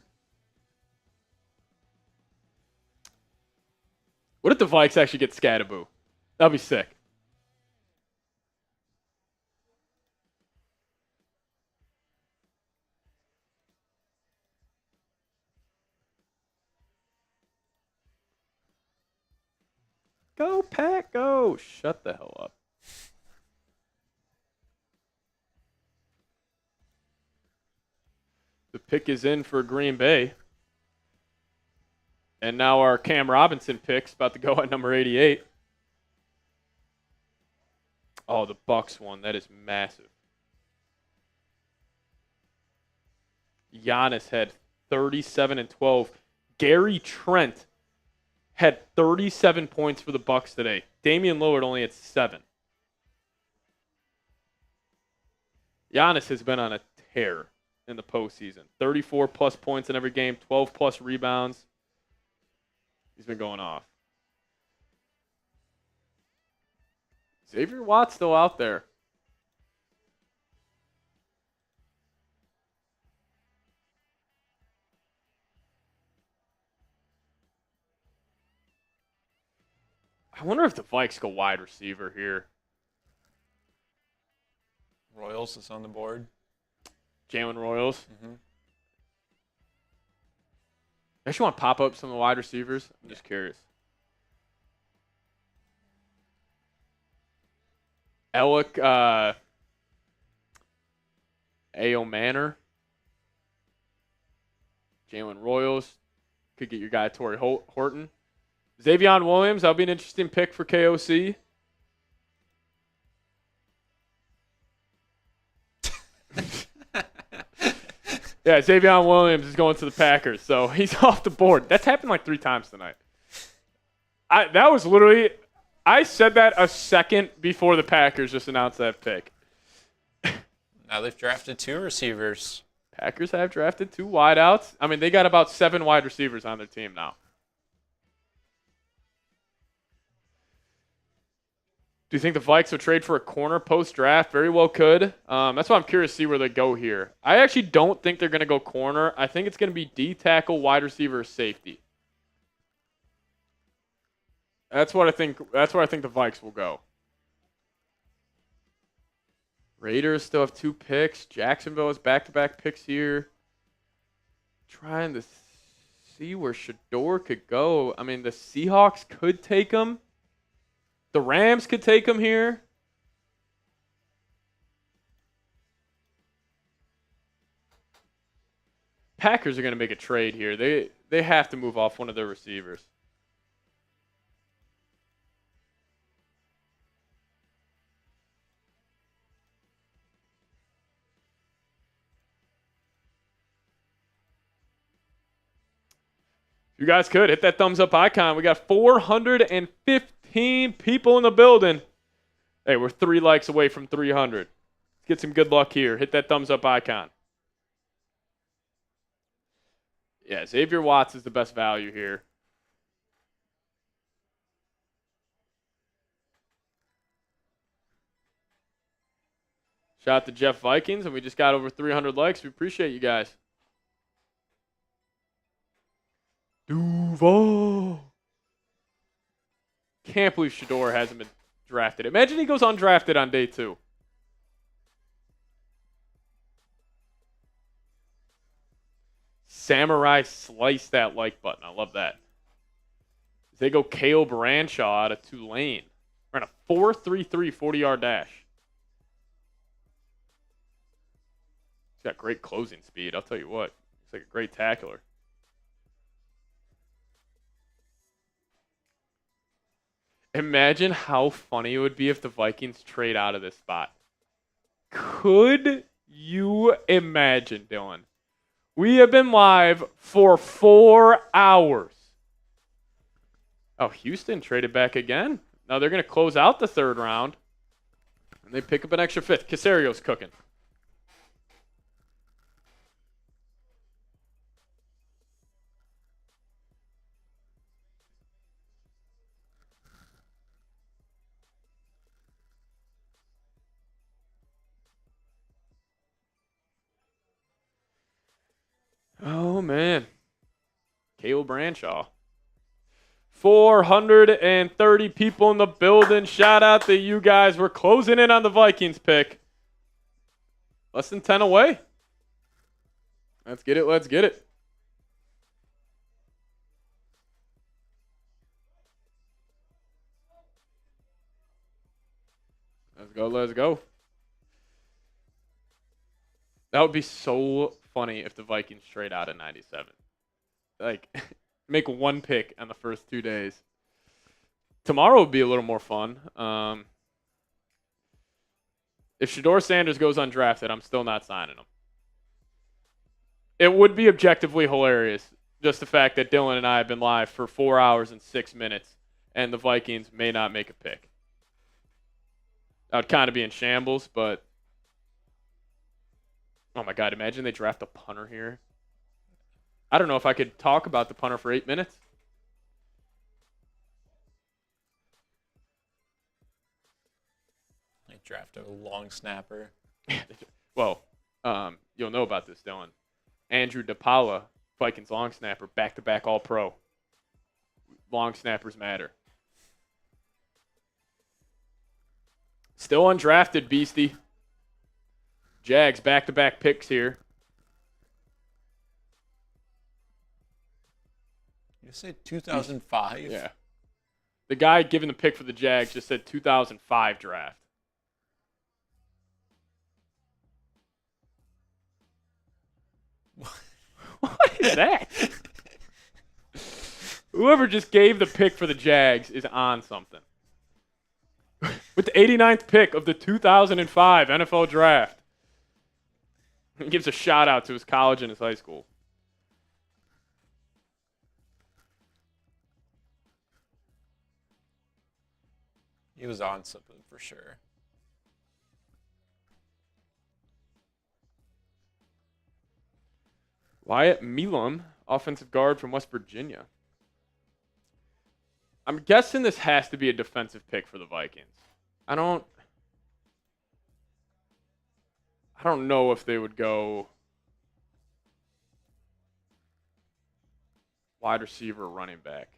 What if the Vikes actually get Scadaboo? That'd be sick. Go, Pack, go. Shut the hell up. The pick is in for Green Bay. And now our Cam Robinson pick's about to go at number 88. Oh, the Bucks one. That is massive. Giannis had 37 and 12. Gary Trent had 37 points for the Bucks today. Damian Lillard only had 7. Giannis has been on a tear in the postseason. 34-plus points in every game, 12-plus rebounds. He's been going off. Xavier Watt's still out there. I wonder if the Vikes go wide receiver here. Royals is on the board. Jalen Royals. Mm-hmm. I actually want to pop up some of the wide receivers. I'm just curious. Alec A.O. Manor. Jalen Royals. Could get your guy Torrey Horton. Xavion Williams. That'll be an interesting pick for KOC. Yeah, Xavion Williams is going to the Packers, so he's off the board. That's happened like 3 times tonight. That was literally, I said that a second before the Packers just announced that pick. Now they've drafted 2 receivers. Packers have drafted 2 wideouts. I mean, they got about 7 wide receivers on their team now. Do you think the Vikes will trade for a corner post-draft? Very well could. That's why I'm curious to see where they go here. I actually don't think they're going to go corner. I think it's going to be D-tackle, wide receiver, safety. That's what I think. That's where I think the Vikes will go. Raiders still have 2 picks. Jacksonville has back-to-back picks here. Trying to see where Shador could go. I mean, the Seahawks could take him. The Rams could take him here. Packers are going to make a trade here. They have to move off one of their receivers. You guys could hit that thumbs up icon. We got 415 people in the building. Hey, we're 3 likes away from 300. Let's get some good luck here. Hit that thumbs up icon. Yeah, Xavier Watts is the best value here. Shout out to Jeff Vikings, and we just got over 300 likes. We appreciate you guys. Duval. Can't believe Shador hasn't been drafted. Imagine he goes undrafted on day 2. Samurai slice that like button. I love that. They go Caleb Branshaw out of Tulane. Ran a 4.33 40-yard dash. He's got great closing speed. I'll tell you what. He's like a great tackler. Imagine how funny it would be if the Vikings trade out of this spot. Could you imagine, Dylan? We have been live for 4 hours. Oh, Houston traded back again. Now they're going to close out the 3rd round. And they pick up an extra 5th. Casario's cooking. Oh, man. Caleb Branshaw. 430 people in the building. Shout out to you guys. We're closing in on the Vikings pick. Less than 10 away. Let's get it. Let's get it. Let's go. Let's go. That would be so funny if the Vikings trade out at 97. Like, make 1 pick on the first 2 days. Tomorrow would be a little more fun. If Shador Sanders goes undrafted, I'm still not signing him. It would be objectively hilarious. Just the fact that Dylan and I have been live for 4 hours and 6 minutes, and the Vikings may not make a pick. I would kind of be in shambles, but oh my God, imagine they draft a punter here. I don't know if I could talk about the punter for 8 minutes. They draft a long snapper. Well, you'll know about this, Dylan. Andrew DePaula, Vikings long snapper, back-to-back All-Pro. Long snappers matter. Still undrafted, Beastie. Jags back-to-back picks here. You said 2005? Yeah. The guy giving the pick for the Jags just said 2005 draft. What is that? Whoever just gave the pick for the Jags is on something. With the 89th pick of the 2005 NFL Draft. He gives a shout out to his college and his high school. He was on something for sure. Wyatt Milam, offensive guard from West Virginia. I'm guessing this has to be a defensive pick for the Vikings. I don't know if they would go wide receiver or running back.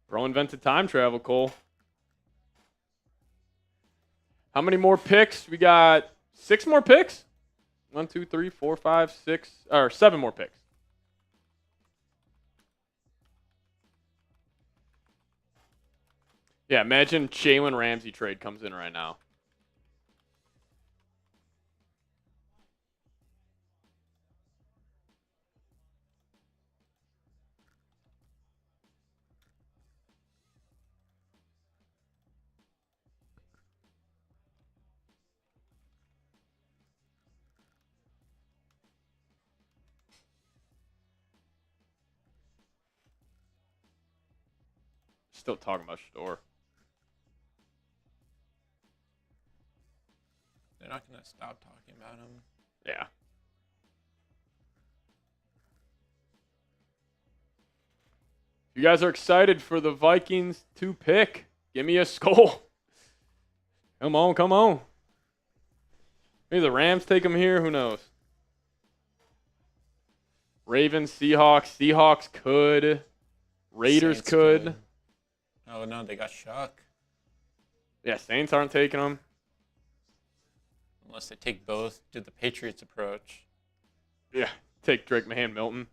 Bro invented time travel, Cole. How many more picks? We got 6 more picks. 1, 2, 3, 4, 5, 6, or 7 more picks. Yeah, imagine Jalen Ramsey trade comes in right now. Still talking about Shador. They're not going to stop talking about him. Yeah. You guys are excited for the Vikings to pick. Give me a skull. Come on, come on. Maybe the Rams take him here. Who knows? Ravens, Seahawks. Seahawks could. Raiders Saints could. Oh, no, they got Shuck. Yeah, Saints aren't taking them. Unless they take both, do the Patriots approach. Yeah, take Drake Mahan Milton.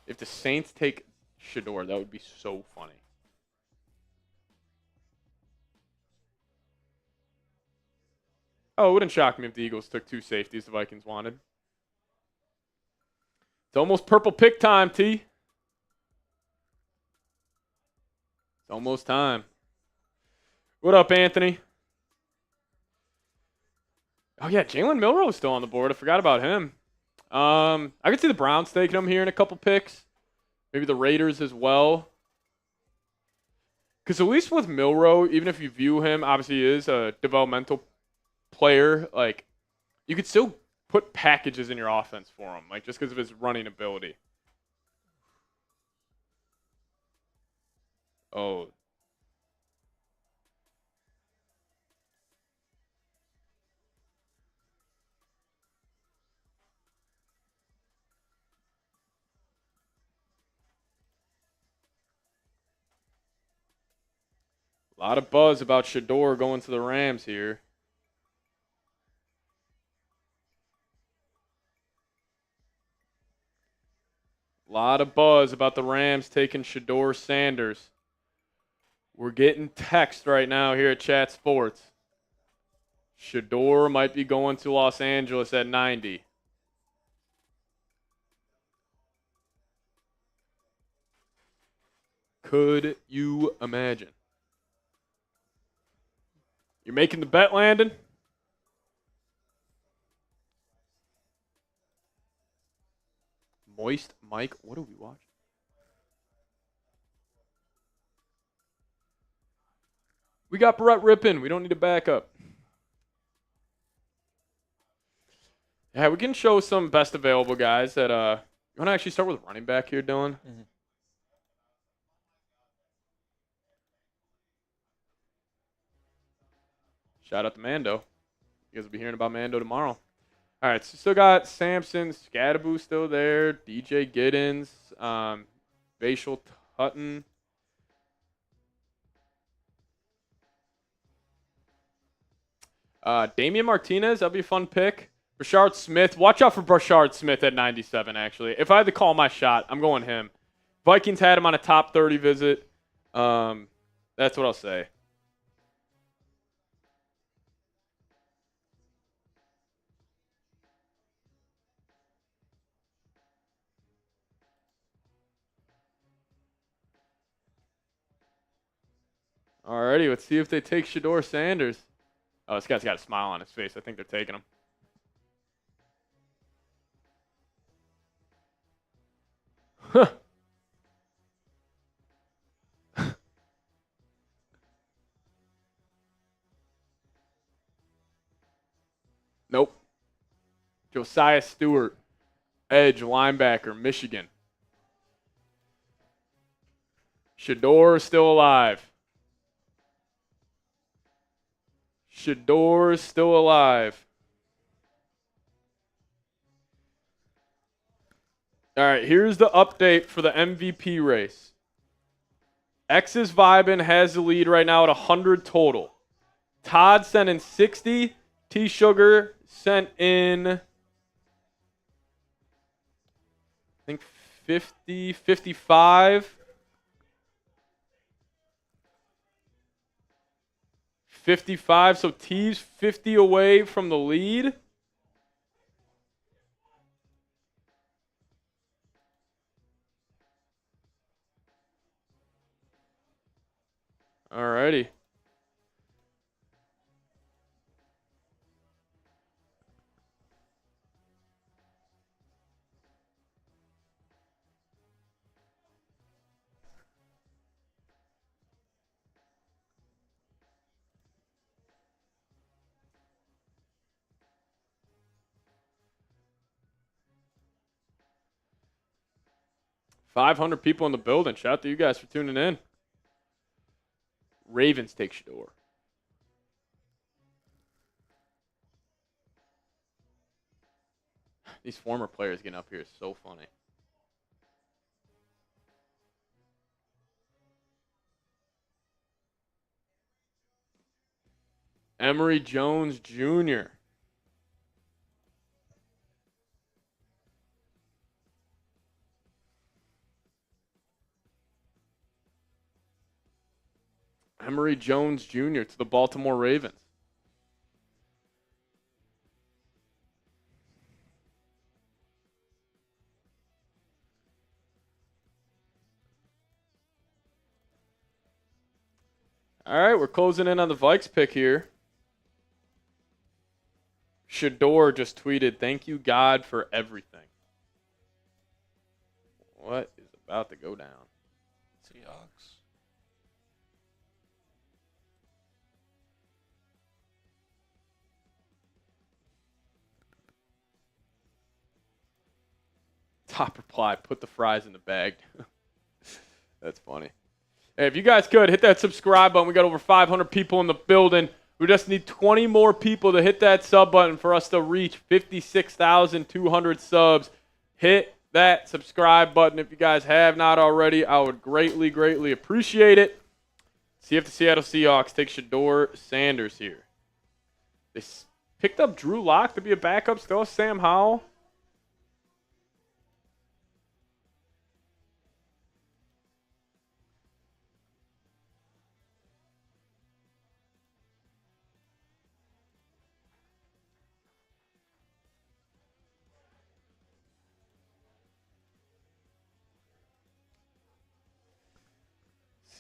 If the Saints take Shador, that would be so funny. Oh, it wouldn't shock me if the Eagles took 2 safeties the Vikings wanted. It's almost purple pick time, T. It's almost time. What up, Anthony? Oh, yeah, Jalen Milroe's still on the board. I forgot about him. I could see the Browns taking him here in a couple picks. Maybe the Raiders as well. Because at least with Milroe, even if you view him, obviously he is a developmental player, like, you could still put packages in your offense for him, like, just because of his running ability. Oh. A lot of buzz about Shador going to the Rams here. A lot of buzz about the Rams taking Shador Sanders. We're getting text right now here at Chat Sports. Shador might be going to Los Angeles at 90. Could you imagine? You're making the bet, Landon? Moist Mike. What are we watching? We got Brett Rippin. We don't need a backup. Yeah, we can show some best available guys that you want to actually start with running back here, Dylan? Mm-hmm. Shout out to Mando. You guys will be hearing about Mando tomorrow. All right, so still got Sampson, Scadaboo still there, DJ Giddens, Bashal Tutton. Damian Martinez, that'll be a fun pick. Brashard Smith. Watch out for Brashard Smith at 97, actually. If I had to call my shot, I'm going him. Vikings had him on a top 30 visit. That's what I'll say. Alrighty, let's see if they take Shador Sanders. Oh, this guy's got a smile on his face. I think they're taking him. Huh. Nope. Josiah Stewart, edge linebacker, Michigan. Shador still alive. Shador still alive. All right, here's the update for the MVP race. X is vibing, has the lead right now at 100 total. Todd sent in 60. T Sugar sent in, I think 50, 55. 55, so T's 50 away from the lead. Alrighty. $500 people in the building. Shout out to you guys for tuning in. Ravens take Shador. These former players getting up here is so funny. Emory Jones Jr. Emory Jones Jr. to the Baltimore Ravens. All right, we're closing in on the Vikes pick here. Shador just tweeted, "Thank you, God, for everything." What is about to go down? Seahawks. Top reply, put the fries in the bag. That's funny. Hey, if you guys could, hit that subscribe button. We got over 500 people in the building. We just need 20 more people to hit that sub button for us to reach 56,200 subs. Hit that subscribe button if you guys have not already. I would greatly, greatly appreciate it. See if the Seattle Seahawks take Shador Sanders here. They picked up Drew Lock to be a backup still. Sam Howell.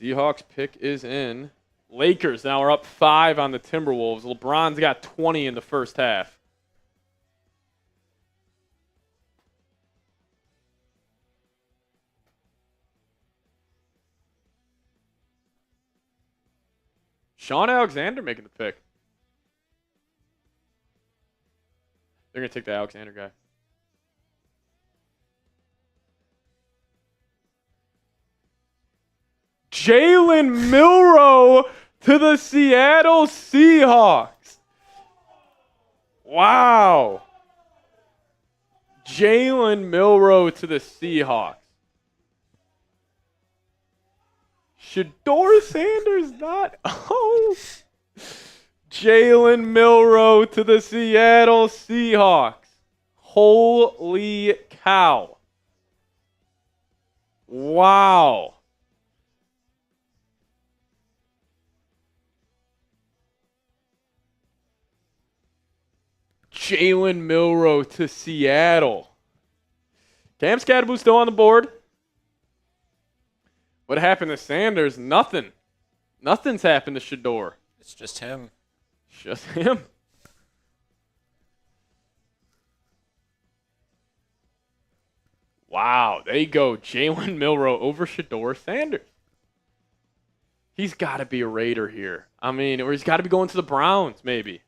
Seahawks pick is in. Lakers now are up 5 on the Timberwolves. LeBron's got 20 in the first half. Sean Alexander making the pick. They're going to take the Alexander guy. Jalen Milroe to the Seattle Seahawks. Wow. Jalen Milroe to the Seahawks. Shador Sanders not. Oh. Jalen Milroe to the Seattle Seahawks. Holy cow. Wow. Jalen Milroe to Seattle. Cam Scadaboo still on the board. What happened to Sanders? Nothing. Nothing's happened to Shador. It's just him. Just him. Wow, there you go. Jalen Milroe over Shador Sanders. He's got to be a Raider here. I mean, or he's got to be going to the Browns, maybe.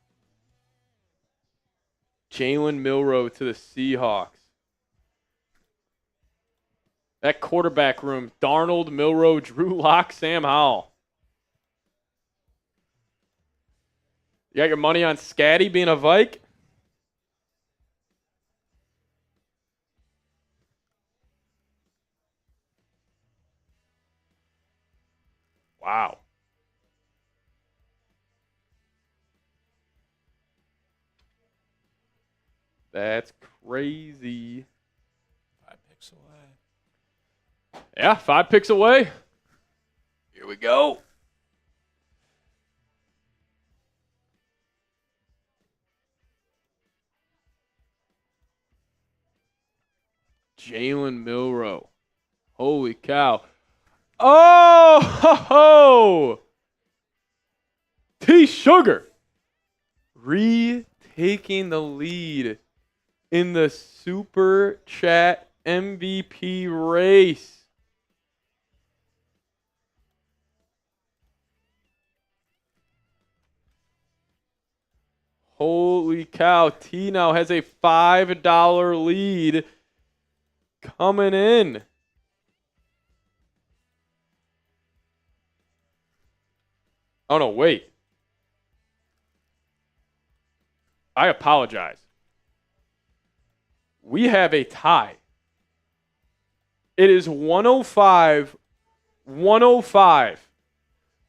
Jalen Milroe to the Seahawks. That quarterback room, Darnold, Milroe, Drew Lock, Sam Howell. You got your money on Scatty being a Vike? Wow. That's crazy. 5 picks away. Yeah, 5 picks away. Here we go. Jalen Milroe. Holy cow. Oh, ho, ho. T Sugar retaking the lead in the Super Chat MVP race. Holy cow. T now has a $5 lead coming in. Oh, no, wait. I apologize. We have a tie. It is 105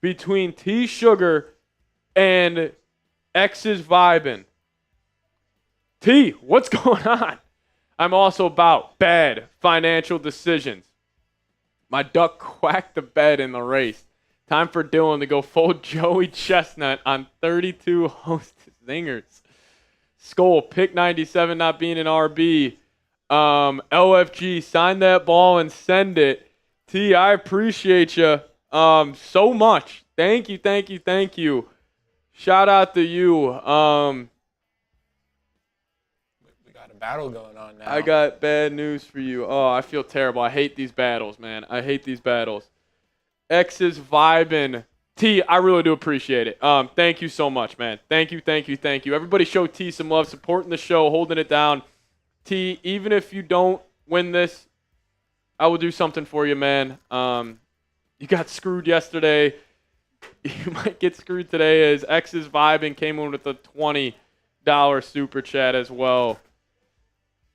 between T Sugar and X's Vibin. T, what's going on? I'm also about bad financial decisions. My duck quacked the bed in the race. Time for Dylan to go full Joey Chestnut on 32 host zingers. Skol, pick 97 not being an RB. LFG, sign that ball and send it. T, I appreciate you so much. Thank you, thank you, thank you. Shout out to you. We got a battle going on now. I got bad news for you. Oh, I feel terrible. I hate these battles, man. I hate these battles. X is vibing. T, I really do appreciate it. Thank you so much, man. Thank you, thank you, thank you. Everybody show T some love, supporting the show, holding it down. T, even if you don't win this, I will do something for you, man. You got screwed yesterday. You might get screwed today as X is vibing came in with a $20 super chat as well.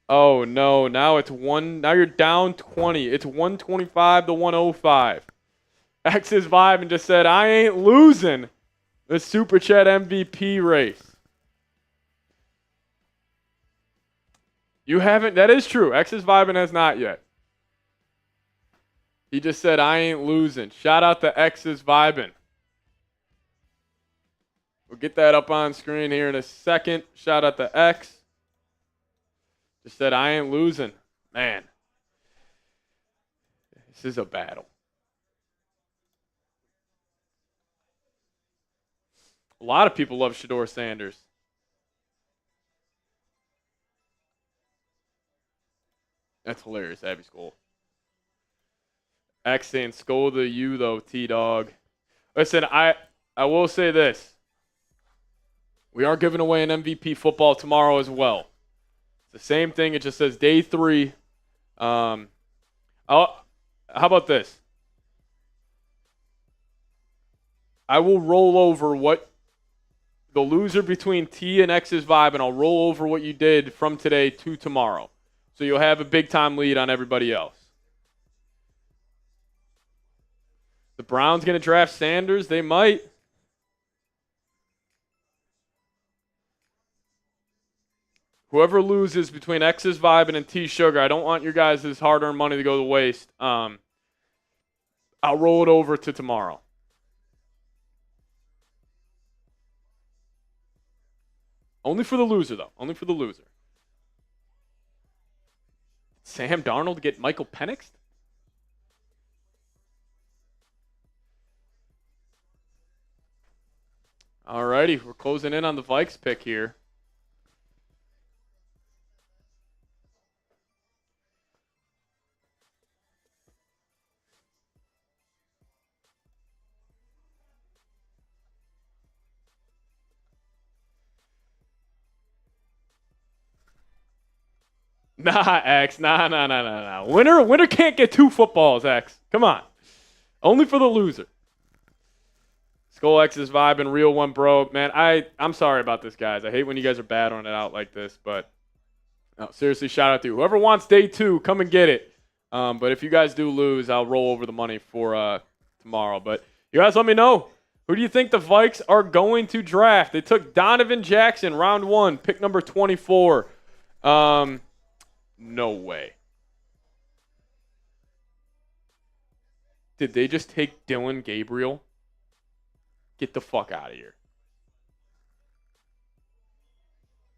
Oh, no. Now you're down 20. It's 125 to 105. X is vibing just said, I ain't losing the Super Chat MVP race. You haven't? That is true. X is vibing has not yet. He just said, I ain't losing. Shout out to X is vibing. We'll get that up on screen here in a second. Shout out to X. Just said, I ain't losing. Man, this is a battle. A lot of people love Shador Sanders. That's hilarious, Abby Skol. X saying Skol to you, though, T-Dog. Listen, I will say this. We are giving away an MVP football tomorrow as well. It's the same thing. It just says day 3. How about this? I will roll over what the loser between T and X's vibe, and I'll roll over what you did from today to tomorrow. So you'll have a big-time lead on everybody else. The Browns going to draft Sanders? They might. Whoever loses between X's vibe and T Sugar, I don't want your guys' hard-earned money to go to waste. I'll roll it over to tomorrow. Only for the loser, though. Only for the loser. Sam Darnold get Michael Penix? Alrighty, we're closing in on the Vikes pick here. Nah, X. Nah. Winner can't get 2 footballs, X. Come on. Only for the loser. Skull X's vibe and real one, bro. Man, I'm sorry about this, guys. I hate when you guys are bad on it out like this, but no, seriously, shout out to you. Whoever wants day 2, come and get it. But if you guys do lose, I'll roll over the money for tomorrow. But you guys let me know. Who do you think the Vikes are going to draft? They took Donovan Jackson, round 1, pick number 24. No way. Did they just take Dillon Gabriel? Get the fuck out of here.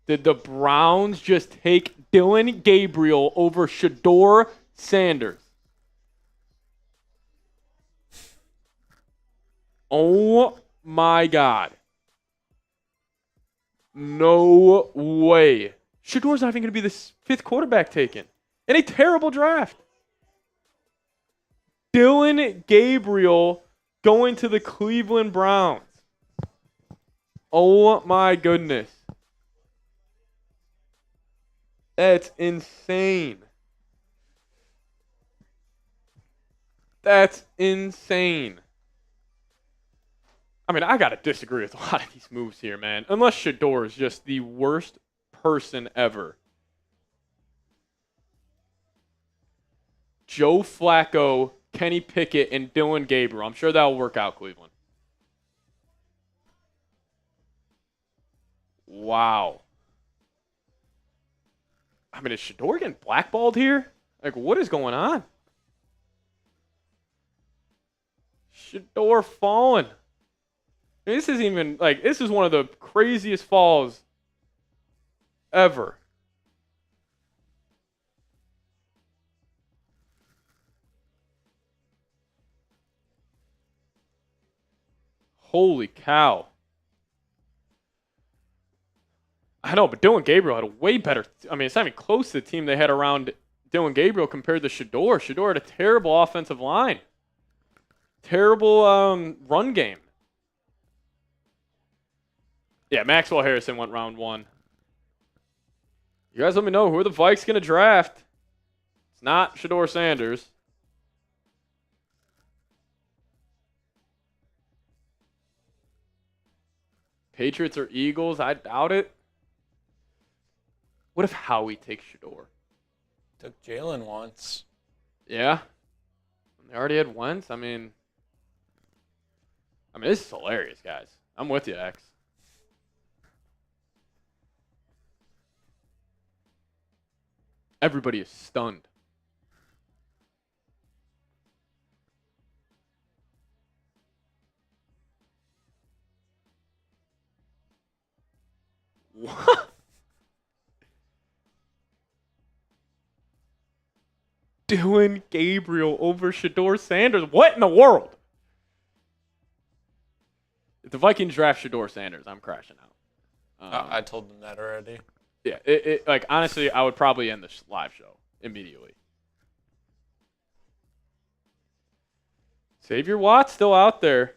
Did the Browns just take Dillon Gabriel over Shador Sanders? Oh my God. No way. Shador's not even going to be the 5th quarterback taken in a terrible draft. Dillon Gabriel going to the Cleveland Browns. Oh my goodness. That's insane. That's insane. I mean, I got to disagree with a lot of these moves here, man. Unless Shador is just the worst person ever. Joe Flacco, Kenny Pickett, and Dillon Gabriel. I'm sure that'll work out, Cleveland. Wow. I mean, is Shador getting blackballed here? Like, what is going on? Shador falling. I mean, this isn't even, like, this is one of the craziest falls ever. Holy cow. I know, but Dillon Gabriel had a way better, I mean, it's not even close to the team they had around Dillon Gabriel compared to Shador. Shador had a terrible offensive line. Terrible run game. Yeah, Maxwell Harrison went round 1. You guys let me know, who are the Vikes going to draft? It's not Shador Sanders. Patriots or Eagles? I doubt it. What if Howie takes Shador? Took Jalen once. Yeah. They already had Wentz. I mean, this is hilarious, guys. I'm with you, X. Everybody is stunned. What? Dillon Gabriel over Shador Sanders. What in the world? If the Vikings draft Shador Sanders, I'm crashing out. I told them that already. Yeah, like honestly, I would probably end this live show immediately. Xavier Watt's still out there.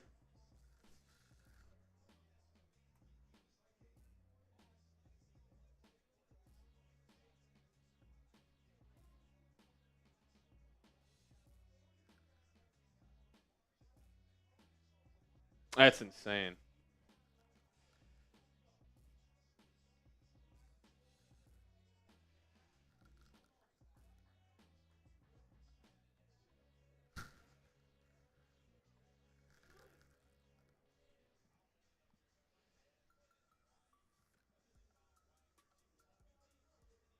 That's insane.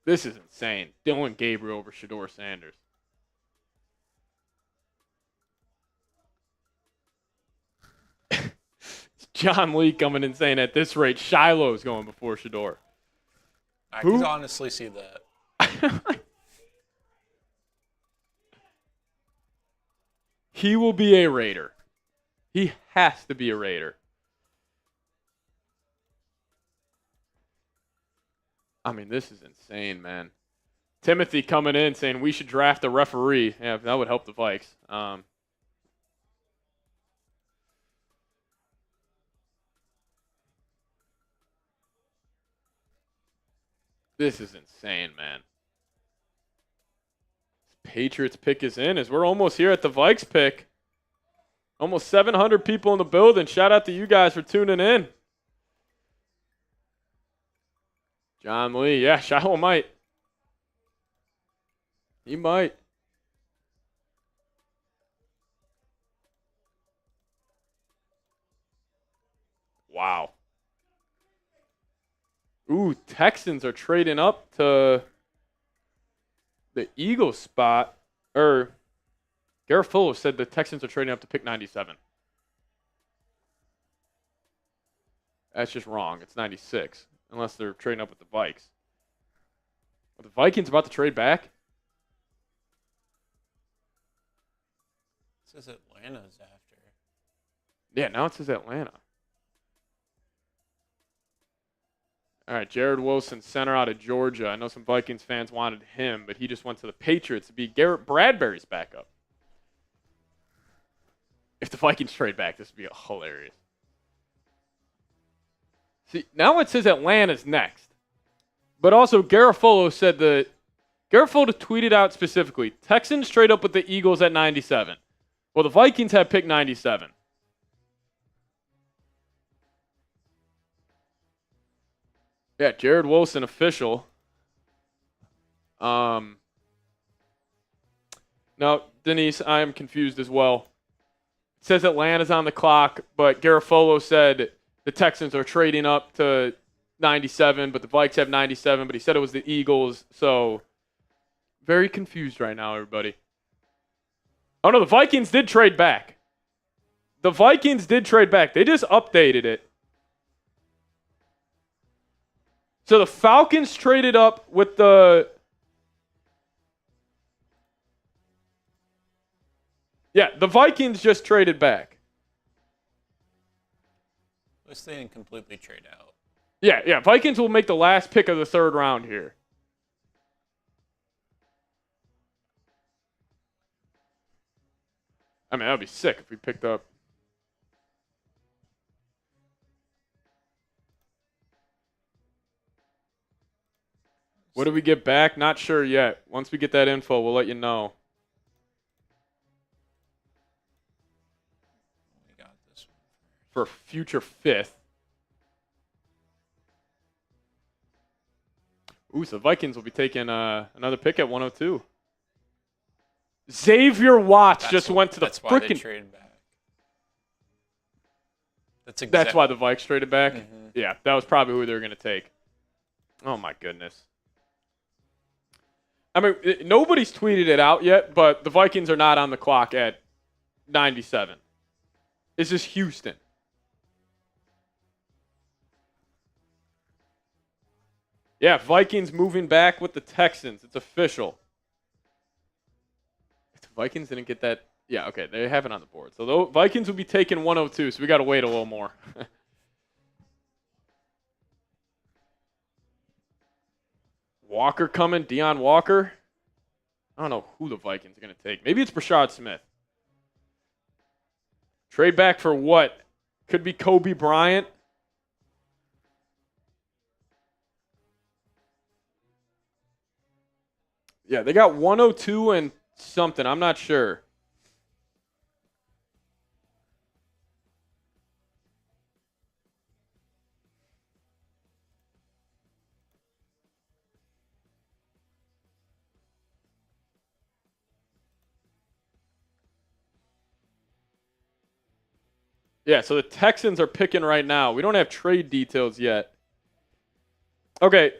This is insane. Dylan Gabriel over Shador Sanders. John Lee coming in saying at this rate, Shiloh's going before Shador. I can honestly see that. He will be a Raider. He has to be a Raider. I mean, this is insane, man. Timothy coming in saying we should draft a referee. Yeah, that would help the Vikes. This is insane, man. Patriots pick is in as we're almost here at the Vikes pick. Almost 700 people in the building. Shout out to you guys for tuning in. John Lee. Yeah, Shiloh might. He might. Wow. Ooh, Texans are trading up to the Eagles spot. Garofalo said the Texans are trading up to pick 97. That's just wrong. It's 96. Unless they're trading up with the Vikes. Are the Vikings about to trade back? It says Atlanta's after. Yeah, now it says Atlanta. All right, Jared Wilson, center out of Georgia. I know some Vikings fans wanted him, but he just went to the Patriots to be Garrett Bradbury's backup. If the Vikings trade back, this would be hilarious. See, now it says Atlanta's next. But also, Garofalo said that Garofalo tweeted out specifically, Texans trade up with the Eagles at 97. Well, the Vikings have pick 97. Yeah, Jared Wilson official. Now, Denise, I am confused as well. It says Atlanta's on the clock, but Garofalo said the Texans are trading up to 97, but the Vikes have 97, but he said it was the Eagles, so very confused right now, everybody. Oh, no, the Vikings did trade back. The Vikings did trade back. They just updated it. So the Falcons traded up with the... Yeah, the Vikings just traded back. At least they didn't completely trade out. Yeah, Vikings will make the last pick of the third round here. I mean, that would be sick if we picked up... What do we get back? Not sure yet. Once we get that info, we'll let you know. We got this one For future fifth. Ooh, so Vikings will be taking another pick at 102. Xavier Watts just went to the That's why they freaking... traded back. That's why the Vikes traded back? Mm-hmm. Yeah, that was probably who they were going to take. Oh, my goodness. I mean, nobody's tweeted it out yet, but the Vikings are not on the clock at 97. It's just Houston. Yeah, Vikings moving back with the Texans. It's official. If the Vikings didn't get that Yeah, okay, they have it on the board. So the Vikings will be taking 102, so we got to wait a little more. Walker coming, Deion Walker. I don't know who the Vikings are going to take. Maybe it's Brashad Smith. Trade back for what? Could be Kobe Bryant. Yeah, they got 102 and something. I'm not sure. Yeah, so the Texans are picking right now. We don't have trade details yet. Okay.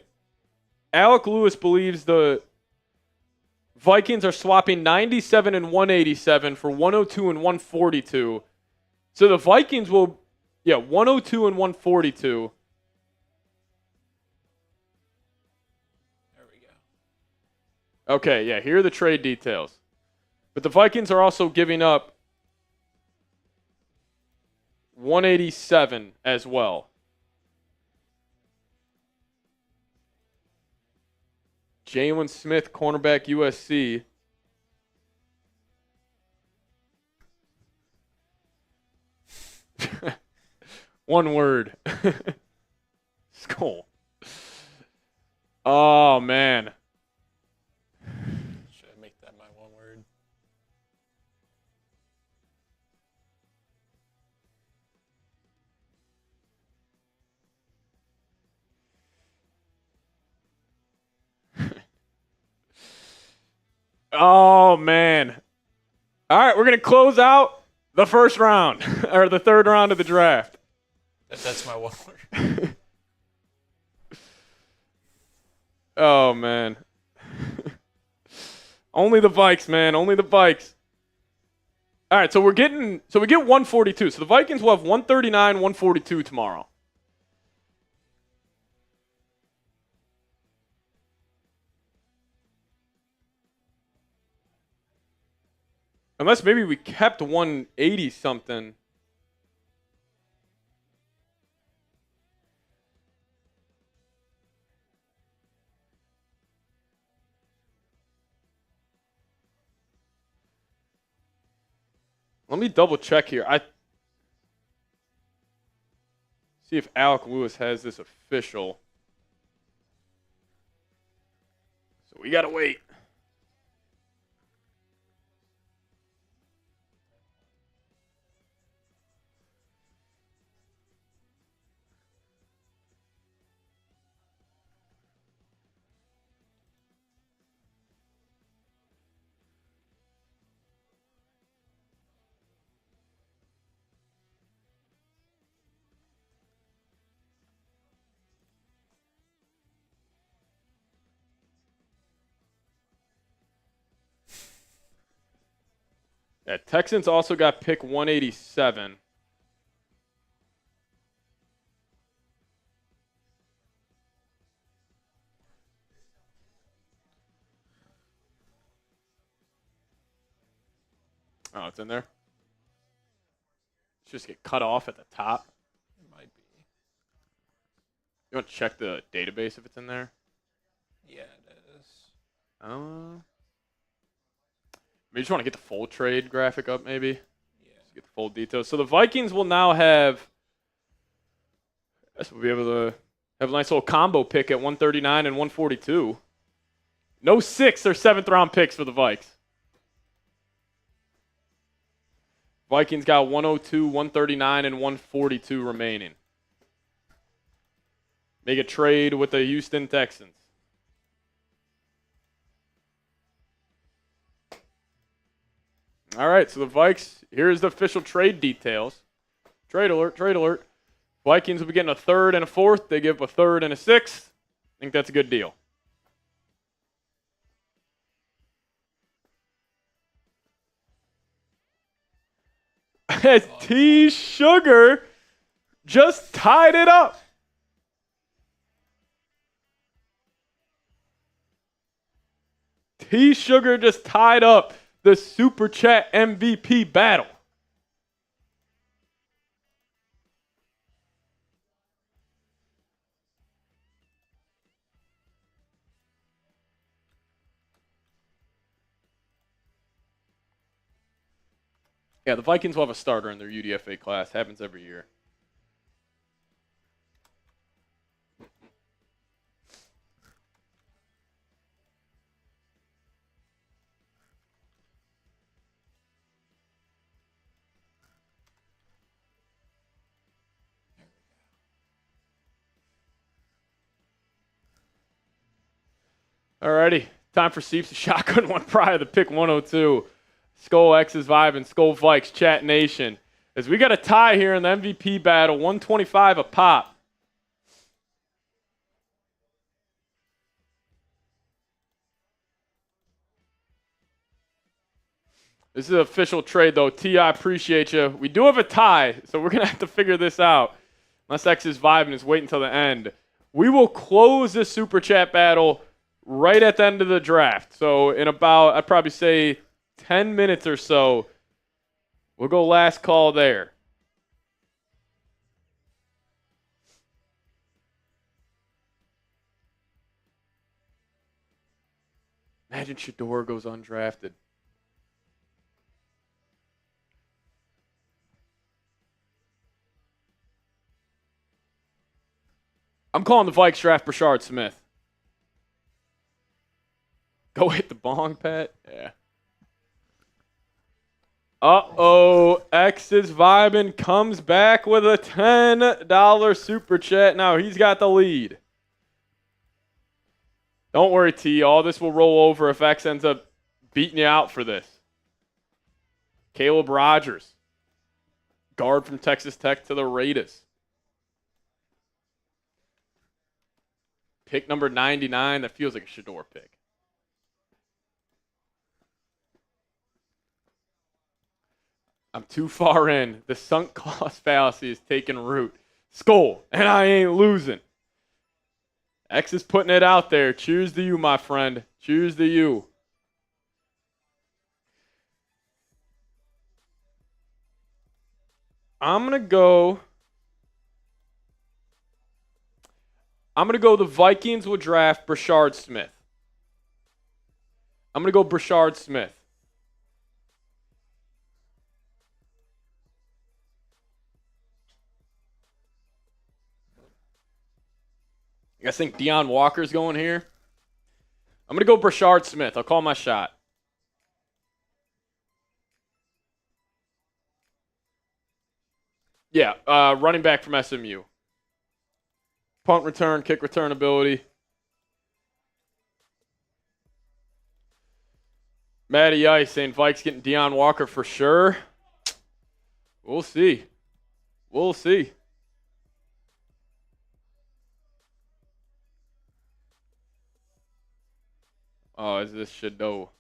Alec Lewis believes the Vikings are swapping 97 and 187 for 102 and 142. So the Vikings will, 102 and 142. There we go. Okay, yeah, here are the trade details. But the Vikings are also giving up 187 as well. Jalen Smith, cornerback, USC. One word. Skor. Oh, man. Should I make that my one word? Oh, man. All right, we're going to close out the first round, or the third round of the draft. That's my one word. Oh, man. Only the Vikes, man. Only the Vikes. All right, so we get 142. So the Vikings will have 139, 142 tomorrow. Unless maybe we kept 180 something. Let me double check here. See if Alec Lewis has this official. So we gotta wait. Yeah, Texans also got pick 187. Oh, it's in there? Just get cut off at the top. It might be. You want to check the database if it's in there? Yeah, it is. Maybe just want to get the full trade graphic up, maybe? Yeah. Just get the full details. So the Vikings will now have, I guess we'll be able to have a nice little combo pick at 139 and 142. No 6th or 7th round picks for the Vikes. Vikings got 102, 139, and 142 remaining. Make a trade with the Houston Texans. All right, so the Vikes, here's the official trade details. Trade alert, trade alert. Vikings will be getting a 3rd and a 4th. They give a 3rd and a 6th. I think that's a good deal. T. Sugar just tied it up. T. Sugar just tied up the Super Chat MVP battle. Yeah, the Vikings will have a starter in their UDFA class. Happens every year. Alrighty, time for Seeps to shotgun one prior to pick 102. Skol X's Vibe and Skol Vikes Chat Nation. As we got a tie here in the MVP battle, 125 a pop. This is an official trade, though. T, I appreciate you. We do have a tie, so we're going to have to figure this out. Unless X is vibing, is wait until the end. We will close this Super Chat battle right at the end of the draft. So in about, I'd probably say 10 minutes or so, we'll go last call there. Imagine Shador goes undrafted. I'm calling the Vikes draft Brashard Smith. Go hit the bong, Pat. Yeah. Uh-oh. X is vibing. Comes back with a $10 Super Chat. Now he's got the lead. Don't worry, T. All this will roll over if X ends up beating you out for this. Caleb Rogers. Guard from Texas Tech to the Raiders. Pick number 99. That feels like a Shador pick. I'm too far in. The sunk cost fallacy is taking root. Skol, and I ain't losing. X is putting it out there. Cheers to you, my friend. Cheers to you. I'm going to go the Vikings will draft Brashard Smith. I'm going to go Brashard Smith. You guys think Deion Walker's going here? I'm going to go Brashard Smith. I'll call my shot. Yeah, running back from SMU. Punt return, kick return ability. Matty Ice saying Vikes getting Deion Walker for sure. We'll see. We'll see. Oh, is this Shador?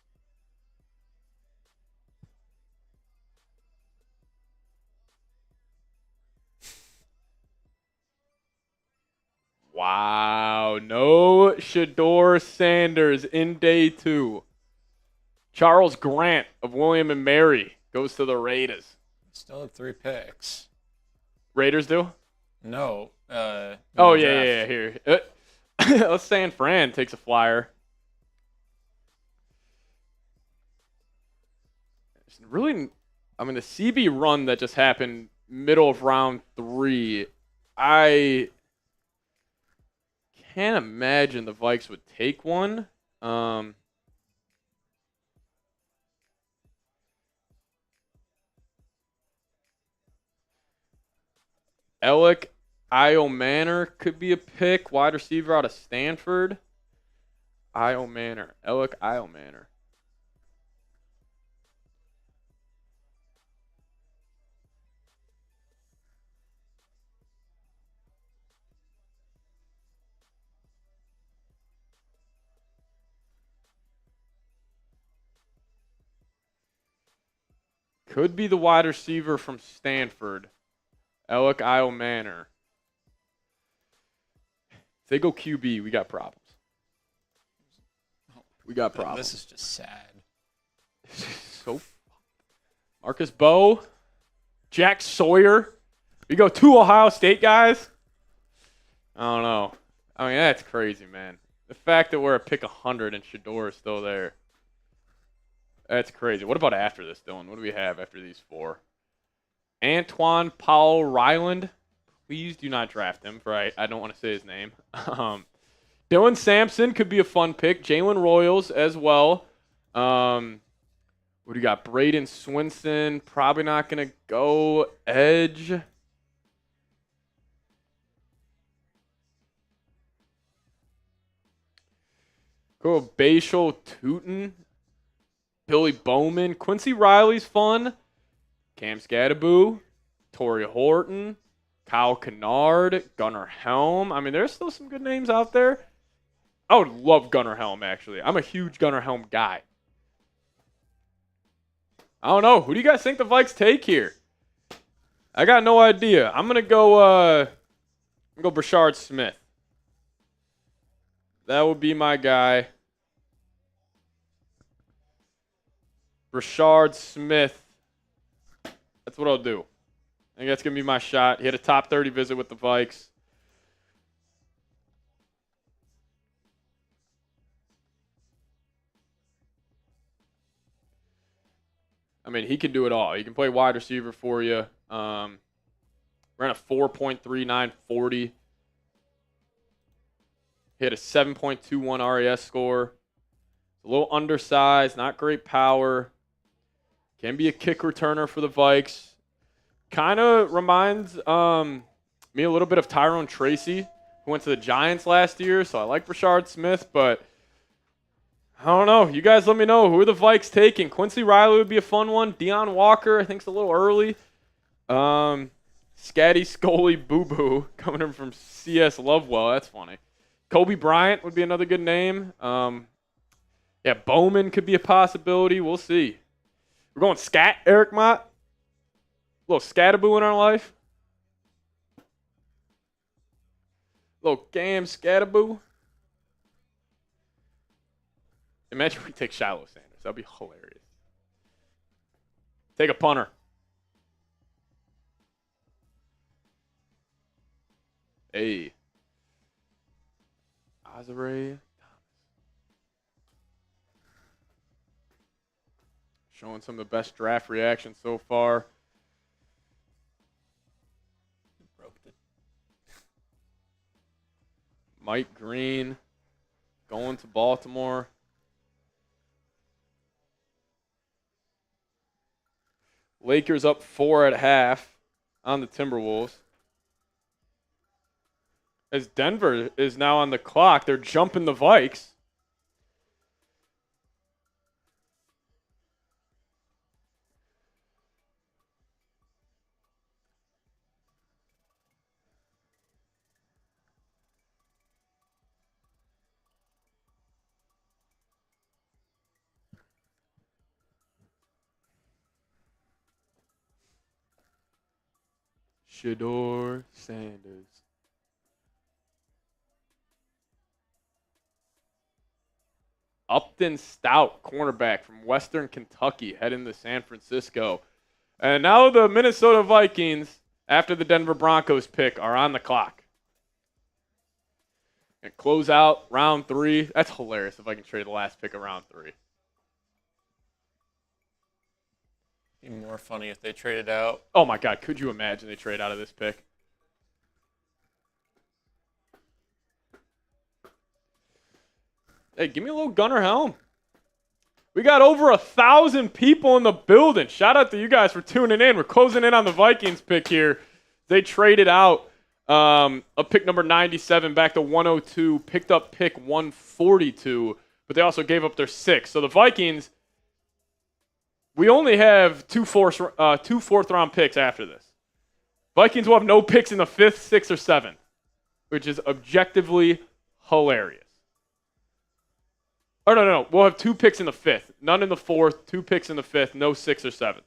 Wow, no Shador Sanders in day 2. Charles Grant of William and Mary goes to the Raiders. Still have 3 picks. Raiders do? No. Oh, yeah, here. Let's San Fran takes a flyer. Really, I mean, the CB run that just happened middle of round 3, I can't imagine the Vikes would take one. Alec Io Manor could be a pick. Wide receiver out of Stanford. Io Manor. Alec Io Manor. Could be the wide receiver from Stanford. Alec Io Manor. If they go QB, we got problems. We got problems. This is just sad. so Marcus Bowe, Jack Sawyer. We go 2 Ohio State guys. I don't know. I mean, that's crazy, man. The fact that we're at pick 100 and Shador is still there. That's crazy. What about after this, Dylan? What do we have after these 4? Antoine Paul Ryland. Please do not draft him, for I don't want to say his name. Dylan Sampson could be a fun pick. Jalen Royals as well. What do you got? Braden Swinson. Probably not going to go edge. Cool. Bashal Tootin. Billy Bowman. Quincy Riley's fun. Cam Scadaboo. Torrey Horton. Kyle Kennard. Gunnar Helm. I mean, there's still some good names out there. I would love Gunnar Helm, actually. I'm a huge Gunnar Helm guy. I don't know. Who do you guys think the Vikes take here? I got no idea. I'm going to go Brashard Smith. That would be my guy. Brashard Smith. That's what I'll do. I think that's going to be my shot. He had a top 30 visit with the Vikes. I mean, he can do it all. He can play wide receiver for you. Ran a 4.39 40. He had a 7.21 RAS score. A little undersized, not great power. Can be a kick returner for the Vikes. Kind of reminds me a little bit of Tyrone Tracy, who went to the Giants last year. So I like Brashard Smith, but I don't know. You guys let me know. Who are the Vikes taking? Quincy Riley would be a fun one. Deion Walker, I think, is a little early. Scatty Scully Boo Boo coming in from CS Lovewell. That's funny. Kobe Bryant would be another good name. Yeah, Bowman could be a possibility. We'll see. We're going scat, Eric Mott. A little scataboo in our life. A little Cam Scataboo. Imagine we take Shiloh Sanders. That'd be hilarious. Take a punter. Hey. Azare. Showing some of the best draft reactions so far. Broke it. Mike Green going to Baltimore. Lakers up 4 at half on the Timberwolves. As Denver is now on the clock, they're jumping the Vikes. Shador Sanders. Upton Stout, cornerback from Western Kentucky, heading to San Francisco. And now the Minnesota Vikings, after the Denver Broncos pick, are on the clock. And close out round 3. That's hilarious if I can trade the last pick of round 3. Be more funny if they traded out. Oh my God, could you imagine they trade out of this pick? Hey, give me a little Gunnar Helm. We got over 1,000 people in the building. Shout out to you guys for tuning in. We're closing in on the Vikings pick here. They traded out a pick number 97 back to 102, picked up pick 142, but they also gave up their 6. So the Vikings, we only have two fourth-round picks after this. Vikings will have no picks in the 5th, 6th, or 7th, which is objectively hilarious. Oh, no. We'll have 2 picks in the 5th. None in the 4th, 2 picks in the 5th, no 6th or 7th.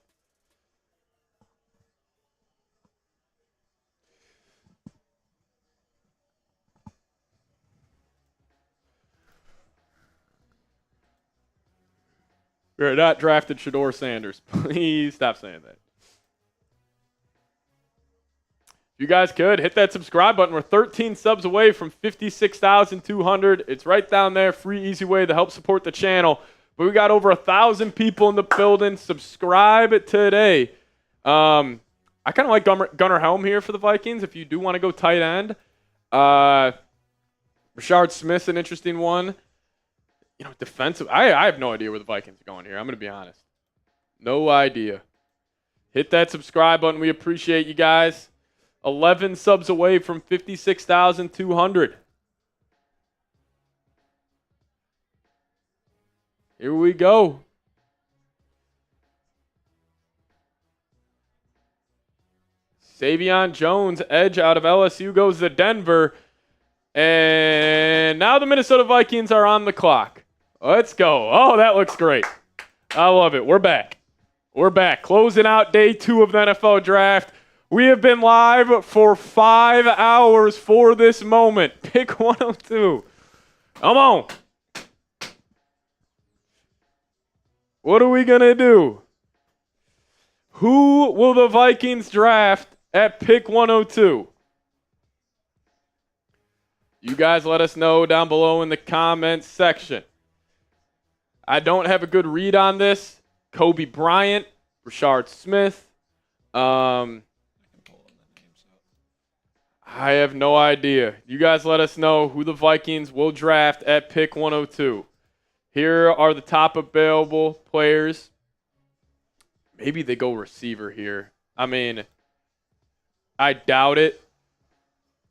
We are not drafted Shador Sanders. Please stop saying that. If you guys could, hit that subscribe button. We're 13 subs away from 56,200. It's right down there. Free, easy way to help support the channel. But we got over 1,000 people in the building. Subscribe today. I kind of like Gunnar Helm here for the Vikings if you do want to go tight end. Rashard Smith's an interesting one. You know, defensive. I have no idea where the Vikings are going here. I'm going to be honest. No idea. Hit that subscribe button. We appreciate you guys. 11 subs away from 56,200. Here we go. Savion Jones, edge out of LSU, goes to Denver. And now the Minnesota Vikings are on the clock. Let's go. Oh, that looks great. I love it. We're back. We're back. Closing out day 2 of the NFL Draft. We have been live for 5 hours for this moment. Pick 102. Come on. What are we going to do? Who will the Vikings draft at pick 102? You guys let us know down below in the comments section. I don't have a good read on this. Kobe Bryant, Rashard Smith. I have no idea. You guys let us know who the Vikings will draft at pick 102. Here are the top available players. Maybe they go receiver here. I mean, I doubt it.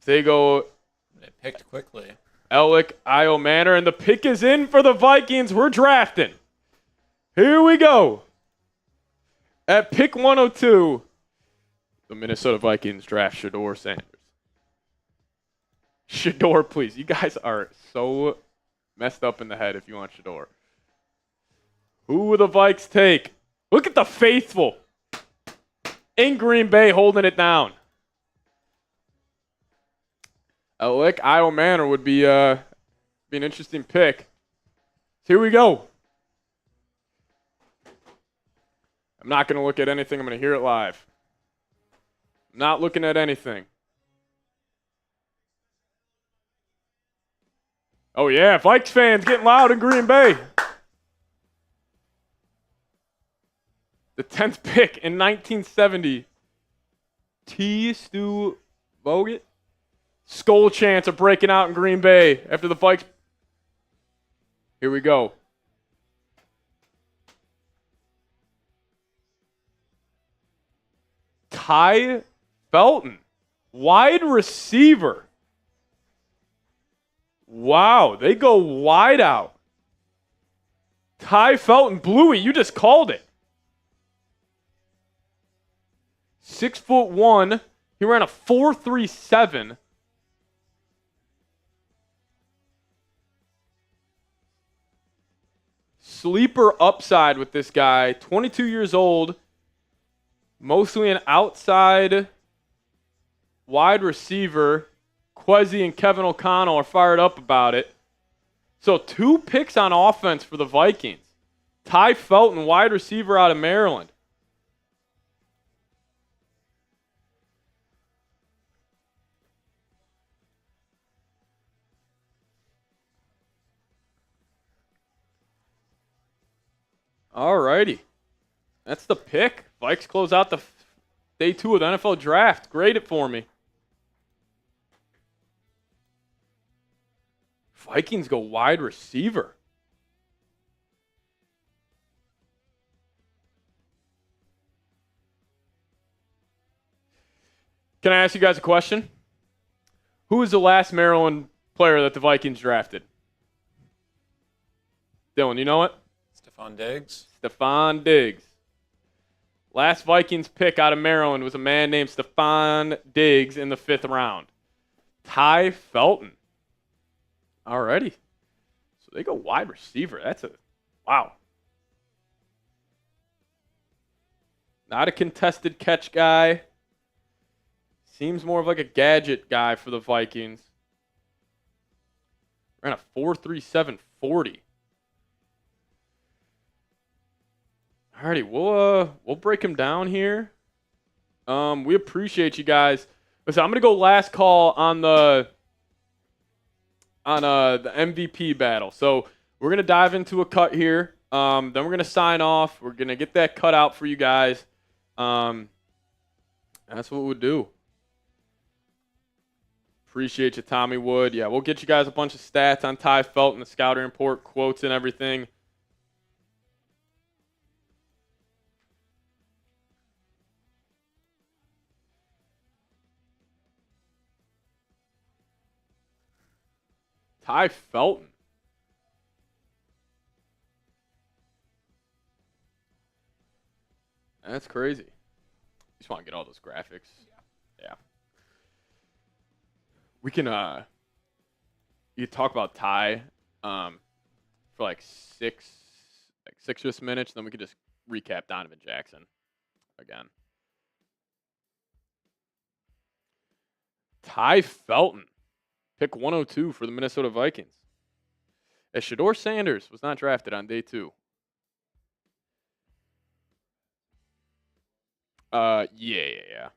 They go... They picked quickly. Alec Io-Manor, and the pick is in for the Vikings. We're drafting. Here we go. At pick 102, the Minnesota Vikings draft Shador Sanders. Shador, please. You guys are so messed up in the head if you want Shador. Who will the Vikes take? Look at the faithful in Green Bay holding it down. Alec Io-Manor would be an interesting pick. Here we go. I'm not going to look at anything. I'm going to hear it live. I'm not looking at anything. Oh, yeah. Vikes fans getting loud in Green Bay. The 10th pick in 1970. T. Stu Vogt. Skull chance of breaking out in Green Bay after the Vikes. Here we go. Ty Felton, wide receiver. Wow, they go wide out. Ty Felton, Bluey, you just called it. 6'1". He ran a 4.37. Sleeper upside with this guy. 22 years old. Mostly an outside wide receiver. Kwesi and Kevin O'Connell are fired up about it. So 2 picks on offense for the Vikings. Ty Felton, wide receiver out of Maryland. Alrighty. That's the pick. Vikes close out the day 2 of the NFL Draft. Grade it for me. Vikings go wide receiver. Can I ask you guys a question? Who was the last Maryland player that the Vikings drafted? Dylan, you know it? Stephon Diggs. Last Vikings pick out of Maryland was a man named Stephon Diggs in the 5th round. Ty Felton. Alrighty. So they go wide receiver. That's a wow. Not a contested catch guy. Seems more of like a gadget guy for the Vikings. Ran a 4.37 40. Alrighty, we'll break him down here. We appreciate you guys. Listen, I'm gonna go last call on the MVP battle. So we're gonna dive into a cut here. Then we're gonna sign off. We're gonna get that cut out for you guys. That's what we'll do. Appreciate you, Tommy Wood. Yeah, we'll get you guys a bunch of stats on Ty Felton, the scouting report, quotes, and everything. Ty Felton. That's crazy. Just want to get all those graphics. Yeah. We can you talk about Ty for like six just minutes, then we could just recap Donovan Jackson again. Ty Felton, pick 102 for the Minnesota Vikings. As Shador Sanders was not drafted on day 2. Yeah.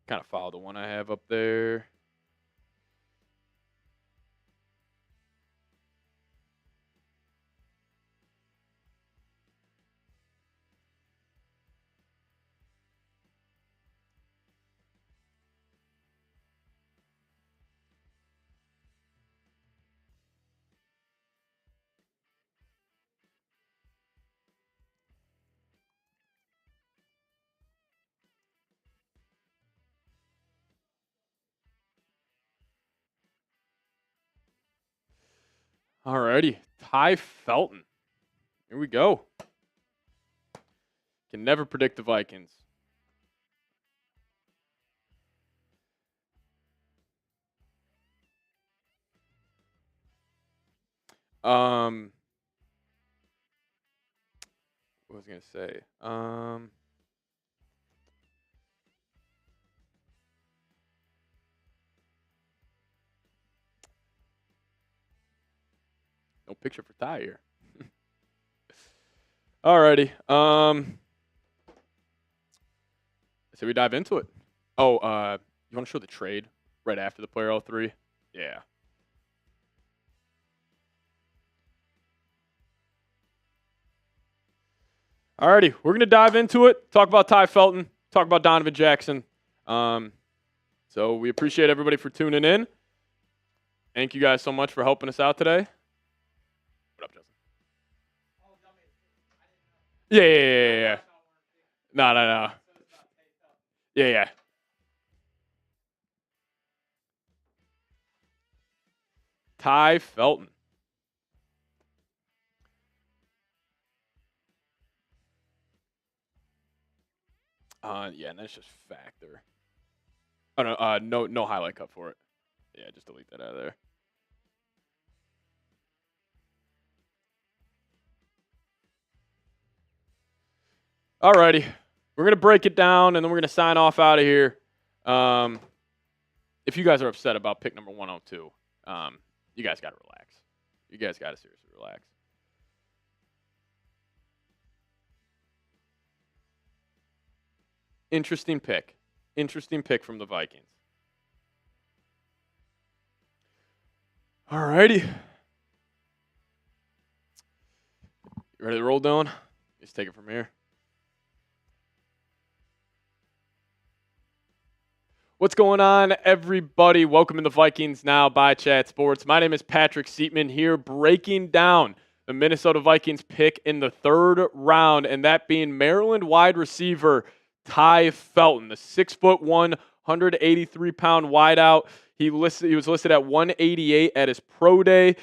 Kind of follow the one I have up there. Alrighty, Ty Felton. Here we go. Can never predict the Vikings. What was I gonna say? No picture for Ty here. Alrighty. So we dive into it. Oh, you want to show the trade right after the player 03? Yeah. Alrighty, we're gonna dive into it. Talk about Ty Felton. Talk about Donovan Jackson. So we appreciate everybody for tuning in. Thank you guys so much for helping us out today. What up, Justin? Yeah. No. Yeah. Ty Felton. Yeah, and that's just factor. Oh no highlight cut for it. Yeah, just delete that out of there. Alrighty, we're gonna break it down, and then we're gonna sign off out of here. If you guys are upset about pick number 102, you guys gotta relax. You guys gotta seriously relax. Interesting pick from the Vikings. Alrighty, you ready to roll, Dylan? Let's take it from here. What's going on, everybody? Welcome to the Vikings Now by Chat Sports. My name is Patrick Siepman here, breaking down the Minnesota Vikings pick in the 3rd round, and that being Maryland wide receiver Ty Felton, the 6'1", 183-pound wideout. He was listed at 188 at his pro day.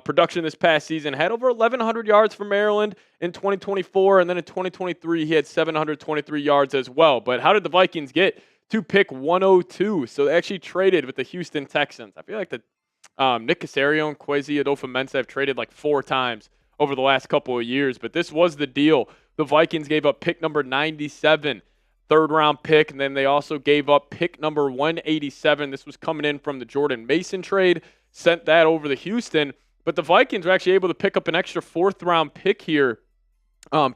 Production this past season had over 1,100 yards for Maryland in 2024, and then in 2023 he had 723 yards as well. But how did the Vikings get to pick 102? So they actually traded with the Houston Texans. I feel like the Nick Caserio and Kwesi Adofo-Mensah have traded like 4 times over the last couple of years, but this was the deal. The Vikings gave up pick number 97, 3rd round pick, and then they also gave up pick number 187. This was coming in from the Jordan Mason trade, sent that over to Houston, but the Vikings were actually able to pick up an extra 4th round pick here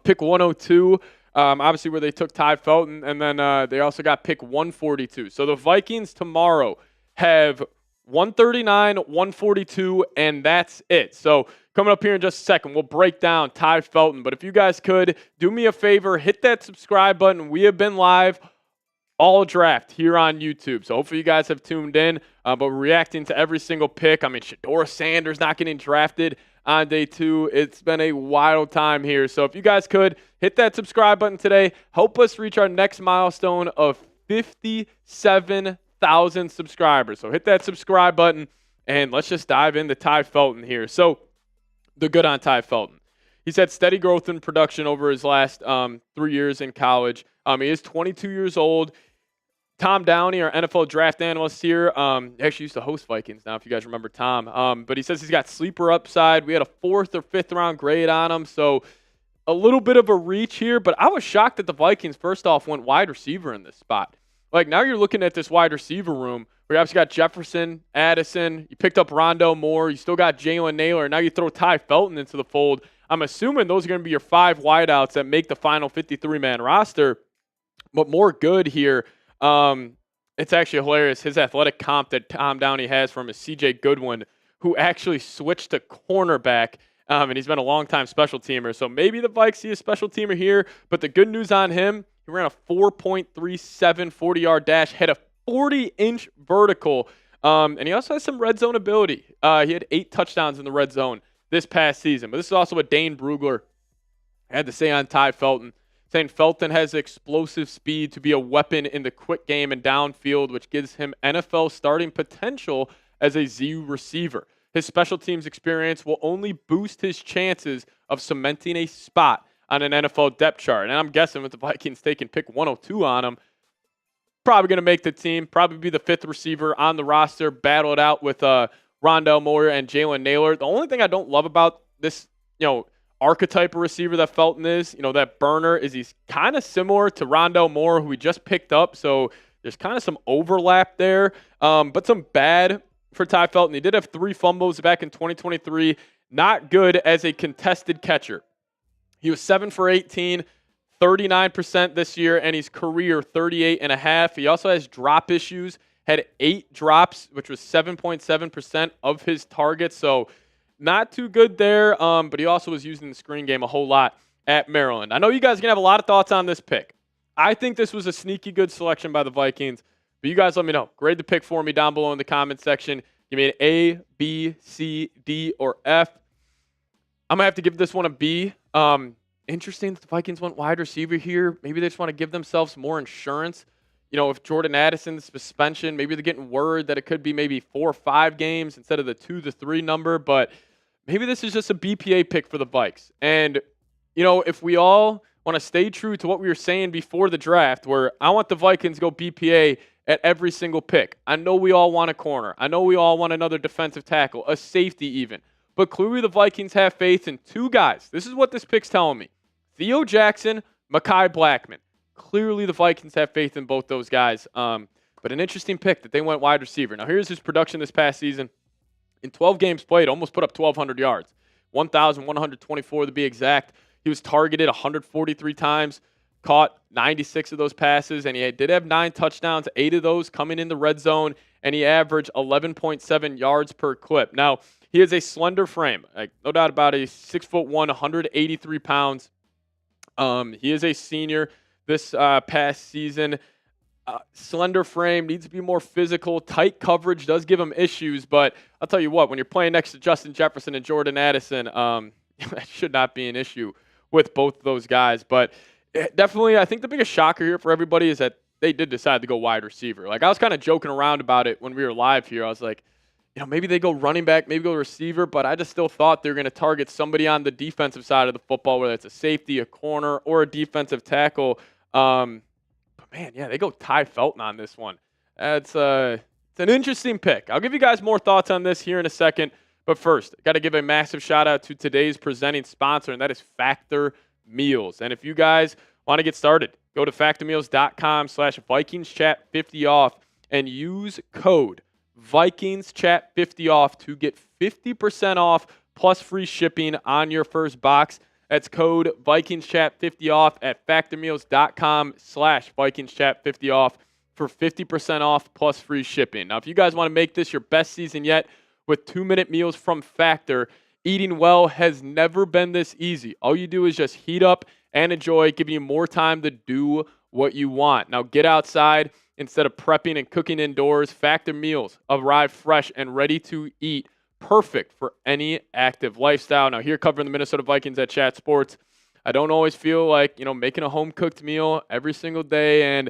Pick 102, obviously where they took Ty Felton, and then they also got pick 142. So the Vikings tomorrow have 139, 142, and that's it. So coming up here in just a second, we'll break down Ty Felton. But if you guys could do me a favor, hit that subscribe button. We have been live all draft here on YouTube. So hopefully you guys have tuned in, but we're reacting to every single pick. I mean, Shador Sanders not getting drafted on day 2. It's been a wild time here. So if you guys could hit that subscribe button today, help us reach our next milestone of 57,000 subscribers. So hit that subscribe button and let's just dive into Ty Felton here. So the good on Ty Felton. He's had steady growth in production over his last 3 years in college. He is 22 years old. Tom Downey, our NFL draft analyst here, actually used to host Vikings Now, if you guys remember Tom. But he says he's got sleeper upside. We had a 4th or 5th round grade on him, so a little bit of a reach here. But I was shocked that the Vikings, first off, went wide receiver in this spot. Like, now you're looking at this wide receiver room where you obviously got Jefferson, Addison, you picked up Rondale Moore, you still got Jalen Naylor, now you throw Ty Felton into the fold. I'm assuming those are going to be your 5 wideouts that make the final 53-man roster. But more good here. It's actually hilarious. His athletic comp that Tom Downey has from is CJ Goodwin, who actually switched to cornerback, and he's been a long-time special teamer. So maybe the Vikes see a special teamer here, but the good news on him, he ran a 4.37 40-yard dash, had a 40-inch vertical, and he also has some red zone ability. He had 8 touchdowns in the red zone this past season. But this is also what Dane Brugler had to say on Ty Felton, saying Felton has explosive speed to be a weapon in the quick game and downfield, which gives him NFL starting potential as a Z receiver. His special teams experience will only boost his chances of cementing a spot on an NFL depth chart. And I'm guessing with the Vikings taking pick 102 on him, probably going to make the team, probably be the 5th receiver on the roster, battle it out with Rondale Moore and Jalen Naylor. The only thing I don't love about this, archetype of receiver that Felton is, that burner, is he's kind of similar to Rondale Moore, who we just picked up. So there's kind of some overlap there, but some bad for Ty Felton. He did have 3 fumbles back in 2023. Not good as a contested catcher. He was 7 for 18, 39% this year, and his career 38.5. He also has drop issues, had 8 drops, which was 7.7% of his targets. So not too good there, but he also was using the screen game a whole lot at Maryland. I know you guys are going to have a lot of thoughts on this pick. I think this was a sneaky good selection by the Vikings, but you guys let me know. Grade the pick for me down below in the comment section. Give me an A, B, C, D, or F. I'm going to have to give this one a B. Interesting that the Vikings went wide receiver here. Maybe they just want to give themselves more insurance. If Jordan Addison's suspension, maybe they're getting word that it could be maybe 4 or 5 games instead of the 2 to 3 number, but maybe this is just a BPA pick for the Vikes. And, if we all want to stay true to what we were saying before the draft, where I want the Vikings to go BPA at every single pick. I know we all want a corner. I know we all want another defensive tackle, a safety even. But clearly the Vikings have faith in 2 guys. This is what this pick's telling me. Theo Jackson, Mekhi Blackman. Clearly the Vikings have faith in both those guys. But an interesting pick that they went wide receiver. Now here's his production this past season. In 12 games played, almost put up 1,200 yards. 1,124 to be exact. He was targeted 143 times, caught 96 of those passes, and he did have 9 touchdowns, 8 of those coming in the red zone, and he averaged 11.7 yards per clip. Now, he has a slender frame, no doubt about it. He's 6'1", 183 pounds. He is a senior this past season. Slender frame, needs to be more physical. Tight coverage does give him issues, but I'll tell you what, when you're playing next to Justin Jefferson and Jordan Addison, that should not be an issue with both of those guys. But definitely, I think the biggest shocker here for everybody is that they did decide to go wide receiver. I was kind of joking around about it when we were live here. I was like, maybe they go running back, maybe go receiver, but I just still thought they were going to target somebody on the defensive side of the football, whether it's a safety, a corner, or a defensive tackle. But man, yeah, they go Ty Felton on this one. It's an interesting pick. I'll give you guys more thoughts on this here in a second. But first, got to give a massive shout out to today's presenting sponsor, and that is Factor Meals. And if you guys want to get started, go to factormeals.com/VikingsChat50off and use code VikingsChat50off to get 50% off plus free shipping on your first box. That's code VikingsChat50off at factormeals.com/VikingsChat50off for 50% off plus free shipping. Now, if you guys want to make this your best season yet with 2-minute meals from Factor, eating well has never been this easy. All you do is just heat up and enjoy, giving you more time to do what you want. Now, get outside instead of prepping and cooking indoors. Factor meals arrive fresh and ready to eat. Perfect for any active lifestyle. Now, here covering the Minnesota Vikings at Chat Sports, I don't always feel like, making a home-cooked meal every single day. And,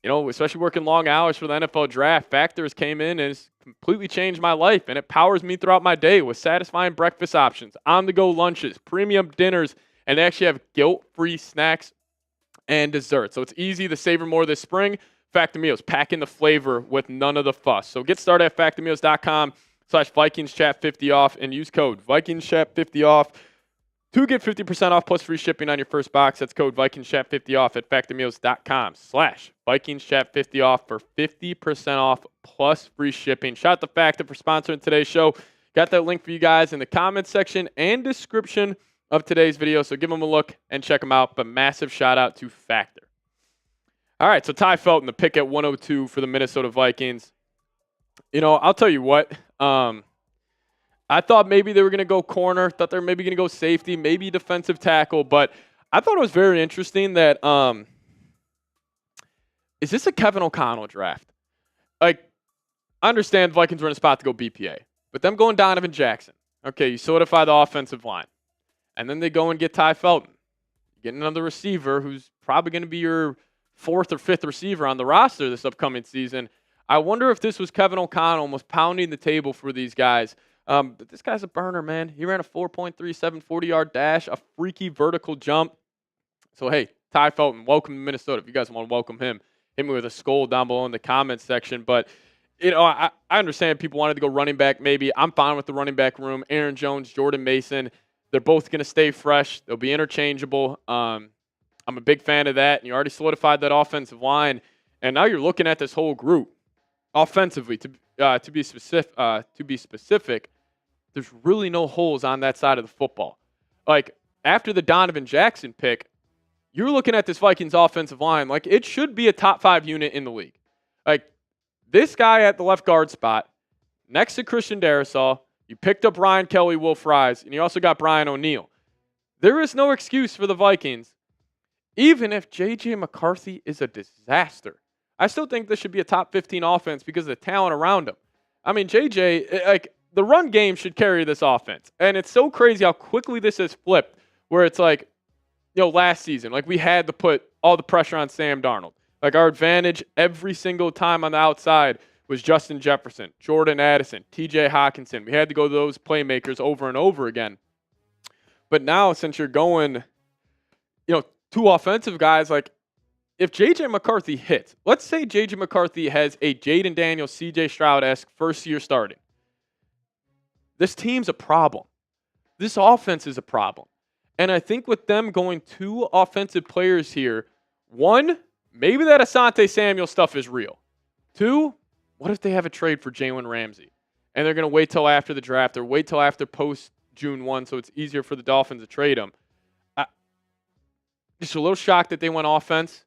especially working long hours for the NFL Draft, Factors came in and has completely changed my life. And it powers me throughout my day with satisfying breakfast options, on-the-go lunches, premium dinners, and they actually have guilt-free snacks and desserts. So it's easy to savor more this spring. Factor Meals, pack in the flavor with none of the fuss. So get started at factormeals.com/VikingsChat50off and use code VikingsChat50off to get 50% off plus free shipping on your first box. That's code VikingsChat50off at factormeals.com/VikingsChat50off for 50% off plus free shipping. Shout out to Factor for sponsoring today's show. Got that link for you guys in the comments section and description of today's video, so give them a look and check them out. But massive shout out to Factor. All right, so Ty Felton, the pick at 102 for the Minnesota Vikings. I'll tell you what. I thought maybe they were going to go corner. Thought they were maybe going to go safety, maybe defensive tackle. But I thought it was very interesting that is this a Kevin O'Connell draft? Like, I understand the Vikings were in a spot to go BPA. But them going Donovan Jackson. Okay, you solidify the offensive line. And then they go and get Ty Felton. Get another receiver who's probably going to be your 4th or 5th receiver on the roster this upcoming season. I wonder if this was Kevin O'Connell almost pounding the table for these guys. But this guy's a burner, man. He ran a 4.37 40-yard dash, a freaky vertical jump. So, hey, Ty Felton, welcome to Minnesota. If you guys want to welcome him, hit me with a skull down below in the comments section. But, I understand people wanted to go running back maybe. I'm fine with the running back room. Aaron Jones, Jordan Mason, they're both going to stay fresh. They'll be interchangeable. I'm a big fan of that. And you already solidified that offensive line. And now you're looking at this whole group. Offensively, to be specific, there's really no holes on that side of the football. Like, after the Donovan Jackson pick, you're looking at this Vikings offensive line like it should be a top 5 unit in the league. Like, this guy at the left guard spot, next to Christian Darrisaw, you picked up Ryan Kelly, Will Fries, and you also got Brian O'Neill. There is no excuse for the Vikings, even if J.J. McCarthy is a disaster. I still think this should be a top 15 offense because of the talent around him. I mean, JJ, the run game should carry this offense. And it's so crazy how quickly this has flipped, where it's like, last season, like we had to put all the pressure on Sam Darnold. Like, our advantage every single time on the outside was Justin Jefferson, Jordan Addison, TJ Hawkinson. We had to go to those playmakers over and over again. But now, since you're going, 2 offensive guys, like, if J.J. McCarthy hits, let's say J.J. McCarthy has a Jaden Daniels, C.J. Stroud-esque first year starting. This team's a problem. This offense is a problem. And I think with them going 2 offensive players here, 1, maybe that Asante Samuel stuff is real. 2, what if they have a trade for Jalen Ramsey? And they're going to wait till after the draft or wait till after post-June 1 so it's easier for the Dolphins to trade him. Just a little shocked that they went offense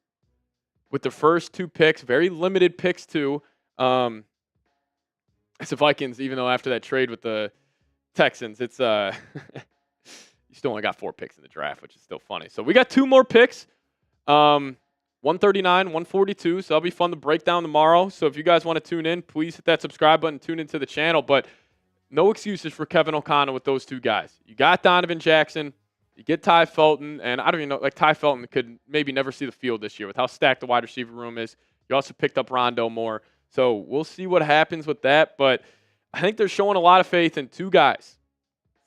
with the first 2 picks, very limited picks too. It's the Vikings, even though after that trade with the Texans, it's you still only got 4 picks in the draft, which is still funny. So we got 2 more picks, 139, 142. So that'll be fun to break down tomorrow. So if you guys want to tune in, please hit that subscribe button, tune into the channel. But no excuses for Kevin O'Connell with those 2 guys. You got Donovan Jackson. You get Ty Felton, and I don't even know, like Ty Felton could maybe never see the field this year with how stacked the wide receiver room is. You also picked up Rondo Moore. So we'll see what happens with that. But I think they're showing a lot of faith in 2 guys,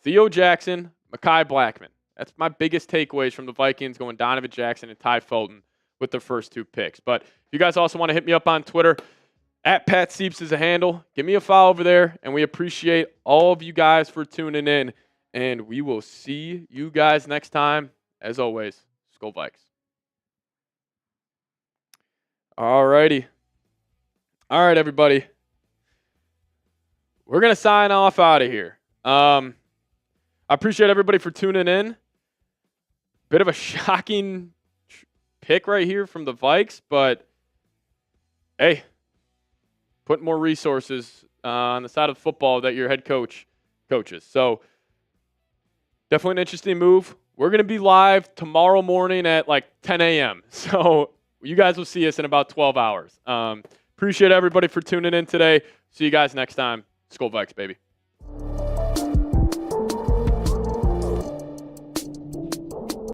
Theo Jackson, Mekhi Blackman. That's my biggest takeaways from the Vikings going Donovan Jackson and Ty Felton with their first 2 picks. But if you guys also want to hit me up on Twitter, at Pat Sieps is a handle. Give me a follow over there, and we appreciate all of you guys for tuning in. And we will see you guys next time. As always, Skol Vikes. All righty. All right, everybody. We're going to sign off out of here. I appreciate everybody for tuning in. bit of a shocking pick right here from the Vikes, but hey, put more resources on the side of football that your head coaches. So definitely an interesting move. We're going to be live tomorrow morning at like 10 a.m. So you guys will see us in about 12 hours. Appreciate everybody for tuning in today. See you guys next time. Skol Vikes, baby.